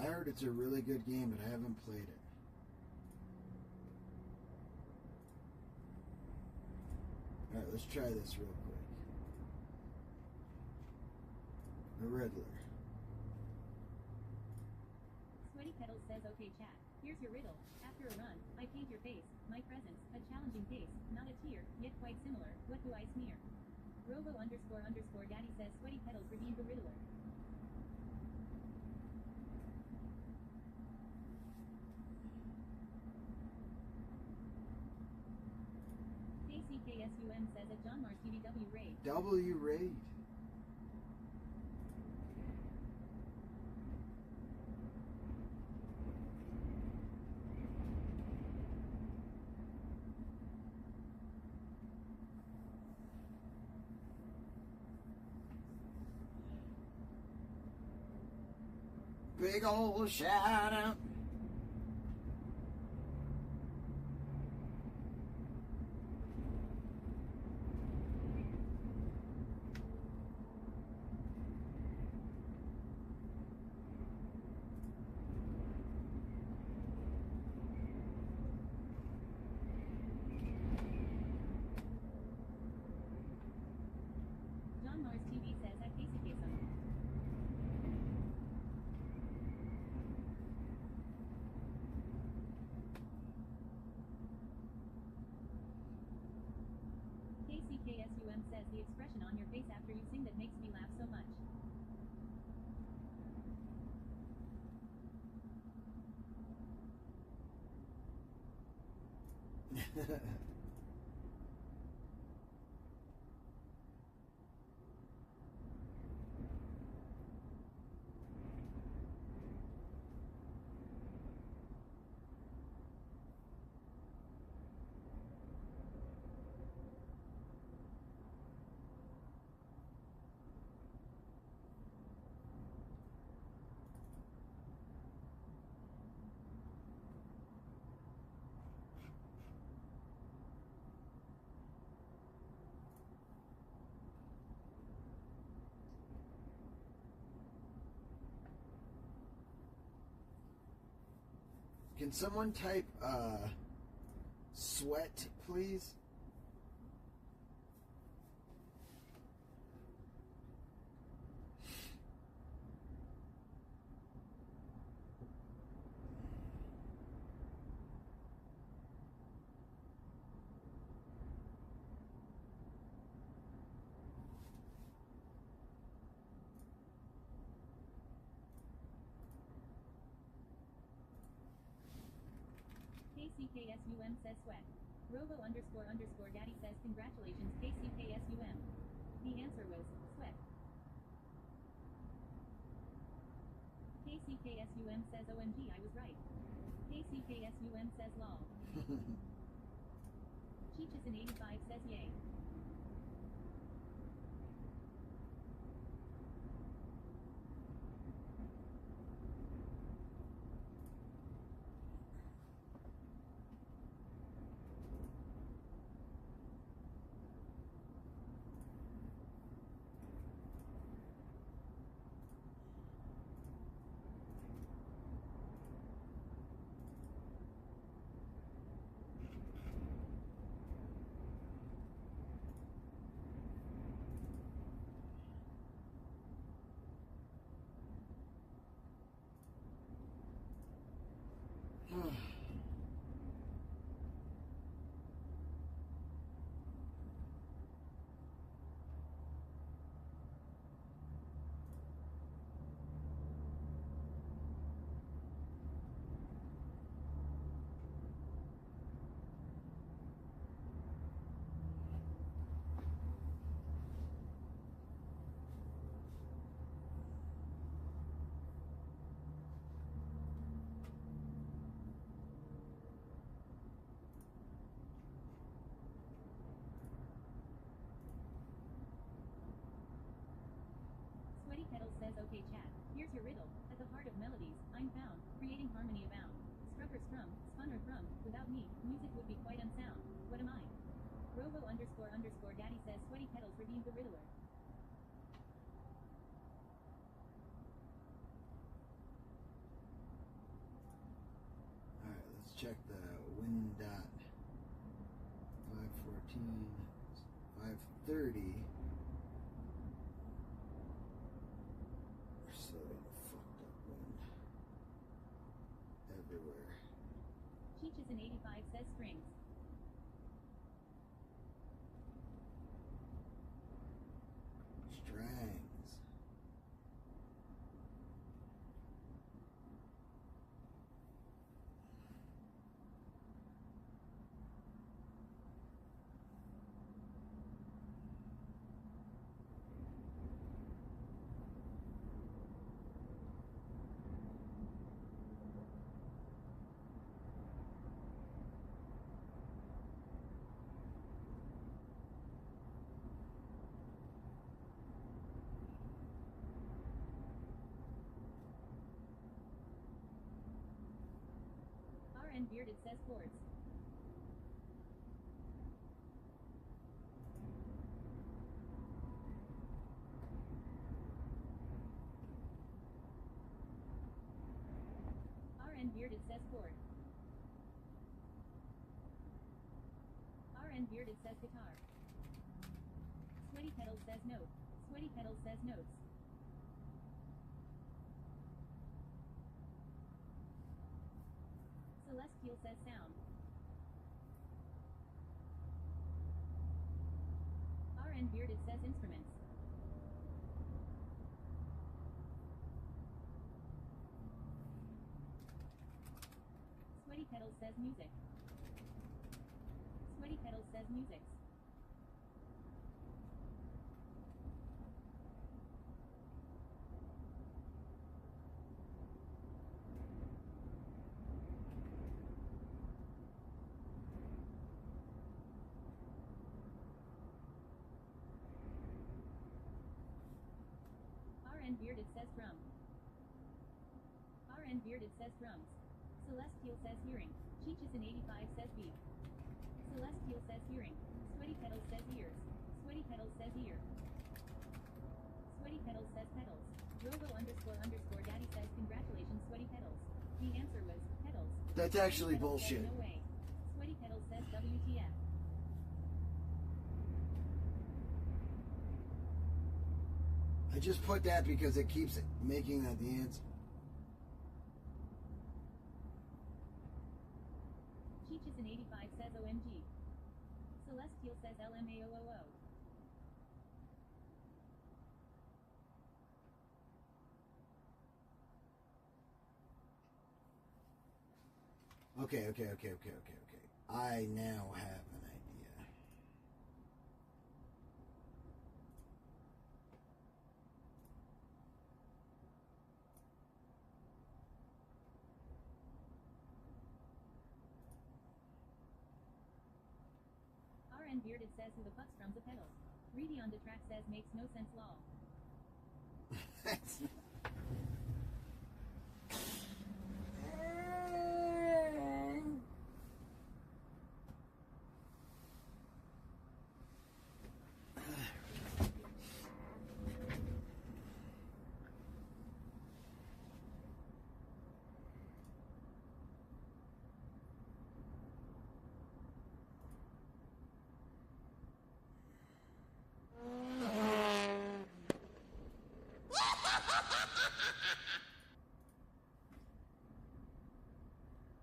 I heard it's a really good game, but I haven't played it. Alright, let's try this real quick. A Riddler. Sweaty Petals says, okay chat, here's your riddle. After a run, I paint your face, my presence, a challenging case, not a tear, yet quite similar, what do I smear? Robo __ Daddy says Sweaty Petals redeemed the Riddler. KCKSUM says at John Mars TVW raid. W raid. Big ol' shout out. John Mars TV says at KCKSUM. KCKSUM says the expression on your face after you sing that makes me laugh so much. Can someone type sweat, please? KCKSUM says sweat. Robo __ Daddy says congratulations KCKSUM. The answer was sweat. KCKSUM says OMG I was right. KCKSUM says lol. Cheeches in 85 says yay. Sweaty Petals says okay chat, here's your riddle. At the heart of melodies, I'm found, creating harmony abound. Scrubber scrum, spunner thrum, without me, music would be quite unsound. What am I? Robo __ Daddy says Sweaty Petals redeemed the Riddler. 15, 5:30. We're still getting fucked up wind everywhere. Cheeches in 85 says strings. Strangs. RN Bearded says chords. RN Bearded says chord. RN Bearded says guitar. Sweaty Pedals says note. Sweaty Pedals says notes. Celestial says sound. RN Bearded says instruments. Sweaty Pedals says music. Sweaty Pedals says music. RN Bearded says drum. RN Bearded says drums. Celestial says hearing. Cheeches in 85 says beat. Celestial says hearing. Sweaty Pedals says ears. Sweaty Pedals says ear. Sweaty Pedals says pedals. Robo __ Daddy says congratulations Sweaty Pedals. The answer was pedals. That's actually bullshit. No way. Sweaty Pedals says WTF. I just put that because it keeps making that the answer. Cheeches in 85 says OMG. Celestial says LMAOOO. Okay. I now have an idea. RN Bearded says who the fuck strums a pedal. Reedy on the track says makes no sense law.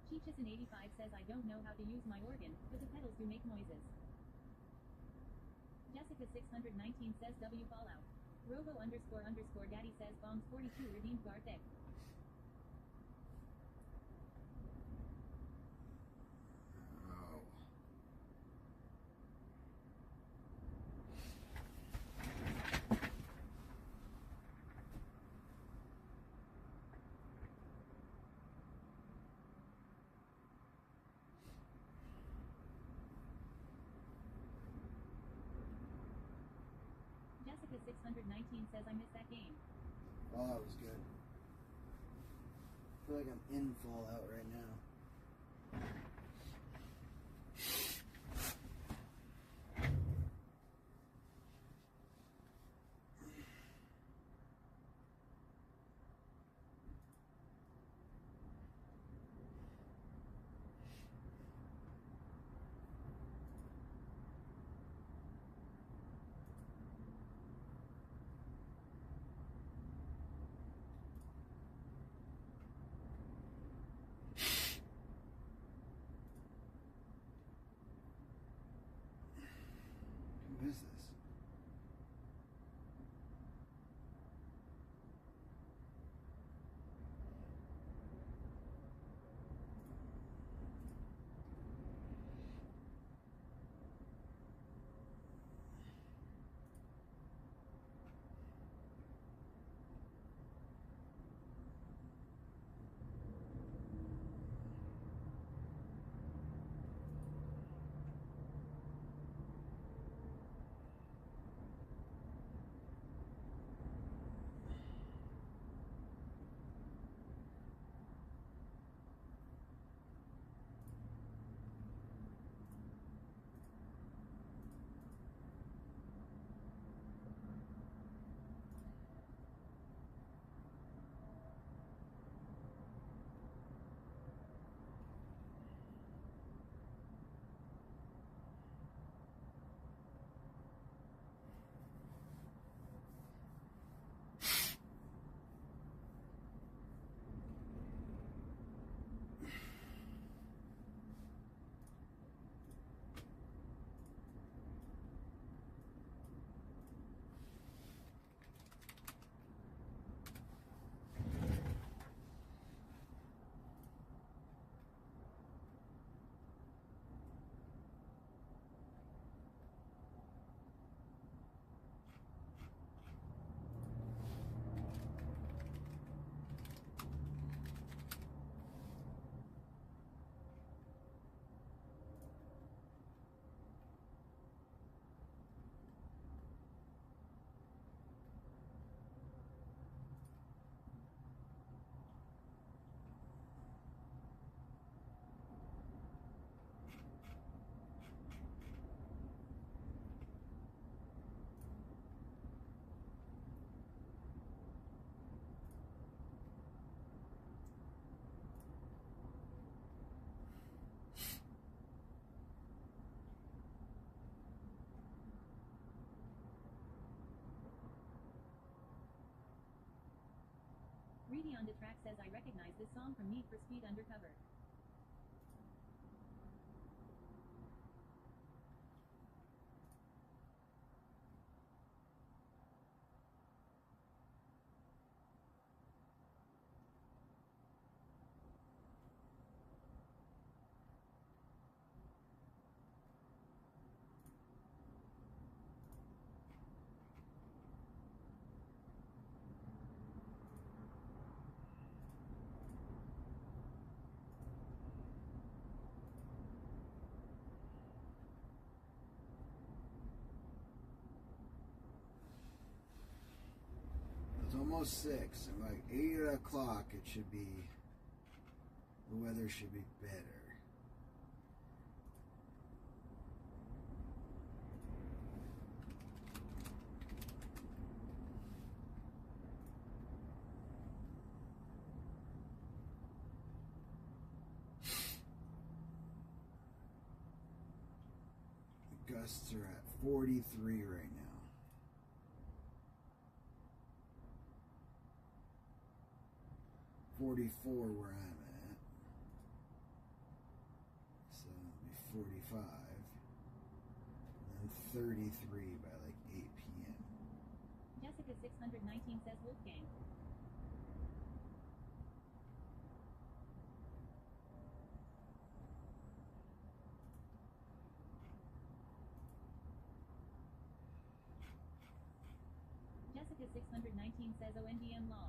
Cheeches in 85 says I don't know how to use my organ, but the pedals do make noises. Jessica 619 says W Fallout. Robo __ Daddy says bombs 42 redeemed Garthik. Jessica 619 says I missed that game. Oh, that was good. I feel like I'm in Fallout right now. Reedy on the track says I recognize this song from Need for Speed Undercover. It's almost 6, and like 8 o'clock it should be, the weather should be better. The gusts are at 43 right now. 44 where I'm at, so it'll be 45, and then 33 by like 8 p.m. Jessica 619 says Wolfgang. Jessica 619 says ONDM law.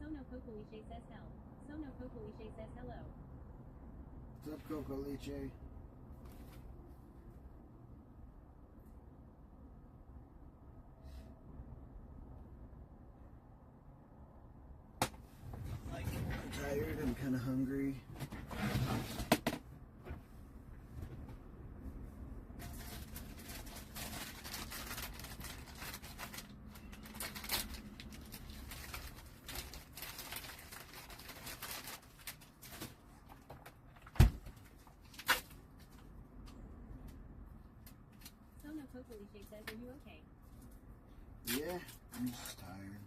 Sono Kokoliche says hell. Sono Kokoliche says hello. What's up, Kokoliche? I'm tired, I'm kind of hungry. Sono Kokoliche says, are you okay? Yeah, I'm just tired.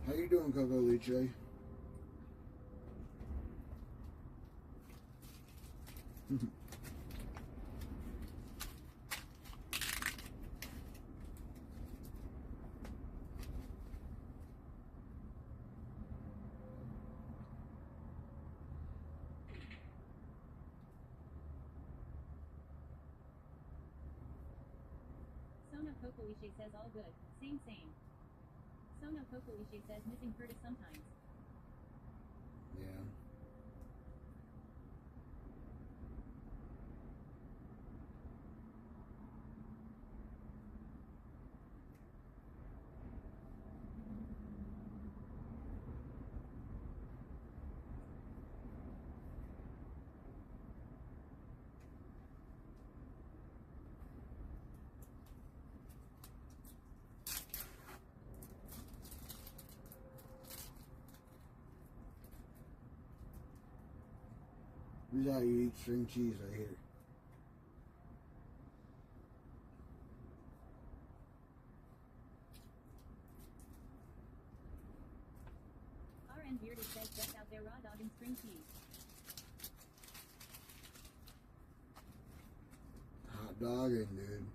How you doing, Kokoliche? Sono Kokoliche says all good. Same. Sono Kokoliche says missing Curtis sometimes. Yeah. Here's how you eat string cheese right here. RN Bearded says just out there raw dog and string cheese. Hot dogging, dude.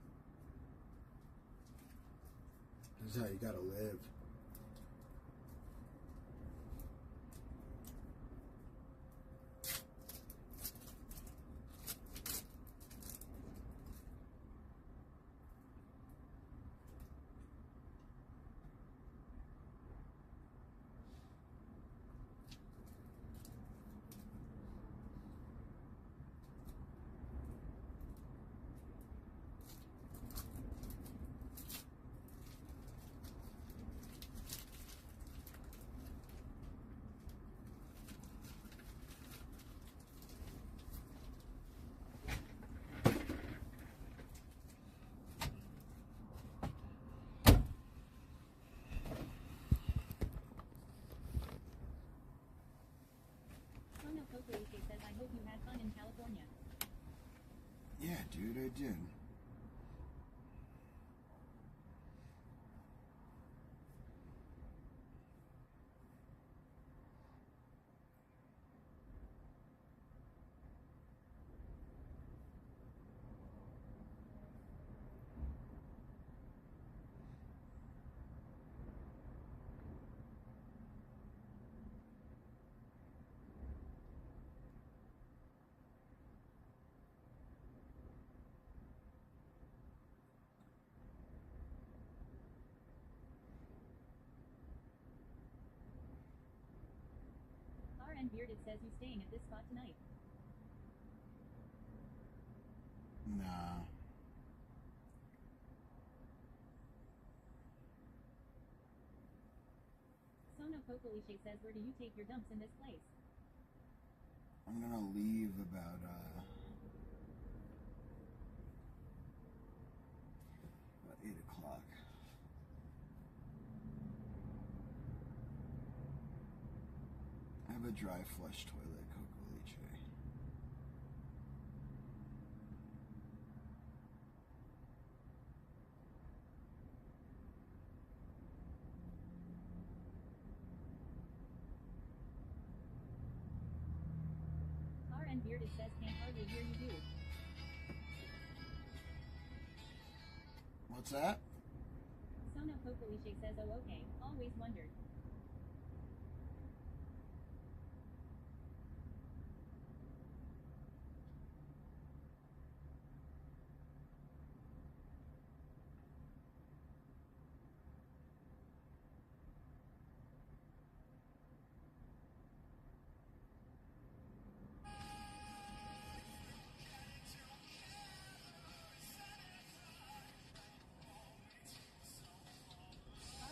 This is how you gotta live. Says, I hope you had fun in California. Yeah, dude, I did. RN Bearded says you staying at this spot tonight. Nah. Sono Kokoliche says, where do you take your dumps in this place? I'm gonna leave about 8 o'clock. I have a dry flush toilet, Kokoliche. RN Bearded says, can't hardly hear you do. What's that? Sono Kokoliche says, oh okay, always wondered.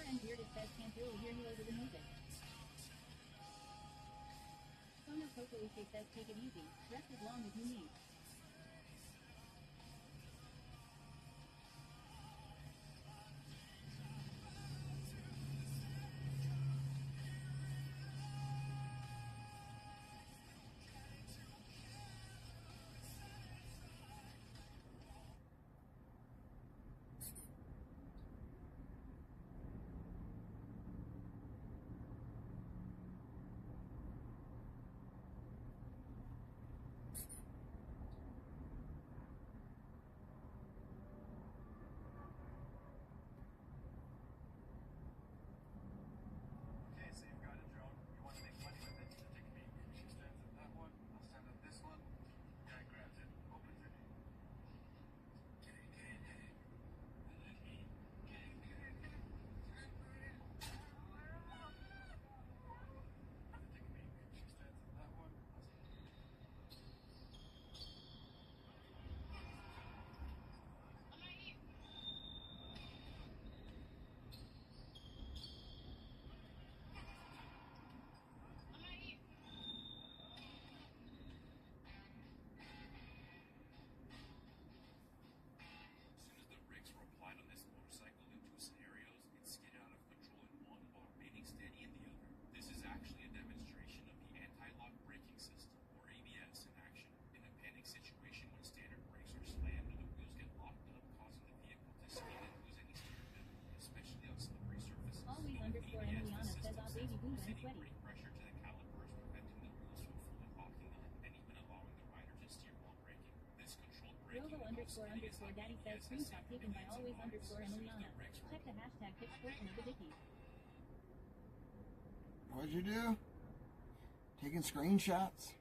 RN Bearded says, can't really hear you over the music. Sono Kokoliche says, take it easy, rest as long as you need. sweaty. Robo__Daddy says screenshot taken by always_Emiliana. Check the hashtag pics portion of the Dickie. What'd you do? Taking screenshots?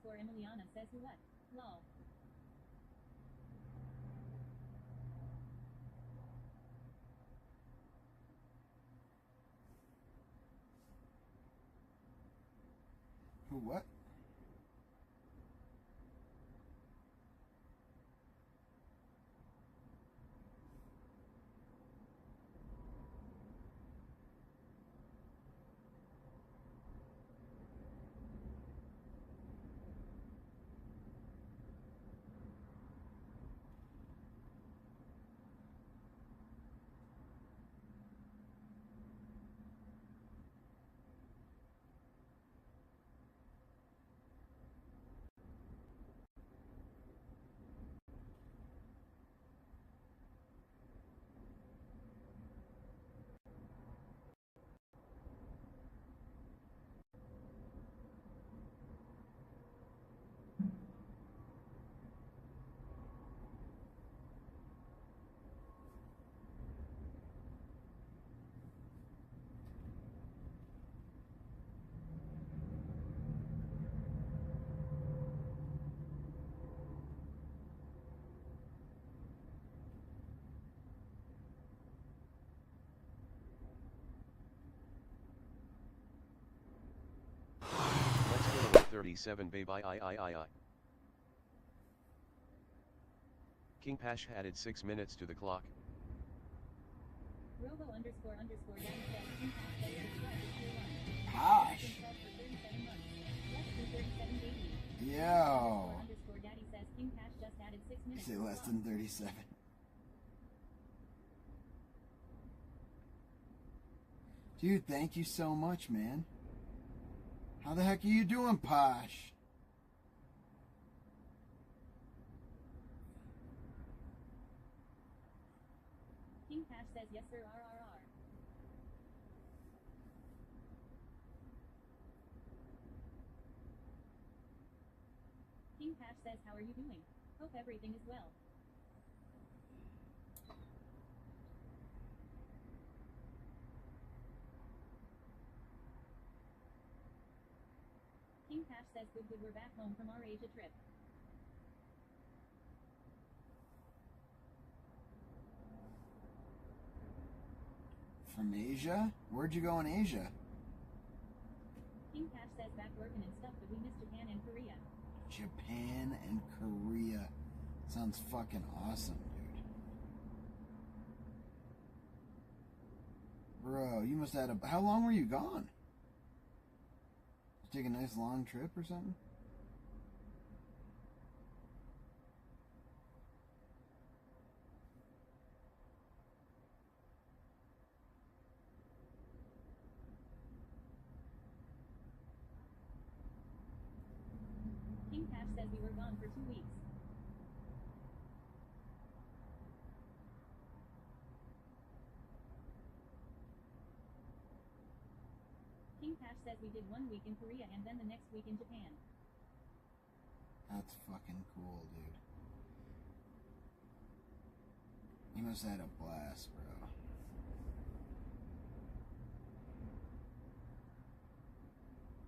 Always_Emiliana says who what? Lol. Who what? Let's go with 37 babe I. King Pash added 6 minutes to the clock. Robo__Daddy says King Pash does subscribe to tier 1. Gosh. For 37 months. Less than 37 baby. Yo. Robo__Daddy says King Pash just added 6 minutes. Say less than 37. Dude, thank you so much, man. How the heck are you doing, Posh? King Pash says yes sir RRR. King Pash says how are you doing? Hope everything is well. King Pash says good we're back home from our Asia trip. From Asia? Where'd you go in Asia? King Pash says back working and stuff but we miss Japan and Korea. Japan and Korea. Sounds fucking awesome, dude. Bro, you must have had a... How long were you gone? Take a nice long trip or something? King Pash says we were gone for 2 weeks. King Pash says we did 1 week in Korea and then the next week in Japan. That's fucking cool, dude. You must have had a blast, bro.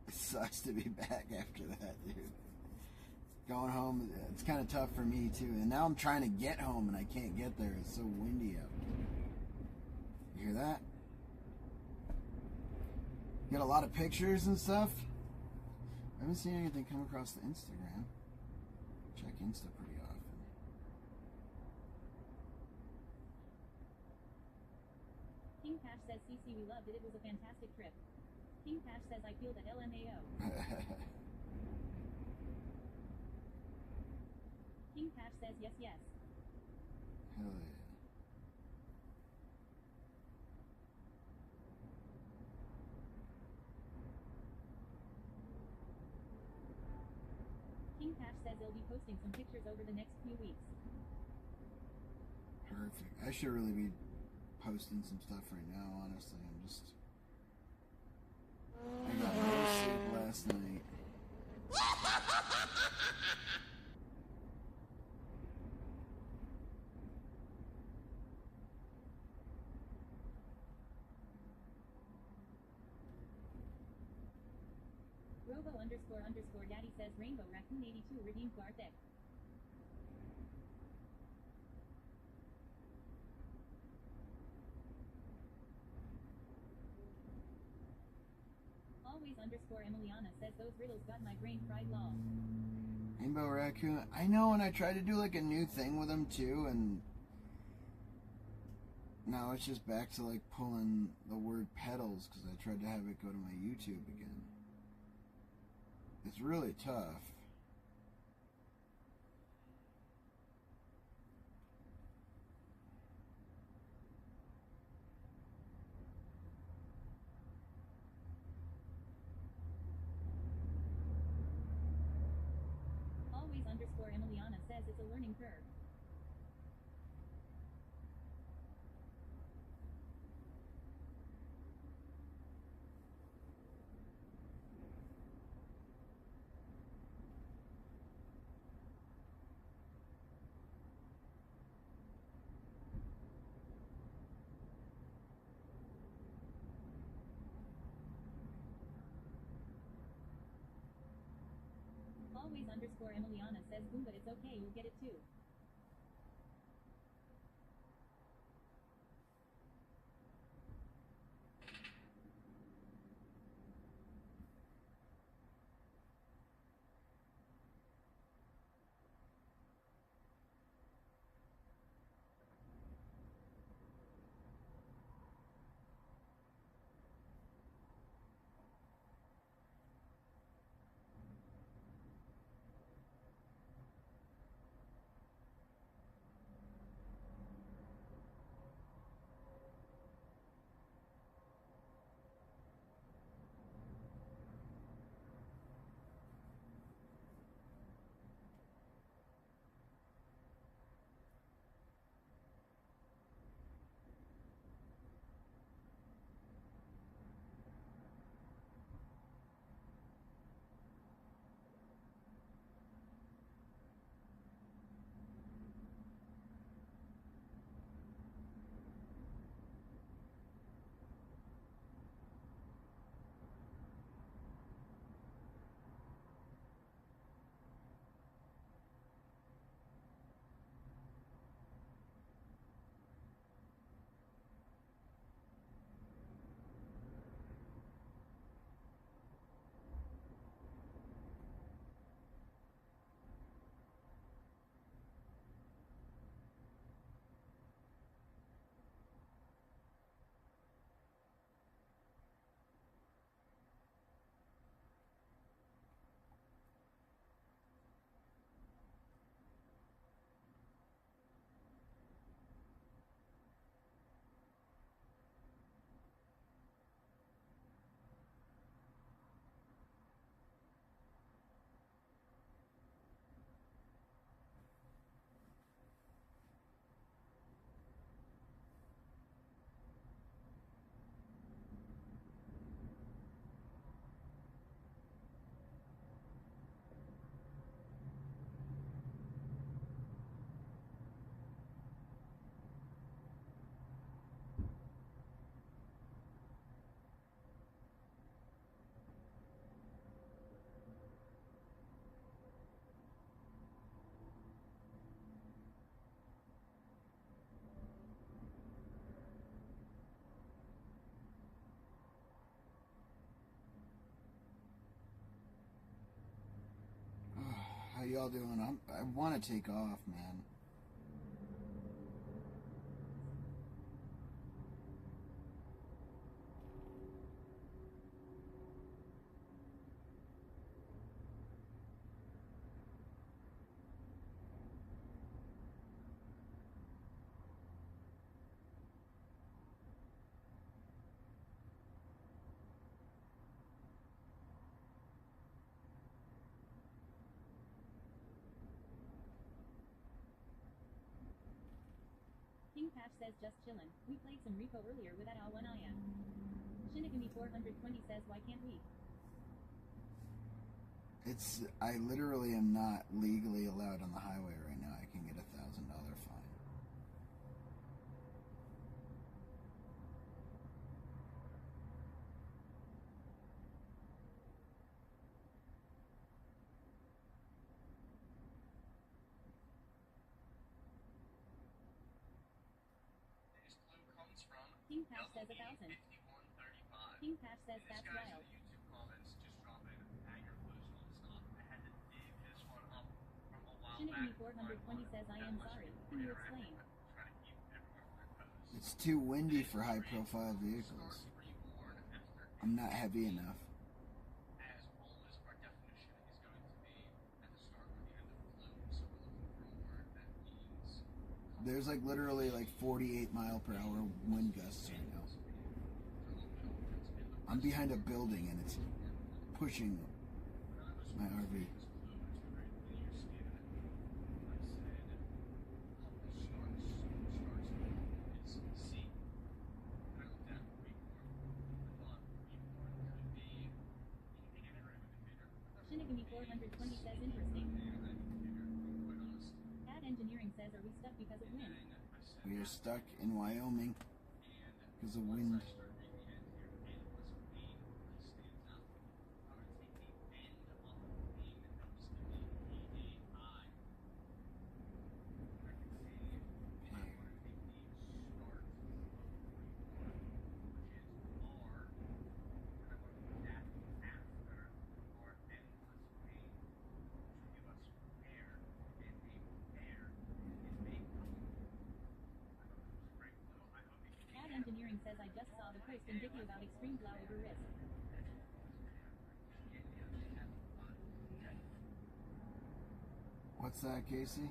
It sucks to be back after that, dude. Going home, it's kind of tough for me, too. And now I'm trying to get home and I can't get there. It's so windy out. You hear that? You got a lot of pictures and stuff? I haven't seen anything come across the Instagram. Check Insta pretty often. says, CC, we loved it. It was a fantastic trip. King Pash says, I feel that LMAO. King Pash says, yes, yes. Hell yeah. King Pash says he'll be posting some pictures over the next few weeks. Perfect. I should really be posting some stuff right now, honestly. I got no sleep last night. Robo__daddy says Rainbow Raccoon 82 redeemed Garthek. Always_Emiliana says those riddles got my brain fried lol. Rainbow Raccoon. I know, and I tried to do like a new thing with him too, and now it's just back to like pulling the word pedals because I tried to have it go to my YouTube again. It's really tough. Always_Emiliana says it's a learning curve. Always_Emiliana says boom, but it's okay, you'll get it too. How y'all doing? I want to take off, man. says just chillin'. We played some Repo earlier without all one I am. Shinigami 420 says why can't we? I literally am not legally allowed on the highway right now. I can get $1,000 fine. King Patch says 1,000. King Patch says that's wild. Shinigami 420 says I am sorry. Can you explain? It's too windy for high-profile vehicles. I'm not heavy enough. There's like literally like 48 mile per hour wind gusts right now. I'm behind a building and it's pushing my RV. Shinigami 420 says interesting. Ad Engineering says are we stuck because of wind? We are stuck in Wyoming because of wind. Engineering says I just saw the post in Dicky about extreme blow over risk. What's that, Casey?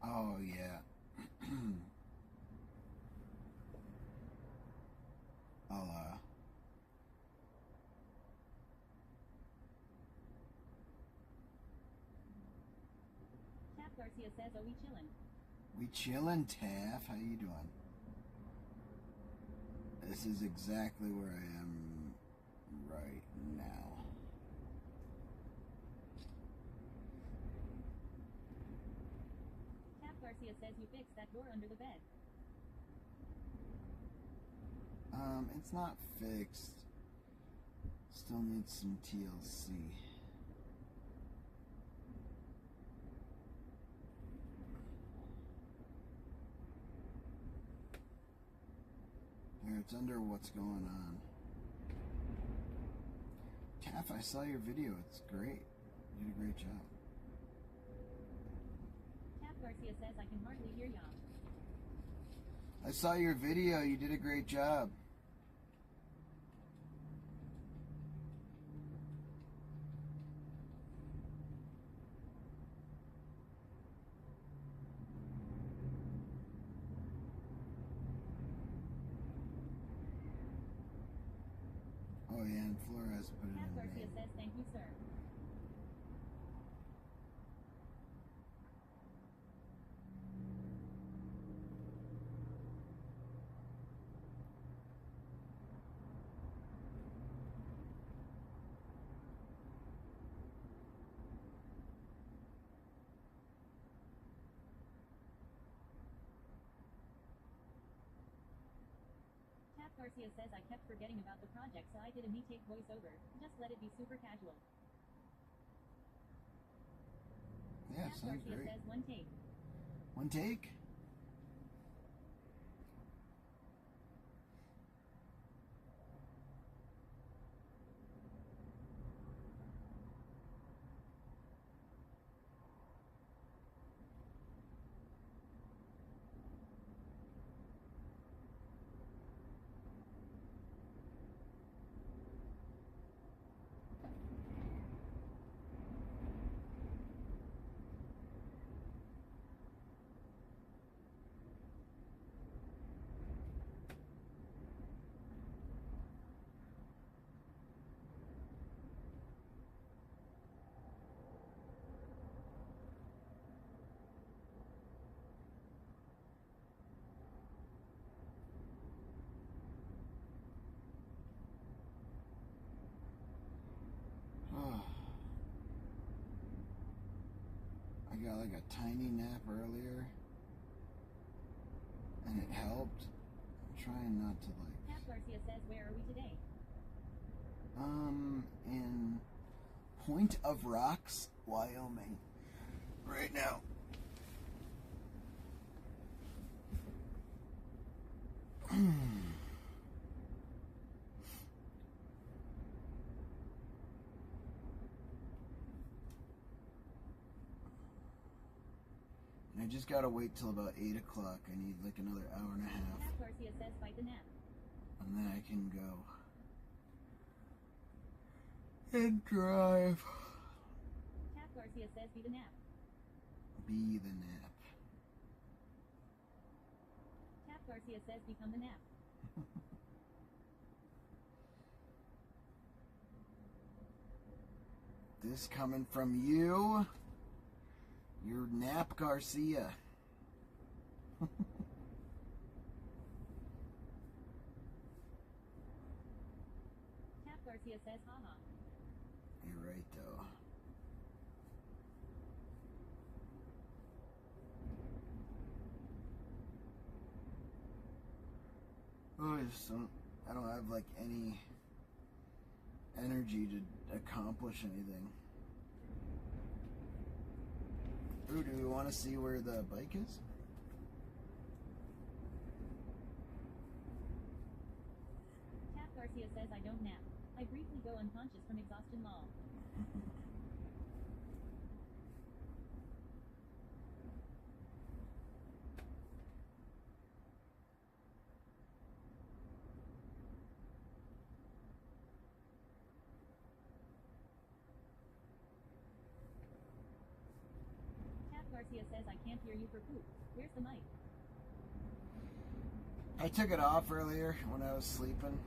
Oh, yeah. Garcia says, are we chillin'? We chillin', Taff. How you doing? This is exactly where I am right now. Taff Garcia says you fixed that door under the bed. It's not fixed. Still needs some TLC. Here, it's under what's going on. Taff, I saw your video. It's great. You did a great job. Taff Garcia says I can hardly hear y'all. I saw your video. You did a great job. Oh yeah, and Flores put it Taff in Garcia there. says thank you, sir. Taff Garcia says I kept forgetting about the project, so I did a me take voiceover. Just let it be super casual. Yeah, Taff sounds Garcia great. says one take. One take? got like a tiny nap earlier, and it helped. I'm trying not to like. Cap Garcia says, where are we today? In Point of Rocks, Wyoming, right now. I just gotta wait till about 8 o'clock. I need like another hour and a half. Cap Garcia says, fight the nap. And then I can go and drive. Cap Garcia says, be the nap. Be the nap. Cap Garcia says, become the nap. This coming from you. You're Nap Garcia. Cap Garcia says, haha. You're right, though. Oh, I don't have like any energy to accomplish anything. Ooh, do we want to see where the bike is? Cap Garcia says, I don't nap. I briefly go unconscious from exhaustion lol. Garcia says, I can't hear you for poop. Where's the mic? I took it off earlier when I was sleeping.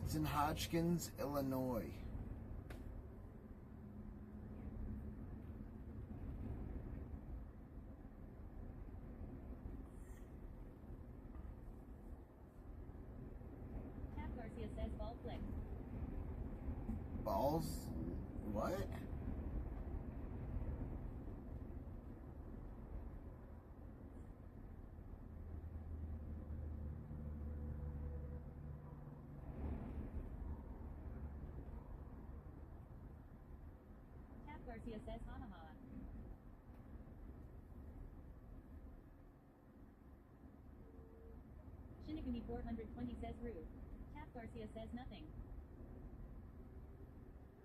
It's in Hodgkins, Illinois. Cap Garcia says, ball flick. Balls? What? Garcia says, ha ha ha. Shinigami 420 says, rude. Cap Garcia says, nothing.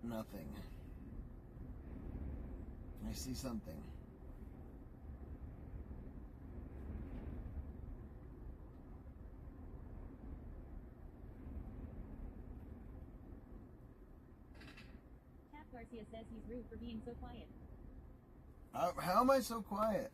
Nothing. I see something. Garcia says he's rude for being so quiet. How am I so quiet?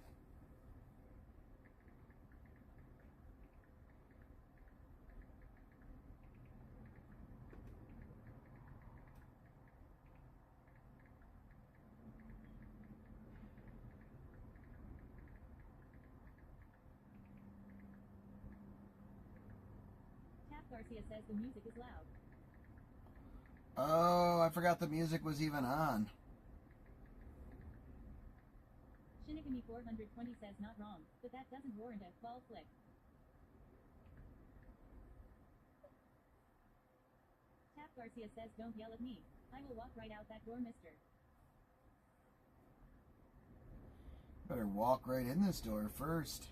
Cap Garcia says the music is loud. Oh, I forgot the music was even on. Shinigami 420 says not wrong, but that doesn't warrant a ball flick. Cap Garcia says don't yell at me. I will walk right out that door, mister. Better walk right in this door first.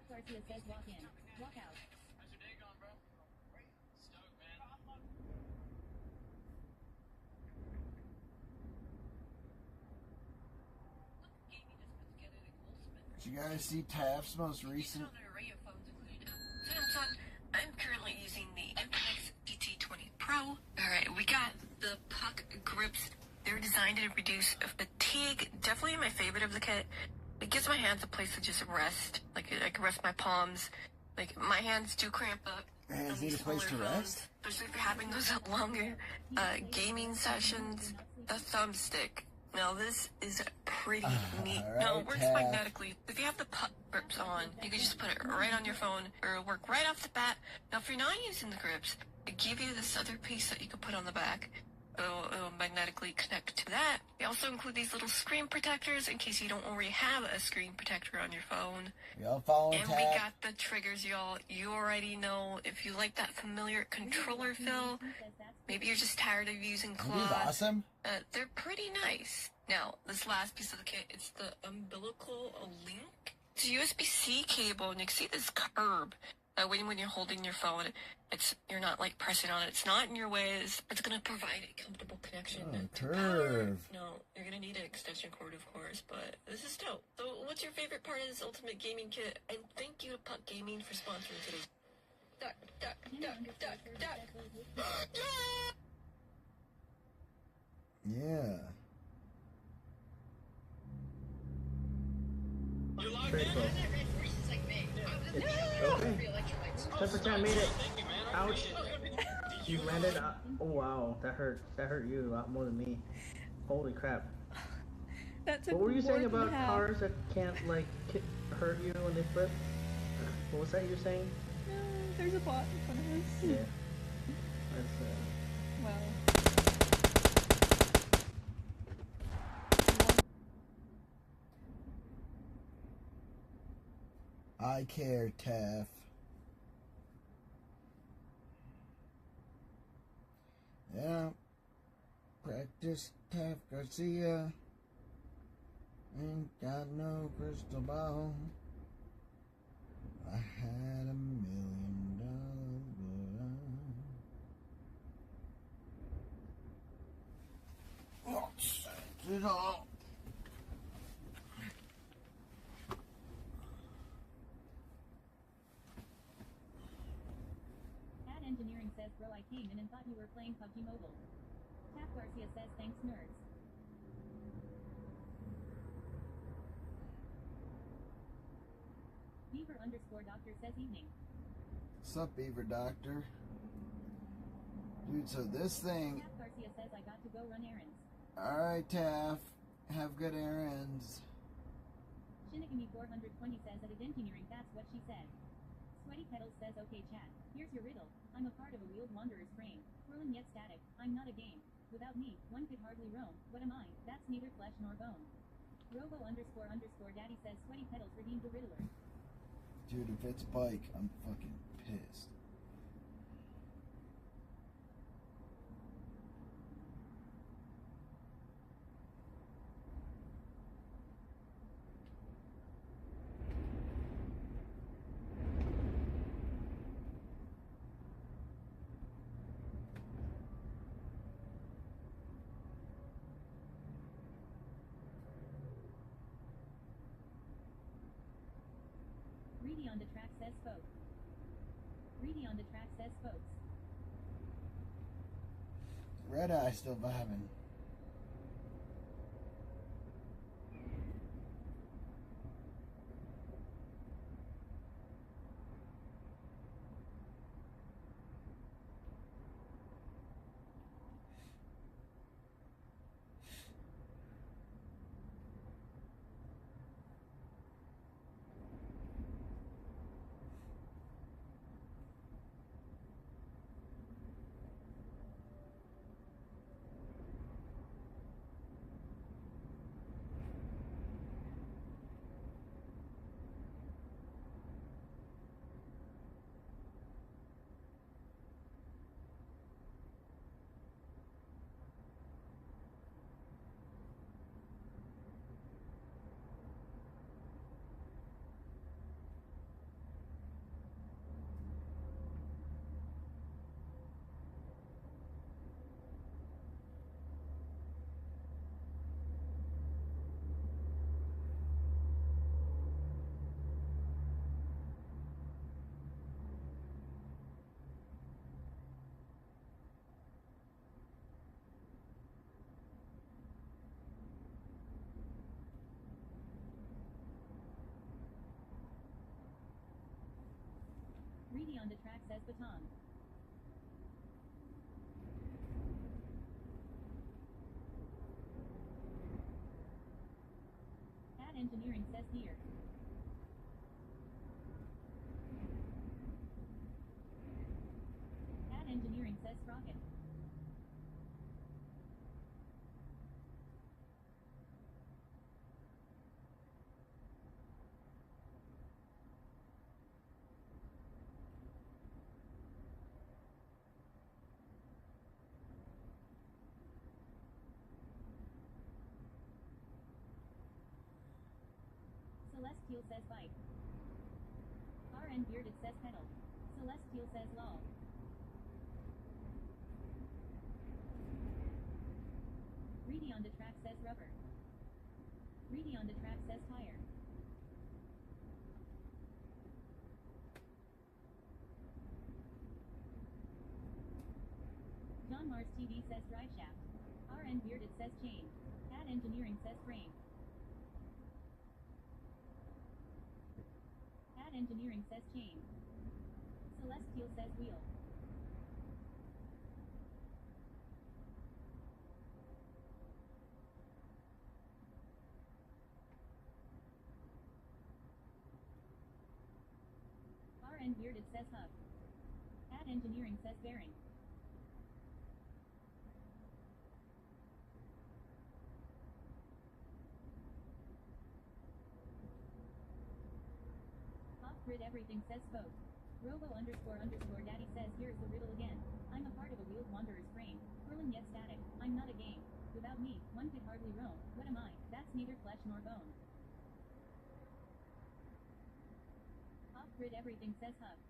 Garcia says walk in, walk out. How's your day going, bro? Great. Stoked, man. Did you guys see Taft's most recent? Samsung. I'm currently using the Infinix GT20 Pro. Alright, we got the puck grips. They're designed to reduce fatigue. Definitely my favorite of the kit. It gives my hands a place to just rest. Like I can rest my palms. Like, my hands do cramp up. Hands need a place to rest? Especially if you're having those longer gaming sessions. The thumbstick. Now, this is pretty neat. Right, Now, it works Taff. magnetically. If you have the puck grips on, you can just put it right on your phone, or it'll work right off the bat. Now, if you're not using the grips, it give you this other piece that you can put on the back. It'll magnetically connect to that. They also include these little screen protectors in case you don't already have a screen protector on your phone. Y'all following And Taff? we got the triggers, y'all. You already know if you like that familiar controller feel. Maybe you're just tired of using claws. These awesome. They're pretty nice. Now, this last piece of the kit, it's the umbilical link. It's a USB-C cable, and you can see this curb. When you're holding your phone, you're not like pressing on it. It's not in your way. It's gonna provide a comfortable connection. Curve. No, you're gonna need an extension cord, of course, but this is dope. So, what's your favorite part of this ultimate gaming kit? And thank you to Puck Gaming for sponsoring today's. Duck, duck, duck, duck, duck. Yeah. Very close. Okay. 10 for 10, made it. Ouch. You landed. Oh wow, that hurt. That hurt you a lot more than me. Holy crap. That took What were you saying more than about half. cars that can't like hurt you when they flip? What was that you were saying? No, there's a bot in front of us. Yeah. That's Wow. I care, Taff. Yeah. Practice Taff Garcia. Ain't got no crystal ball. I had $1 million, but I lost it all. Ad Engineering says, bro, I came in and thought you were playing PUBG Mobile. Tap Garcia says, thanks, nerds. Beaver_doctor says evening. What's up, Beaver Doctor? Dude, so this thing... Tap Garcia says, I got to go run errands. Alright, Taff. Have good errands. Shinigami420 says, at Engineering, that's what she said. Sweaty Petals says, okay chat, here's your riddle. I'm a part of a wheeled wanderer's frame, whirling yet static. I'm not a game. Without me, one could hardly roam. What am I? That's neither flesh nor bone. Robo__daddy says, Sweaty Petals redeemed the riddler. Dude, if it's bike, I'm fucking pissed. Reedy on the track says folks. Reedy on the track says folks. Red Eye still vibing. on the track says baton. Ad engineering says here. Ad engineering says sprocket. Celestial says bike. RN Bearded says pedal. Celestial says lol. Reedy on the track says rubber. Reedy on the track says tire. John Mars TV says drive shaft. RN Bearded says chain. Ad engineering says frame. Ad engineering says chain. Celestial says wheel. RN Bearded says hub. Ad engineering says bearing. Off-grid everything says spoke. Robo underscore underscore daddy says here's the riddle again. I'm a part of a wheeled wanderer's frame. Whirling yet static. I'm not a game. Without me, one could hardly roam. What am I? That's neither flesh nor bone. Off-grid everything says hub.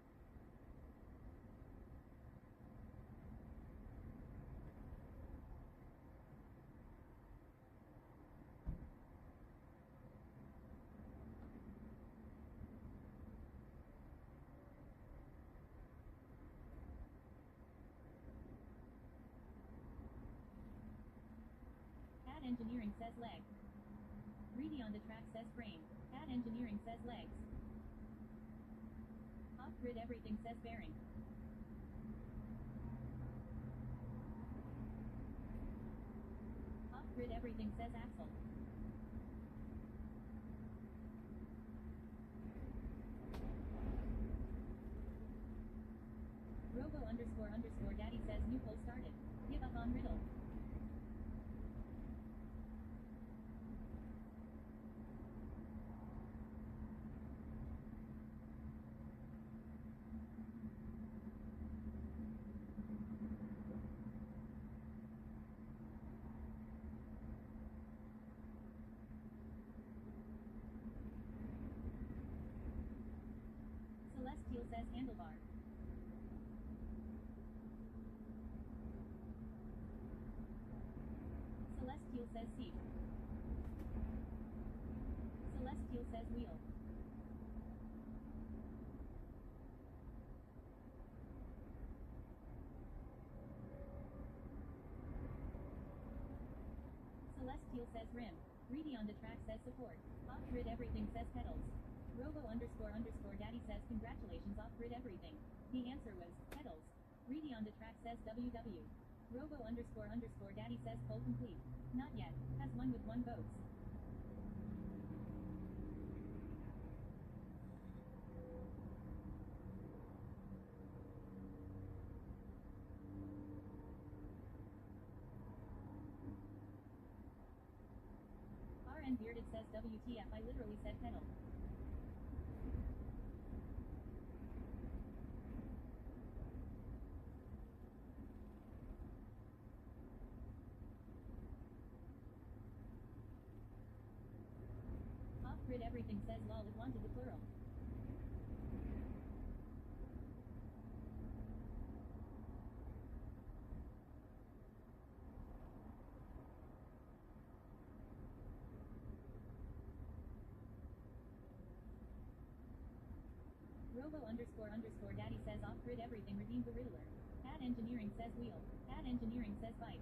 Ad engineering says leg. Reedy on the track says frame. Ad engineering says legs. Off-grid everything says bearing. Off-grid everything says axle. Robo underscore underscore daddy says new poll started. Give up on riddle. Celestial says handlebar. Celestial says seat. Celestial says wheel. Celestial says rim. Reedy on the track says support. Off-grid everything says pedals. Robo underscore underscore daddy says congratulations off-grid everything. The answer was pedals. Reedy on the track says WW. Robo underscore underscore daddy says poll complete. Not yet. Has one with 1 vote. RN Bearded says WTF. I literally said pedal. Off-grid everything says lol it wanted the plural. Robo underscore underscore daddy says off-grid everything redeemed the riddler. Ad engineering says wheel. Ad engineering says bike.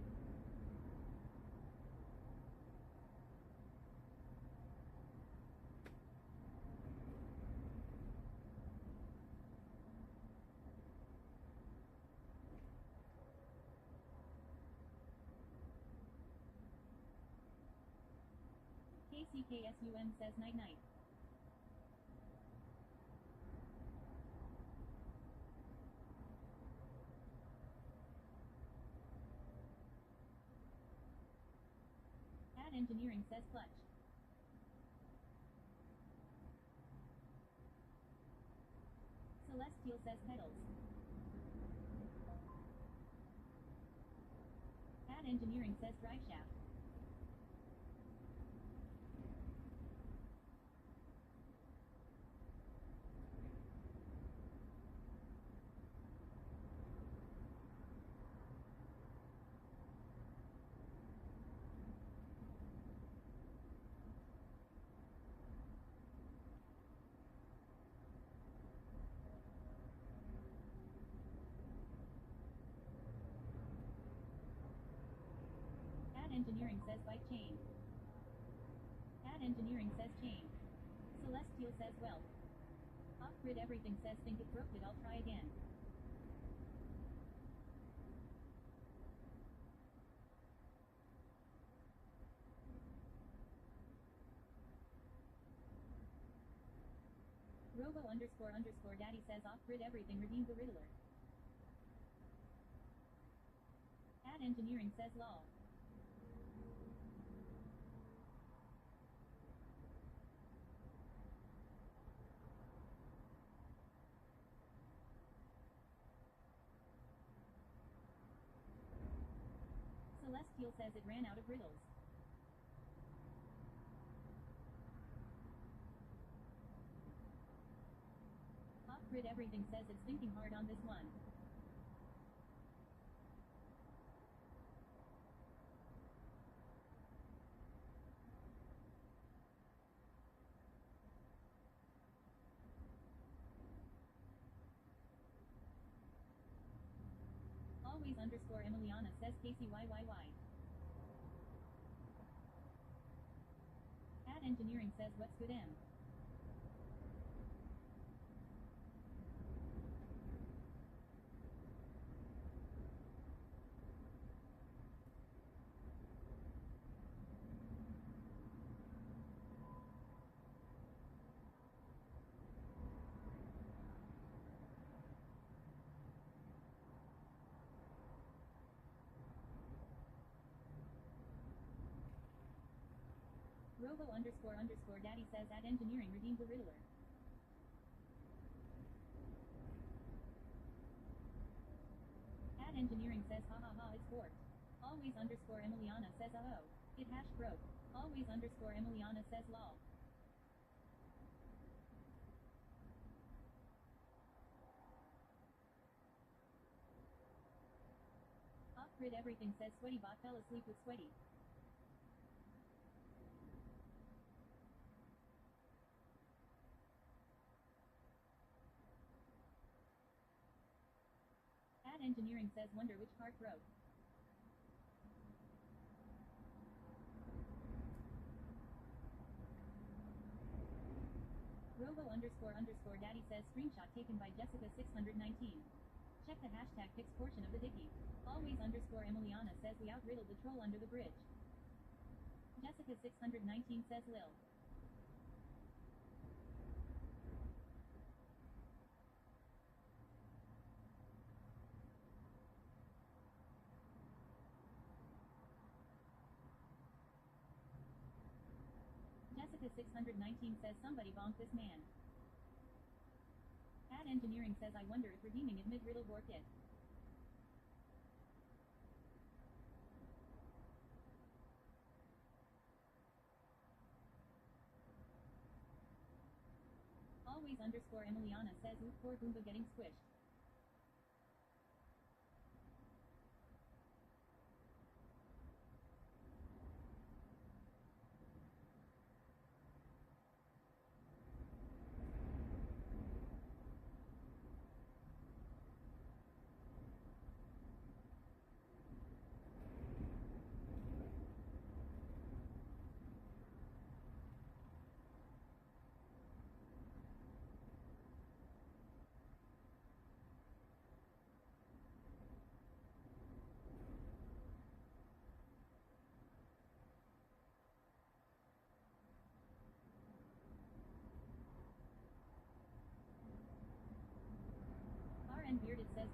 TCKSUM says night night. Ad Engineering says clutch. Celestial says pedals. Ad Engineering says drive shaft. Ad Engineering says bike chain. Ad Engineering says chain. Celestial says weld. Off-grid everything says think it broke it, I'll try again. Robo __ daddy says off-grid everything redeem the Riddler. Ad Engineering says law. Celestial says it ran out of riddles. Off-grid everything says it's thinking hard on this one. Always _ Emiliana says KCYYY. Ad Engineering says what's good M. Robo __ daddy says Ad Engineering redeemed the Riddler. Ad Engineering says ha ha ha it's forked. Always _ Emiliana says oh. It hash broke. Always _ Emiliana says lol. Off-grid everything says Sweaty Bot fell asleep with Sweaty. Ad Engineering says wonder which part broke. Robo __ daddy says screenshot taken by Jessica 619. Check the hashtag pics portion of the dicky. Always _ Emiliana says we outriddled the troll under the bridge. Jessica 619 says Lil. Jessica 619 says somebody bonk this man. Ad Engineering says I wonder if redeeming it mid-riddle worked it. Always _ Emiliana says oop poor Goomba getting squished.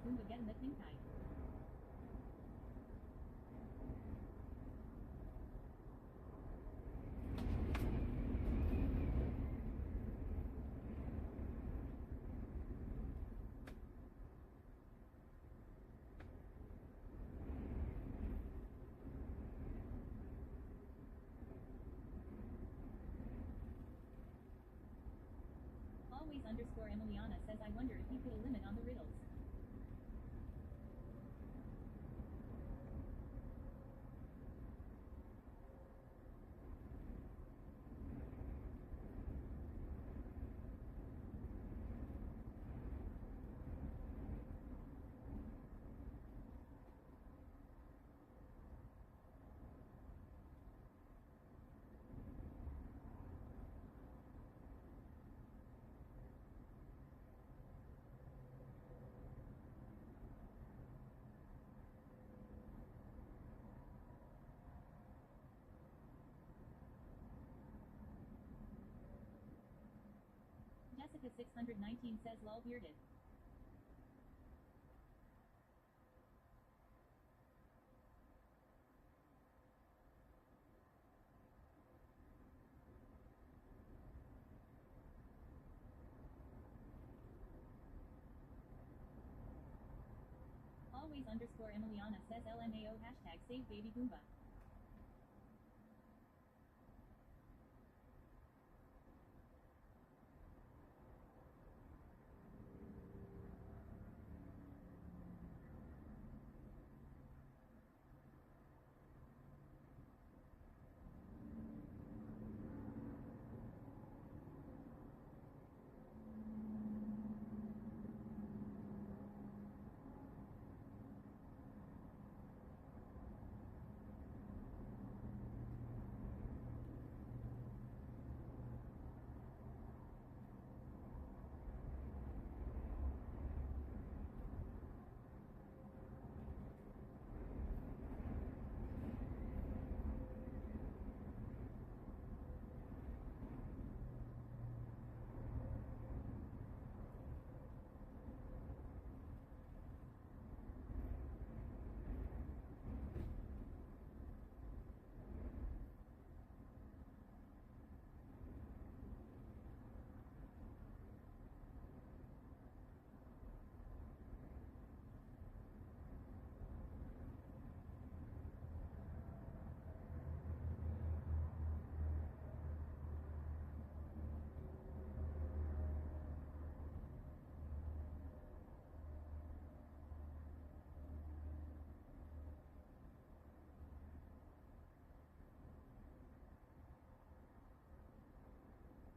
Goomba getting the pink eye. Always_Emiliana says I wonder if he put a limit on the riddles. Jessica 619 says lol bearded. Always_Emiliana says LMAO hashtag save baby Goomba.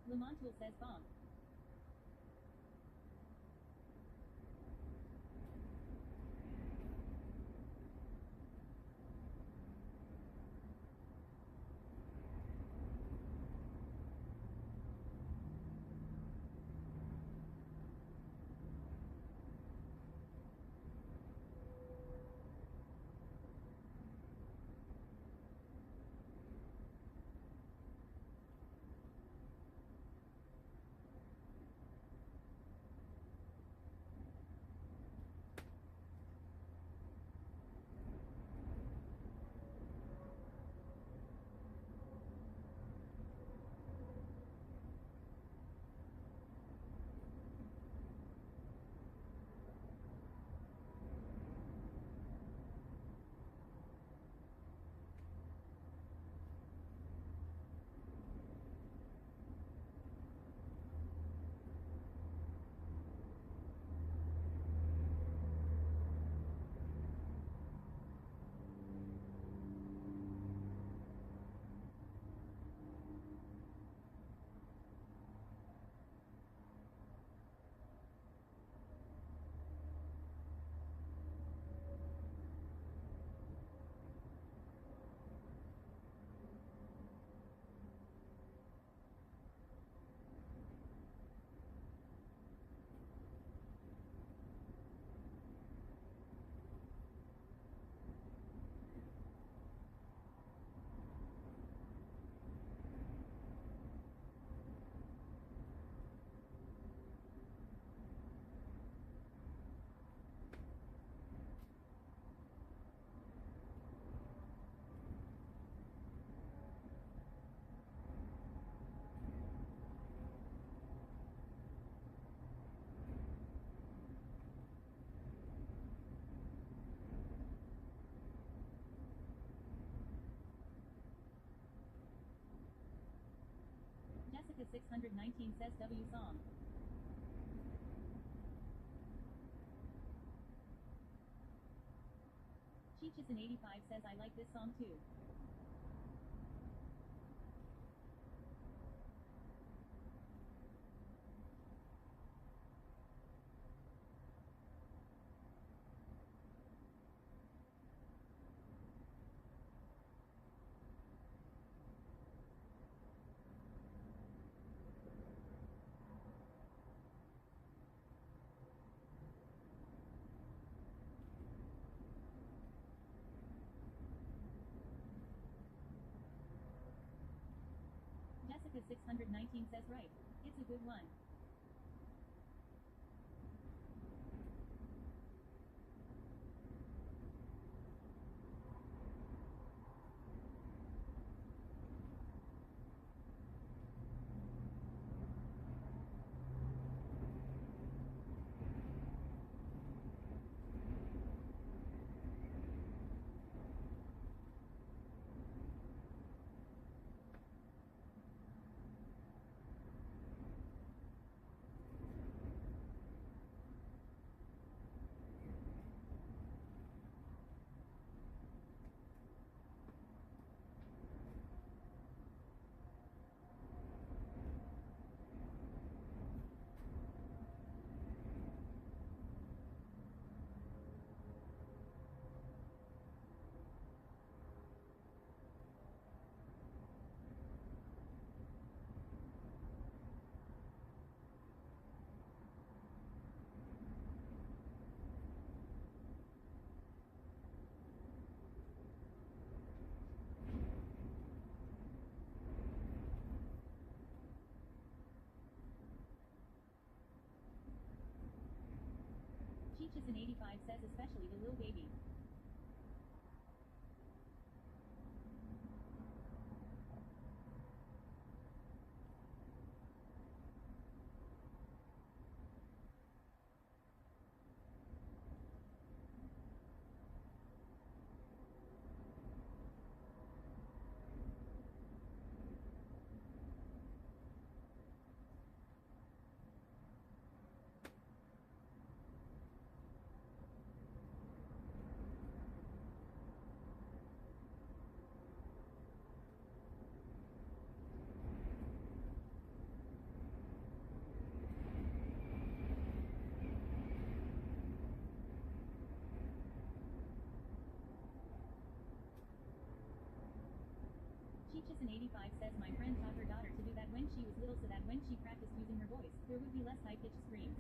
Lamontul says bomb. Jessica 619 says W song. Cheeches in 85 says I like this song too. Jessica 619 says right. It's a good one. Cheeches in 85 says especially the little baby. Cheeches in 85 says my friend taught her daughter to do that when she was little so that when she practiced using her voice, there would be less high-pitched screams.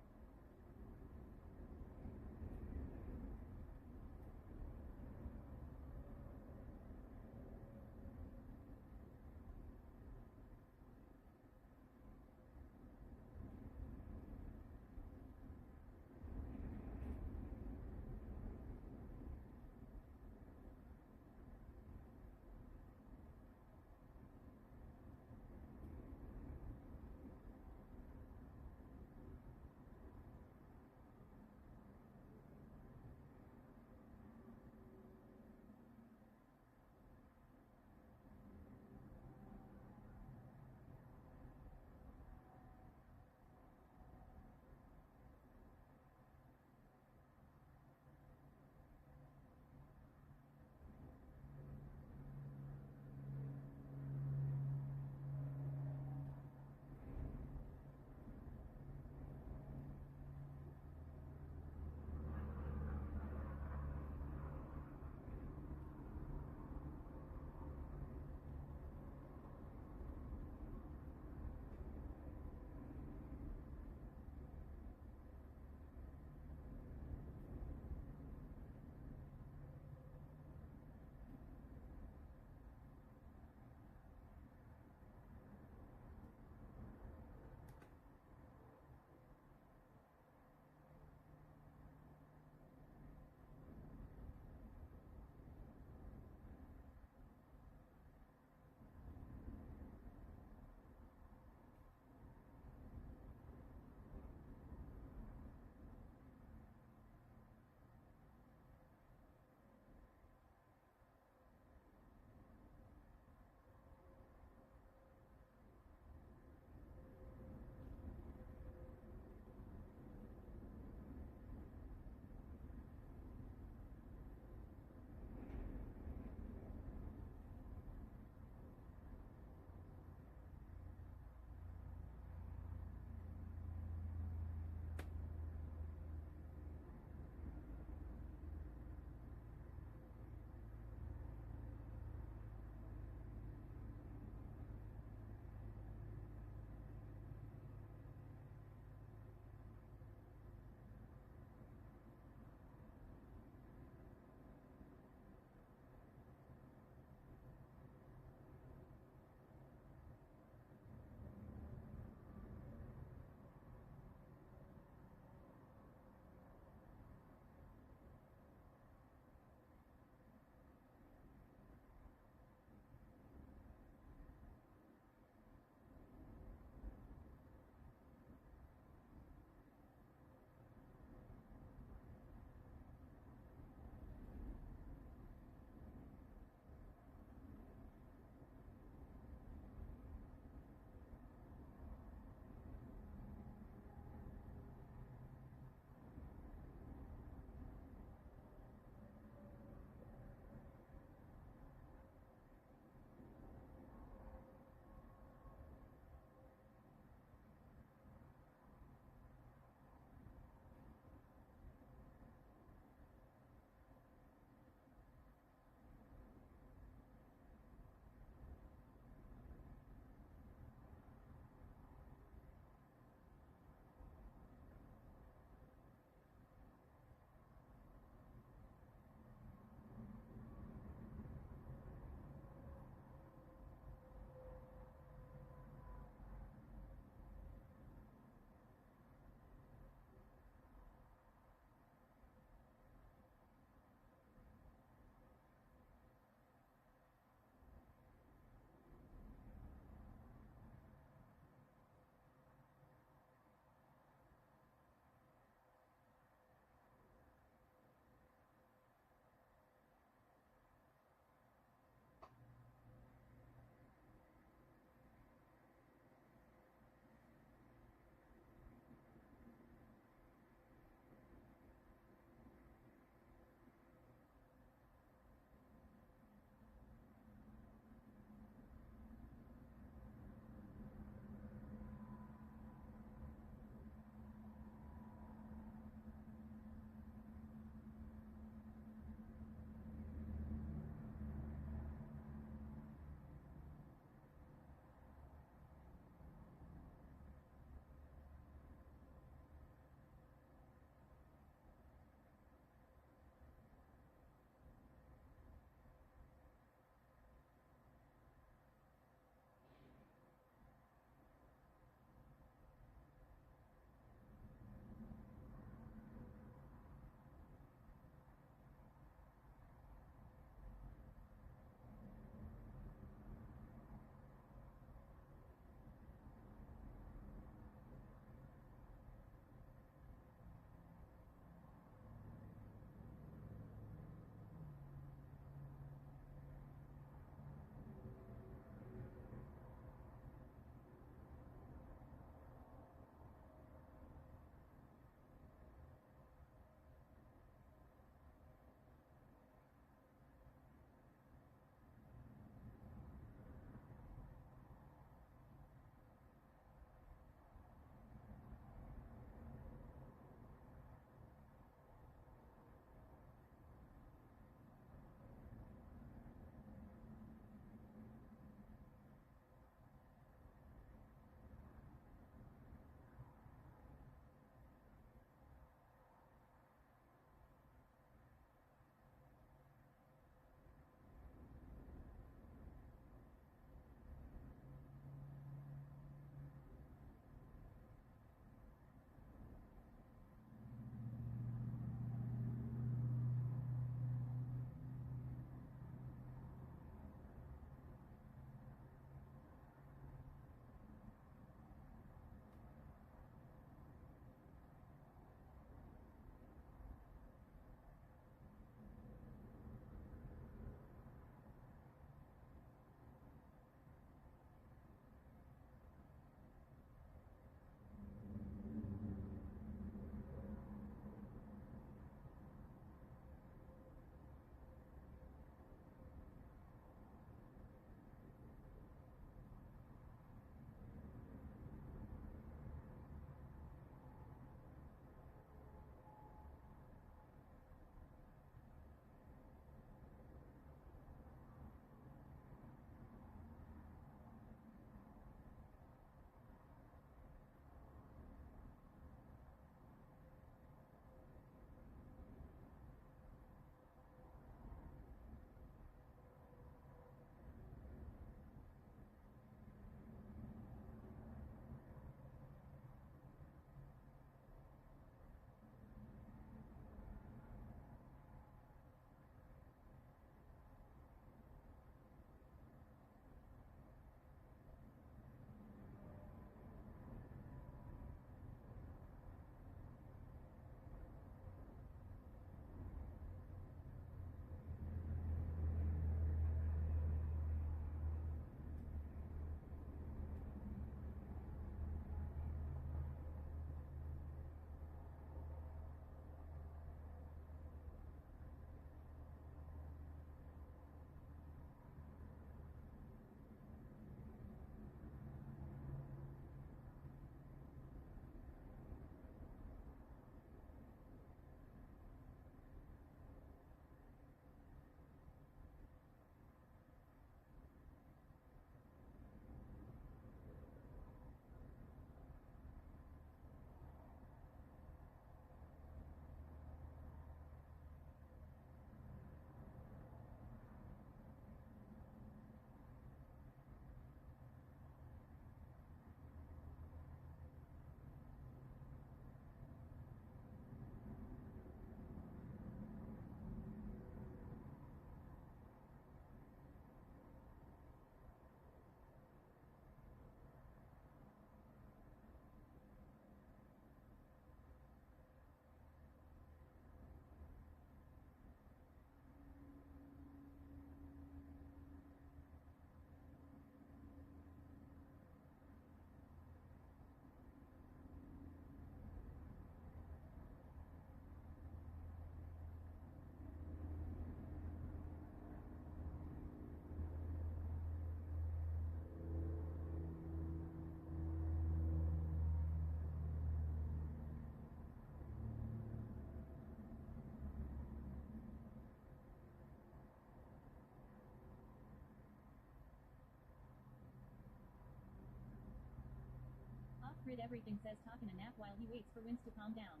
Off-grid everything says talking a nap while he waits for winds to calm down.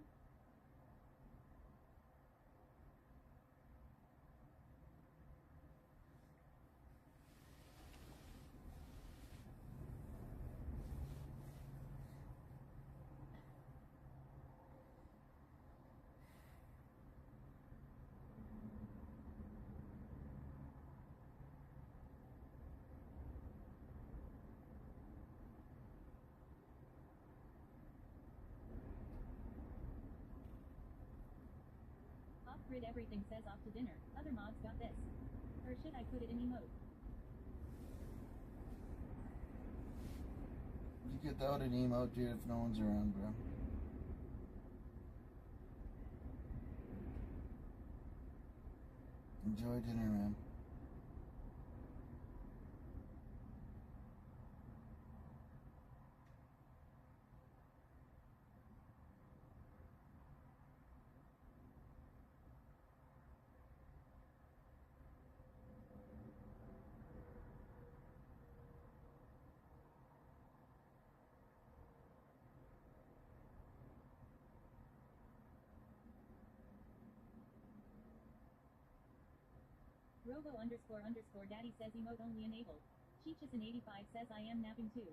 Off-grid everything says off to dinner. Other mods got this. Or should I put it in emote? You get that an emote, dude, if no one's around, bro. Enjoy dinner, man. Robo__daddy says emote only enabled. Cheechus in 85 says I am napping too.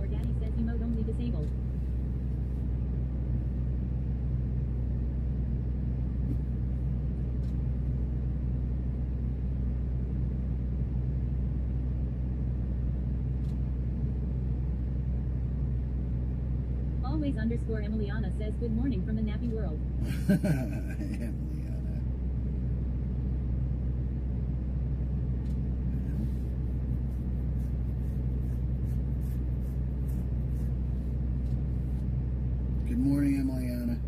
Daddy says emote only disabled. Always underscore Emiliana says good morning from a nappy world. Good morning, Emiliana.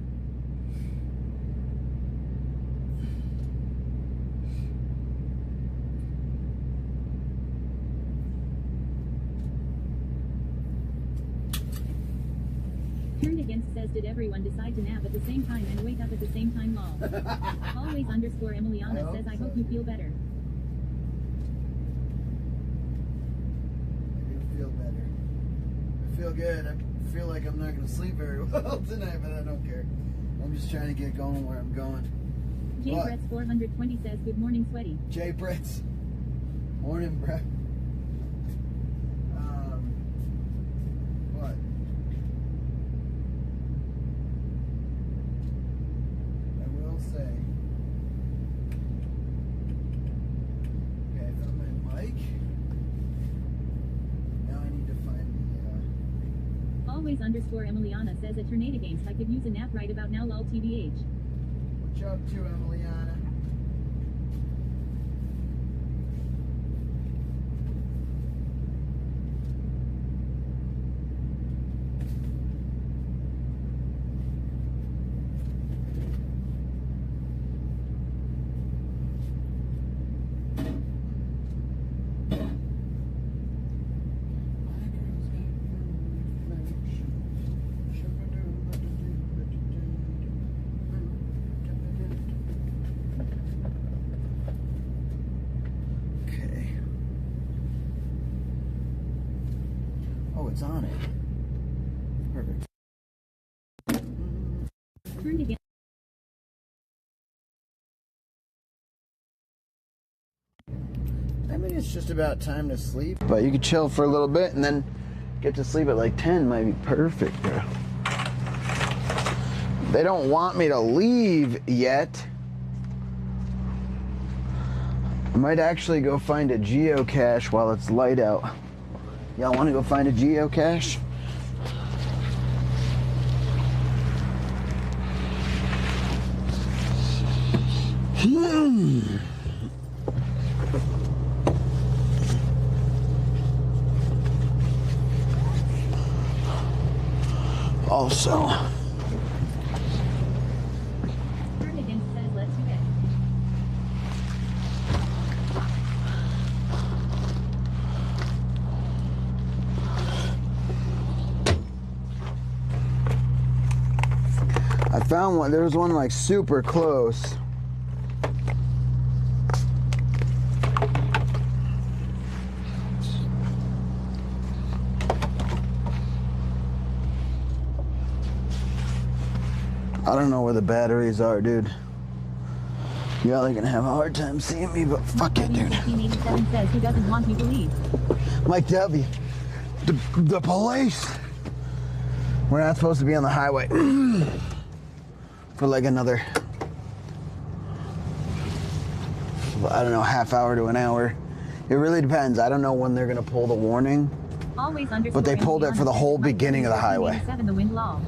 Turned Against says did everyone decide to nap at the same time and wake up at the same time lol. Always underscore Emiliana says I hope you feel better. I do feel better. I feel good. I feel like I'm not going to sleep very well tonight, but I don't care. I'm just trying to get going where I'm going. Jay Bretts 420 says good morning sweaty. Jay Bretts. Morning, Brett. What? I will say. Okay, I found my mic. Now I need to find the Always underscore Emiliana says at Tornado Games I could use a nap right about now lol TBH. What you up to, Emiliana? It's on it. Perfect. Turned again. I mean, it's just about time to sleep. But you could chill for a little bit and then get to sleep at like 10 might be perfect, bro. They don't want me to leave yet. I might actually go find a geocache while it's light out. Y'all want to go find a geocache? Also, Turned Against says let's do it. I found one. There was one like super close. I don't know where the batteries are, dude. Y'all are gonna have a hard time seeing me, but fuck it, dude. 1987 says he doesn't want me to leave. Mike W. The police. We're not supposed to be on the highway for like another, I don't know, half hour to an hour. It really depends. I don't know when they're gonna pull the warning. Always But they pulled it for the whole beginning of the highway. The wind lull.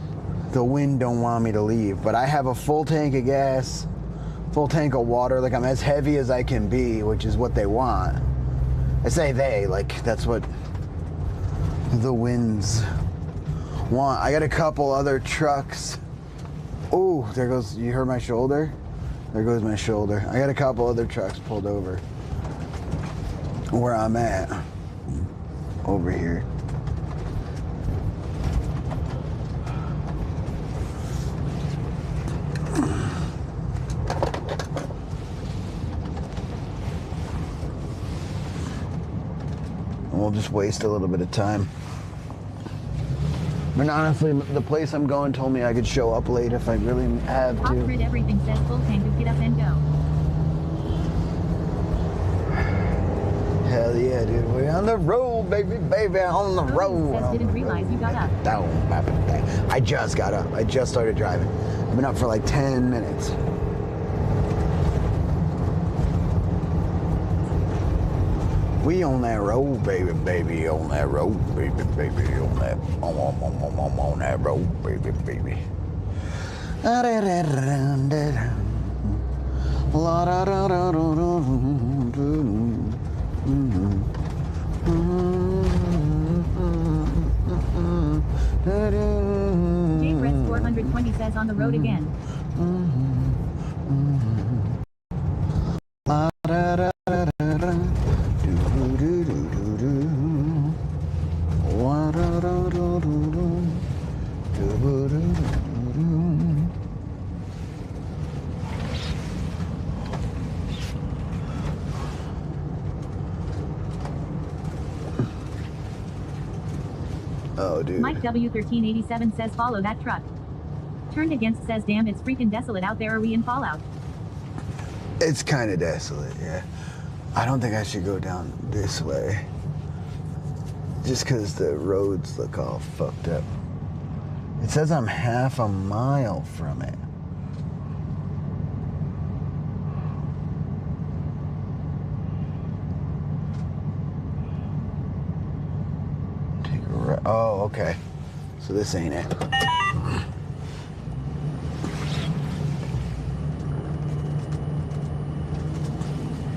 The wind don't want me to leave, but I have a full tank of gas, full tank of water. Like, I'm as heavy as I can be, which is what they want. I say they, like, that's what the winds want. I got a couple other trucks. Oh, there goes, you heard my shoulder? There goes my shoulder. I got a couple other trucks pulled over where I'm at, over here. We'll just waste a little bit of time. But honestly, the place I'm going told me I could show up late if I really have to. Off-grid everything says full tank to get up and go. Hell yeah, dude. We're on the road, baby, on the road. Says didn't realize you got up. I just got up. I just started driving. I've been up for like 10 minutes. We on that road, baby, on that road, baby, on that, on that road, baby. Jake Reds 420 says on the road again. Oh, dude. Mike W1387 says follow that truck. Turned Against says damn it's freaking desolate out there, are we in Fallout? It's kind of desolate, yeah. I don't think I should go down this way. Just because the roads look all fucked up. It says I'm half a mile from it. Take a right. Oh, okay. So this ain't it.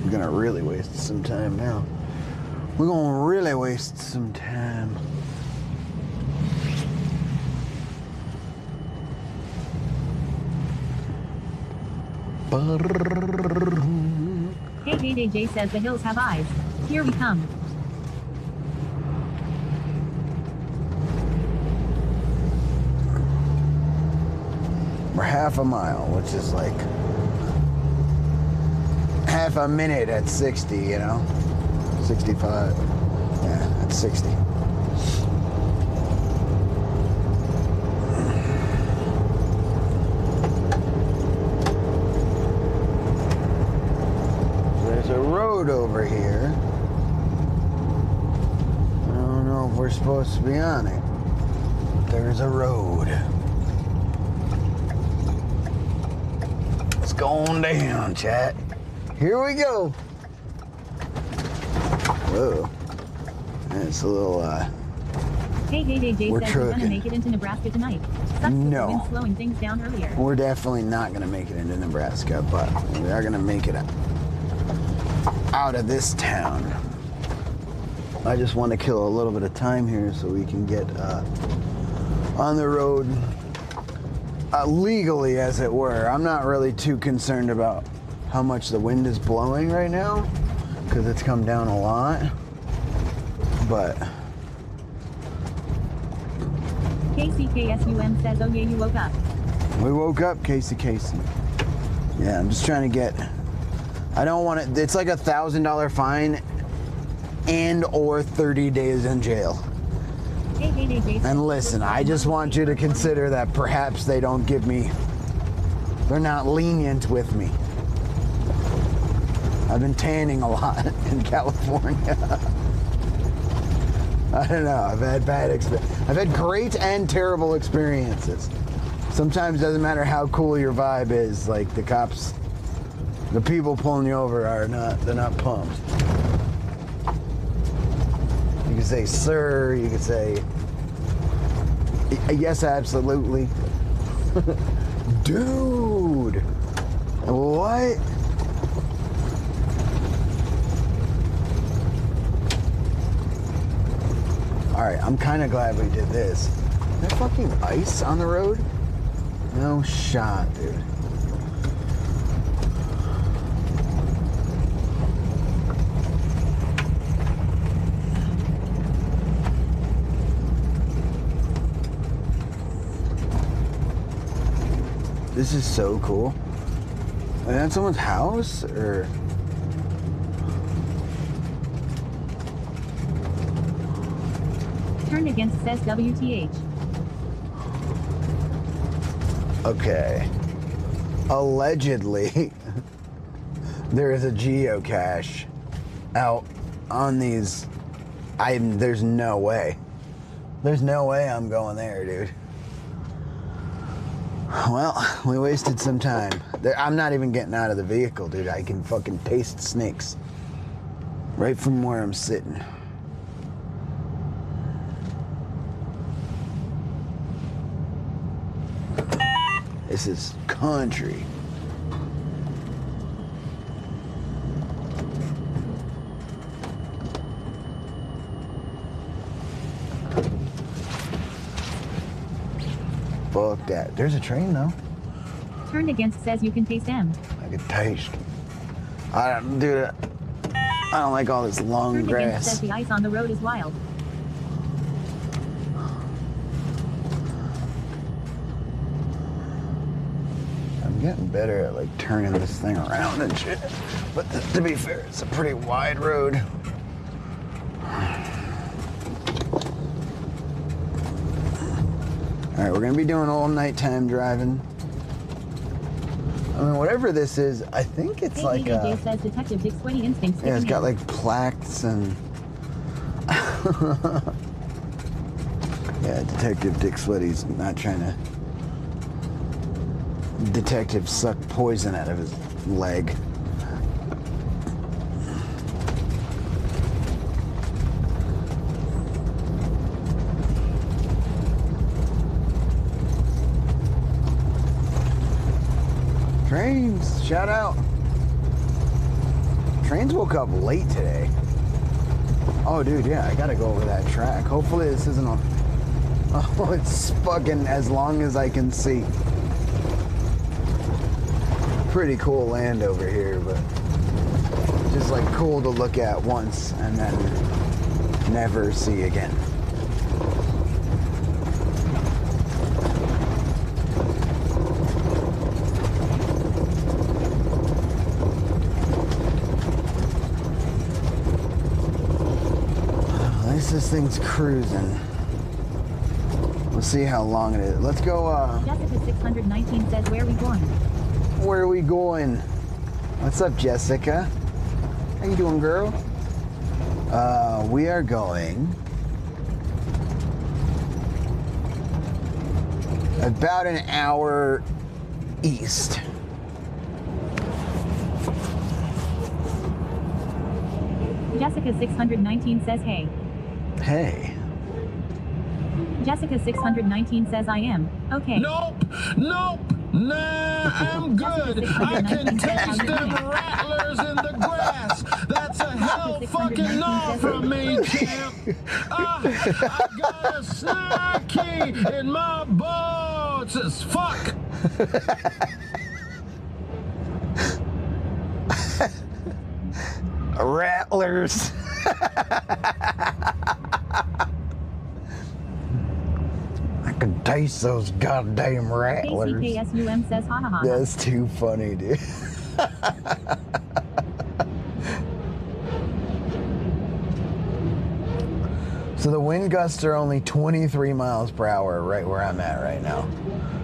We're gonna really waste some time now. We're gonna really waste some time. Hey Day J says the hills have eyes. Here we come. We're half a mile, which is like half a minute at 60, you know? 65. Yeah, that's 60. There's a road over here. I don't know if we're supposed to be on it. There's a road. It's going down, chat. Here we go. Whoa. It's a little, Hey Day J we're says we're gonna trucking. make it into Nebraska tonight. Sucks No. the wind slowing things down earlier. We're definitely not gonna make it into Nebraska, but we are gonna make it out of this town. I just want to kill a little bit of time here so we can get on the road legally, as it were. I'm not really too concerned about how much the wind is blowing right now, because it's come down a lot, but KCKSUM says oh yeah you woke up. we woke up, Casey. Yeah, I'm just trying to get, I don't want it, it's like $1,000 fine and or 30 days in jail. Hey Day J says And listen, I just want you to consider that perhaps they don't give me, they're not lenient with me. I've been tanning a lot in California. I don't know, I've had bad experiences. I've had great and terrible experiences. Sometimes it doesn't matter how cool your vibe is, like the cops, the people pulling you over are not, they're not pumped. could say sir, you could say yes, absolutely. Dude, what? Alright, I'm kind of glad we did this. Is there fucking ice on the road? No shot, dude. This is so cool. Is that someone's house, or? Turned against says WTH. Okay. Allegedly, there is a geocache out on these. There's no way. There's no way I'm going there, dude. Well, we wasted some time. I'm not even getting out of the vehicle, dude. I can fucking taste snakes right from where I'm sitting. This is country. Fuck that. There's a train though. Turned against says you can taste M. I can taste. I don't do that. I don't like all this long Turned grass. against says the ice on the road is wild. I'm getting better at like turning this thing around and shit. But to be fair, it's a pretty wide road. All right, we're gonna be doing all nighttime driving. I mean, whatever this is, I think it's hey, like Jay says Detective Dick Sweaty Instincts. yeah, it's got like plaques and yeah, Detective Dick Sweaty's not trying to detective suck poison out of his leg. Trains, shout out. Trains woke up late today. Oh, dude, yeah, I gotta go over that track. Hopefully this isn't a... Oh, it's fucking as long as I can see. Pretty cool land over here, but just like cool to look at once and then never see again. This thing's cruising. We'll see how long it is. Let's go, Jessica 619 says, where are we going? Where are we going? What's up, Jessica? How you doing, girl? We are going about an hour east. Jessica 619 says, hey. Hey. Jessica 619 says, I am. Okay. Nope, nope, nah, I'm good. I can taste them rattlers in the grass. That's a hell fucking no from me, champ. I got a snacky in my boats as fuck. Rattlers. I can taste those goddamn rattlers. KCKSUM says, ha ha ha. That's too funny, dude. So the wind gusts are only 23 miles per hour right where I'm at right now.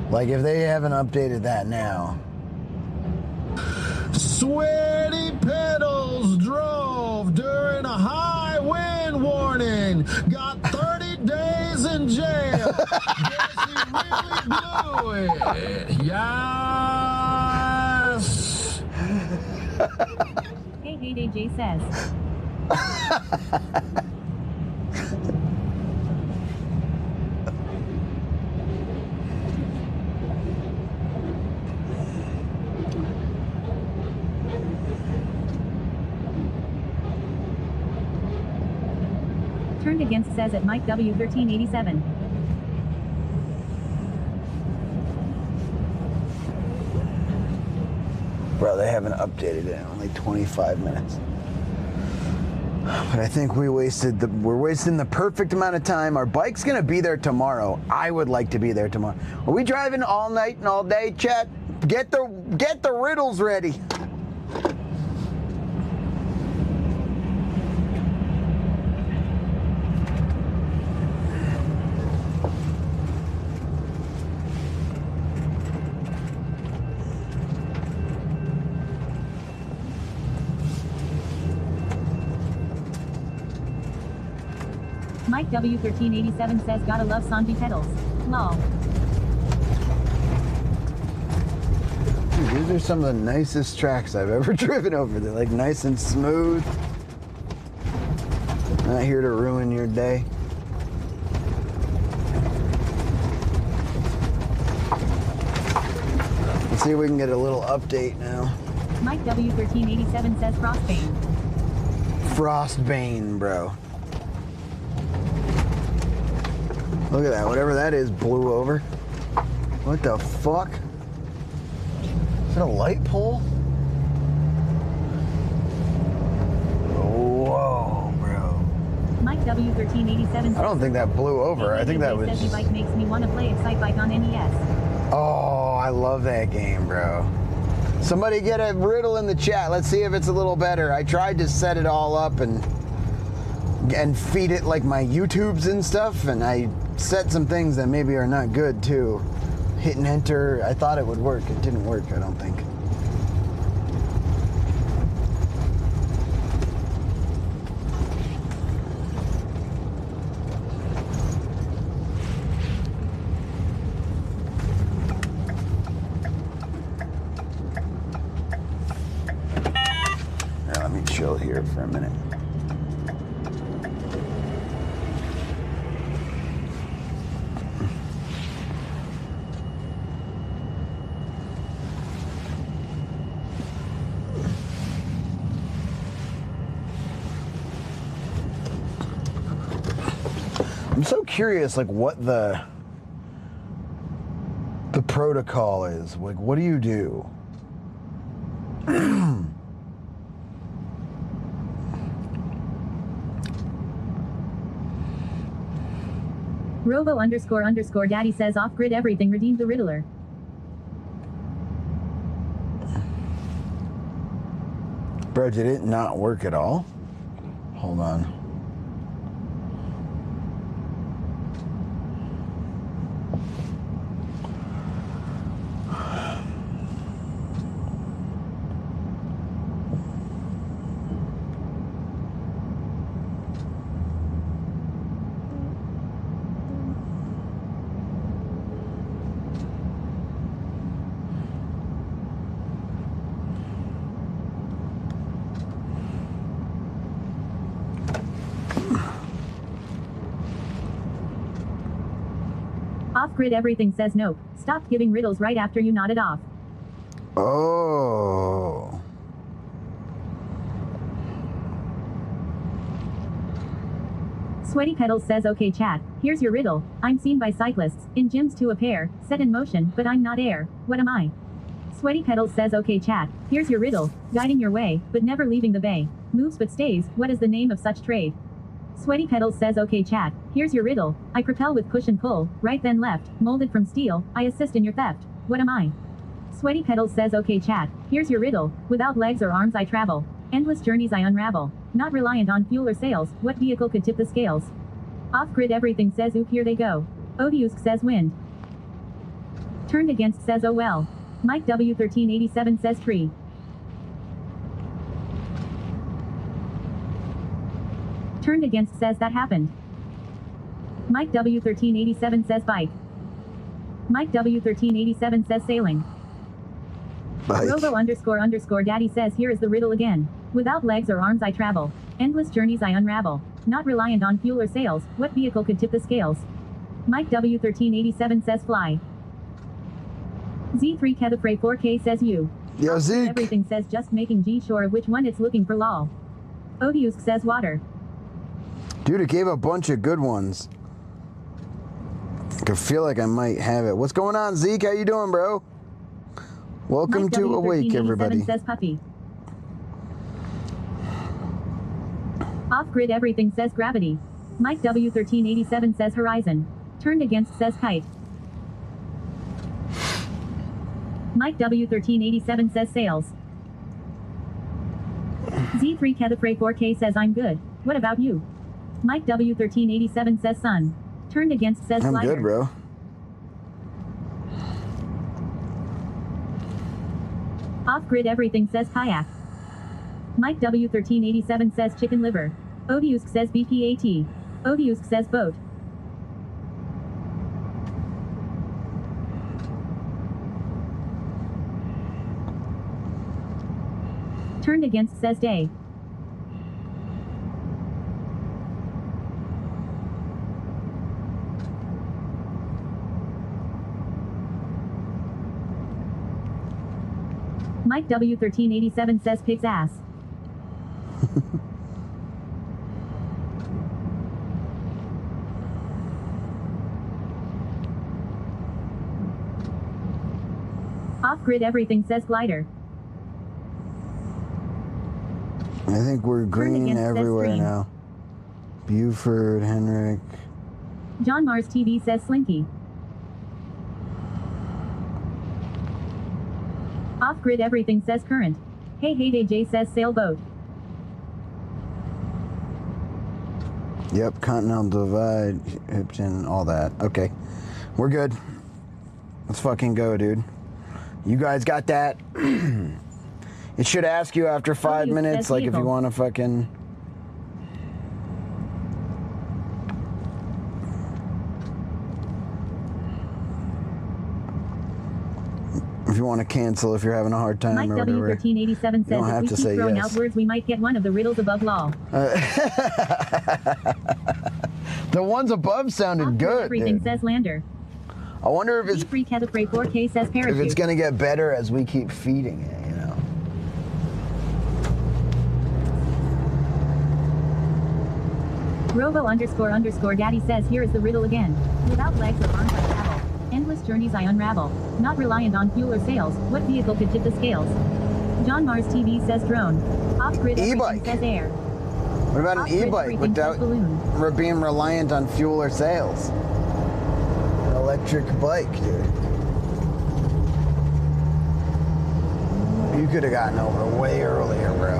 Like if they haven't updated that now. Sweaty pedals drove during a high wind warning. Got 30 days in jail. Guess he really blew it. Yes. Hey, Jay says. Turned against says at Mike W 1387. Bro, they haven't updated it in only 25 minutes. But I think we're wasting the perfect amount of time. Our bike's gonna be there tomorrow. I would like to be there tomorrow. Are we driving all night and all day, chat? Get the riddles ready. Mike W 1387 says gotta love Sanji pedals. Lol. Dude, these are some of the nicest tracks I've ever driven over. They're like nice and smooth. Not here to ruin your day. Let's see if we can get a little update now. Mike W 1387 says Frostbane. Frostbane, bro. Look at that. Whatever that is blew over. What the fuck? Is it a light pole? Whoa, bro. Mike W 1387 says I don't think that blew over. I think that was... says bike makes me want to play Excite Bike on NES. Oh, I love that game, bro. Somebody get a riddle in the chat. Let's see if it's a little better. I tried to set it all up and feed it like my YouTubes and stuff, and I set some things that maybe are not good too. Hit and enter. I thought it would work. It didn't work, I don't think. Now, let me chill here for a minute. I'm so curious, like, what the protocol is. Like, what do you do? Robo__daddy says off-grid everything redeemed the Riddler. Bro, did it not work at all? Hold on. Off-grid everything says nope. Stop giving riddles right after you nodded off. Oh. Sweaty Pedals says okay chat, here's your riddle. I'm seen by cyclists, in gyms to a pair, set in motion, but I'm not air. What am I? Sweaty Pedals says okay chat, here's your riddle. Guiding your way, but never leaving the bay. Moves but stays, what is the name of such trade? Sweaty Pedals says okay chat, here's your riddle. I propel with push and pull, right then left, molded from steel, I assist in your theft. What am I? Sweaty Pedals says okay chat, here's your riddle. Without legs or arms I travel. Endless journeys I unravel. Not reliant on fuel or sails, what vehicle could tip the scales? Off-grid everything says oop here they go. Odiusk says wind. Turned against says oh well. Mike W 1387 says tree. Turned against says that happened. Mike W 1387 says bike. Mike W 1387 says sailing. Robo__daddy says here is the riddle again. Without legs or arms I travel. Endless journeys I unravel. Not reliant on fuel or sails, what vehicle could tip the scales? Mike W 1387 says fly. Z3 Kethafray 4K says you. Yo, Zeke. Everything says just making G sure of which one it's looking for lol. Odiusk says water. Dude, it gave a bunch of good ones. I feel like I might have it. What's going on, Zeke? How you doing, bro? Welcome Mike to Awake, everybody. says puppy. Off-grid everything says gravity. Mike W1387 says horizon. Turned against says kite. Mike W1387 says sails. Z3 Kethafray 4K says I'm good. What about you? Mike W1387 says sun. Turned against says I'm glider. good, bro. Off-grid everything says kayak. Mike W1387 says chicken liver. Odiusk says BPAT. Odiusk says boat. Turned against says day. Mike W1387 says pig's ass. Off-grid everything says glider. I think we're green everywhere now. Buford, Henrik. John Mars TV says slinky. Off-grid everything says current. Hey Heyday J says sailboat. Yep, Continental Divide, Hipton, all that. Okay, we're good. Let's fucking go, dude. You guys got that? It should ask you after 5 minutes, like if you want to fucking... If you want to cancel, if you're having a hard time Mike or whatever. W1387 says you don't have if we to keep say throwing yes. out words, we might get one of the riddles above law. The ones above sounded good. Everything Dude. says lander. I wonder if it's Free Kethafray 4K says parachute. if it's gonna get better as we keep feeding it, you know. Robo__daddy says here is the riddle again. Without legs or arms I travel. Endless journeys I unravel. Not reliant on fuel or sails. What vehicle could tip the scales? John Mars TV says drone. Off-grid E-bike. says air. What about an Off-grid e-bike everything without says balloon. we're being reliant on fuel or sails? An electric bike, dude. You could have gotten over way earlier, bro.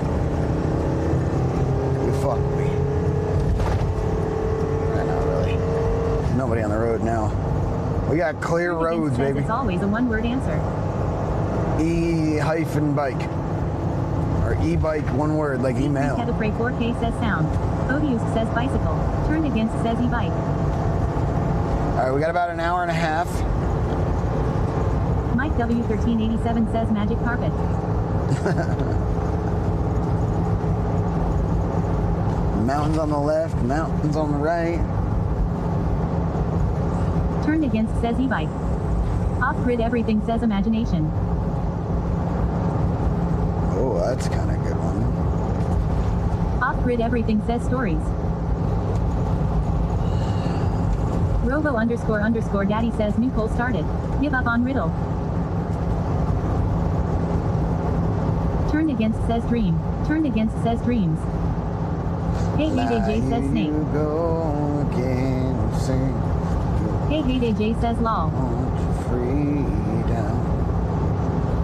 You fucked me. Not really. Nobody on the road now. We got clear roads, says baby. It's always a one-word answer. E-bike. Or e-bike, one word, like email. Kethafray 4K says sound. Odiusk says bicycle. Turned against says e-bike. All right, we got about an hour and a half. Mike W1387 says magic carpet. Mountains on the left, mountains on the right. Turned against says e-bike. Off-grid everything says imagination. Oh, that's kind of a good one. Off-grid everything says stories. Robo__daddy says new poll started. Give up on riddle. Turned against says dream. Turned against says dreams. Hey Heyday J says snake. Go again, sing. Hey Heyday J says law. Freedom.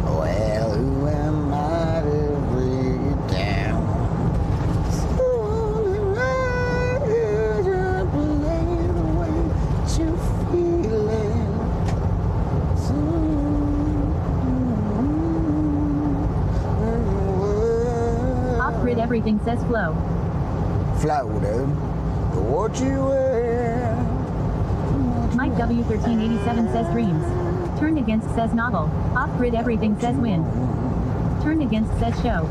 Well, who am I to bring it down? So right is a play the way you feeling. Off-grid everything says flow. Floated. What you wear. Mike W1387 says dreams. Turned against says novel. Off-grid everything says win. Turned against says show.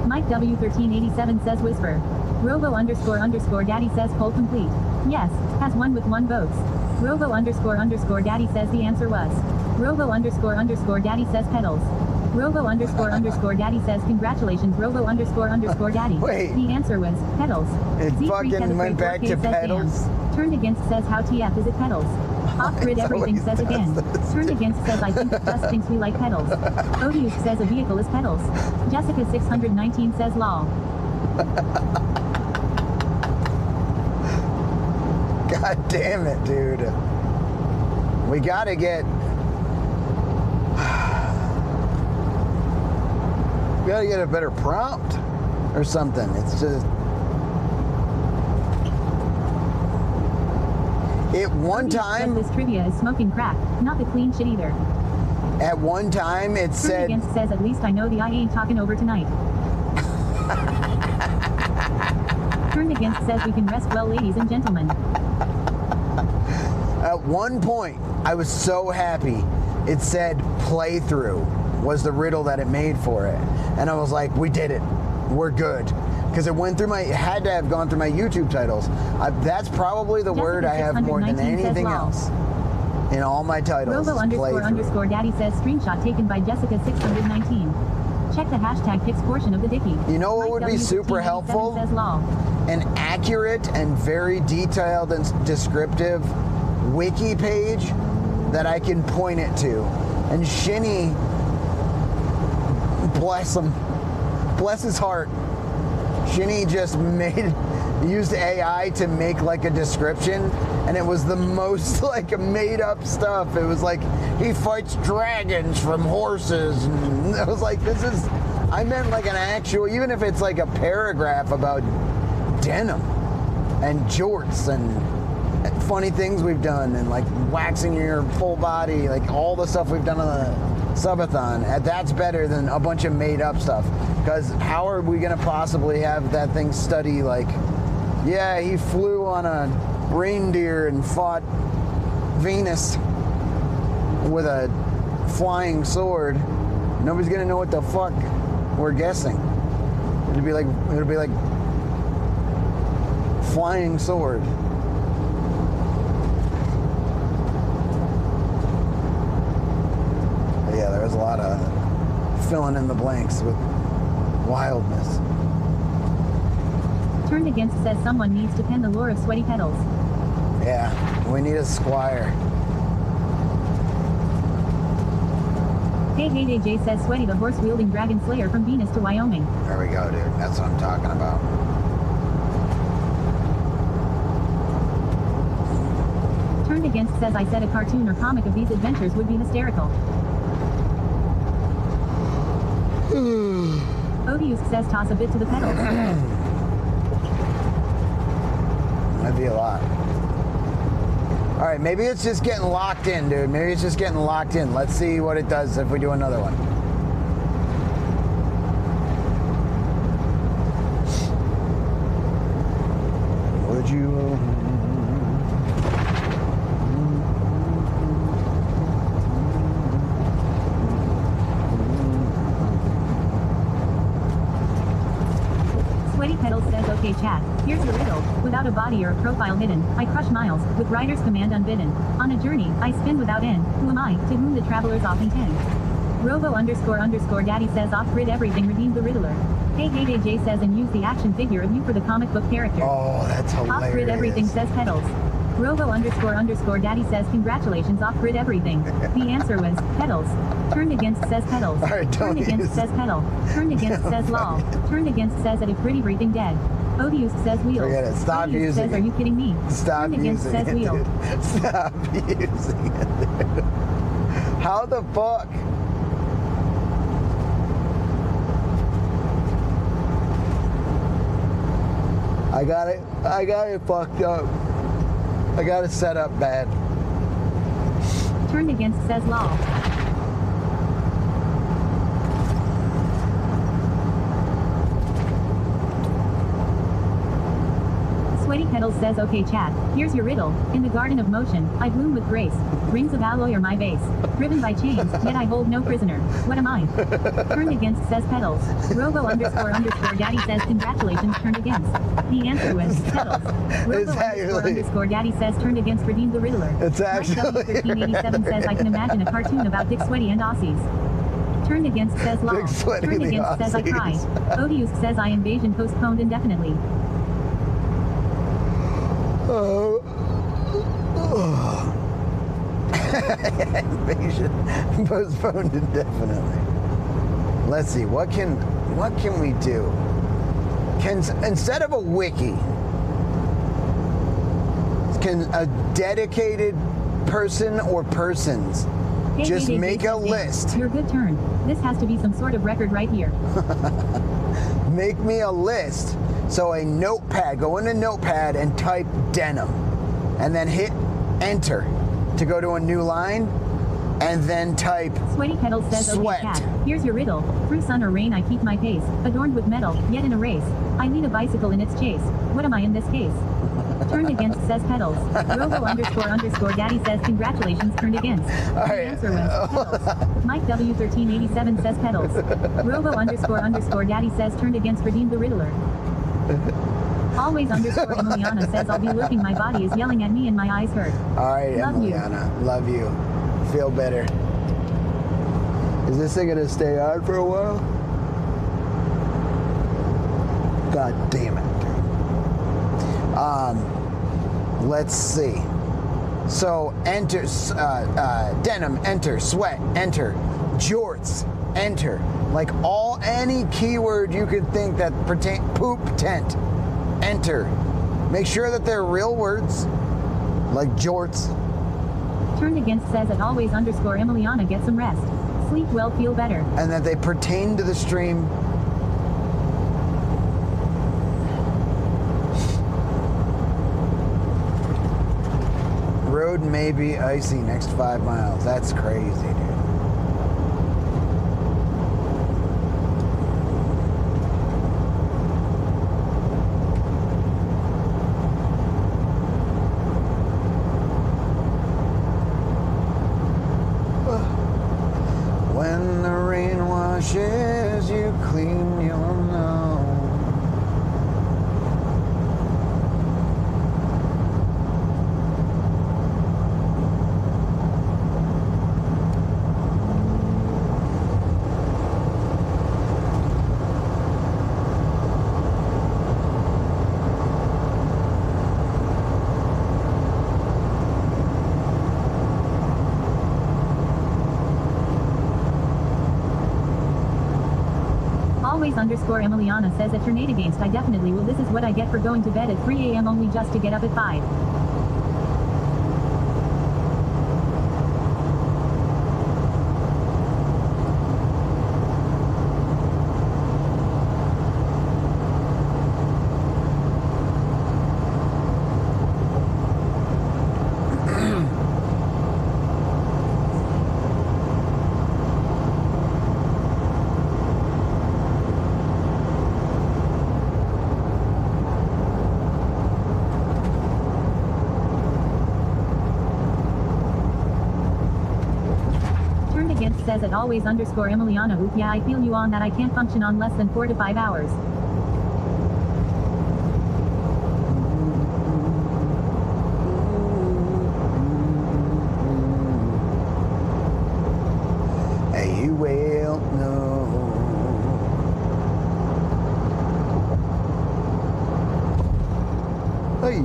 Mike W1387 says whisper. Robo__daddy says poll complete. Yes, has one with one votes. Robo__daddy says the answer was. Robo__daddy says pedals. Robo underscore underscore daddy says congratulations Robo underscore underscore daddy. Wait. The answer was pedals. It Z3 fucking Kevin went back 4K to says pedals? damn. Turned against says how TF is it pedals. Off-grid It's everything always says again. Turned against says I think Gus thinks we like pedals. Odious says a vehicle is pedals. Jessica 619 says lol. God damn it, dude. We gotta get... We gotta get a better prompt or something. It's just... At one time... This trivia is smoking crack, not the clean shit either. At one time it said... Turned against says at least I know the I ain't talking over tonight. Turned against says we can rest well ladies and gentlemen. At one point, I was so happy it said playthrough was the riddle that it made for it. And I was like, we did it. We're good. Because it went through my, it had to have gone through my YouTube titles. That's probably the word I have more than anything else in all my titles. Robo underscore underscore daddy says screenshot taken by Jessica 619. Check the hashtag pics portion of the Dicky. You know what would be super helpful? An accurate and very detailed and descriptive wiki page that I can point it to. And Shinny, bless him, bless his heart, Shinny just used AI to make like a description, and it was the most like made up stuff. It was like, he fights dragons from horses, and I was like, this is, I meant like an actual, even if it's like a paragraph about denim and jorts and funny things we've done and like waxing your full body, like all the stuff we've done on the Subathon, that's better than a bunch of made up stuff. Because how are we gonna possibly have that thing study like, yeah, he flew on a reindeer and fought Venus with a flying sword? Nobody's gonna know what the fuck we're guessing. It'll be like flying sword. But yeah, there was a lot of filling in the blanks with wildness. Turned against says someone needs to pen the lore of sweaty pedals. Yeah, we need a squire. Hey J says Sweaty the horse-wielding dragon slayer from Venus to Wyoming. There we go, dude. That's what I'm talking about. Turned against says I said a cartoon or comic of these adventures would be hysterical. Odious says toss a bit to the pedals. That'd be a lot. All right, maybe it's just getting locked in, dude. Maybe it's just getting locked in. Let's see what it does if we do another one. Would you... Sweaty Pedals says okay chat, here's your riddle. Without a body or a profile hidden, I crush miles, with rider's command unbidden. On a journey, I spin without end. Who am I, to whom the travelers often tend? Robo underscore underscore daddy says off-grid everything redeemed the riddler. Hey J says and use the action figure of you for the comic book character. Oh, that's hilarious. Off-grid everything says pedals. Robo underscore underscore daddy says congratulations off-grid everything. The answer was pedals. Turned against says pedals. Right, Turned against says pedal. Turned against says lol. Turned against says at a pretty breathing dead. Odious says wheels. Forget it. Stop Odious using says, it. are you kidding me? Stop Turned against using says it, wheel. dude. Stop using it, dude. How the fuck? I got it fucked up. I got it set up bad. Turned against says lol. Sweaty Pedals says okay chat, here's your riddle. In the garden of motion, I bloom with grace. Rings of alloy are my base. Driven by chains, yet I hold no prisoner. What am I? Turned against says pedals. Robo underscore underscore daddy says congratulations turned against. The answer was pedals. Robo underscore underscore daddy says turned against redeemed the riddler. It's actually Mike W1387 says I can imagine a cartoon about Dick Sweaty and Aussies. Turned against says lol. Big sweaty Turned against says I cried. Odious says I invasion postponed indefinitely. Invasion postponed indefinitely. Let's see, what can we do? Instead of a wiki, can a dedicated person or persons just make a list? Your good turn. This has to be some sort of record right here. Make me a list. So a notepad, go into notepad and type denim, and then hit enter to go to a new line, and then type Sweaty Pedals says, sweat. Okay, cat. Here's your riddle. Through sun or rain I keep my pace, adorned with metal, yet in a race. I lead a bicycle in its chase. What am I in this case? Turned against says pedals. Robo _ daddy says congratulations turned against. All right. The answer was pedals. Mike W1387 says pedals. Robo _ daddy says turned against redeemed the riddler. Always _ Emiliana says I'll be lurking, my body is yelling at me and my eyes hurt. All right, Love Emiliana, love you. Feel better. Is this thing gonna stay on for a while? God damn it. Let's see. So enter denim, enter sweat, enter jorts, enter. Like any keyword you could think that pertain poop tent, enter. Make sure that they're real words, like jorts. Turned against says at always _ Emiliana get some rest. Sleep well, feel better. And that they pertain to the stream. Road may be icy next 5 miles. That's crazy, dude. When the rain washes you clean, you'll know. Always _ Emiliana says at Turnade against I definitely will. This is what I get for going to bed at 3 a.m. only just to get up at 5. Says at always _ Emiliana. Oop, yeah, I feel you on that. I can't function on less than 4 to 5 hours. Hey, you will know. Hey.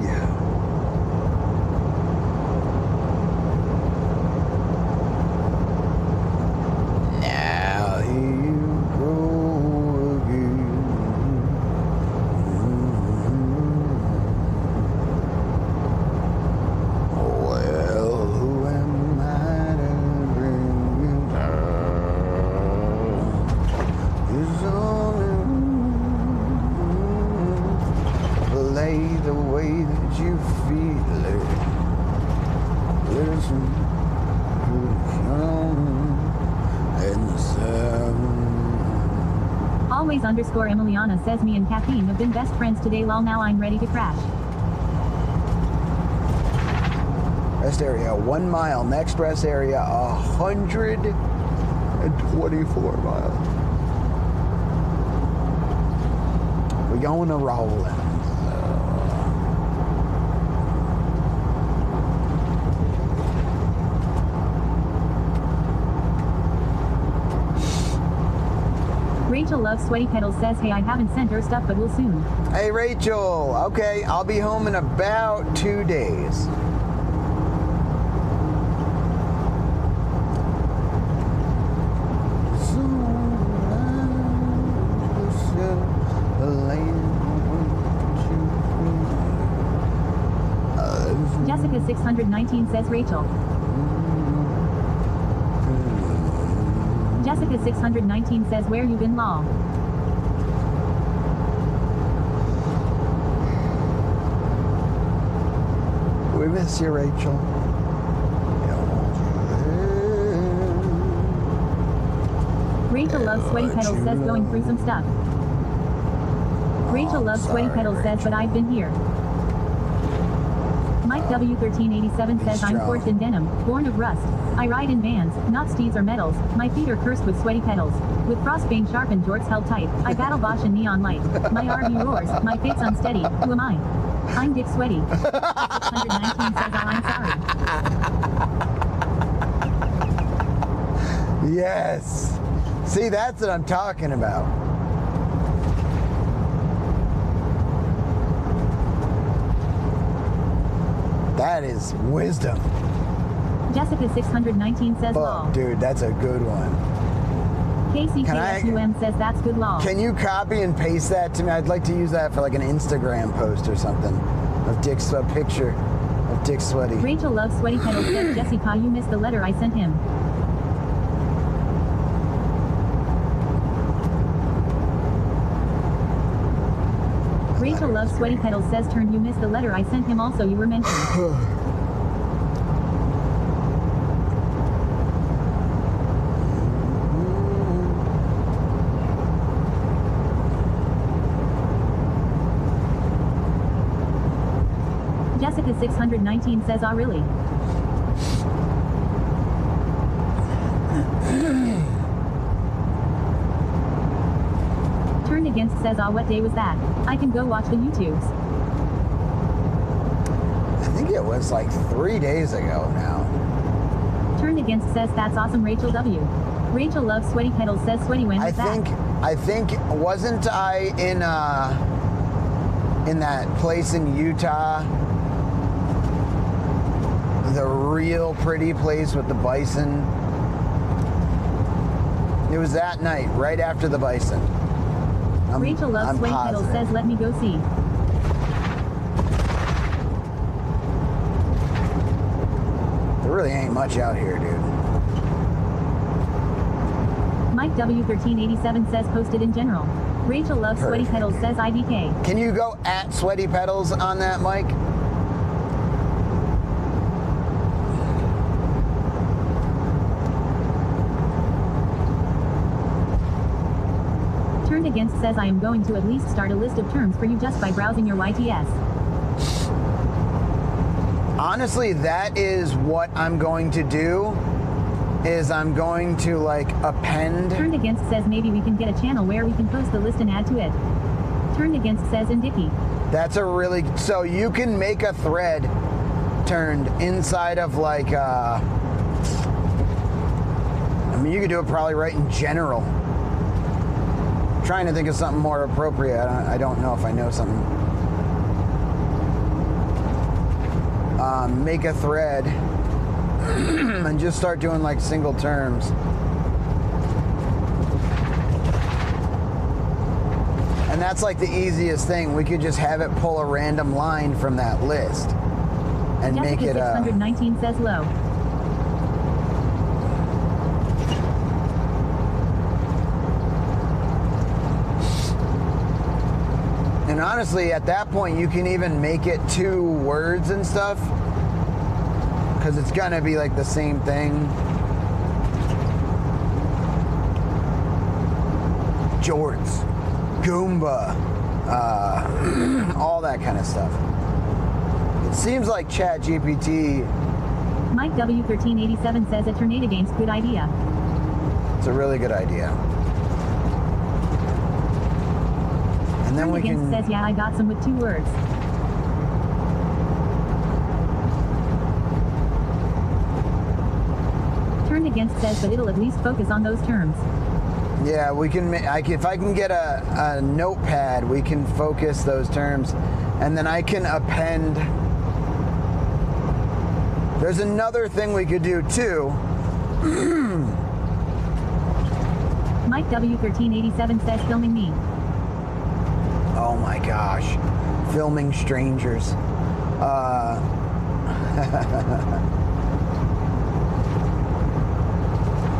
The way that you feel it. Listen to the sound and the sound. Always _ Emiliana says me and caffeine have been best friends today. Lol, now I'm ready to crash. Rest area 1 mile. Next rest area 124 miles. We're going to rolling. Rachel loves sweaty pedals says, hey, I haven't sent her stuff, but we'll soon. Hey, Rachel. Okay, I'll be home in about 2 days. Jessica 619 says Rachel. Jessica 619 says where you been long. We miss you, Rachel. Rachel loves sweaty pedals says going through some stuff. Rachel loves sweaty pedals says but I've been here. Mike W1387 says I'm forged in denim, born of rust. I ride in vans, not steeds or metals. My feet are cursed with sweaty pedals. With frostbane sharpened jorts held tight. I battle Bosch in neon light. My RV roars, my fate's unsteady. Who am I? I'm Dick Sweaty. 619 says I'm sorry. Yes. See, that's what I'm talking about. That is wisdom. Jessica 619 says law. Oh, dude, that's a good one. KCKSUM says that's good law. Can you copy and paste that to me? I'd like to use that for like an Instagram post or something. Of Dick's a picture of Dick Sweaty. Rachel loves sweaty pedals says Jessica, you missed the letter I sent him. Rachel loves sweaty pedals says turn you missed the letter I sent him also you were mentioned. Jessica 619 says ah really? Turned Against says ah what day was that? I can go watch the YouTubes. I think it was like 3 days ago now. Turned Against says that's awesome Rachel W. Rachel loves sweaty pedals says sweaty when was that? I think wasn't I in that place in Utah? The real pretty place with the bison. It was that night, right after the bison. Rachel loves sweaty pedals says let me go see. There really ain't much out here, dude. Mike W1387 says posted in general. Rachel loves sweaty pedals says IDK. Can you go at Sweaty Pedals on that, Mike? Turned Against says I am going to at least start a list of terms for you just by browsing your YTS. Honestly, that is what I'm going to do. Is I'm going to like append. Turned Against says maybe we can get a channel where we can post the list and add to it. Turned Against says in Dicky. That's a really, so you can make a thread turned inside of like I mean you could do it probably right in general. I'm trying to think of something more appropriate. I don't know if I know something. Make a thread and just start doing like single terms. And that's like the easiest thing. We could just have it pull a random line from that list and Jessica make it 619 says low. And honestly, at that point, you can even make it 2 words and stuff. Because it's gonna be like the same thing. Jorts, Goomba, all that kind of stuff. It seems like ChatGPT. Mike W1387 says a tornado game's good idea. It's a really good idea. And then we can. Says yeah I got some with 2 words. Turned Against says but it'll at least focus on those terms. Yeah, we can. If I can get a notepad, we can focus those terms, and then I can append. There's another thing we could do too. Mike W1387 says filming me. Oh my gosh, filming strangers.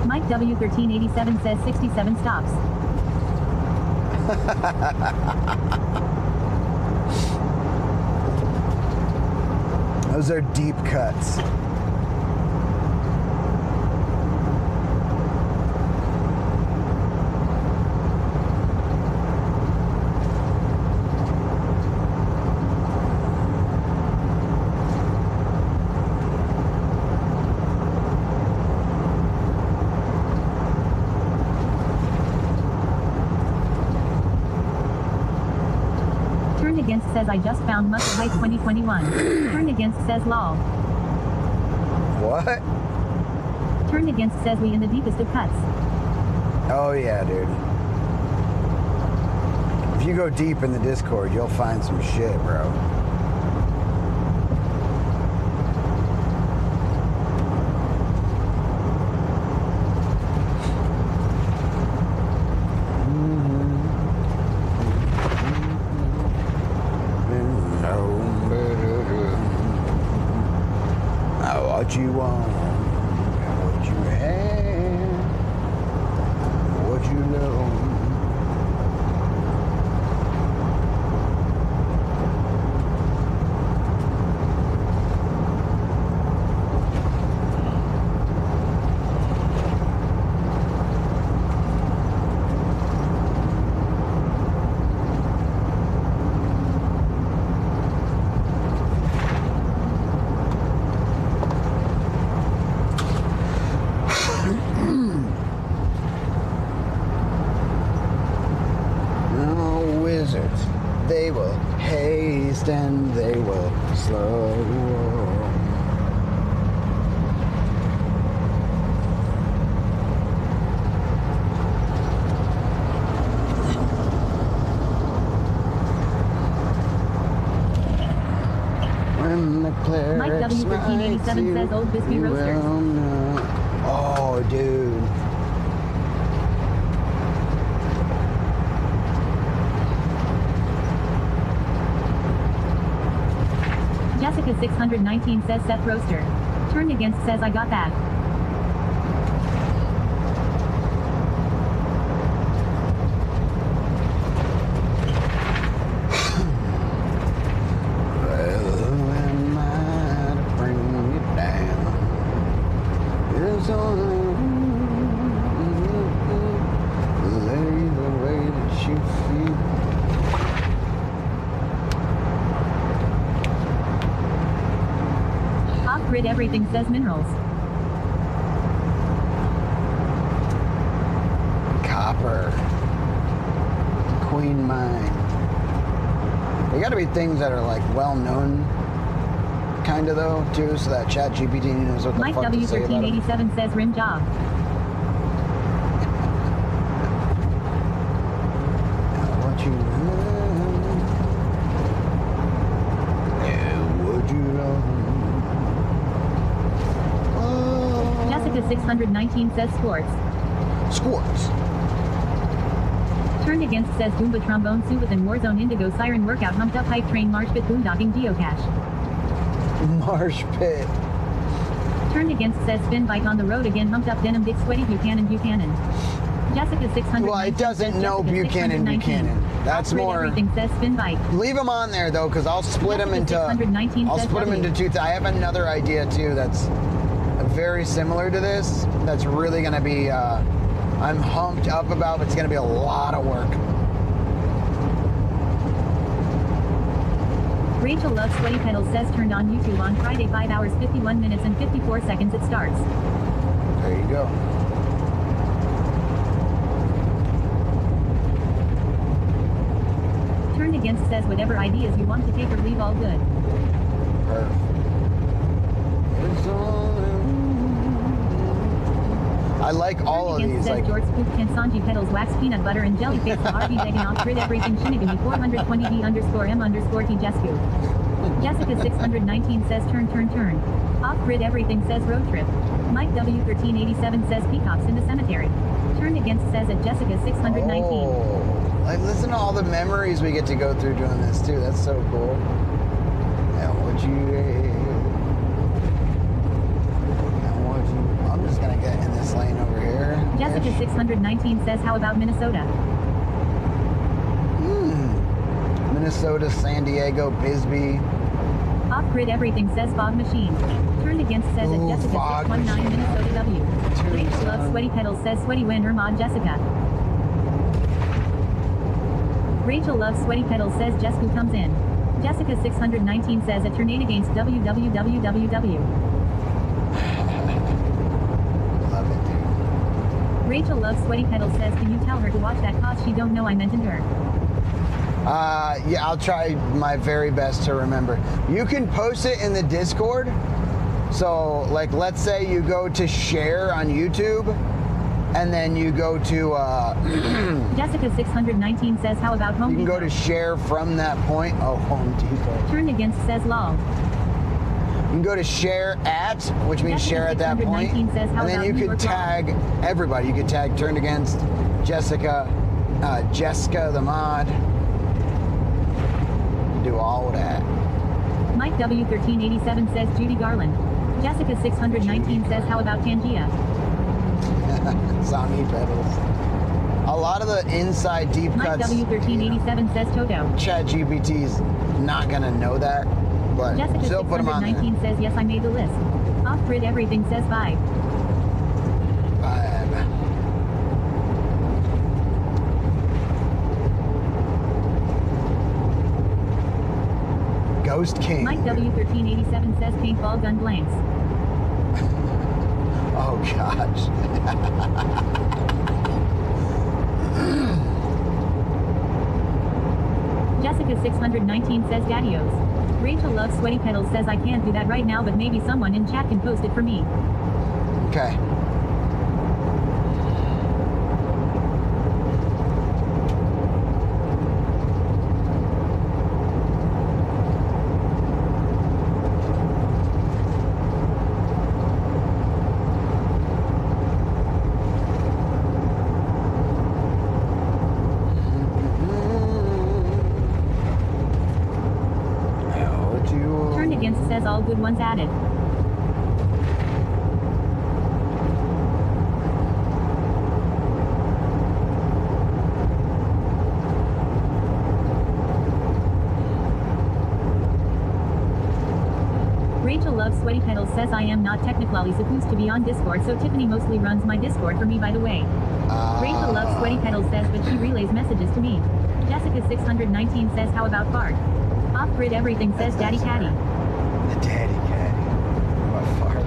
Mike W1387 says 67 stops. Those are deep cuts. Turn Against says I just found Muscle Hype 2021. Turn Against says lol. What? Turn Against says we in the deepest of cuts. Oh yeah, dude. If you go deep in the Discord, you'll find some shit, bro. What you want, what you have, what you know. They will haste and they will slow. When the clerics Mike W1387 says Old Biscuit Roaster. Oh, dude. Jessica 619 says Seth Roaster. Turn Against says I got that. Off-grid everything says minerals. Copper. Queen mine. They gotta be things that are like well known kind of though too, so that ChatGPT knows what the Mike fuck to say about it. W1387 says rim job. What you would you know? Jessica 619 says sports. Sports. Turn Against says Goomba Trombone Subathon Warzone Indigo Siren Workout Humped Up Hype Train Marsh Pit Boondocking Geocache. Marsh Pit. Turn Against says Spin Bike on the road again Humped Up Denim Dick Sweaty Buchanan. Jessica 600. Well, it doesn't know Buchanan. That's more. Everything says Spin Bike. Leave them on there though, because I'll split them into. I'll split them into two. I have another idea too. That's very similar to this. That's really gonna be. I'm humped up about. But it's gonna be a lot of work. Rachel Loves Sweaty Pedals says turned on YouTube on Friday 5 hours 51 minutes and 54 seconds it starts. There you go. Turn Against says whatever ideas you want to take or leave all good. Perfect. I like all of these. Like George Scoop Kansanji pedals wax peanut butter and jelly face RV begging off grid everything Shinigami 420D_M_T Jesku. Jessica 619 says turn. Off grid everything says road trip. Mike W1387 says peacocks in the cemetery. Turned against says at Jessica 619. Oh, like listen to all the memories we get to go through doing this too. That's so cool. I'm just gonna get in this lane over here. Jessica 619 says how about Minnesota? Minnesota, San Diego, Bisbee. Off grid everything says fog machine. Turned against says at Jessica 619 Minnesota W. Rachel loves sweaty pedals says sweaty when Ermod Jessica. Rachel loves sweaty pedals says Jesku comes in. Jessica 619 says a tornado against www. Love it, dude. Rachel loves sweaty pedals says can you tell her to watch that cause she don't know I mentioned her. Yeah, I'll try my very best to remember. You can post it in the Discord. So, like, let's say you go to share on YouTube, and then you go to, Jessica 619 says how about Home Depot? You can go to share from that point. Oh, Home Depot. Turned against says lol. You can go to share at, which means Jessica share at that point. Says, how and then about you could tag everybody. You could tag Turned Against, Jessica, Jessica the mod. Do all of that. Mike W1387 says Judy Garland. Jessica 619 says how about Tangia? Zombie pedals. A lot of the inside deep Mike cuts. W1387 says Toto. ChatGPT's not gonna know that, but Jessica still put them on there. 619 says yes I made the list. Off grid everything says vibe. Ghost King. Mike W1387 says paintball gun blanks. Oh gosh. Jessica 619 says Daddios. Rachel loves sweaty pedals says I can't do that right now but maybe someone in chat can post it for me. Okay. Says all good ones added. Rachel loves sweaty pedals says I am not technically supposed to be on Discord so Tiffany mostly runs my Discord for me by the way. Rachel loves sweaty pedals says but she relays messages to me. Jessica 619 says how about fart? Off grid everything says Daddy Caddy. The Daddy Caddy. What fart?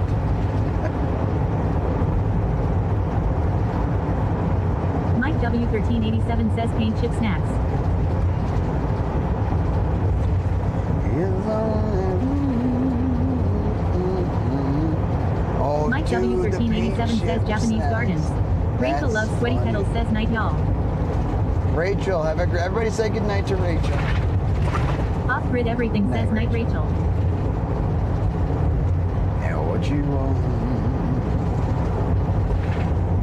Mike W1387 says paint chip snacks. Mike W1387 says Japanese gardens. Rachel loves sweaty pedals says night y'all. Rachel, everybody say goodnight to Rachel. Off grid everything says night Rachel. What you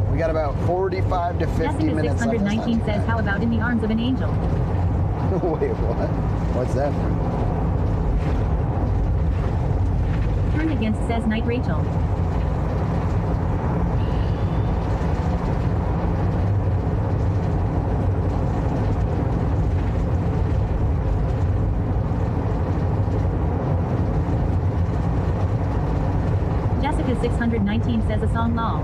we got about 45 to 50 Jessica minutes 619 left. says how about in the arms of an angel? Wait, what? What's that from? Turned against says night Rachel. Jessica 619 says a song lol.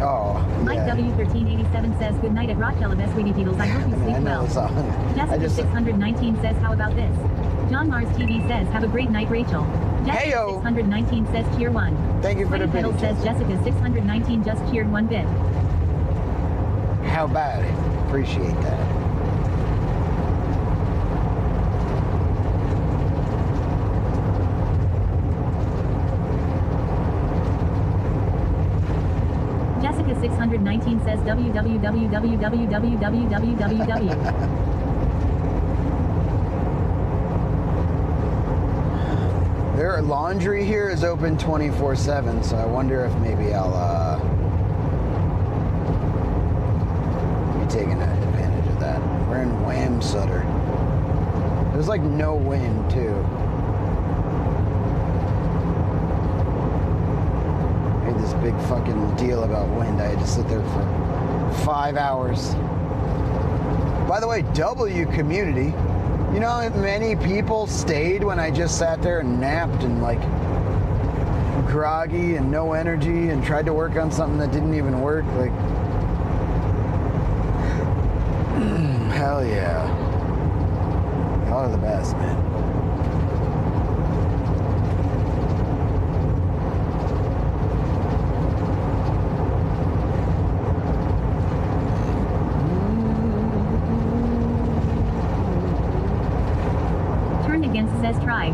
Oh, Mike yeah. W1387 says good night at Rochella Best Sweetie Beatles. I hope you sleep well. Jessica 619 says how about this? John Mars TV says have a great night Rachel. Jessica 619 says cheer one. Thank you for the pedal says Jessica 619 just cheered one bit. How about it? Appreciate that. Jessica 619 says www. Their laundry here is open 24/7, so I wonder if maybe I'll be taking advantage of that. We're in Wham-Sutter. There's like no wind too. Made this big fucking deal about wind. I had to sit there for 5 hours. By the way, W community. You know how many people stayed when I just sat there and napped and like groggy and no energy and tried to work on something that didn't even work? Like, hell yeah. Y'all are the best, man. Against says try.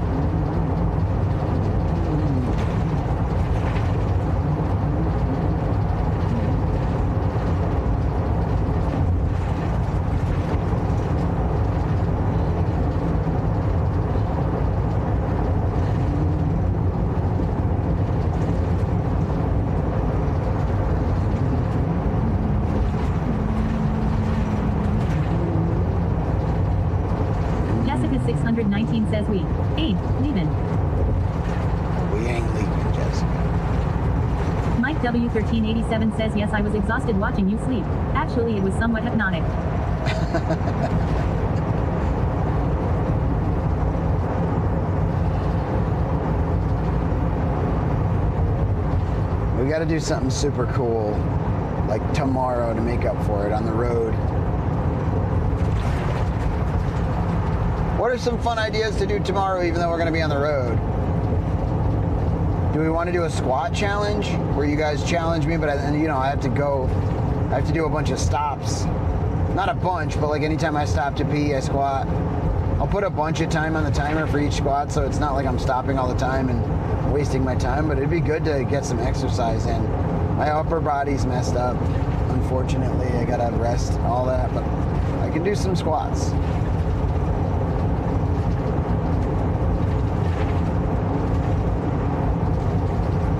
Jessica 619 says we ain't leaving. We ain't leaving, Jessica. Mike W1387 says yes, I was exhausted watching you sleep. Actually, it was somewhat hypnotic. We got to do something super cool, like tomorrow, to make up for it on the road. What are some fun ideas to do tomorrow, even though we're going to be on the road? Do we want to do a squat challenge where you guys challenge me, but I have to go, I have to do a bunch of stops. Not a bunch, but like anytime I stop to pee, I squat. I'll put a bunch of time on the timer for each squat, so it's not like I'm stopping all the time and wasting my time, but it'd be good to get some exercise in. My upper body's messed up. Unfortunately, I gotta rest and all that, but I can do some squats.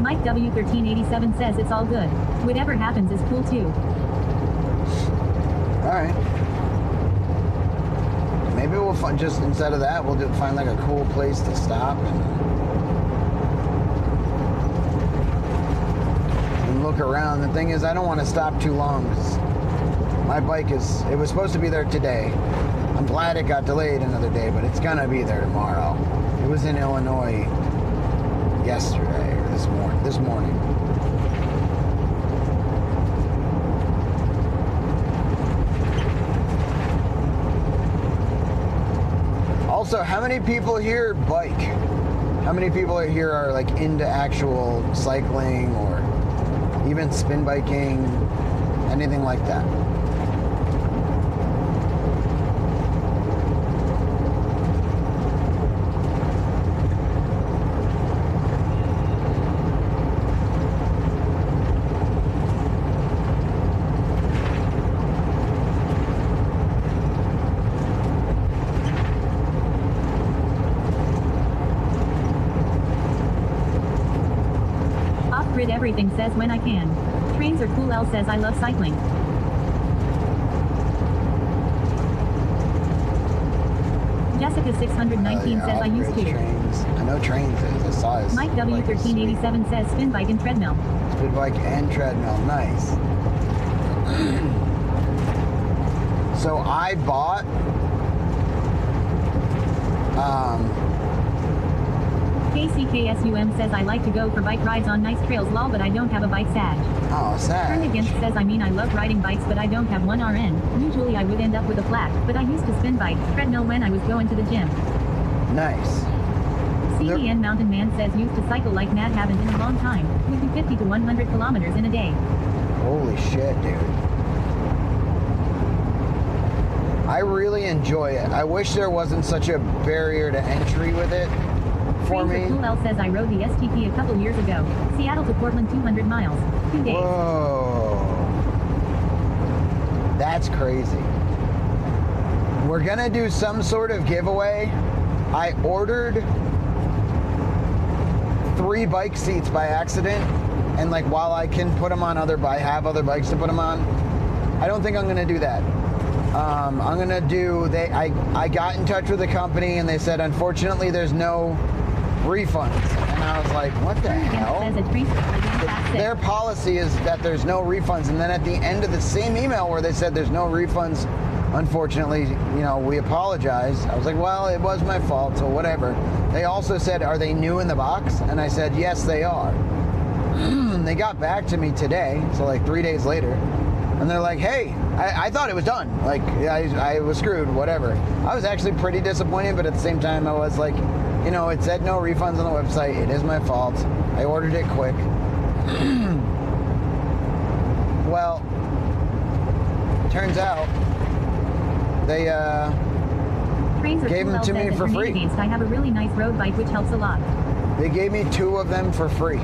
Mike W1387 says it's all good. Whatever happens is cool too. Alright. Maybe we'll find, just instead of that, we'll find like a cool place to stop and look around. The thing is, I don't want to stop too long because my bike it was supposed to be there today. I'm glad it got delayed another day, but it's gonna be there tomorrow. It was in Illinois yesterday or this morning. Also, how many people here bike? How many people here are like into actual cycling or even spin biking, anything like that? Off-grid everything says when I can. Trains are cool. L says I love cycling. Jessica 619 says I used to. Trains. I know trains is. I saw it. Mike W1387 says spin bike and treadmill. Spin bike and treadmill. Nice. So I bought KCKSUM says I like to go for bike rides on nice trails lol, but I don't have a bike sag. Oh, sad. Turn Against says I love riding bikes, but I don't have one RN. Usually I would end up with a flat, but I used to spin bike, treadmill when I was going to the gym. Nice. CDN Mountain Man says used to cycle like mad, haven't in a long time. Would do 50 to 100 kilometers in a day. Holy shit, dude. I really enjoy it. I wish there wasn't such a barrier to entry with it for me. Cool L says I rode the STP a couple years ago. Seattle to Portland 200 miles. 2 days. Whoa. That's crazy. We're gonna do some sort of giveaway. I ordered 3 bike seats by accident, and like while I can put them on I have other bikes to put them on. I don't think I'm gonna do that. I'm gonna do. I got in touch with the company and they said unfortunately there's no refunds, and I was like, what the hell? Their policy is that there's no refunds, and then at the end of the same email where they said there's no refunds, unfortunately, you know, we apologize. I was like, well, it was my fault, so whatever. They also said, are they new in the box? And I said, yes, they are. They got back to me today, so like 3 days later, and they're like, hey, I thought it was done. Like, I was screwed, whatever. I was actually pretty disappointed, but at the same time, I was like, you know, it said no refunds on the website. It is my fault. I ordered it quick. Well, turns out they gave them to me for free. I have a really nice road bike, which helps a lot. They gave me 2 of them for free.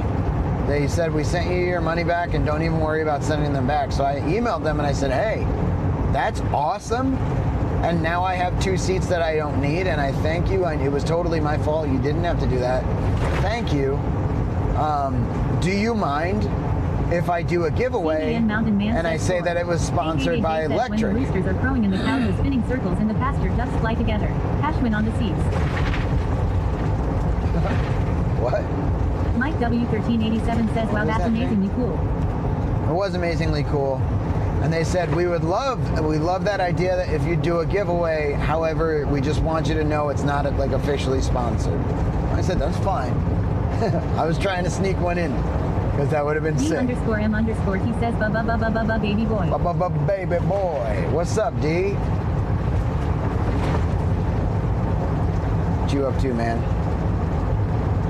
They said, we sent you your money back and don't even worry about sending them back. So I emailed them and I said, hey, that's awesome. And now I have 2 seats that I don't need, and I thank you. And it was totally my fault. You didn't have to do that. Thank you. Do you mind if I do a giveaway and I say that it was sponsored by Electric? When the roosters are crowing and the cows are spinning circles in the pasture, just fly together. Cashman on the seats. What? Mike W1387 says, wow, that's amazingly cool. It was amazingly cool. And they said, we love that idea that if you do a giveaway, however, we just want you to know it's not like officially sponsored. I said, that's fine. I was trying to sneak one in because that would have been sick. D_M_, he says, baby boy. Baby boy. What's up, D? What you up to, man?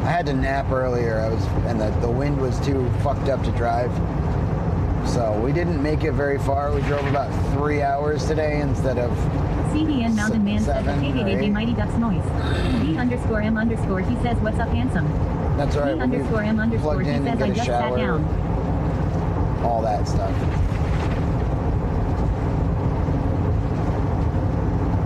I had to nap earlier. And the wind was too fucked up to drive. So we didn't make it very far. We drove about 3 hours today instead of CDN Mountain Man says, hey, Mighty Ducks noise. D_M_, he says, what's up, handsome? That's right. D_M_, he says, I just sat down. All that stuff.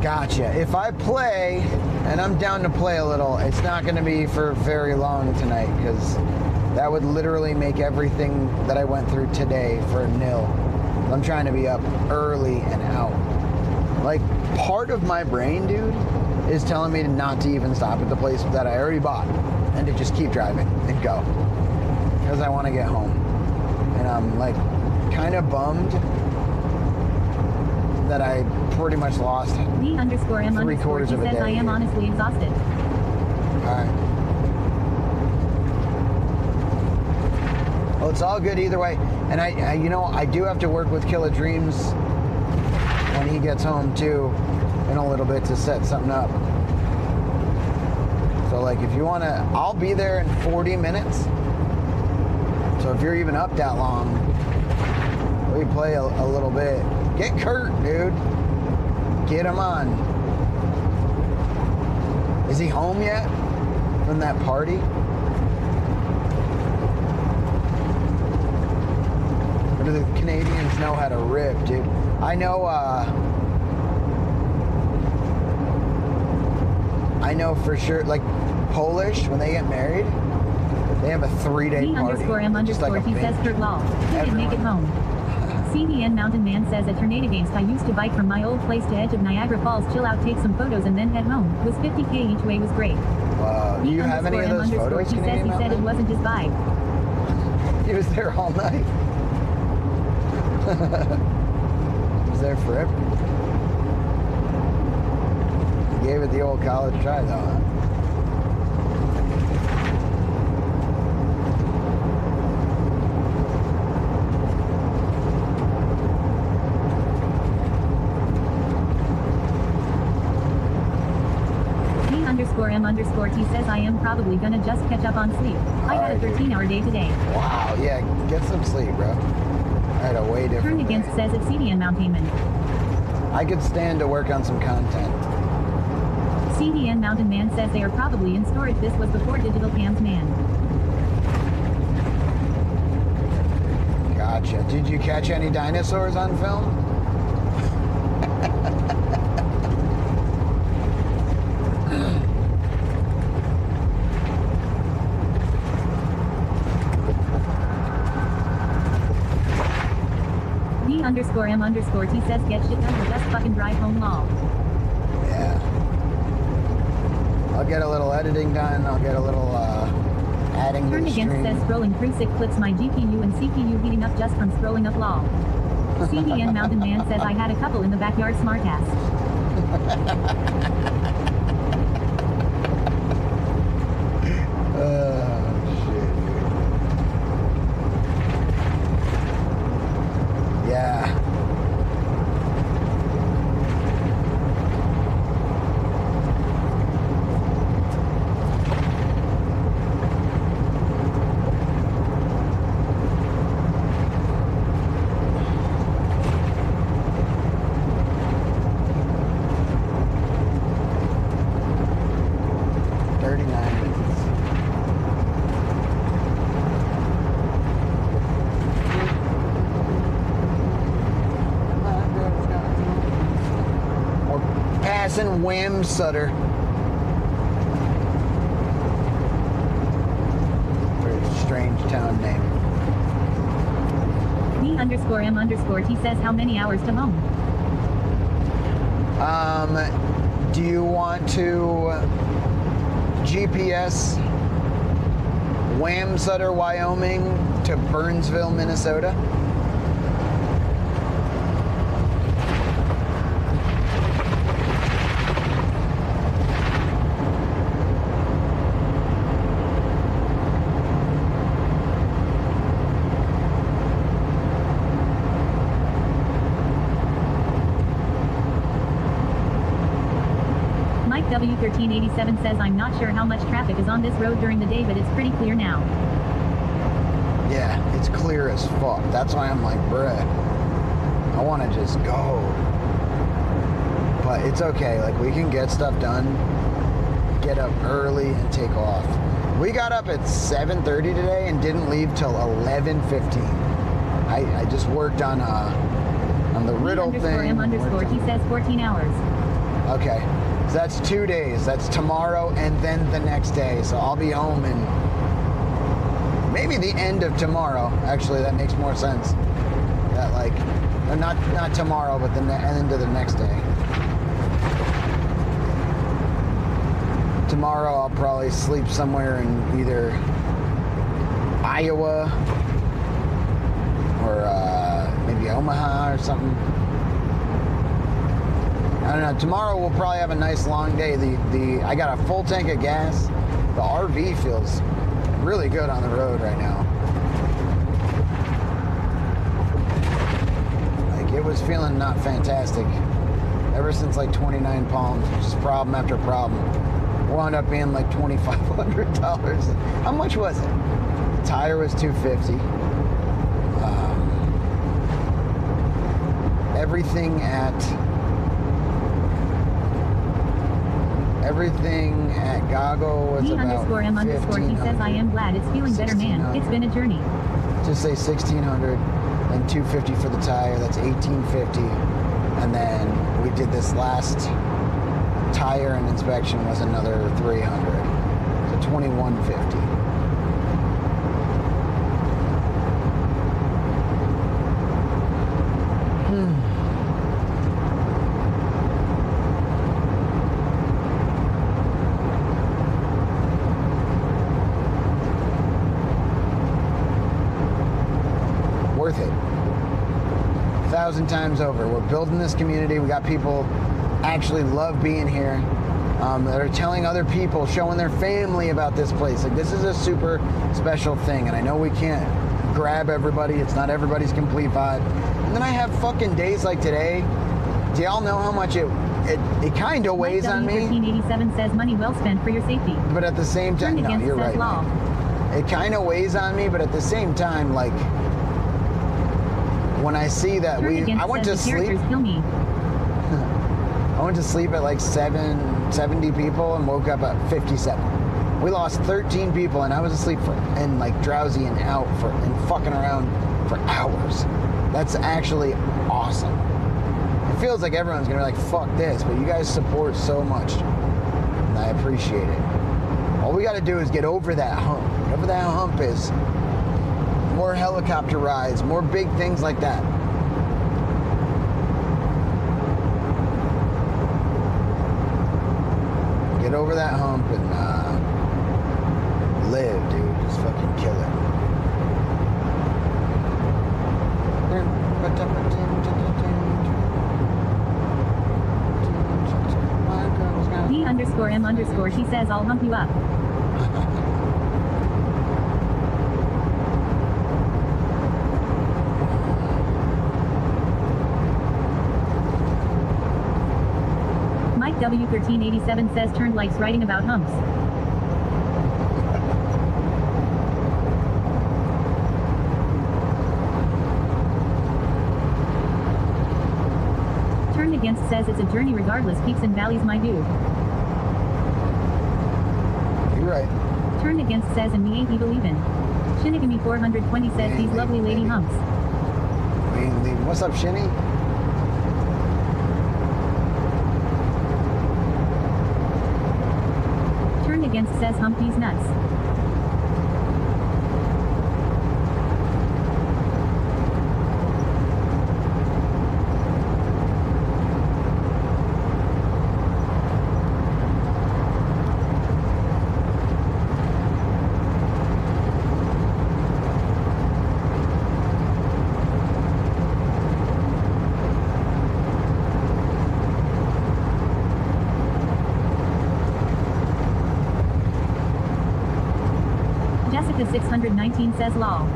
Gotcha. If I play, and I'm down to play a little, it's not going to be for very long tonight, because that would literally make everything that I went through today for nil. I'm trying to be up early and out. Like, part of my brain, dude, is telling me not to even stop at the place that I already bought and to just keep driving and go. Because I want to get home. And I'm, like, kind of bummed that I pretty much lost D_M_, he says, I am honestly exhausted. Alright. Well, it's all good either way. And I you know, I do have to work with Killer Dreams when he gets home too in a little bit to set something up. So like if you want to, I'll be there in 40 minutes. So if you're even up that long, we play a little bit. Get Kurt, dude. Get him on. Is he home yet from that party? Or do the Canadians know how to rip, dude? I know for sure, like Polish, when they get married, they have a 3-day party. D_M_, he says, Kurt Law. He didn't make it home. CDN Mountain Man says at Tornado Games, I used to bike from my old place to edge of Niagara Falls, chill out, take some photos, and then head home. Was 50K each way, was great. Do you have any of those photos? He said it wasn't his bike. He was there all night. He was there forever. He gave it the old college try though, huh? D_M_, he says, I am probably gonna just catch up on sleep. I had a 13-hour day today. Wow, yeah, get some sleep, bro. I had a way different Turn Against says at CDN Mountain Man. I could stand to work on some content. CDN Mountain Man says they are probably in storage. This was before digital cams, man. Gotcha. Did you catch any dinosaurs on film? D_M_T says get shit done or just fucking drive home lol. Yeah. I'll get a little editing done. I'll get a little adding to Turn the against stream. says scrolling through sick clips my GPU and CPU heating up just from scrolling up lol. CDN Mountain Man says I had a couple in the backyard smartass. Shit. Yeah. Wham Sutter. Very strange town name. D_M_T says how many hours to home? Do you want to GPS Wham Sutter, Wyoming to Burnsville, Minnesota? W1387 says I'm not sure how much traffic is on this road during the day, but it's pretty clear now. Yeah, it's clear as fuck. That's why I'm like, bruh, I want to just go. But it's okay. Like, we can get stuff done, get up early, and take off. We got up at 7:30 today and didn't leave till 11:15. I just worked on the riddle thing. D_M_T says 14 hours. Okay. So that's 2 days. That's tomorrow and then the next day. So I'll be home in maybe the end of tomorrow. Actually, that makes more sense. That like, not tomorrow, but the end of the next day. Tomorrow I'll probably sleep somewhere in either Iowa or maybe Omaha or something. I don't know. Tomorrow we'll probably have a nice long day. I got a full tank of gas. The RV feels really good on the road right now. Like, it was feeling not fantastic ever since like 29 Palms, which is problem after problem. Wound up being like $2,500. How much was it? The tire was $250. Everything at Gago was about D_M_T says I am glad it's feeling better, man. It's been a journey. Just say 1,600 and $250 for the tire. That's $1,850. And then we did this last tire and inspection was another $300. So $2,150. Worth it. 1,000 times over. We're building this community. We got people actually love being here. That are telling other people, showing their family about this place. Like, this is a super special thing, and I know we can't grab everybody. It's not everybody's complete vibe. And then I have fucking days like today. Do y'all know how much it kind of weighs on me? W1387 says money well spent for your safety. But at the same time, no, you're right. It kind of weighs on me, but at the same time, like, when I see that I went to sleep. I went to sleep at like 70 people and woke up at 57. We lost 13 people, and I was asleep and like drowsy and out and fucking around for hours. That's actually awesome. It feels like everyone's gonna be like, fuck this, but you guys support so much, and I appreciate it. All we gotta do is get over that hump. Whatever that hump is, more helicopter rides, more big things like that. Get over that hump and live, dude. Just fucking kill it. D_M_, she says I'll hump you up. Mike W1387 says Turn likes writing about humps. Turn Against says it's a journey regardless, peaks and valleys, my dude. You're right. Turn Against says and me ain't evil even. Shinigami 420 says these lovely lady humps. We ain't leaving. What's up, Shinny? Turn Against says hump these nuts. Jessica 619 says lol.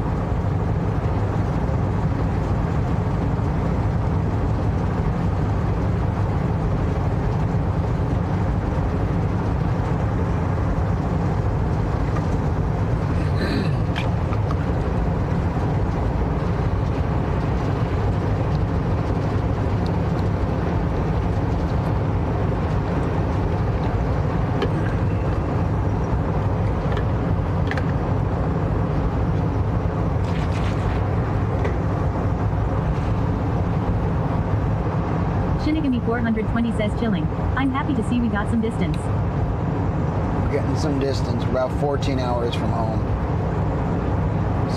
Shinigami 420 says chilling. I'm happy to see we got some distance. We're getting some distance. We're about 14 hours from home.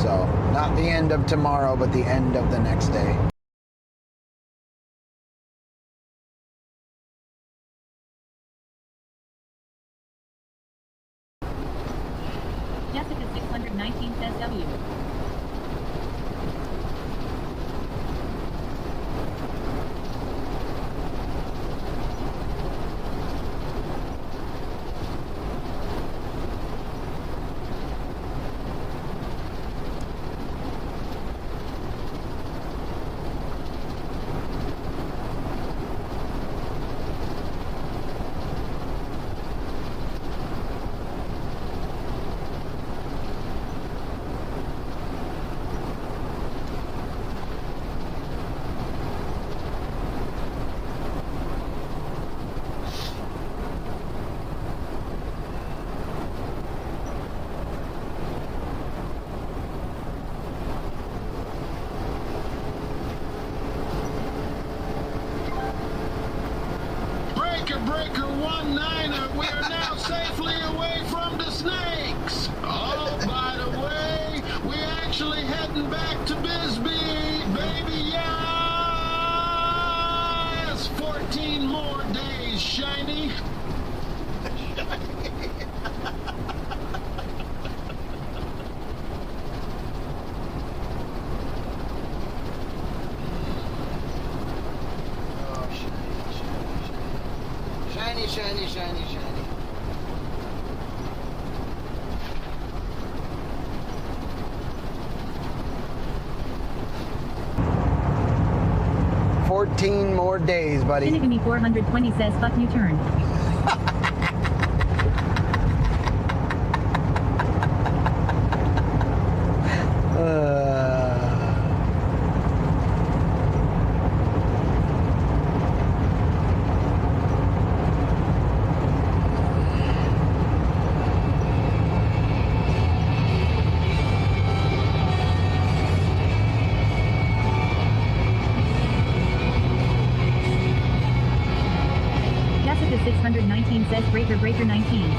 So, not the end of tomorrow, but the end of the next day. Jessica 619 says W. Breaker 19er, we are now safely away from the snakes. Oh, by the way, we actually heading back to Bisbee, baby, yes! 14 more days, Shiny. Shiny, shiny, shiny, shiny. "14 more days, buddy." Shinigami 420 says fuck you turn. Jessica 619 says breaker 19.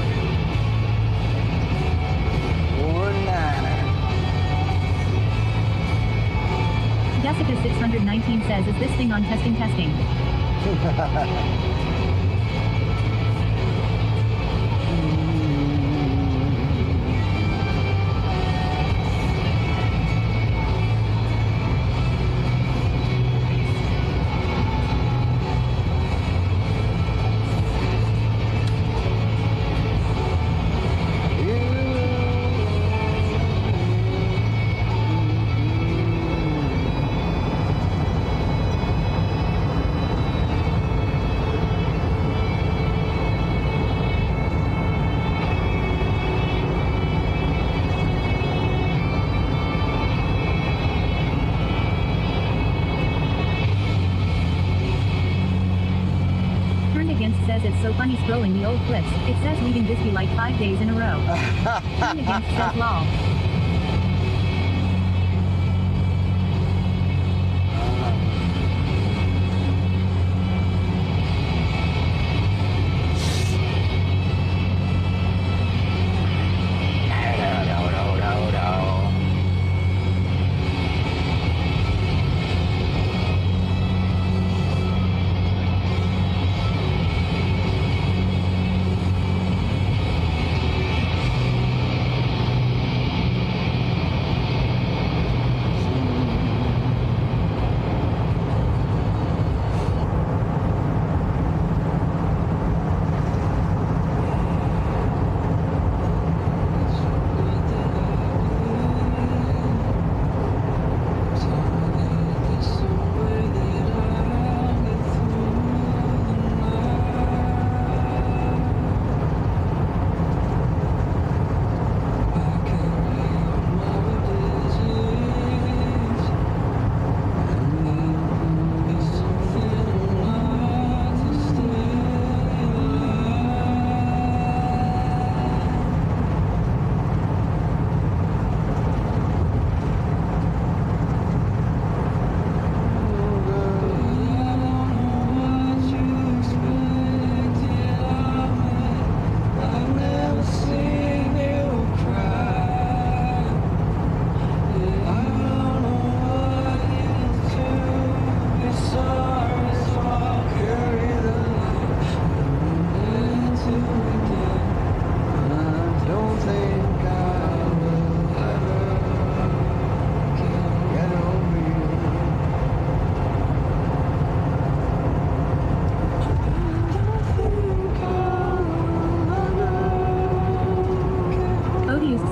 Jessica 619 says, is this thing on testing? it's so funny scrolling the old clips. It says leaving Bisbee like 5 days in a row. Turn against says lol.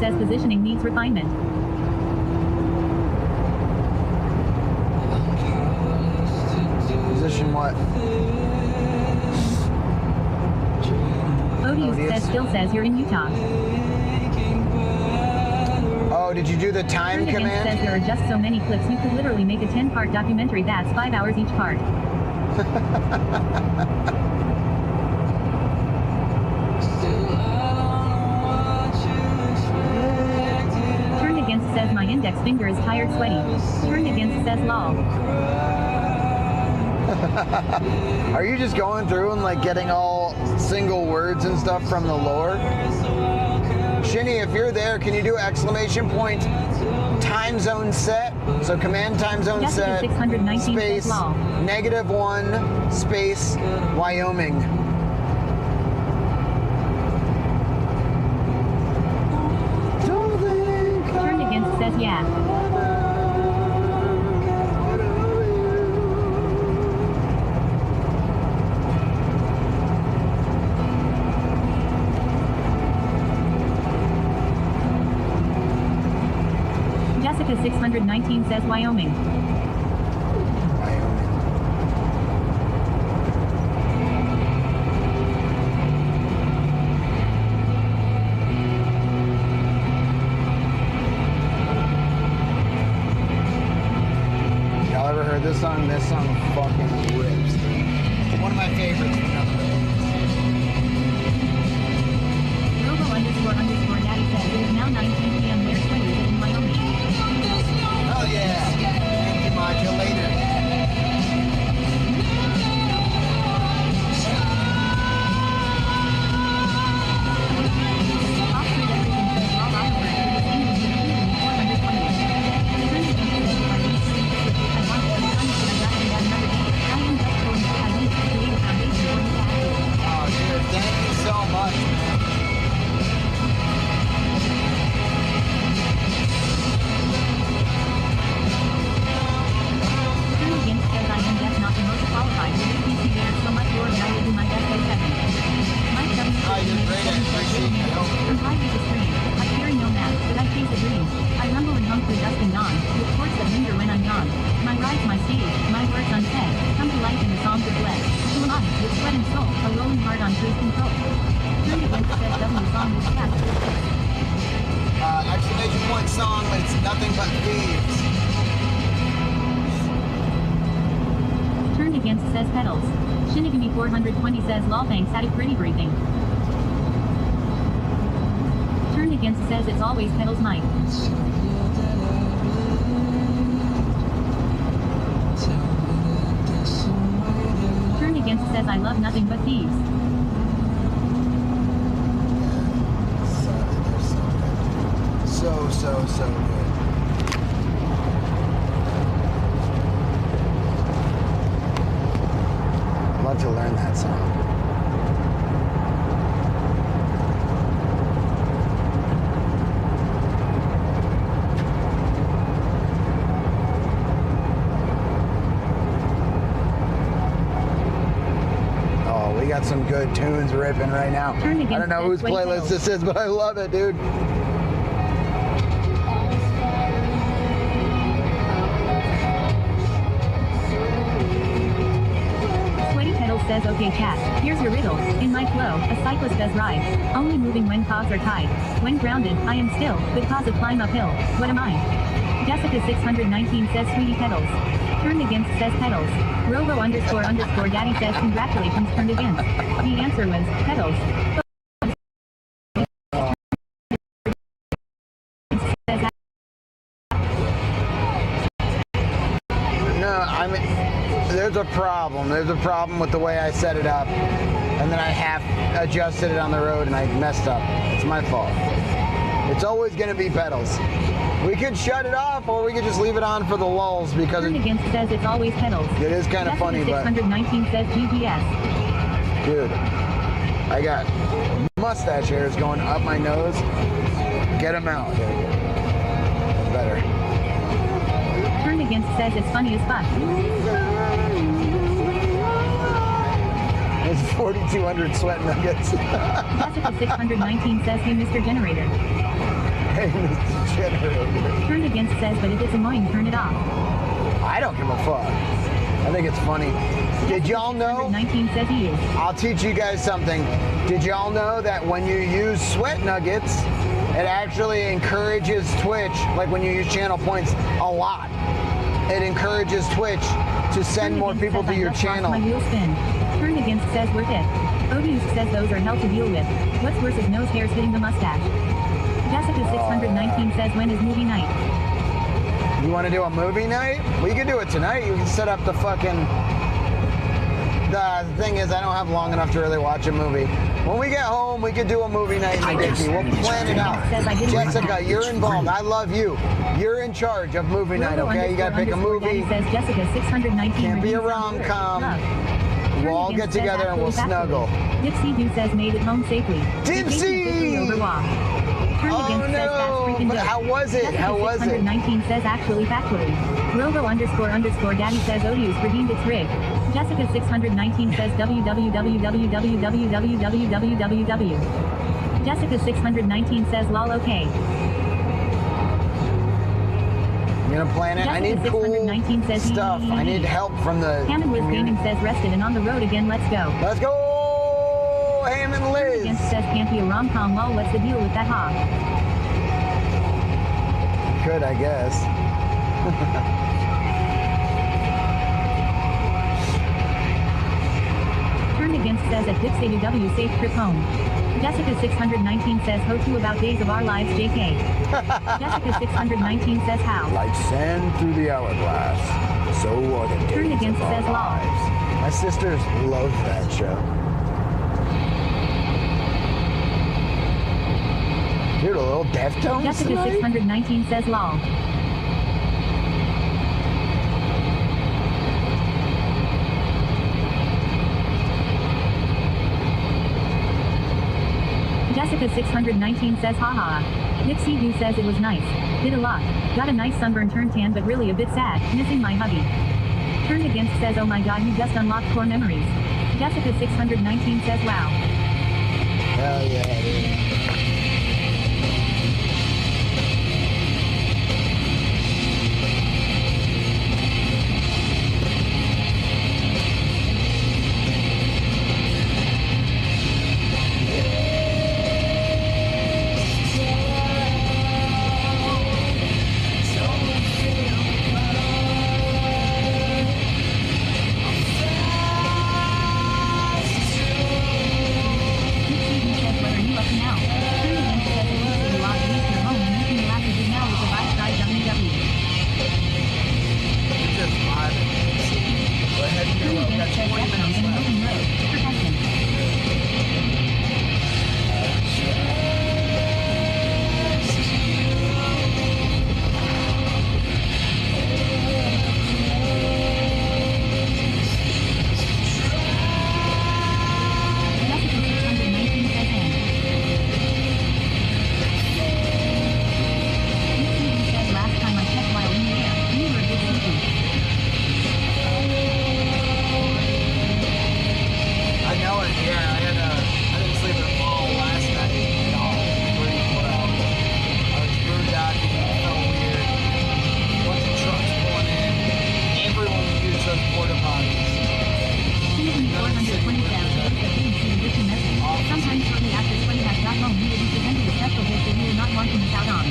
Says positioning needs refinement. Position what? Odious says still says you're in Utah. Oh, did you do the time Turn command? Says there are just so many clips you could literally make a 10-part documentary that's 5 hours each part. Says my index finger is tired sweaty. Turn against says lol. Are you just going through and like getting all single words and stuff from the lore? Shinny, if you're there, can you do exclamation point time zone set? So command time zone set space -1 space Wyoming. Says yeah. Jessica 619 says Wyoming. This song fucking rips. One of my favorites. Robo__Daddy says it is now 19 p.m. Where is it in Wyoming? Oh yeah. Thank you, modulator. Exclamation point song, but it's nothing but thieves. Turned against says pedals. Shinigami 420 says lol thanks had a pretty briefing. Turn Against says it's always pedals Mike. Turn Against says I love nothing but thieves. So good. Love to learn that song. Oh, we got some good tunes ripping right now. I don't know whose playlist this is, but I love it, dude. Says okay chat, here's your riddle. In my flow, a cyclist does ride, only moving when cogs are tied. When grounded, I am still, but cause a climb uphill. What am I? Jessica 619 says sweetie pedals. Turn Against says pedals. Robo __ daddy says congratulations Turned Against. The answer was pedals. There's a problem. There's a problem with the way I set it up. And then I half adjusted it on the road and I messed up. It's my fault. It's always going to be pedals. We could shut it off or we could just leave it on for the lulls because Turn Against says it's always pedals. It is kind of funny, but 619 says GPS. Dude, I got mustache hairs going up my nose. Get them out. Better. Turn Against says it's funny as fuck. It's 4,200 sweat nuggets. Jessica 619 says, hey Mr. Generator. Hey Mr. Generator. Turn Against says, but if it's annoying, turn it off. I don't give a fuck. I think it's funny. Did y'all know? 19 says he is. I'll teach you guys something. Did y'all know that when you use sweat nuggets, it actually encourages Twitch, like when you use channel points a lot. It encourages Twitch to send more people to your channel. My wheel spin. Turn Against says worth it. Odious says those are hell to deal with. What's worse is nose hairs hitting the mustache. Jessica 619 says when is movie night? You want to do a movie night? We can do it tonight. You can set up the fucking... The thing is, I don't have long enough to really watch a movie. When we get home, we could do a movie night in Dickie. We'll plan it out. Jessica, you're involved. I love you. You're in charge of movie night, okay? You gotta pick a movie. Says Jessica 619 can't be a rom-com. We'll all get together and we'll snuggle. Dipsy Doo says made it home safely. Dipsy! Oh no! But how was it? How was it? 619 says actually factually. Robo __ daddy says Odious redeemed its rig. Jessica 619 says www. Jessica 619 says lol okay. You gonna plan it? I need cool stuff. I need help from the Hammond Liz Gaming says rested and on the road again. Let's go. Let's go, Hammond Liz. Against says can't be a rom-com. Lol, what's the deal with that hog? Could, I guess. Turn Against says at DipSAW safe trip home. Jessica 619 says ho to about days of our lives JK. Jessica 619 says how. Like sand through the hourglass, so are the days Turn Against of our says lives. My sisters love that show. Dude, a little Deftones Jessica tonight? 619 says lol. Jessica 619 says haha. Dipsy Doo says it was nice. Did a lot. Got a nice sunburn turned tan but really a bit sad. Missing my hubby. Turn Against says oh my god you just unlocked core memories. Jessica 619 says wow. Hell yeah, dude. what are you up to now? Crazy Inch says at least you logged leave your home and making laugh is now with the vibe guy WW. We're just vibing. Go ahead and go. We've got 20 minutes left. Sometimes shortly after Sweaty has got home, he will be presented a special gift that he will not want to miss out on.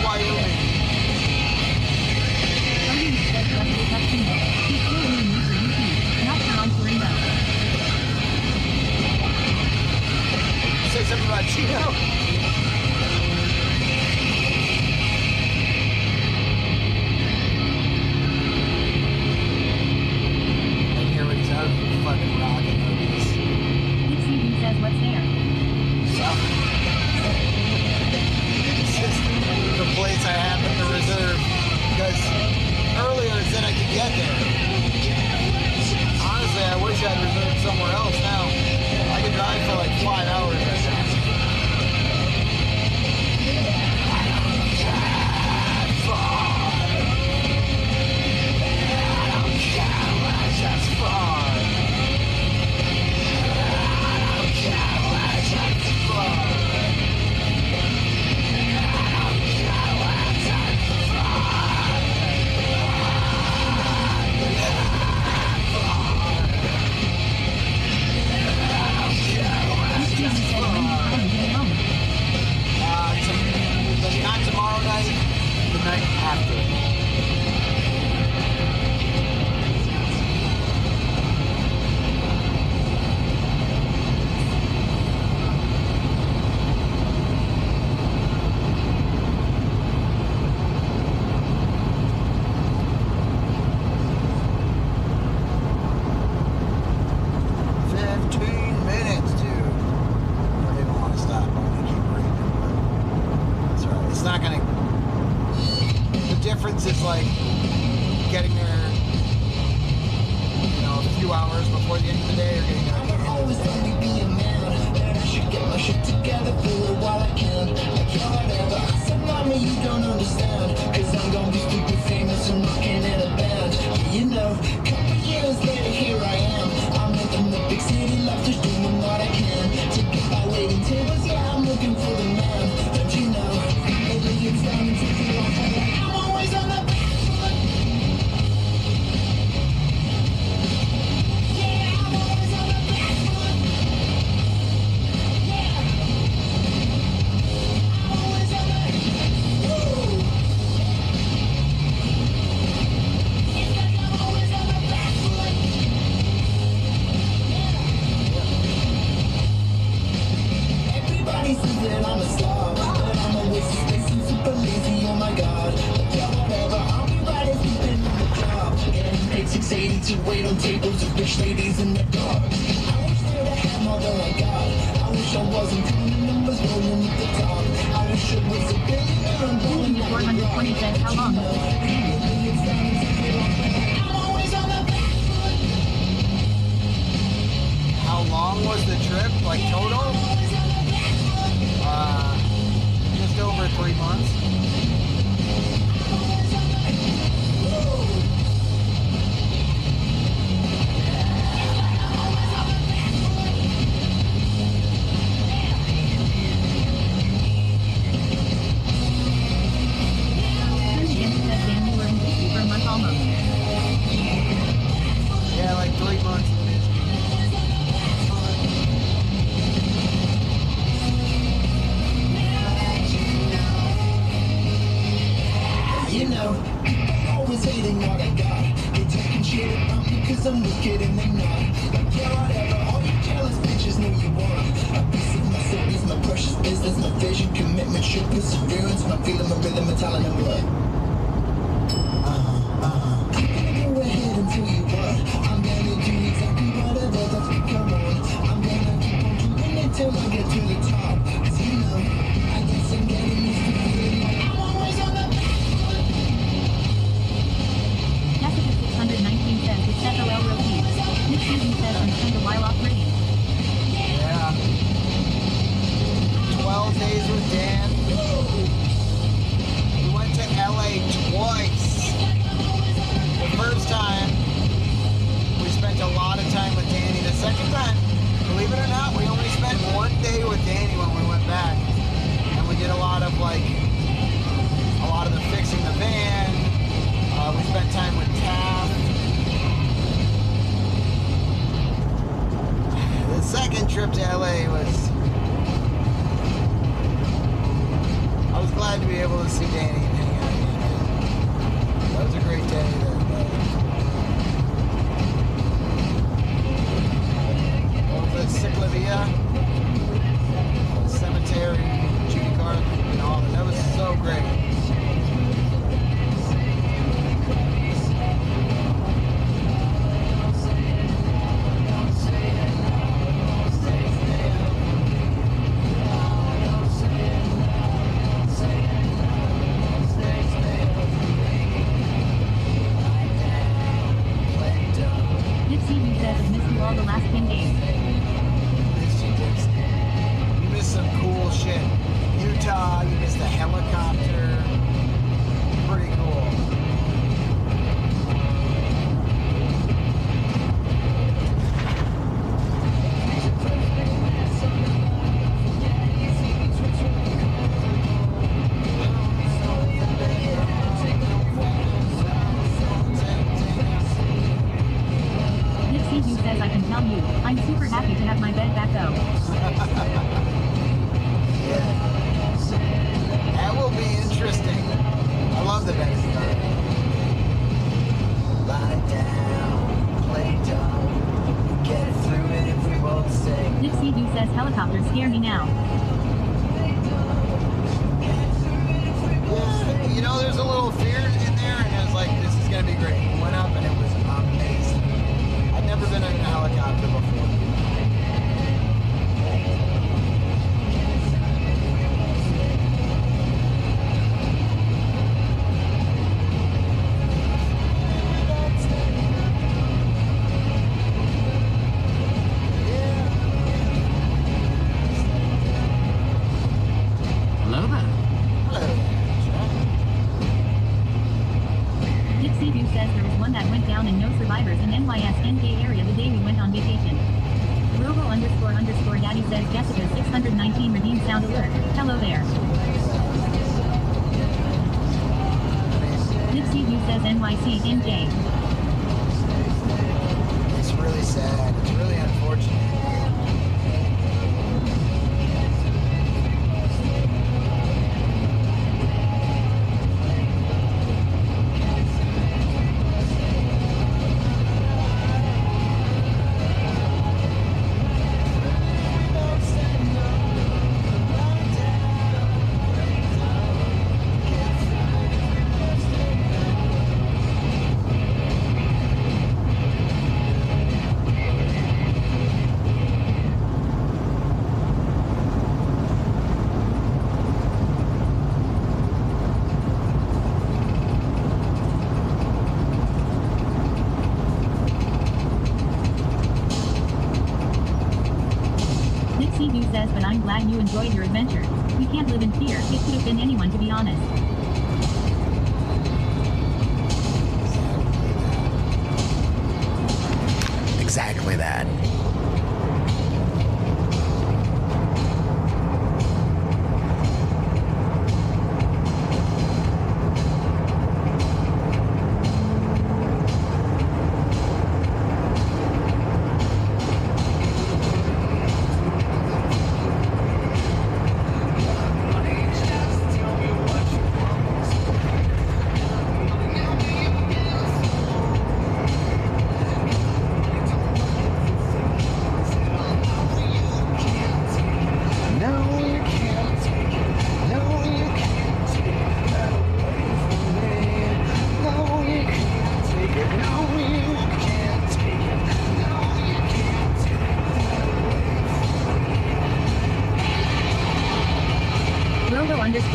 Wyoming. Say something about Chino. And here we go, fucking rocking movies. He says what's there. It's just the place I happen to reserve because earlier it said I could get there. Honestly, I wish I'd reserved somewhere else now. I could drive for like 5 hours right now. Not tomorrow night, the night after. 15 minutes, dude. I don't even want to stop. I want to keep breathing, but that's right. It's not gonna. The difference is like getting there, you know, a few hours before the end of the day, or getting there. I'm always going to be a man, and I should get my shit together for it while I can. I try whatever. I said, Mama, you don't understand, 'cause I'm gonna be super famous and rocking in a band. You know, couple years later, here I am. I'm in the big city life, just doing what I can to get by waiting tables. Yeah, I'm looking for the man. Don't you know? Lately it's down and taking off. I'm always on the back foot. Yeah, I'm always on the back foot. Yeah, I'm always on the. Woo. wait on tables of rich ladies in the dark. I wish that I had more than I got. I wish I wasn't counting numbers rolling at the top. I wish it was a billionaire and rolling at the 420 says, how long? I'm always on the back foot. How long was the trip, like total? Just over 3 months. Yeah, like 3 months. You know, always hating what I got. They talking shit about me cause I'm wicked and they not. Like, yeah, whatever, all you jealous bitches know you want. A piece of my soul is my precious business, my vision, commitment, shit, perseverance. My feeling, my rhythm, my talent, and blood. Go ahead and tell you what. I'm gonna do exactly whatever the fuck I want. I'm gonna keep on doing it till I get to the top. Cause you know, I guess I'm getting used to feeling like I'm always on the back. Jessica 619 says, it's FOL routine. Nick Susan says, and spend a while off rating. Yeah. 12 days with Dan. We went to LA twice. The first time, we spent a lot of time with Danny. The second time, believe it or not, we only spent 1 day with Danny when we went back. And we did a lot of the fixing the van. We spent time with Taff. The second trip to LA was... I was glad to be able to see Danny and hang out again. That was a great day. Ciclavia, cemetery, Judy Garth, and all that. That was so great. Dixie who says, I've missed you all the last 10 days. You missed some cool shit. Utah, you missed a helicopter. Pretty cool. Dixie who says, I can tell you, I'm super happy to have my bed back though. That will be interesting. I love the bed. Lie down, play dumb, get through it if we both say. Dixie who says, helicopters scare me now. Yeah, you know, there's a little fear in there, and it was like, this is going to be great. We went up, and it was amazing. I'd never been in a helicopter before. Hello there. Dixie who says there was one that went down and no survivors in NYS NK area the day we went on vacation. Robo__daddy says Jessica 619 redeemed sound alert. Hello there. Dixie who says NYC NJ. It's really sad. It's really unfortunate. I'm glad you enjoyed your adventure. We can't live in fear. It could have been anyone, to be honest. Exactly that.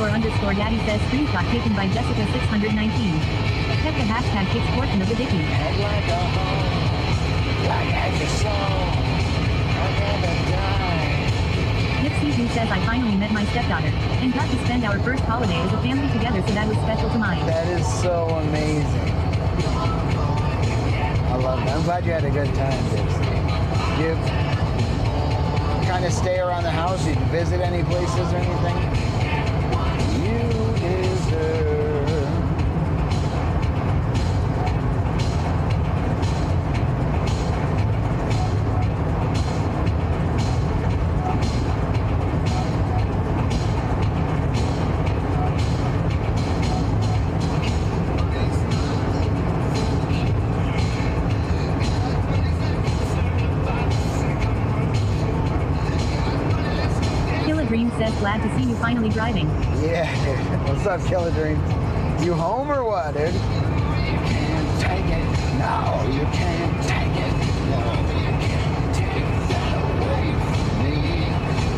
Robo___ Daddy says screenshot taken by Jessica 619. Check the hashtag kicks portion of the Dicky. Nick Season says I finally met my stepdaughter and got to spend our first holiday as a family together, so that was special to mine. That is so amazing. I love that. I'm glad you had a good time, Dixie. You kind of stay around the house? You visit any places or anything? You deserve. Says glad to see you finally driving. Yeah, what's up, Killer Dream? You home or what, dude? You can't take it. No, you can't take it. No, you can't take that away from me.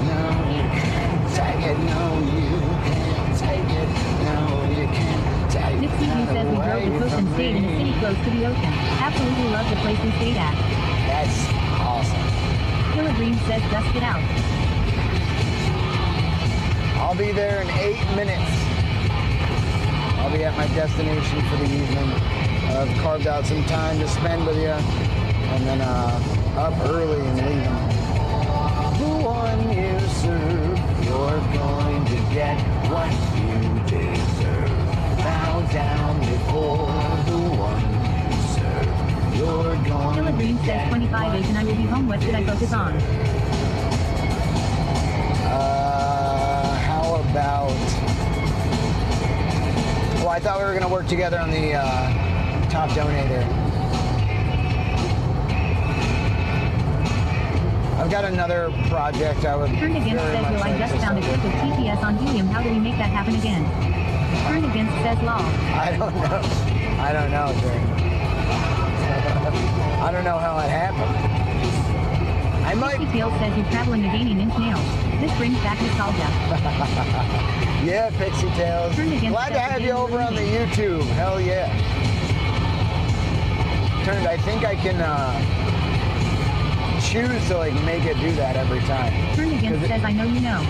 No, you can't take it. No, you can't take it. No, you can't take it. Nick Season says we drove the coast and stayed in a city close to the ocean. Absolutely love the place we stayed at. That's awesome. Killer Dream says just get out. I'll be there in 8 minutes. I'll be at my destination for the evening. I've carved out some time to spend with you, and then up early and leaving. The one you serve, you're going to get what you deserve. Bow down before the one you serve. You're going Killer Dream says 25 and I will be home. What should I focus on? About, well, I thought we were going to work together on the top donator. I've got another project I would Turn Against says, well, I just found a clip of TPS on helium. How do we make that happen again? Turn Against says, lol. I don't know, Dream. I don't know how it happened. I might. Pixie Tails says you're traveling again in inch nails. This brings back nostalgia. Yeah, Pixie Tails. Glad to have you over on the YouTube. Hell yeah. Turned, I think I can choose to like make it do that every time. Turn Against says I know you know.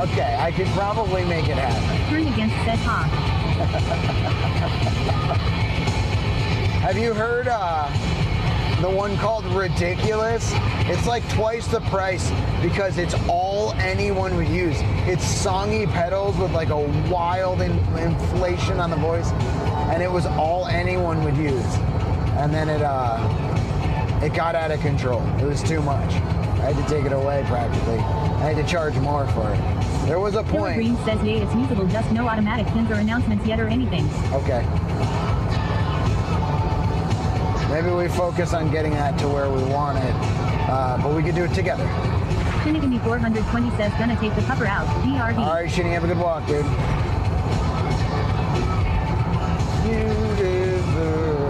Okay, I could probably make it happen. Turn Against says ha. Have you heard the one called Ridiculous? It's like twice the price because it's all anyone would use. It's songy pedals with like a wild inflation on the voice, and it was all anyone would use. And then it got out of control. It was too much. I had to take it away practically. I had to charge more for it. There was a point. Green says, yay, it's usable, just no automatic pins or announcements yet or anything. Okay. Maybe we focus on getting that to where we want it, but we could do it together. Shinigami 420 says, gonna take the pupper out. DRD. All right, Shinny, have a good walk, dude. You deserve.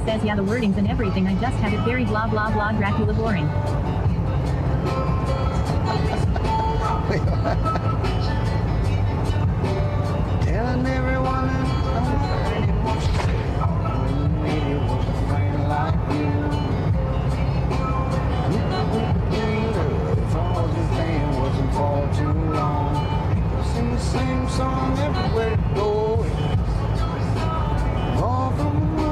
Dream says, yeah, the wordings and everything, I just have it very blah blah blah Dracula boring. Telling everyone that maybe it was a friend like you. If all the pain wasn't for too long, sing the same song everywhere you go. All from the road.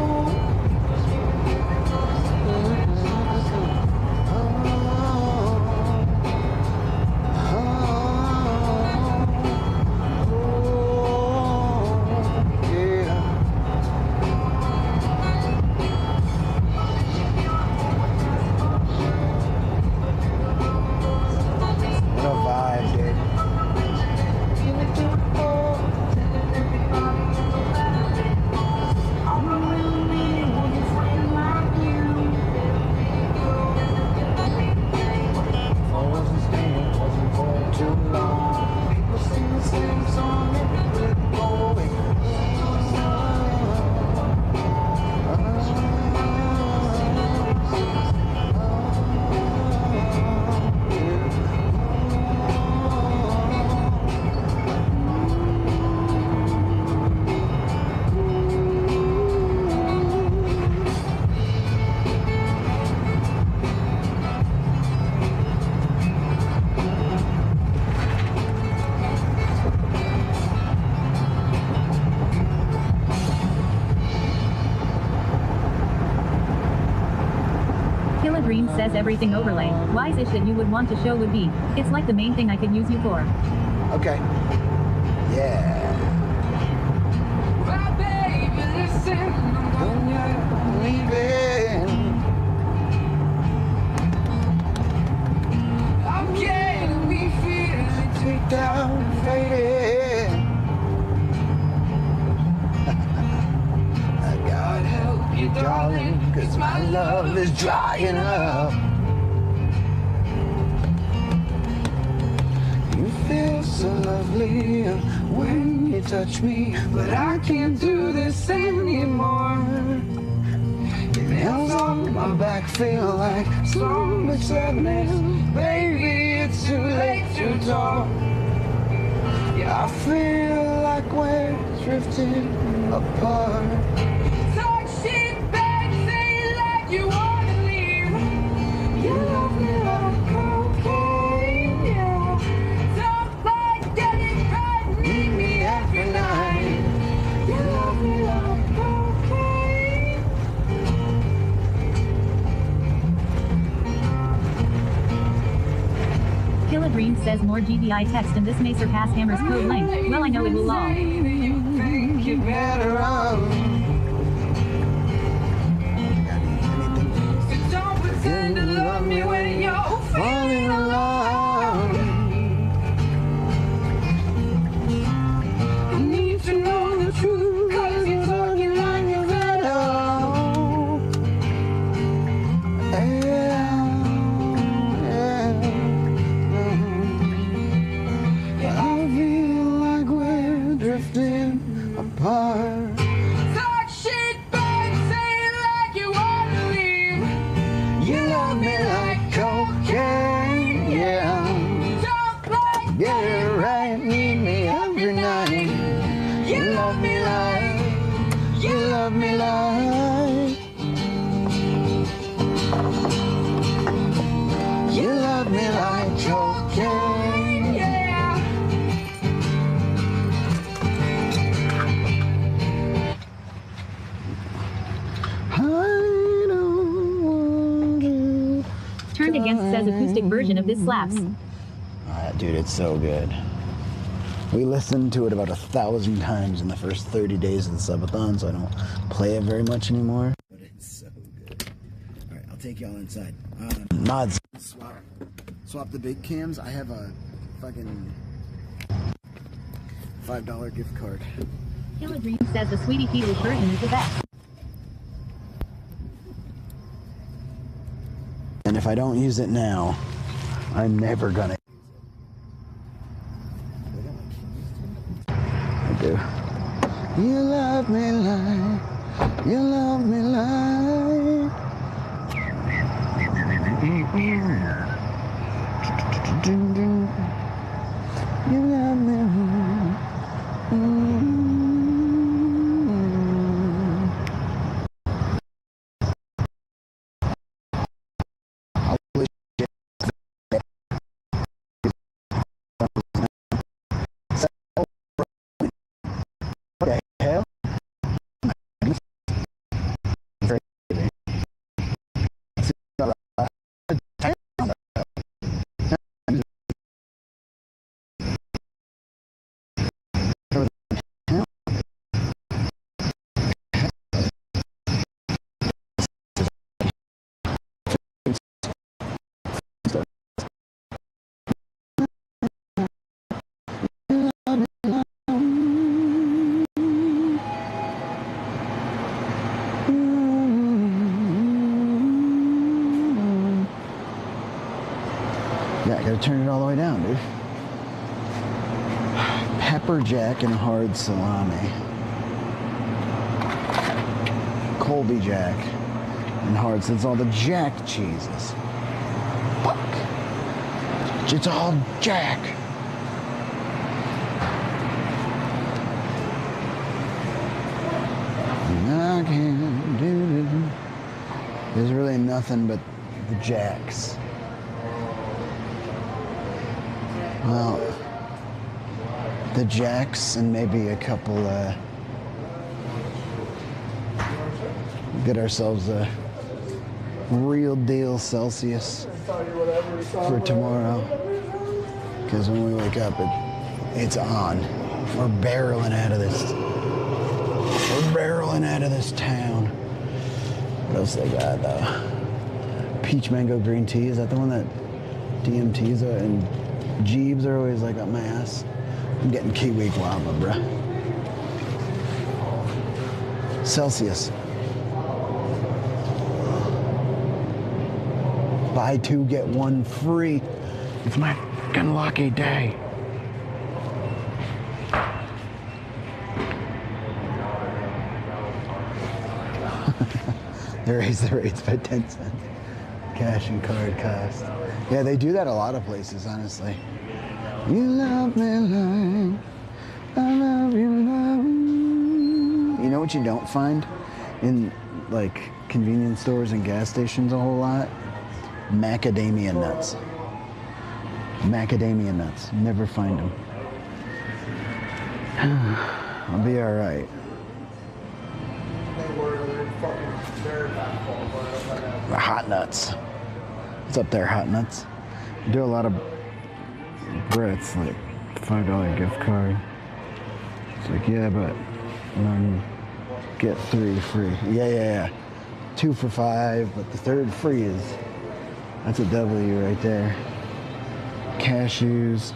Dream says everything overlay. Wise-ish that you would want to show would be. It's like the main thing I could use you for. Okay. Yeah. My baby, listen, I'm leaving. I'm getting me feeling take down fading. God help you, darling, 'cause my love is drying up. You feel so lovely when you touch me, but I can't do this anymore. Your nails on my back feel like so much sadness. Baby, it's too late to talk. Yeah, I feel like we're drifting apart. You wanna leave? You love me like cocaine, yeah. Don't like getting right, need me every night. You love me like cocaine. Killer Dream says more GDI text and this may surpass Hammer's code length. Well, I know it will all. You think you're better off. Pretend to love me when you're feeling alone. I need to know the truth, 'cause you're talking like you're better. Yeah, I feel like we're drifting apart. Talk shit back, say it like you wanna leave. You love me like cocaine, yeah. Don't like get it right, need me every night. You love me like, you love me like, you love me like cocaine, yeah. Turned Against says acoustic version of this slaps. Dude, it's so good. We listened to it about 1,000 times in the first 30 days of the Subathon, so I don't play it very much anymore. But it's so good. Alright, I'll take y'all inside. Mods. Swap the big cams. I have a fucking $5 gift card. Killer Dream says the Sweetie Peters version is the best. And if I don't use it now, I'm never gonna. I do. You love me like, you love me like. You love me. What the hell? Yeah, I gotta turn it all the way down, dude. Pepper jack and hard salami. Colby jack and hard, so it's all the jack cheeses. Fuck. It's all jack. I can't do it. There's really nothing but the jacks. Well, the jacks and maybe a couple, get ourselves a real deal Celsius for tomorrow. Because when we wake up, it's on. We're barreling out of this. We're barreling out of this town. What else they got though? Peach mango green tea, is that the one that DMTs are and Jeeves are always like up my ass? I'm getting kiwi guava, bruh. Celsius. Buy two, get one free. It's my fucking lucky day. They raised the rates by 10 cents. Cash and card cost. Yeah, they do that a lot of places, honestly. You love me like I love you, love. You know what you don't find in like convenience stores and gas stations a whole lot? Macadamia nuts. Macadamia nuts. Never find them. I'll be all right. Hot nuts. What's up there, hot nuts? I do a lot of Brett's like $5 gift card. It's like, yeah, but get 3 free. Yeah. 2 for $5, but the third free is, that's a W right there. Cashews.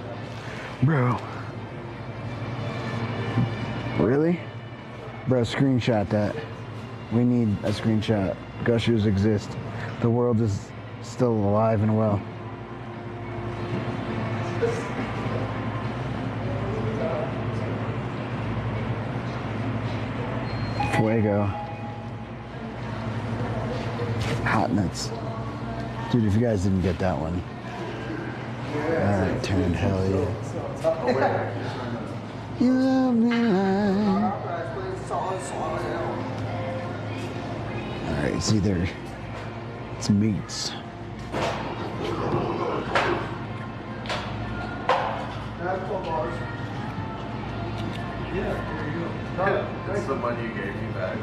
Bro. Really? Bro, screenshot that. We need a screenshot. Cashews exist. The world is still alive and well. Fuego. Hot nuts. Dude, if you guys didn't get that one. Alright, turned, hell yeah. You love me like. Alright, it's either it's meats. That's the money you gave me back.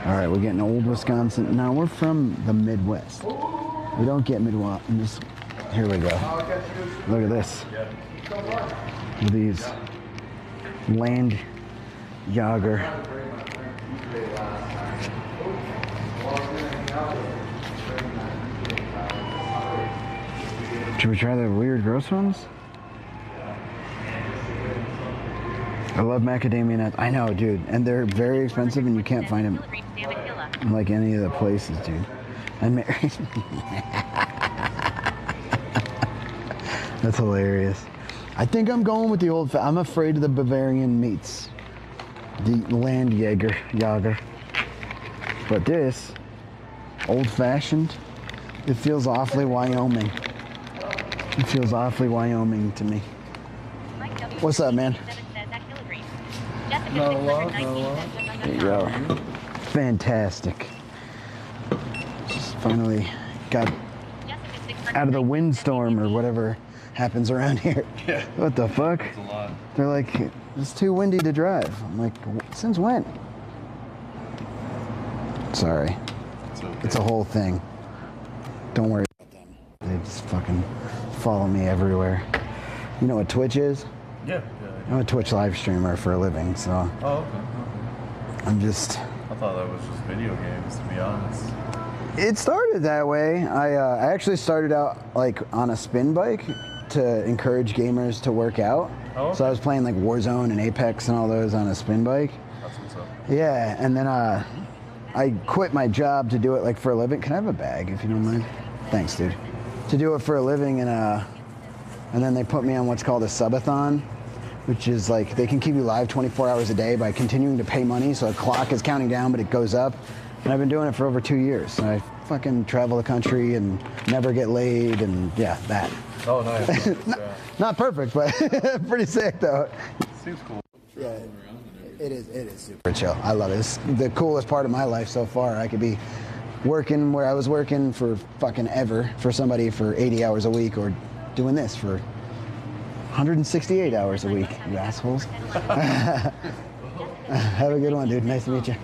Alright, we're getting old Wisconsin. Now we're from the Midwest. We don't get Midwest. Here we go. Look at this. These land Yager. Should we try the weird gross ones? I love macadamia nuts. I know, dude. And they're very expensive and you can't find them in like any of the places, dude. That's hilarious. I think I'm going with the old. I'm afraid of the Bavarian meats, the land Jager. But this old-fashioned, It feels awfully Wyoming. It feels awfully Wyoming to me. What's up, man? Not a lot, not a lot. There you go. Fantastic. Just finally got out of the windstorm or whatever happens around here. Yeah. What the fuck? That's a lot. They're like, it's too windy to drive. I'm like, since when? Sorry. It's okay. It's a whole thing. Don't worry about them. They just fucking follow me everywhere. You know what Twitch is? Yeah. I'm a Twitch live streamer for a living, so. Oh, okay. I'm just. I thought that was just video games, to be honest. It started that way. I actually started out like on a spin bike to encourage gamers to work out. Oh, okay. So I was playing like Warzone and Apex and all those on a spin bike. That's what's up. Yeah, and then I quit my job to do it like for a living. Can I have a bag if you don't mind? Thanks, dude. To do it for a living, and then they put me on what's called a Subathon, which is like they can keep you live 24 hours a day by continuing to pay money. So a clock is counting down, but it goes up. And I've been doing it for over 2 years. I fucking travel the country and never get laid, and yeah, that. Oh, nice. Not perfect, but pretty sick though. Seems cool. Yeah, it is super chill. I love it. It's the coolest part of my life so far. I could be working where I was working for fucking ever for somebody for 80 hours a week, or doing this for 168 hours a week, you assholes. Have a good one, dude. Nice to meet you.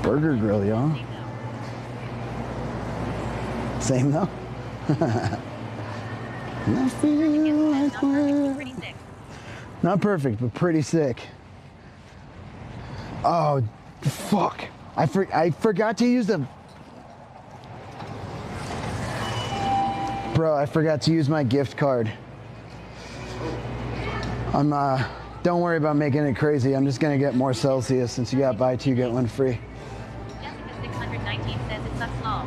Burger Grill, y'all. Same though. I feel like we're not perfect, but pretty sick. Oh, fuck! I forgot to use the. Bro, I forgot to use my gift card. Don't worry about making it crazy. I'm just gonna get more Celsius since you got buy two get one free. Jessica 619 says it's up small.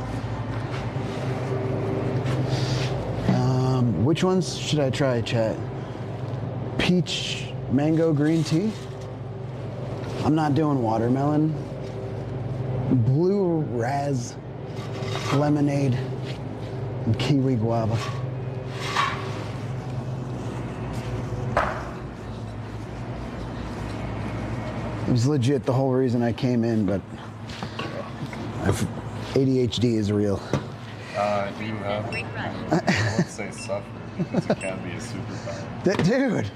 Which ones should I try, chat? Peach mango green tea? I'm not doing watermelon. Blue raz lemonade and kiwi guava. It was legit the whole reason I came in, but ADHD is real. Do you have? I won't say suffer, because it can be a superpower. Dude,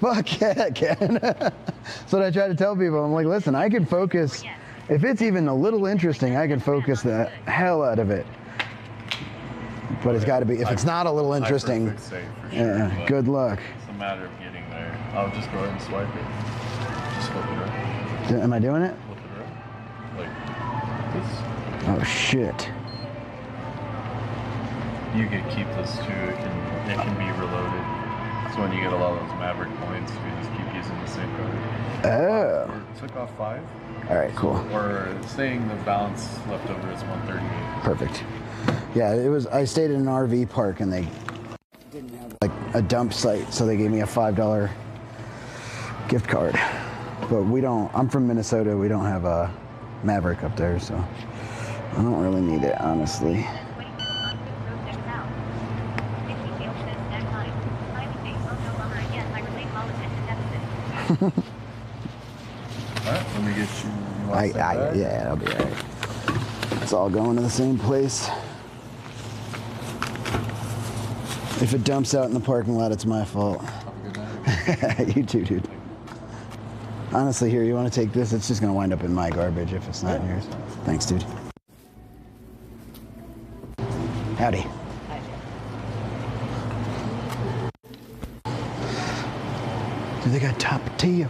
fuck yeah, it can. That's what I try to tell people. I'm like, listen, I can focus. If it's even a little interesting, I can focus the hell out of it. But it's got to be, if it's not a little interesting, Say for sure, good luck. It's a matter of getting there. I'll just go ahead and swipe it. Just flip it around. Am I doing it? Flip it around. Like this. Oh, shit. You could keep this too. It can be reloaded. So when you get a lot of those Maverick points, you just keep using the same card. Oh. Or took off 5. All right, cool. Or saying the balance left over is 138. Perfect. Yeah, it was. I stayed in an RV park and they didn't have like a dump site, so they gave me a $5 gift card. But we don't. I'm from Minnesota. We don't have a Maverick up there, so I don't really need it, honestly. Alright, let me get you. Yeah, I'll be alright. It's all going to the same place. If it dumps out in the parking lot, it's my fault. Have a good night. You too, dude. Honestly, here, you want to take this? It's just going to wind up in my garbage if it's not in yours. Thanks, dude. Howdy. Do they got top to you?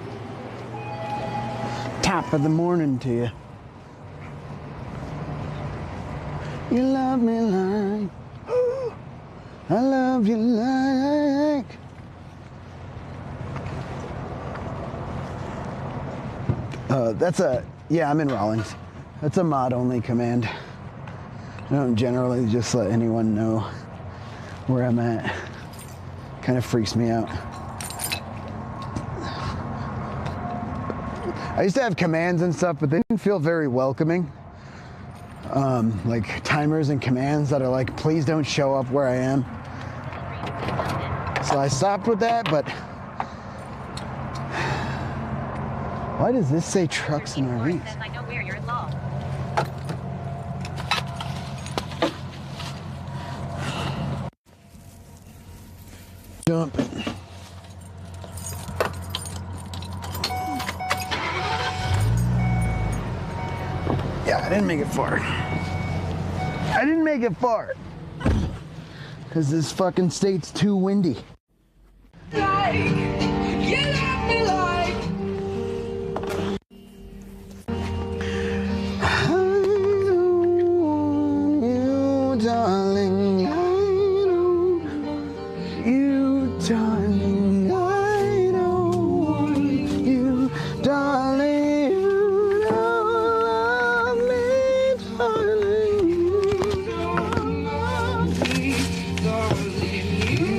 Top of the morning to you. You love me like, ooh, I love you like. Yeah, I'm in Rawlings. That's a mod-only command. I don't generally just let anyone know where I'm at. Kind of freaks me out. I used to have commands and stuff, but they didn't feel very welcoming. like timers and commands that are like, please don't show up where I am. So I stopped with that, but why does this say trucks and RVs? I know where you're in law. Jumping. Yeah, I didn't make it far. I didn't make it far. Because this fucking state's too windy. Like, you love me like. I know you, darling. I know you, darling. I know you, darling. You don't love me, darling. You don't love me, darling. You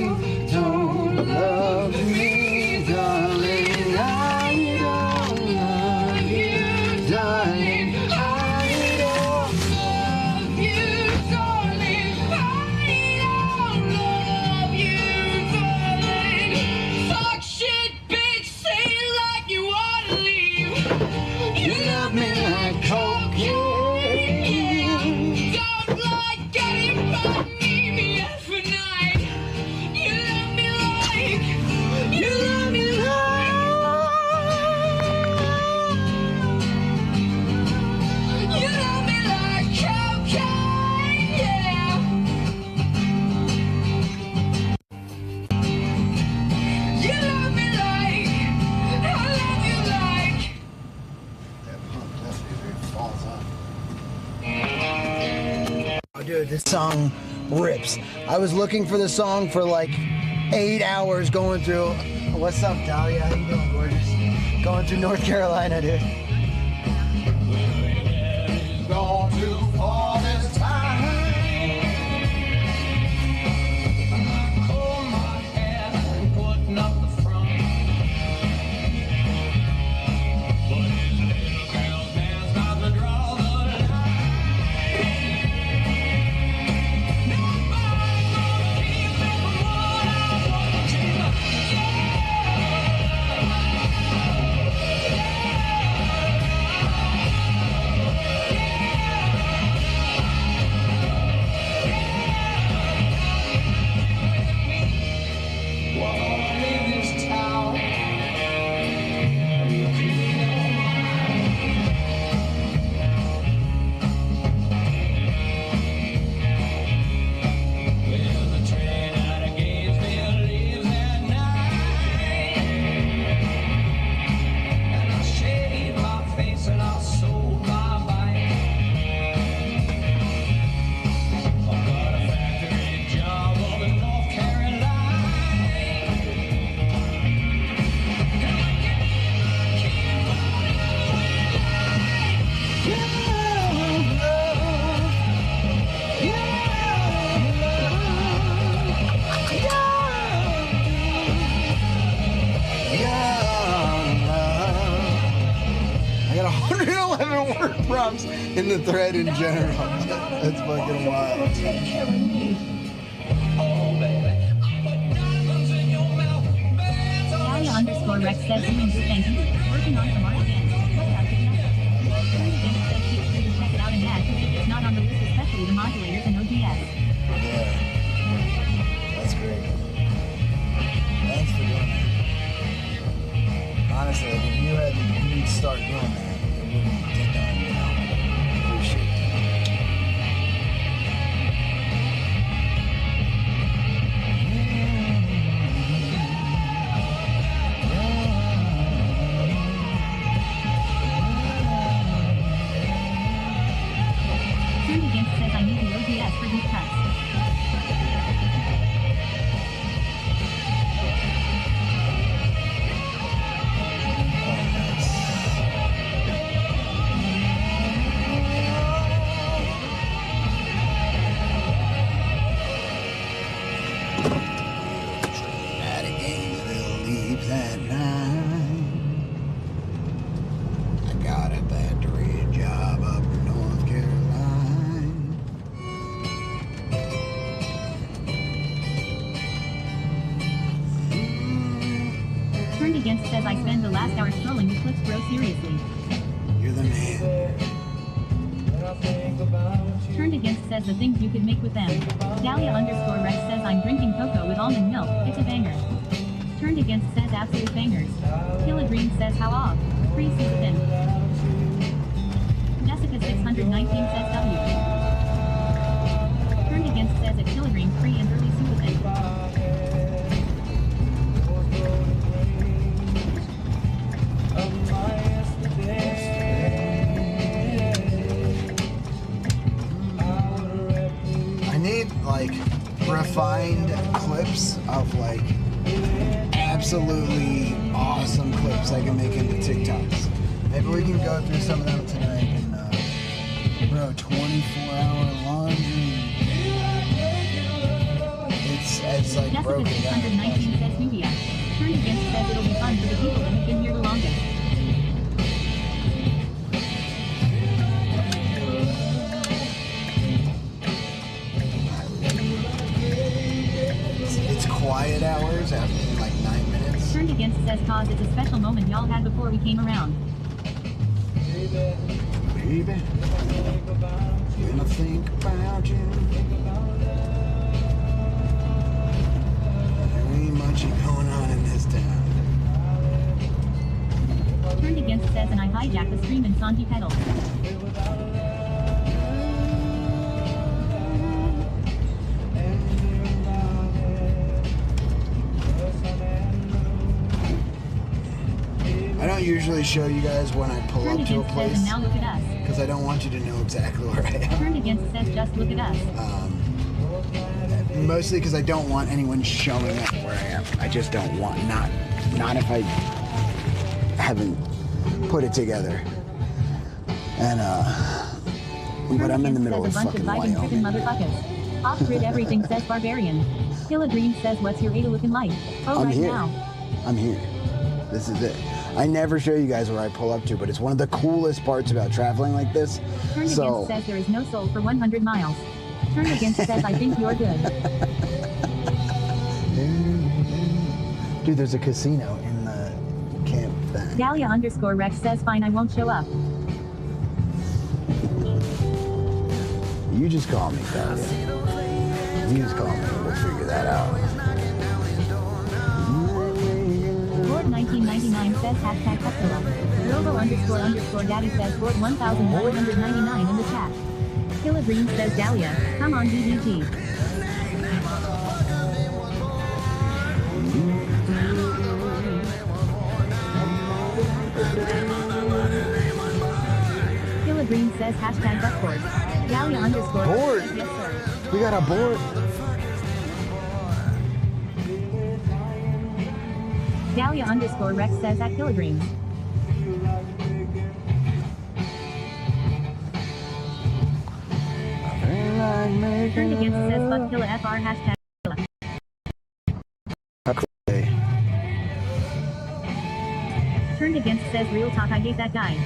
don't love me, darling. I don't love you, darling. I don't love you, darling. I don't love you, darling. Talk shit, bitch. Say it like you wanna leave. You love me like cocaine. Don't like getting money every night. You love me like. You love me like. You love me like cocaine, yeah. You love me like. I love you like. That pump definitely falls on. Oh, dude, this song rips. I was looking for the song for like 8 hours going through. What's up, Dahlia? How you doing, gorgeous? Going through North Carolina, dude. Gone through all this time. Comb my hair and putting up the front. But his little girl's man starts to draw the line. Nobody's gonna keep me from what I want to. I got 111 word prompts in the thread in general. That's fucking wild. Dahlia_Rex says doing good, thank you. Working on some art again. Check it out in that. It's not on the list, especially the modulators and OGS. Yeah. That's great. Thanks for doing that. Honestly, like, if you didn't start doing that, it wouldn't get done now. Appreciate it. last hour scrolling eclipse, bro, seriously. You're the man. Turned Against says the things you could make with them. Dahlia_Rex says I'm drinking cocoa with almond milk, it's a banger. Turned Against says absolute bangers. Killadream says how off. Free Subathon. Jessica 619 says W. Turned Against says a Killadream free and early Subathon. I need like refined clips of like absolutely awesome clips I can make into TikToks. Maybe we can go through some of them tonight and bro, 24-hour laundry. It's like Jessica broken 619 says Nubia. Turned Against says it'll be fun for the people that have been here the longest. It's quiet hours after like 9 minutes. Turned Against says cause it's a special moment y'all had before we came around. Baby, when I think about you, there ain't much going on in this town. Turned Against says and I hijacked the stream in Sanji pedals. I don't usually show you guys when I pull Turned up to a Against says place and now look at us. because I don't want you to know exactly where I am. Turned Against says just look at us. Mostly because I don't want anyone showing up where I am. I just don't want, not if I haven't put it together. And but I'm in the middle of fucking Wyoming. Off-grid everything says barbarian. Killadream says what's your Ada looking like? Oh, I'm right here. now. I'm here. This is it. I never show you guys where I pull up to, but it's one of the coolest parts about traveling like this. Turned Against says there is no soul for 100 miles. Turned Against says I think you're good. Dude, there's a casino in the camp thing. Dahlia_Rex says fine I won't show up. You just call me, Dahlia. You just call me. We'll figure that out. Board 1999 says hashtag Hexilla. Robo__Daddy says board 1999 in the chat. Killadream says Dahlia, come on DDT. Killadream says hashtag Duckboard. Dahlia_. Board? Yes sir. We got a board. Dahlia_Rex says at Killadream. Turned Against says fuck Killa FR hashtag Killa. Okay. Turned Against says real talk I hate that guy.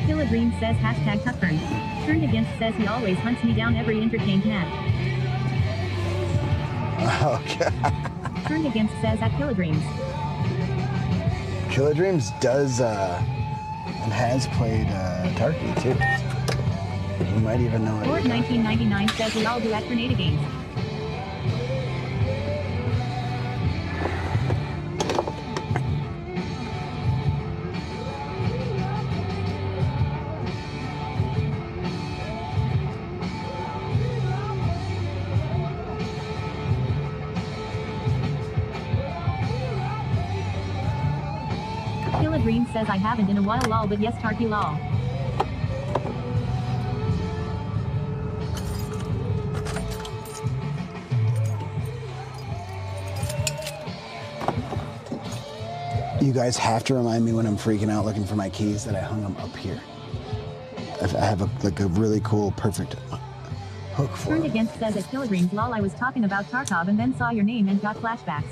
Killadream says hashtag Tuckburn. Turned Against says he always hunts me down every interchange nap. Okay. Turned Against says at Killadreams. Killadreams does and has played Tarky too. You might even know it. Board 1999 says we all do at Grenada games. Killadream says I haven't in a while lol but yes Tarky lol. You guys have to remind me when I'm freaking out looking for my keys that I hung them up here. I have a really cool, perfect hook for Turned it. Against says at Killadreams lol I was talking about Tarkov and then saw your name and got flashbacks.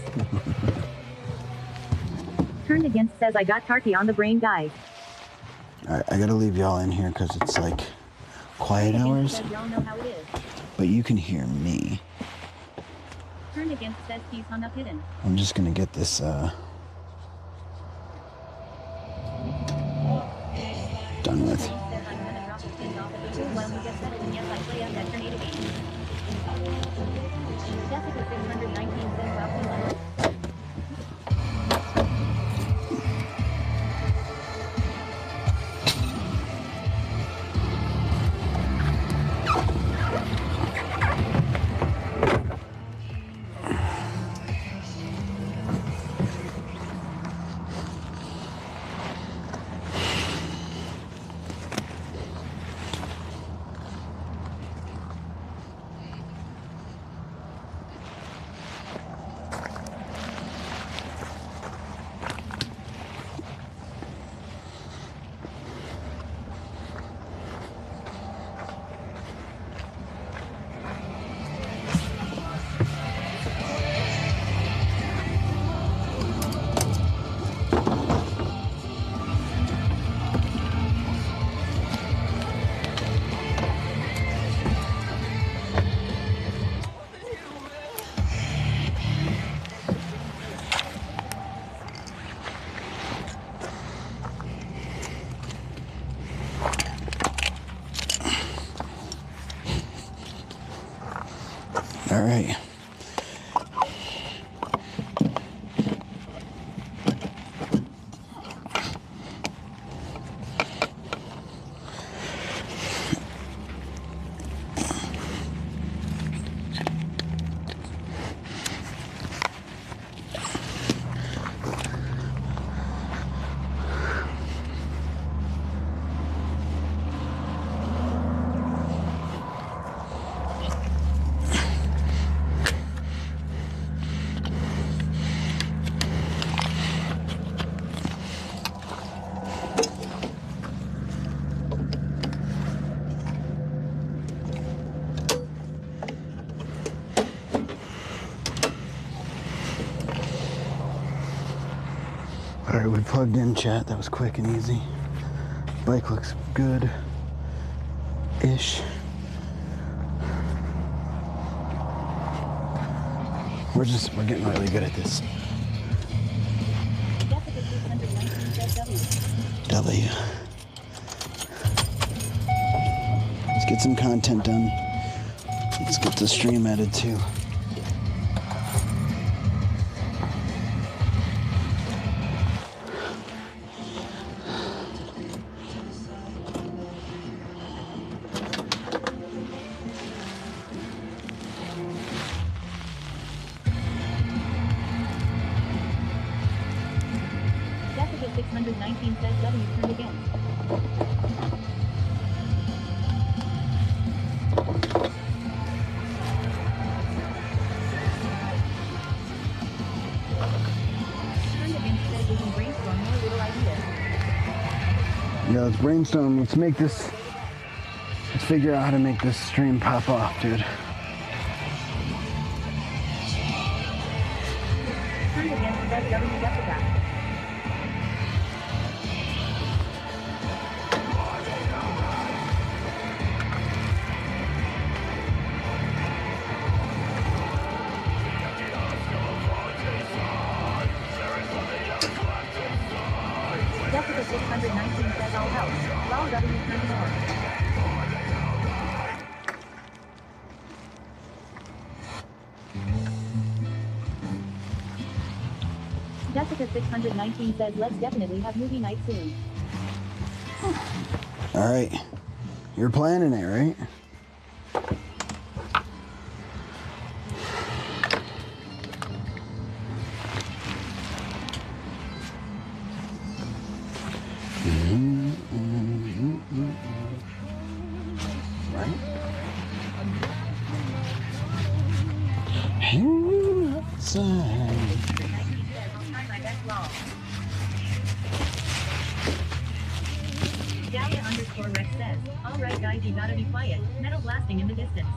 Turned Against says I got Tarky on the brain guys. Alright, I gotta leave y'all in here because it's like quiet hours. Y'all know how it is. but you can hear me. Turn against says he's hung up hidden. I'm just gonna get this done with. Jessica 619 says well. All right. All right, we plugged in, chat. That was quick and easy. Bike looks good-ish. We're getting really good at this. W. Let's get some content done. Let's get the stream added too. Jessica 619 says W turned again. Turned again says we can brainstorm more little ideas. Yeah, let's brainstorm. Let's figure out how to make this stream pop off, dude. Turned again says W Jessica. Jessica 619 says all help. While W turns more. Jessica 619 says let's definitely have movie night soon. All right. You're planning it, right? Right? Outside. Dahlia_Rex says, alright guys, you gotta be quiet. Metal blasting in the distance.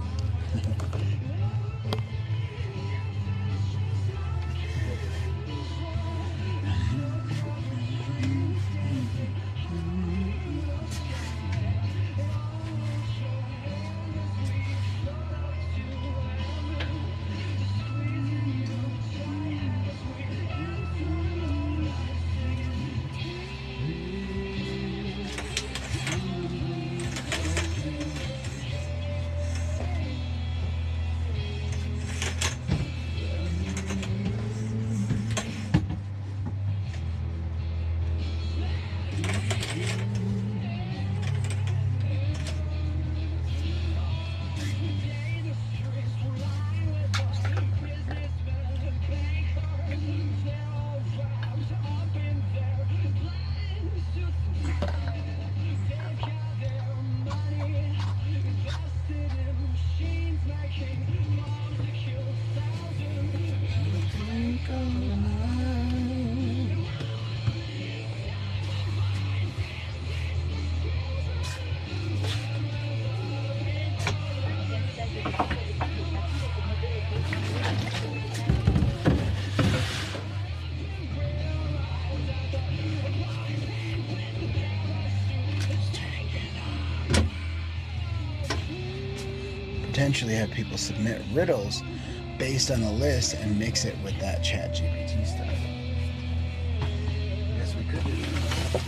eventually have people submit riddles based on the list and mix it with that ChatGPT stuff. Yes, we could do that.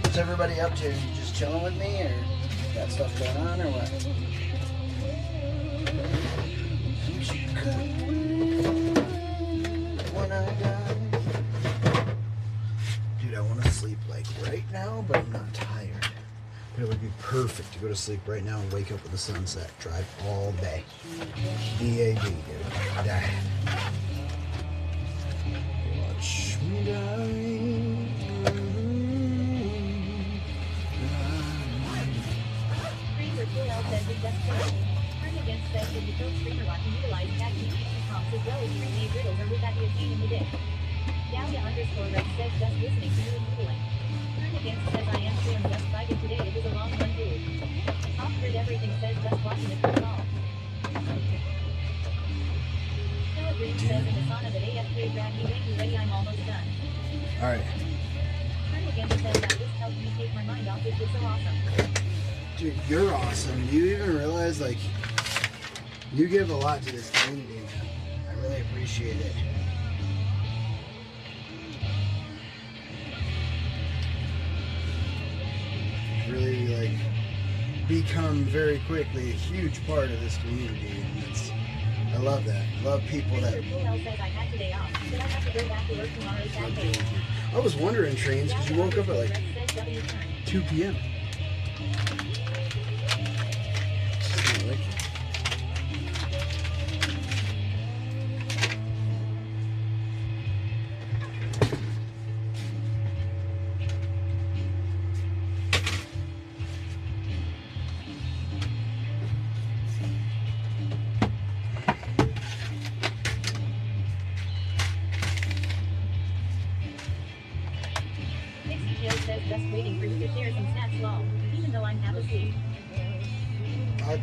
What's everybody up to? You just chilling with me, or got stuff going on, or what? Dude, I want to sleep like right now, but I'm not tired. But it would be perfect to go to sleep right now and wake up with the sunset. Drive all day. DAD, dude. Die. Watch me die. Says it just correct. Turn against says that the coach streamer can utilize ChatGPT prompts as well as pre-made riddles, or would that be a pain in the dick? Dahlia_Rex says just listening to you and noodling. Turn against says I am feeling just vibing today, it was a long one dude. Off-grid everything says just watching it for all. Stella Green says in the sauna that AFK grab me when you ready, I'm almost done. Alright. Turn against says that this helped me take my mind off, it was so awesome. Dude, you're awesome. Do you even realize, like, you give a lot to this community, man. I really appreciate it. You've really, like, become very quickly a huge part of this community, and it's, I love that. I love people that... I was wondering, Trains, because you woke up at, like, 2 p.m.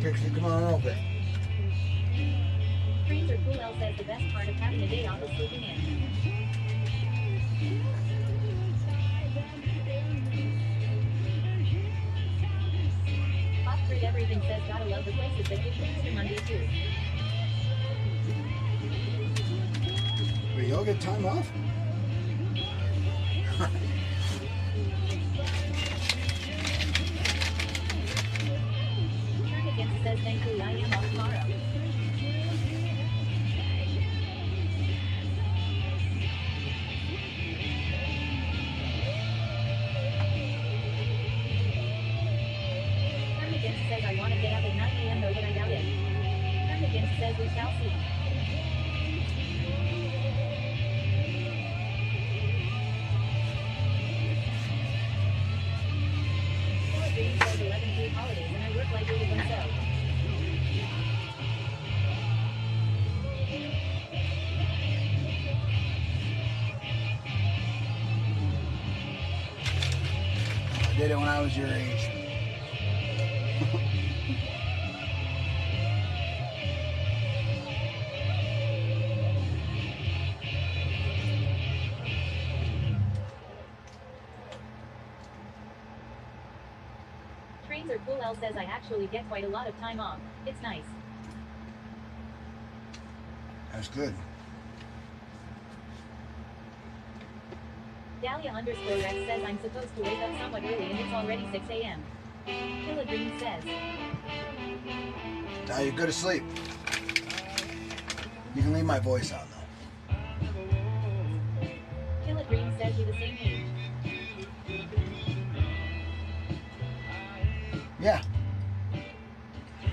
Pixie, come on over. Trains are cool. Elle says the best part of having a day off is sleeping in. Off-grid everything says gotta love the places that give Easter Monday too. Wait, y'all get time off? Says thankfully I am off tomorrow. Turn against says I want to get up at 9 a.m. though, but I doubt it. Turn against says we shall see. Dream says 11 paid holidays and I work like it was so. I did it when I was your age. Trains are cool. Elle says I actually get quite a lot of time off. It's nice. That's good. Dahlia_Rex says I'm supposed to wake up somewhat early and it's already 6 a.m. Killa Green says. Now you go to sleep. You can leave my voice on though. Killa Green says you're the same age. Yeah.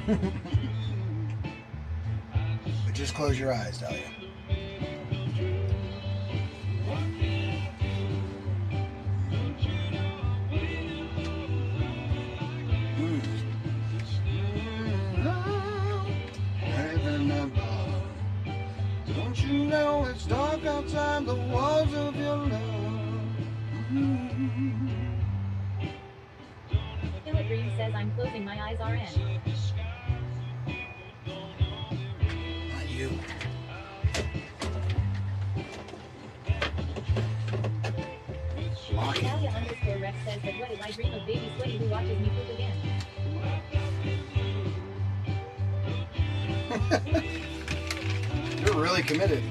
But just close your eyes, Dahlia. Don't you know it's dark outside the walls of your love? Green says I'm closing my eyes RN. Not you. Walking. Talia_Rex says that what if I dream of baby sweaty who watches me poop again? You're really committed.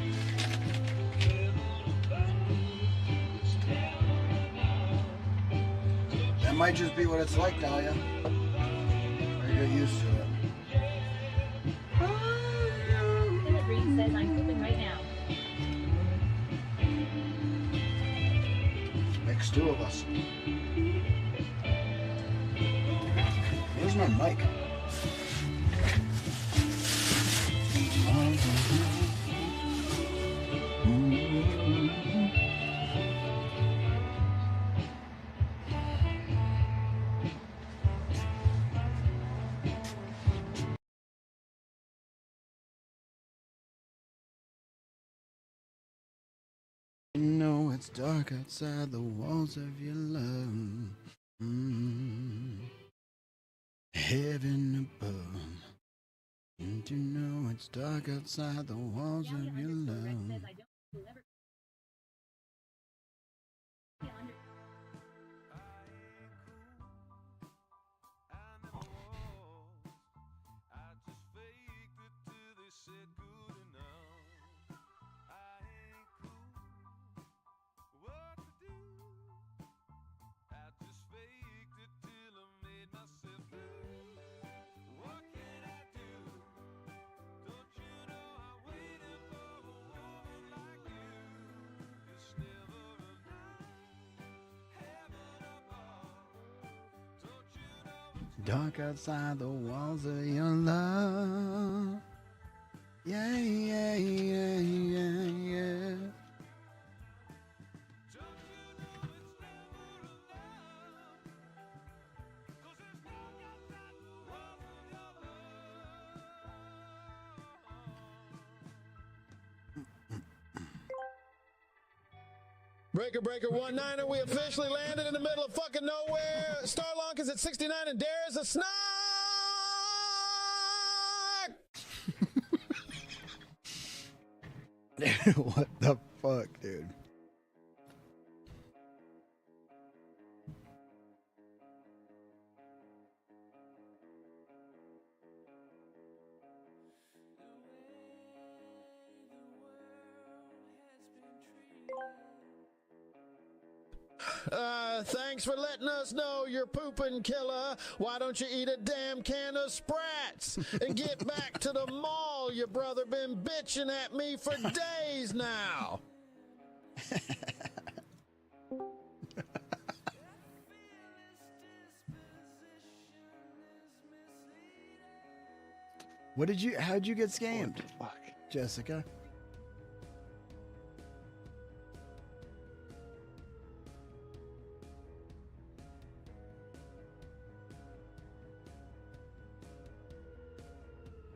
That might just be what it's like, Dahlia. Or get used to it. Philip Green says I'm pooping right now. Makes two of us. Where's my mic? You know it's dark outside the walls of your love. Heaven above. And you know it's dark outside the walls of your love. Dark outside the walls of your love. Yeah, yeah, yeah, yeah, yeah. Breaker 19er, we officially landed in the middle of fucking nowhere. Starlonk is at 69 and Dare is a snack! Dude, what the fuck, dude? Thanks for letting us know you're pooping killer. Why don't you eat a damn can of Sprats and get back to the mall? Your brother been bitching at me for days now. How'd you get scammed? What the fuck? Jessica?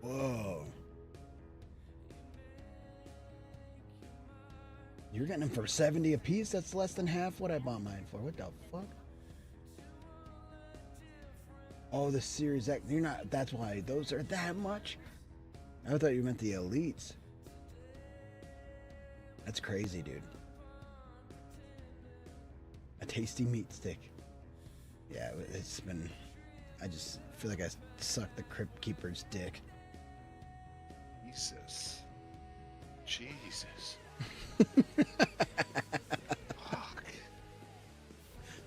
Whoa. You're getting them for 70 a piece? That's less than half what I bought mine for. What the fuck? Oh, the Series X. You're not. That's why those are that much? I thought you meant the Elites. That's crazy, dude. A tasty meat stick. Yeah, it's been. I just feel like I sucked the Crypt Keeper's dick. Jesus. Fuck.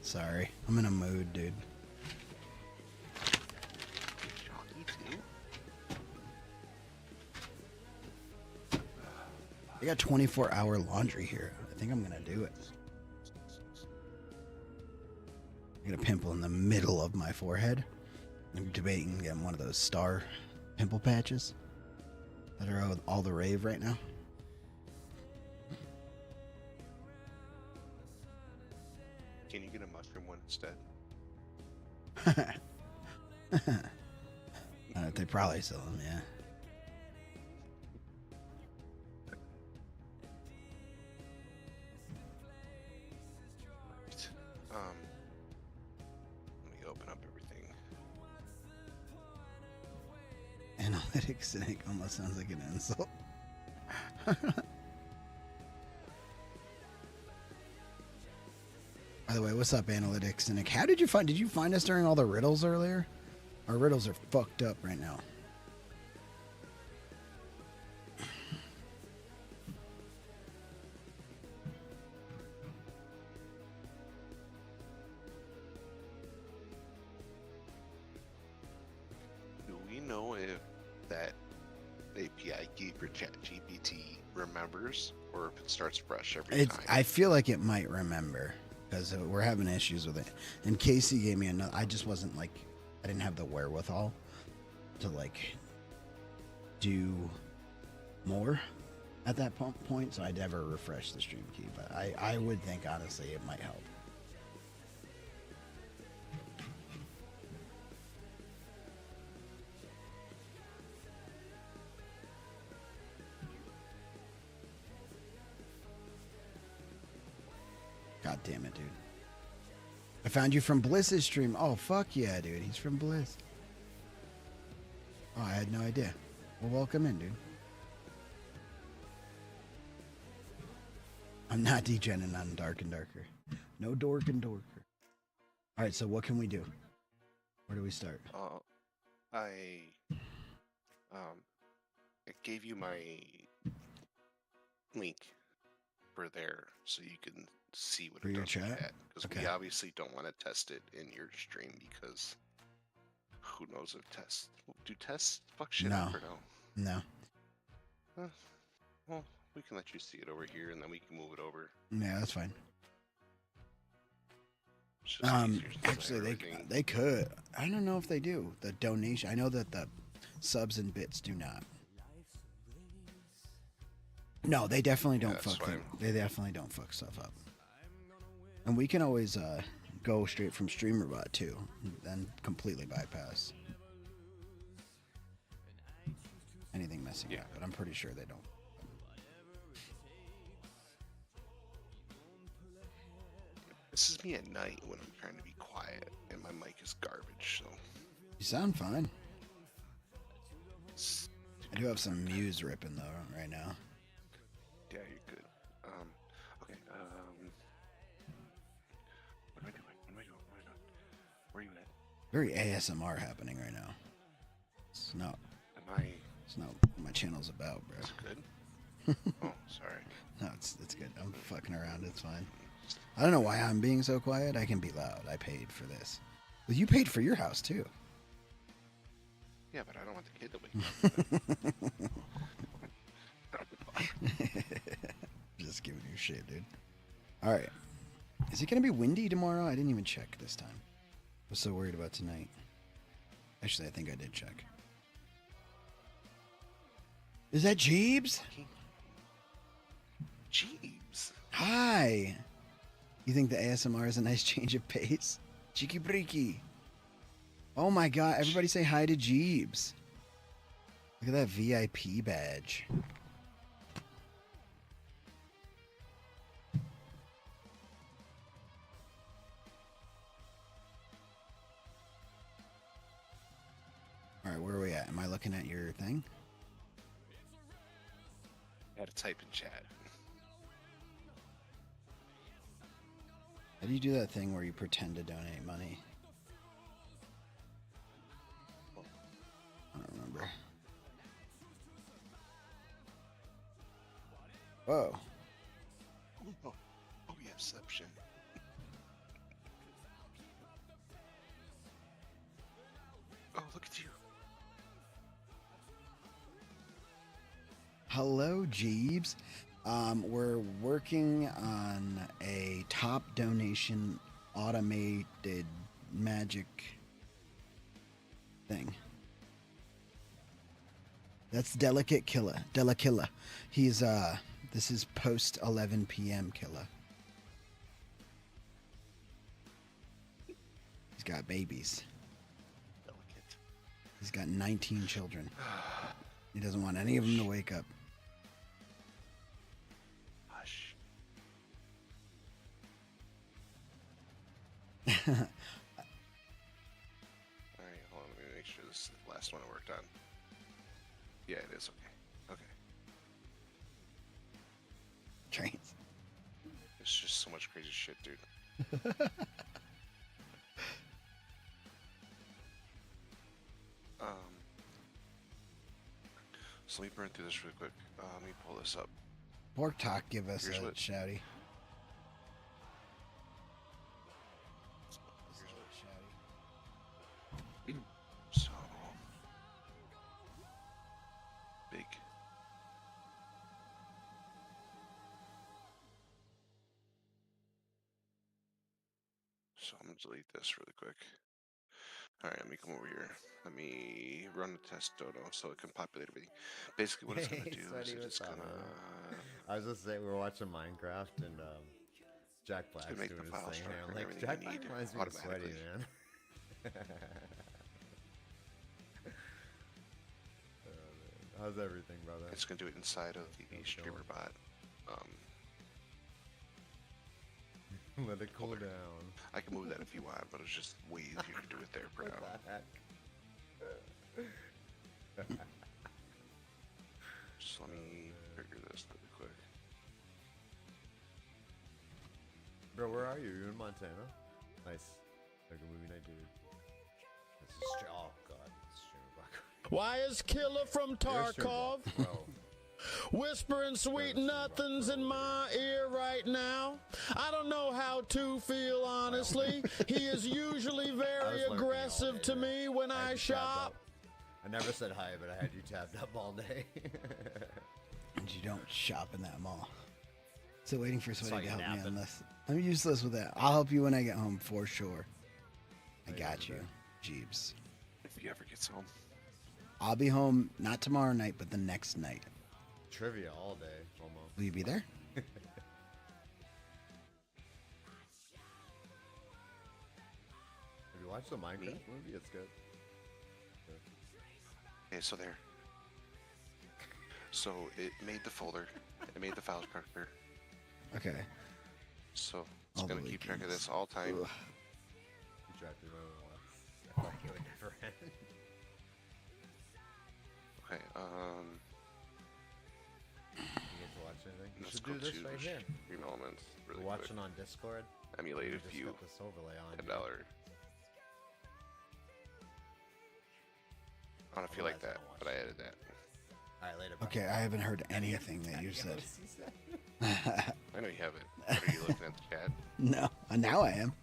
Sorry, I'm in a mood, dude. I got 24-hour laundry here. I think I'm gonna do it. I got a pimple in the middle of my forehead. I'm debating getting one of those star pimple patches that are all the rave right now. Can you get a mushroom one instead? They probably sell them, yeah. Let me open up everything. Analytic cynic almost sounds like an insult. By the way, what's up, analytic cynic? How did you find us during all the riddles earlier? Our riddles are fucked up right now. Do we know if that API key for ChatGPT remembers, or if it starts fresh every time? I feel like it might remember, because we're having issues with it. And Casey gave me another. I just wasn't like, I didn't have the wherewithal to like do more at that point, so I never refreshed the stream key. But I would think honestly it might help. God damn it, dude. I found you from Bliss's stream. Oh, fuck yeah, dude. He's from Bliss. Oh, I had no idea. Well, welcome in, dude. I'm not degening on Dark and Darker. No Dork and Dorker. All right, so what can we do? Where do we start? I gave you my link for there so you can see what For it your does chat? in chat. Because Okay. we obviously don't want to test it in your stream, because who knows if tests do tests fuck shit No. up or no? No. Well, we can let you see it over here, and then we can move it over. Yeah, that's fine. It's just easier to set Actually, everything. they could. I don't know if they do. The donation. I know that the subs and bits do not. No, they definitely don't that's fuck fine. them. They definitely don't fuck stuff up. And we can always go straight from StreamerBot too, then completely bypass anything messing up. But I'm pretty sure they don't. This is me at night when I'm trying to be quiet, and my mic is garbage. So You sound fine. I do have some Muse ripping though right now. yeah, you're good. Okay. What am I doing? What am I doing? What am I doing? Where are you at? Very ASMR happening right now. It's not. It's not what my channel's about, bro. It's good. Oh, sorry. No, it's good. I'm fucking around. It's fine. I don't know why I'm being so quiet. I can be loud. I paid for this. Well, you paid for your house too. Yeah, but I don't want the kid to wake up. Just giving you shit, dude. All right. Is it gonna be windy tomorrow? I didn't even check this time. I was so worried about tonight. Actually, I think I did check. Is that Jeebs? Jeebs. Hi. You think the ASMR is a nice change of pace? Cheeky breaky. Oh my god, everybody say hi to Jeebs. Look at that VIP badge. Alright, where are we at? Am I looking at your thing? I had to type in chat. How do you do that thing where you pretend to donate money? I don't remember. Whoa. Oh, exception. Oh, look at you. Hello, Jeebs. We're working on a top donation automated magic thing. That's Delicate Killa. Delicilla. He's this is post 11 p.m. Killa. He's got babies. Delicate. He's got 19 children. He doesn't want any of them to wake up. Hush. Alright, hold on, let me make sure this is the last one I worked on. Yeah, it is. Okay. Okay. Trains. It's just so much crazy shit, dude. So let me burn through this really quick. Let me pull this up. Pork Talk, give us Here's a what- shouty. So big. So I'm gonna delete this really quick. All right, let me come over here. Let me run the test dodo so it can populate everything. Basically, what it's gonna do is Sweaty, it's what's up, gonna. man? I was just saying we were watching Minecraft and Jack Black's make doing the his file thing, and structure I'm and like, everything Jack you Black need reminds me of Sweaty, automatically. man. How's everything, brother? It's gonna do it inside of the streamer bot. Let it cool down. I can move that if you want, but it's just way easier to do it there, bro. What the heck? Just let me figure this really quick. Bro, where are you? You're in Montana? Nice. Like a movie night, dude. This is oh god, it's streamer block. Why is Killer from Tarkov whispering sweet nothings in my ear right now? I don't know how to feel, honestly. He is usually very aggressive to me when I shop. I never said hi, but I had you tapped up all day. And you don't shop in that mall. Still waiting for Saw somebody you to help me napping. on this. I'm useless with that. I'll help you when I get home for sure. I got you, Jeeves. If he ever gets home. I'll be home not tomorrow night, but the next night. Trivia all day, almost. Will you be there? Have you watched the Minecraft movie? It's good. Okay, so there. So it made the folder. It made the file structure. Okay. So it's All the gonna keep track of weekends. this all time. Ugh. You tried to run it once. I thought you would never end. Okay, You get to watch anything? You let's should go do this to right here. Stream Elements really We're watching quick. on Discord. Emulate You a just few. got this overlay on. $10. you. I don't feel like that, but I added that. Alright, later. Bro. Okay, I haven't heard anything that you said. I know you have it. What, are you looking at the chat? No, now I am.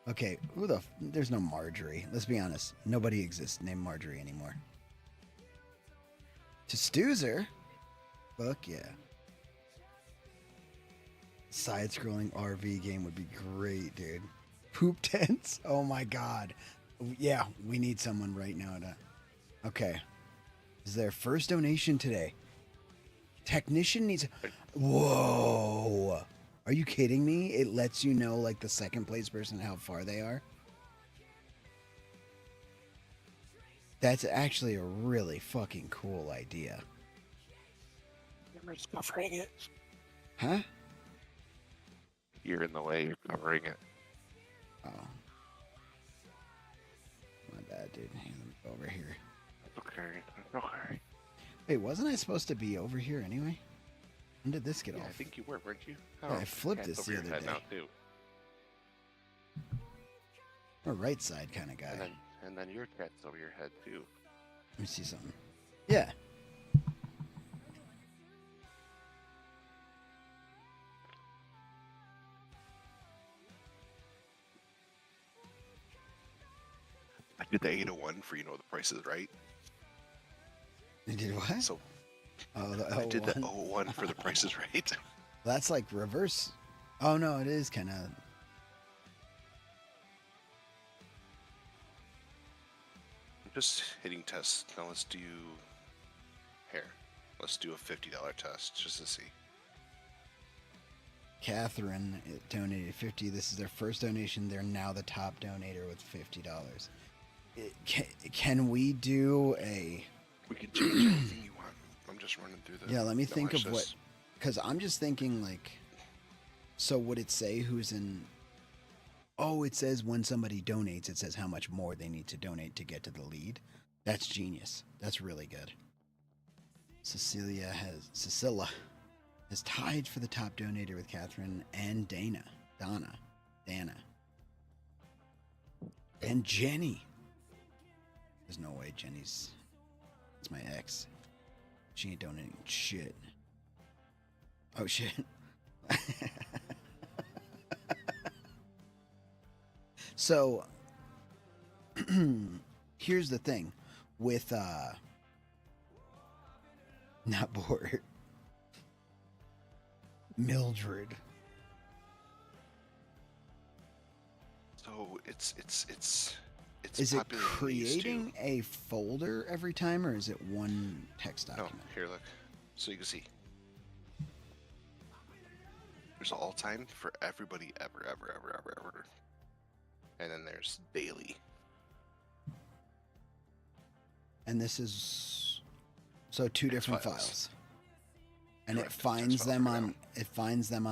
Okay, there's no Marjorie. Let's be honest. Nobody exists named Marjorie anymore. To Stoozer? Fuck yeah. Side-scrolling RV game would be great, dude. Poop tents? Oh my god. Yeah, we need someone right now to... Okay. This is their first donation today. Technician needs... Whoa! Are you kidding me? It lets you know, like, the second place person how far they are. That's actually a really fucking cool idea. It's covering it. Huh? You're in the way. You're covering it. Oh. My bad, dude. Hang on, let me go over here. Okay. Okay. Wait, wasn't I supposed to be over here anyway? When did this get Yeah, off? I think you were, weren't you? Yeah, I flipped this the other day. Now too. I'm a right side kind of guy. And then your cat's over your head too. Let me see something. Yeah. I did the 801 for the Price is Right. You did what? So Oh, the I did the 01. 01 for the Price is Right. That's like reverse. Oh no, it is kind of. I'm just hitting tests. Now let's do here. Let's do a $50 test just to see. Catherine donated 50. This is their first donation. They're now the top donator with $50. Can we do a... We can change anything you want. I'm just running through the... Yeah, let me Now think watch of what... this. Because I'm just thinking, like... So would it say who's in... Oh, it says when somebody donates, it says how much more they need to donate to get to the lead. That's genius. That's really good. Cecilia has tied for the top donator with Catherine and Dana. And Jenny. There's no way Jenny's. It's my ex. She ain't donating shit. Oh shit. So here's the thing with not bored. Mildred. So it's Is it populating these creating a folder every time, or is it one text document? No, here, look. So you can see. There's all time for everybody ever. And then there's daily. And this is so two different files. And Correct. it finds them on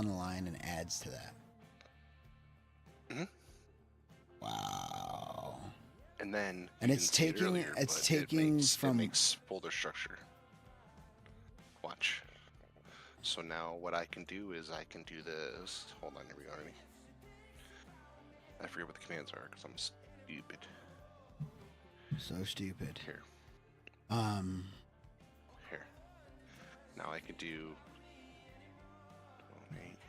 the line and adds to that. Mm-hmm. Wow. And then and it's taking it makes folder structure. Watch. So now what I can do is I can do this. Hold on, here we go. Already. I forget what the commands are because I'm stupid. So stupid. Here. Here. Now I can do donate.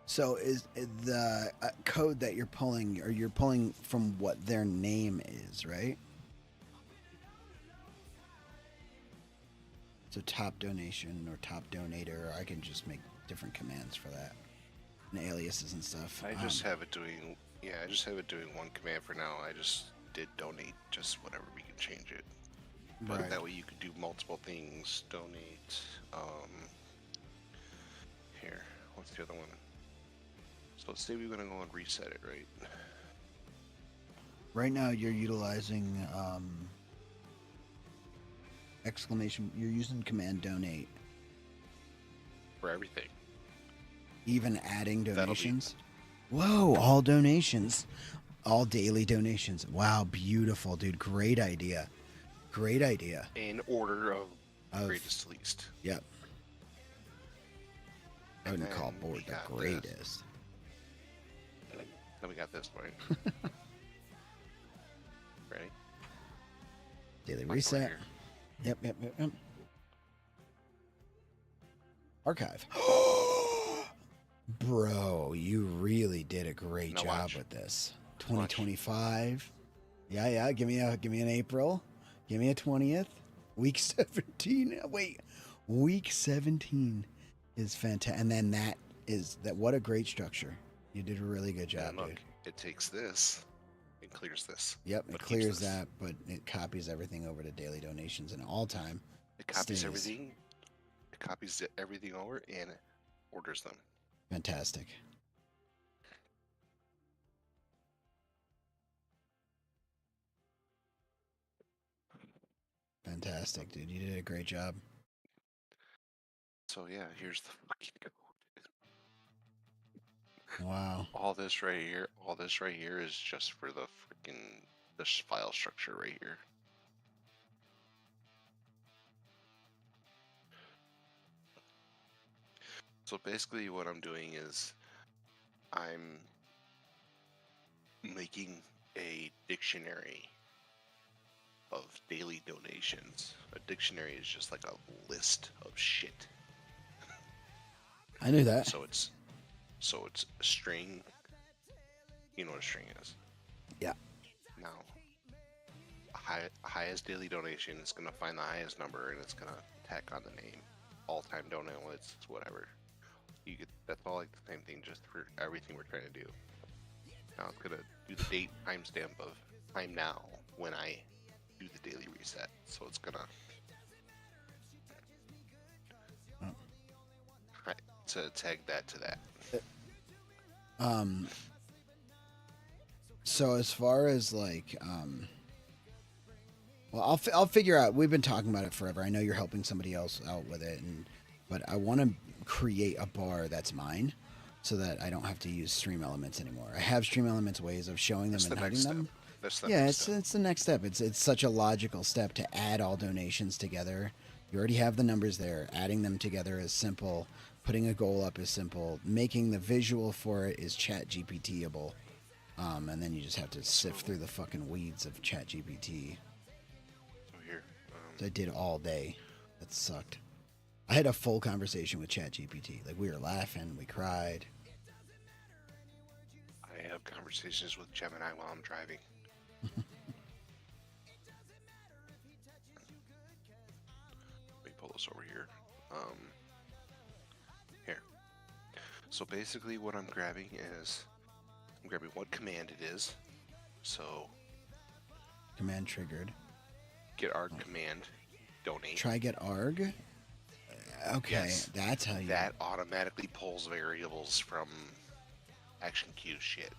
So is the code that you're pulling, or you're pulling from what their name is, right? So top donation or top donator, I can just make different commands for that. And aliases and stuff. I just have it doing, I just have it doing one command for now. I just did donate, just whatever, we can change it. But Right. that way you could do multiple things. Donate, here, what's the other one? So let's say we're gonna go and reset it, right? Right now you're utilizing exclamation, you're using command donate. For everything. Even adding donations? Whoa, all donations. All daily donations. Wow, beautiful, dude. Great idea. Great idea. In order of greatest to least. Yep. I wouldn't call then board we the got greatest. Then we got this point. Ready? Daily Right reset. here. Yep. Archive. Bro, you really did a great Now job watch. with this. 2025. Yeah. Give me an April. Give me a 20th. Week 17. Wait. Week 17 is fantastic. And then what a great structure. You did a really good job, And look, dude. it takes this and clears this. Yep, but it keeps clears this. that, but it copies everything over to daily donations and all time. It copies stays. everything. It copies everything over and orders them. Fantastic. Fantastic, dude. You did a great job. So yeah, here's the fucking code. Wow. All this right here is just for the freaking this file structure right here. So basically what I'm doing is I'm making a dictionary of daily donations. A dictionary is just like a list of shit. I knew that. So it's a string. You know what a string is. Yeah. Now, highest daily donation is gonna find the highest number and it's gonna tack on the name. All-time donate lists, whatever. That's all like the same thing, just for everything we're trying to do. Now it's gonna do the date timestamp of time now when I do the daily reset. So it's gonna to tag that to that. So as far as like well, I'll figure out. We've been talking about it forever. I know you're helping somebody else out with it, but I want to create a bar that's mine, so that I don't have to use Stream Elements anymore. I have Stream Elements ways of showing them That's and the hiding next them. that's the Yeah, next step. it's the next step. It's such a logical step to add all donations together. You already have the numbers there. Adding them together is simple. Putting a goal up is simple. Making the visual for it is chat GPT-able. And then you just have to sift through the fucking weeds of chat GPT. So here. So I did all day. That sucked. I had a full conversation with chat GPT. Like, we were laughing, we cried. I have conversations with Gemini while I'm driving. Let me pull this over here. Here. So basically what I'm grabbing is, I'm grabbing what command it is. So Command triggered. get ARG command, donate. Try get ARG? Okay, Yes. that's how you... That automatically pulls variables from action queue shit.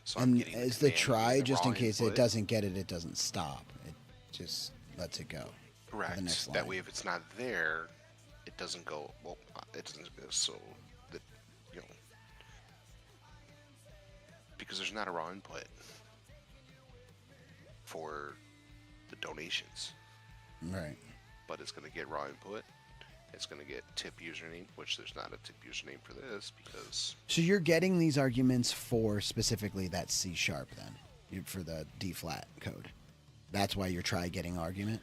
So I'm And getting is the command try, using just in raw case input. it doesn't get it, it doesn't stop. It just lets it go. to Correct. The next That line. way, if it's not there, it doesn't go. Well, it doesn't go. So that, you know, because there's not a raw input for the donations, Right. but it's going to get raw input. It's going to get tip username, which there's not a tip username for this because So you're getting these arguments for specifically that C# then, for the D flat code. That's why you're try getting argument.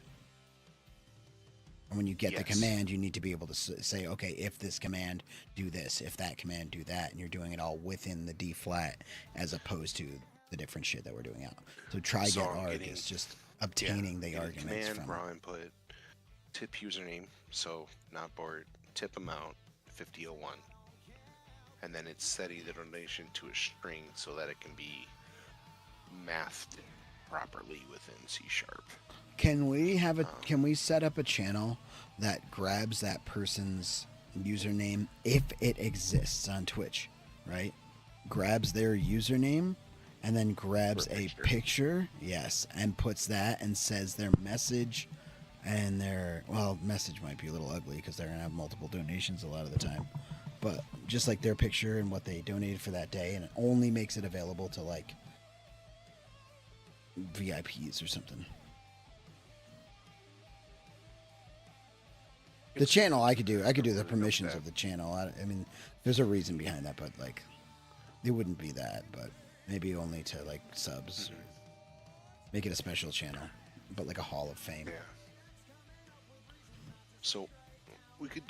And when you get the Yes. command, you need to be able to say, okay, if this command, do this. If that command, do that. And you're doing it all within the D flat as opposed to the different shit that we're doing out. So try So get I'm arg getting- is just obtaining the getting arguments command from raw input, tip username, so not board, tip amount 5001, and then it's setting the donation to a string so that it can be mathed properly within C#. Can we have a? Can we set up a channel that grabs that person's username if it exists on Twitch, right? Grabs their username and then grabs a picture, yes, and puts that and says their message and their message might be a little ugly because they're gonna have multiple donations a lot of the time, but just like their picture and what they donated for that day, and it only makes it available to like VIPs or something. The channel I could do the permissions of the channel. I mean, there's a reason behind that, but like, it wouldn't be that, but maybe only to like subs. Or make it a special channel, but like a Hall of Fame. Yeah. So we can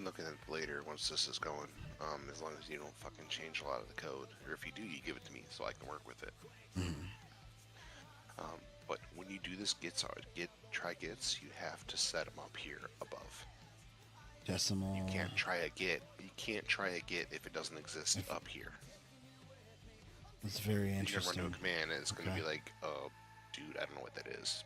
look at it later once this is going. As long as you don't fucking change a lot of the code, or if you do, you give it to me so I can work with it. But when you do this try gets, you have to set them up here above. Decimal. You can't try a get. You can't try a get if it doesn't exist up here. That's very You're interesting. gonna run to a command and it's gonna Okay. be like, dude, I don't know what that is,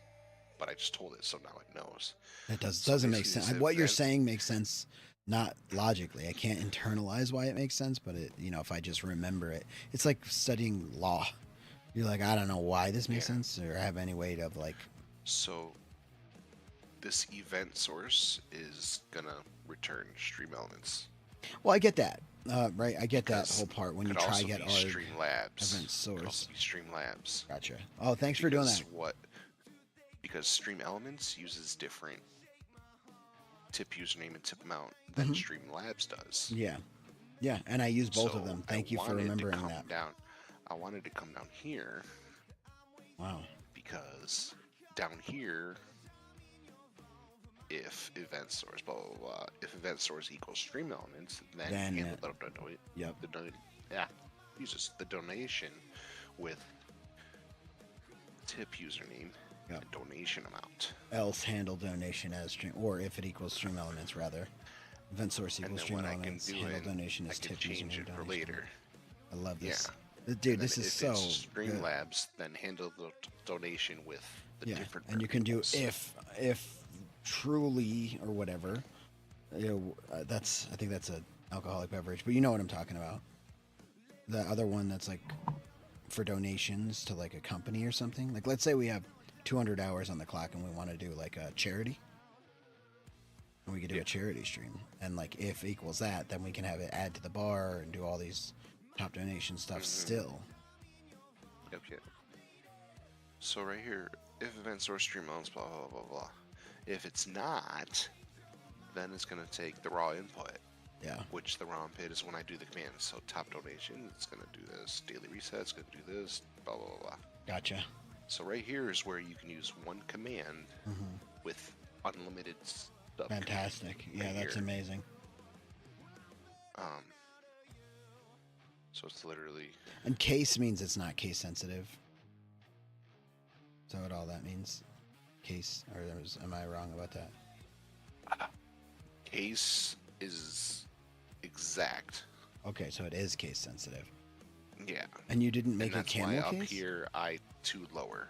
but I just told it, so now it knows. That So doesn't make basically sense. this What you're event- saying makes sense, not logically. I can't internalize why it makes sense, but it, if I just remember it, it's like studying law. You're like, I don't know why this makes sense, or have any way to like. So this event source is gonna return stream elements. Well, I get that, right? I get that Because whole part when you could try also get be our Streamlabs. event Could source. also be Streamlabs. Gotcha. Oh, thanks for doing that. Because Stream Elements uses different tip username and tip amount than Mhm. Streamlabs does. Yeah, yeah, and I use both of So them. I Thank you for wanted to remembering come that. Down, I wanted to come down here. Wow. Because down here, if event source, blah blah blah, if event source equals stream elements, then handle uses the donation with tip username and donation amount. Else handle donation as stream, or if it equals stream elements, rather. Event source And equals then stream what I can elements. do Handle it, donation I is can tip change username it for donation. later. I love this. And Dude, then this is if so it's good. Streamlabs, then handle the donation with the Yeah, different. and you can do variables. if truly or whatever. That's I think that's an alcoholic beverage, but you know what I'm talking about. The other one that's like for donations to like a company or something. Like let's say we have 200 hours on the clock and we want to do like a charity. And we could do a charity stream. And like if equals that, then we can have it add to the bar and do all these top donation stuff still. Yep, yep. So right here, if event source stream mounts, blah blah blah blah. If it's not, then it's gonna take the raw input. Yeah. Which the raw input is when I do the command. So top donation, it's gonna do this. Daily reset, it's gonna do this. Blah blah blah blah. Gotcha. So right here is where you can use one command with unlimited stuff. Fantastic. Yeah, that's here. amazing. So it's literally. And case means it's not case sensitive. So what all that means? Case, or am I wrong about that? Case is exact. Okay, so it is case sensitive. Yeah. And you didn't make and a that's camel why case? Up here, I to lower.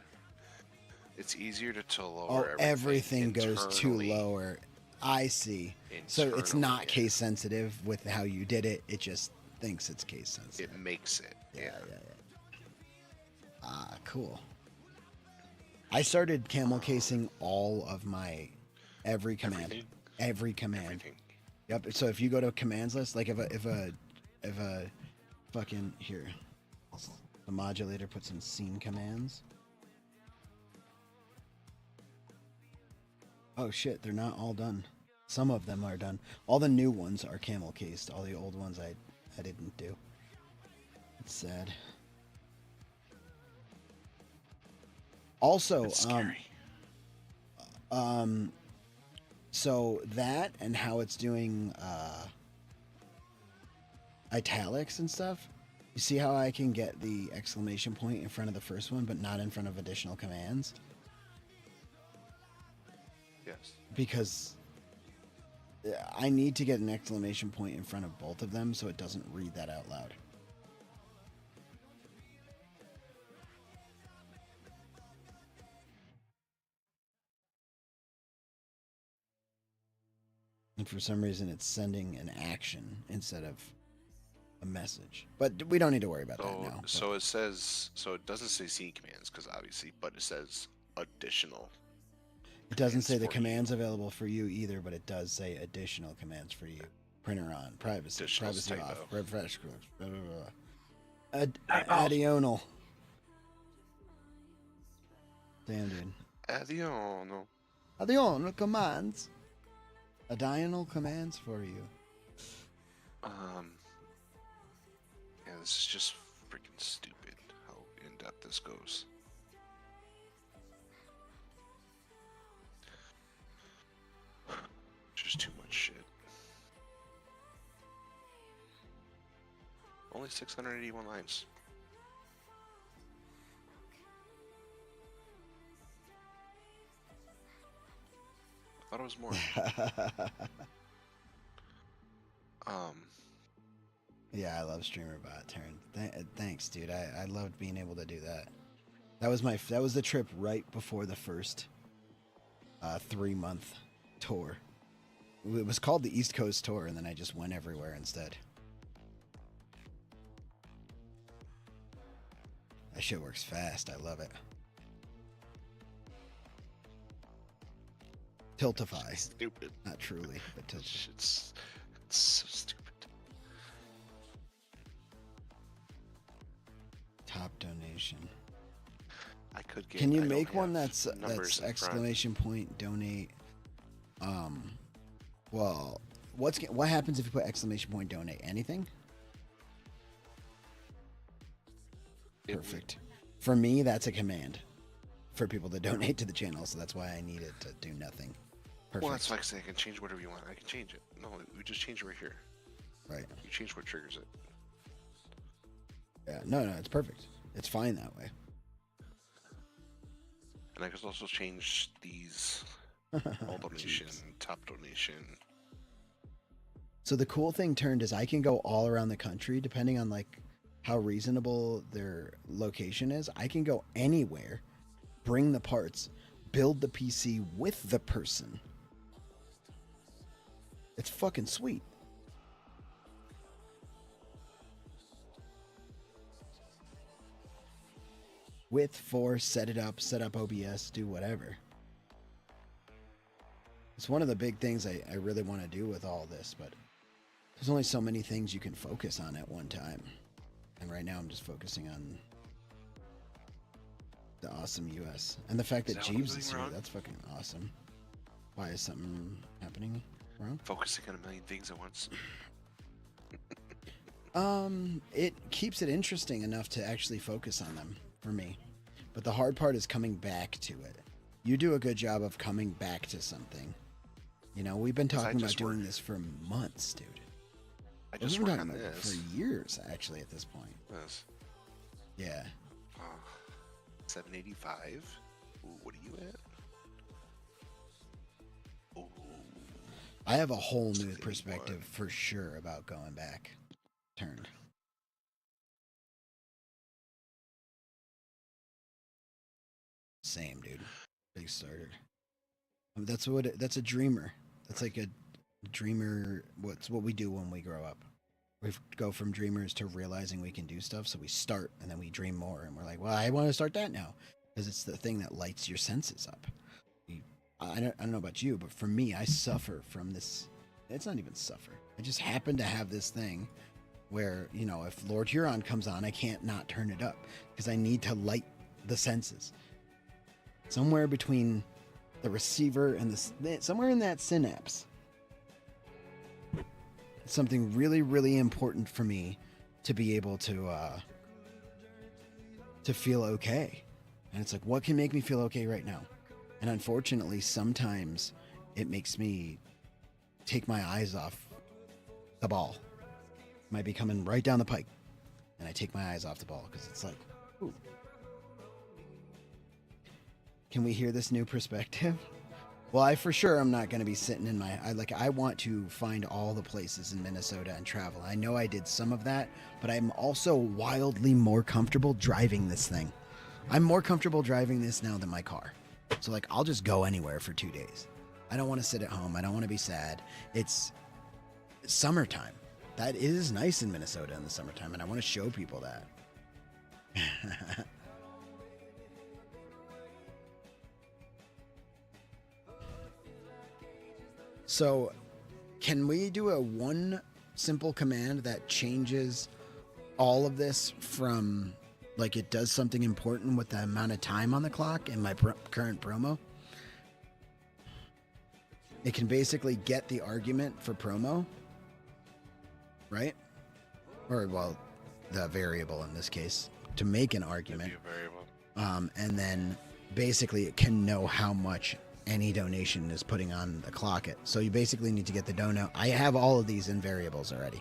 It's easier to lower. Oh, everything goes to internally. lower. I see. So it's not case sensitive with how you did it. It just thinks it's case sensitive. It makes it. Yeah. Ah, cool. I started camel casing all of my every command. Every command. Yep. So if you go to commands list, like if a fucking here, the modulator puts in scene commands. Oh shit, they're not all done. Some of them are done. All the new ones are camel cased. All the old ones I didn't do. It's sad. Also, so that and how it's doing italics and stuff. You see how I can get the exclamation point in front of the first one, but not in front of additional commands? Yes. Because I need to get an exclamation point in front of both of them so it doesn't read that out loud. And for some reason, it's sending an action instead of a message. But we don't need to worry about that now. So it says, so it doesn't say scene commands because obviously, but it says additional. It doesn't say the commands available for you either, but it does say additional commands for you. Printer on, privacy, Additional privacy typo. off, refresh, blah, blah, blah. Additional. Damn, dude. Additional. Additional commands. Additional commands for you. Yeah, this is just freaking stupid how in depth this goes. Just too much shit. Only 681 lines. I thought it was more. Yeah, I love StreamerBot, Taryn. Thanks, dude. I loved being able to do that. That was the trip right before the first 3-month tour. It was called the East Coast Tour, and then I just went everywhere instead. That shit works fast. I love it. Tiltify. Stupid. Not truly, but Tiltify. It's so stupid. Top donation. I could get. Can you I don't make one have that's numbers in front. exclamation point donate? Well, what happens if you put exclamation point donate? Anything? Perfect. For me, that's a command for people to donate to the channel, so that's why I need it to do nothing. Perfect. Well, that's like saying I can change whatever you want. I can change it. No, we just change it right here. Right. You change what triggers it. Yeah. No, it's perfect. It's fine that way. And I could also change these all donation, top donation. So the cool thing turned is I can go all around the country depending on like how reasonable their location is. I can go anywhere, bring the parts, build the PC with the person. It's fucking sweet. With, for, set up OBS, do whatever. It's one of the big things I really want to do with all this, but there's only so many things you can focus on at one time. And right now I'm just focusing on The awesome U.S. and the fact that Is that what I'm Jeeves is doing here. wrong? That's fucking awesome. Why is something happening wrong? Focusing on a million things at once. It keeps it interesting enough to actually focus on them for me. But the hard part is coming back to it. You do a good job of coming back to something. You know, we've been talking about doing this for months, dude. I We've just been work talking on about it this. for years, actually, at this point. Yes. Yeah. 785. Ooh, what are you at? Ooh. I have a whole new perspective for sure about going back. Turned. Same, dude. Big starter. I mean, that's a dreamer. That's like a dreamer. What's what we do when we grow up. We go from dreamers to realizing we can do stuff. So we start and then we dream more. And we're like, well, I want to start that now. Because it's the thing that lights your senses up. I don't know about you, but for me, I suffer from this. It's not even suffer. I just happen to have this thing where, you know, if Lord Huron comes on, I can't not turn it up because I need to light the senses. Somewhere between the receiver and somewhere in that synapse. It's something really, really important for me to be able to feel okay. And it's like, what can make me feel okay right now? And unfortunately, sometimes it makes me take my eyes off the ball. It might be coming right down the pike. And I take my eyes off the ball because it's like, ooh. Can we hear this new perspective? Well, I for sure am not going to be sitting in I want to find all the places in Minnesota and travel. I know I did some of that, but I'm also wildly more comfortable driving this thing. I'm more comfortable driving this now than my car. So like, I'll just go anywhere for 2 days. I don't want to sit at home. I don't want to be sad. It's summertime. That is nice in Minnesota in the summertime, and I want to show people that. So, can we do a one simple command that changes all of this from, like, it does something important with the amount of time on the clock in my current promo? It can basically get the argument for promo, right? Or, well, the variable in this case, to make an argument. And then basically it can know how much any donation is putting on the clock it. So you basically need to get the dono. I have all of these in variables already.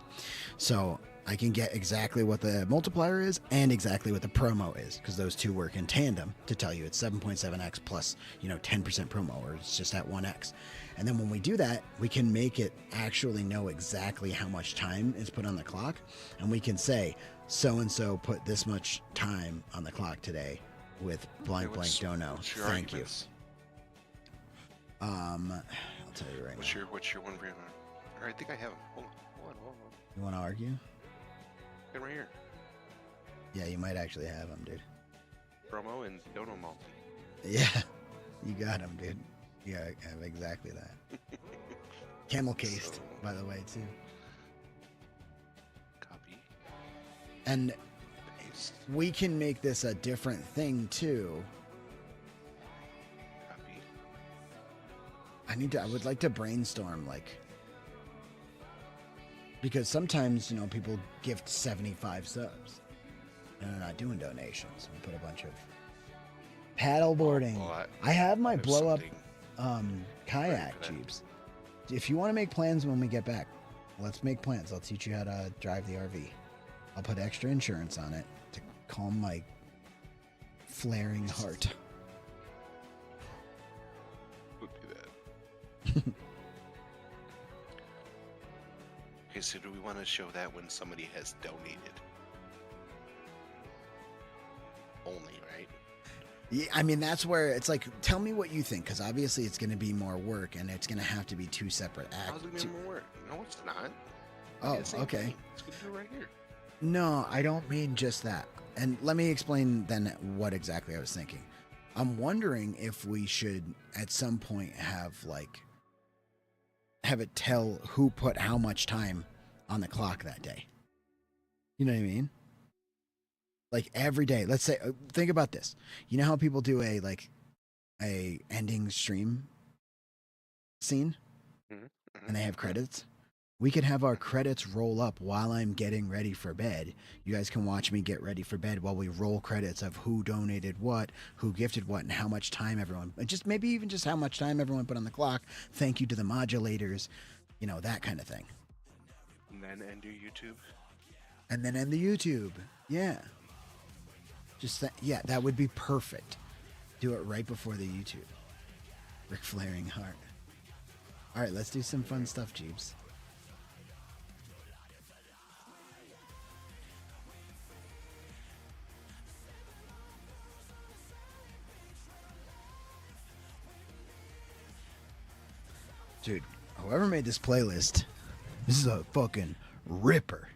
So I can get exactly what the multiplier is and exactly what the promo is, because those two work in tandem to tell you it's 7.7x plus, 10% promo, or it's just at 1x. And then when we do that, we can make it actually know exactly how much time is put on the clock. And we can say, so-and-so put this much time on the clock today with blank dono. Thank you. I'll tell you right now. What's your one variant? I think I have them. Hold on. You want to argue? Get right here. Yeah, you might actually have them, dude. Promo and dono multi. Yeah, you got them, dude. Yeah, I have exactly that. Camel cased, by the way, too. Copy. And paste. We can make this a different thing, too. I would like to brainstorm, because sometimes, people gift 75 subs and they're not doing donations. We put a bunch of paddleboarding. I have my blow up kayak jeeps. If you want to make plans when we get back, let's make plans. I'll teach you how to drive the RV. I'll put extra insurance on it to calm my flaring heart. Okay, so do we want to show that when somebody has donated? Only, right? Yeah, I mean, that's where it's like, tell me what you think, because obviously it's going to be more work and it's going to have to be two separate acts. How's it going to be more work? No, it's not. Oh, okay. It's going to do it right here. No, I don't mean just that. And let me explain then what exactly I was thinking. I'm wondering if we should at some point have it tell who put how much time on the clock that day. You know what I mean? Like every day. Let's say, think about this. You know how people do a ending stream scene, and they have credits. We could have our credits roll up while I'm getting ready for bed. You guys can watch me get ready for bed while we roll credits of who donated what, who gifted what, and how much time everyone, and just maybe even just how much time everyone put on the clock. Thank you to the modulators, you know, that kind of thing. And then end your YouTube. And then end the YouTube. Yeah. Yeah, that would be perfect. Do it right before the YouTube. Ric Flairing heart. All right, let's do some fun stuff, Jeeves. Dude, whoever made this playlist, this is a fucking ripper.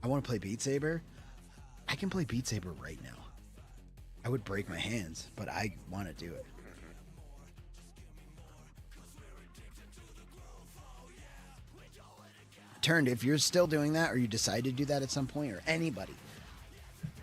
I want to play Beat Saber. I can play Beat Saber right now. I would break my hands, but I want to do it. Turned, if you're still doing that or you decide to do that at some point, or anybody,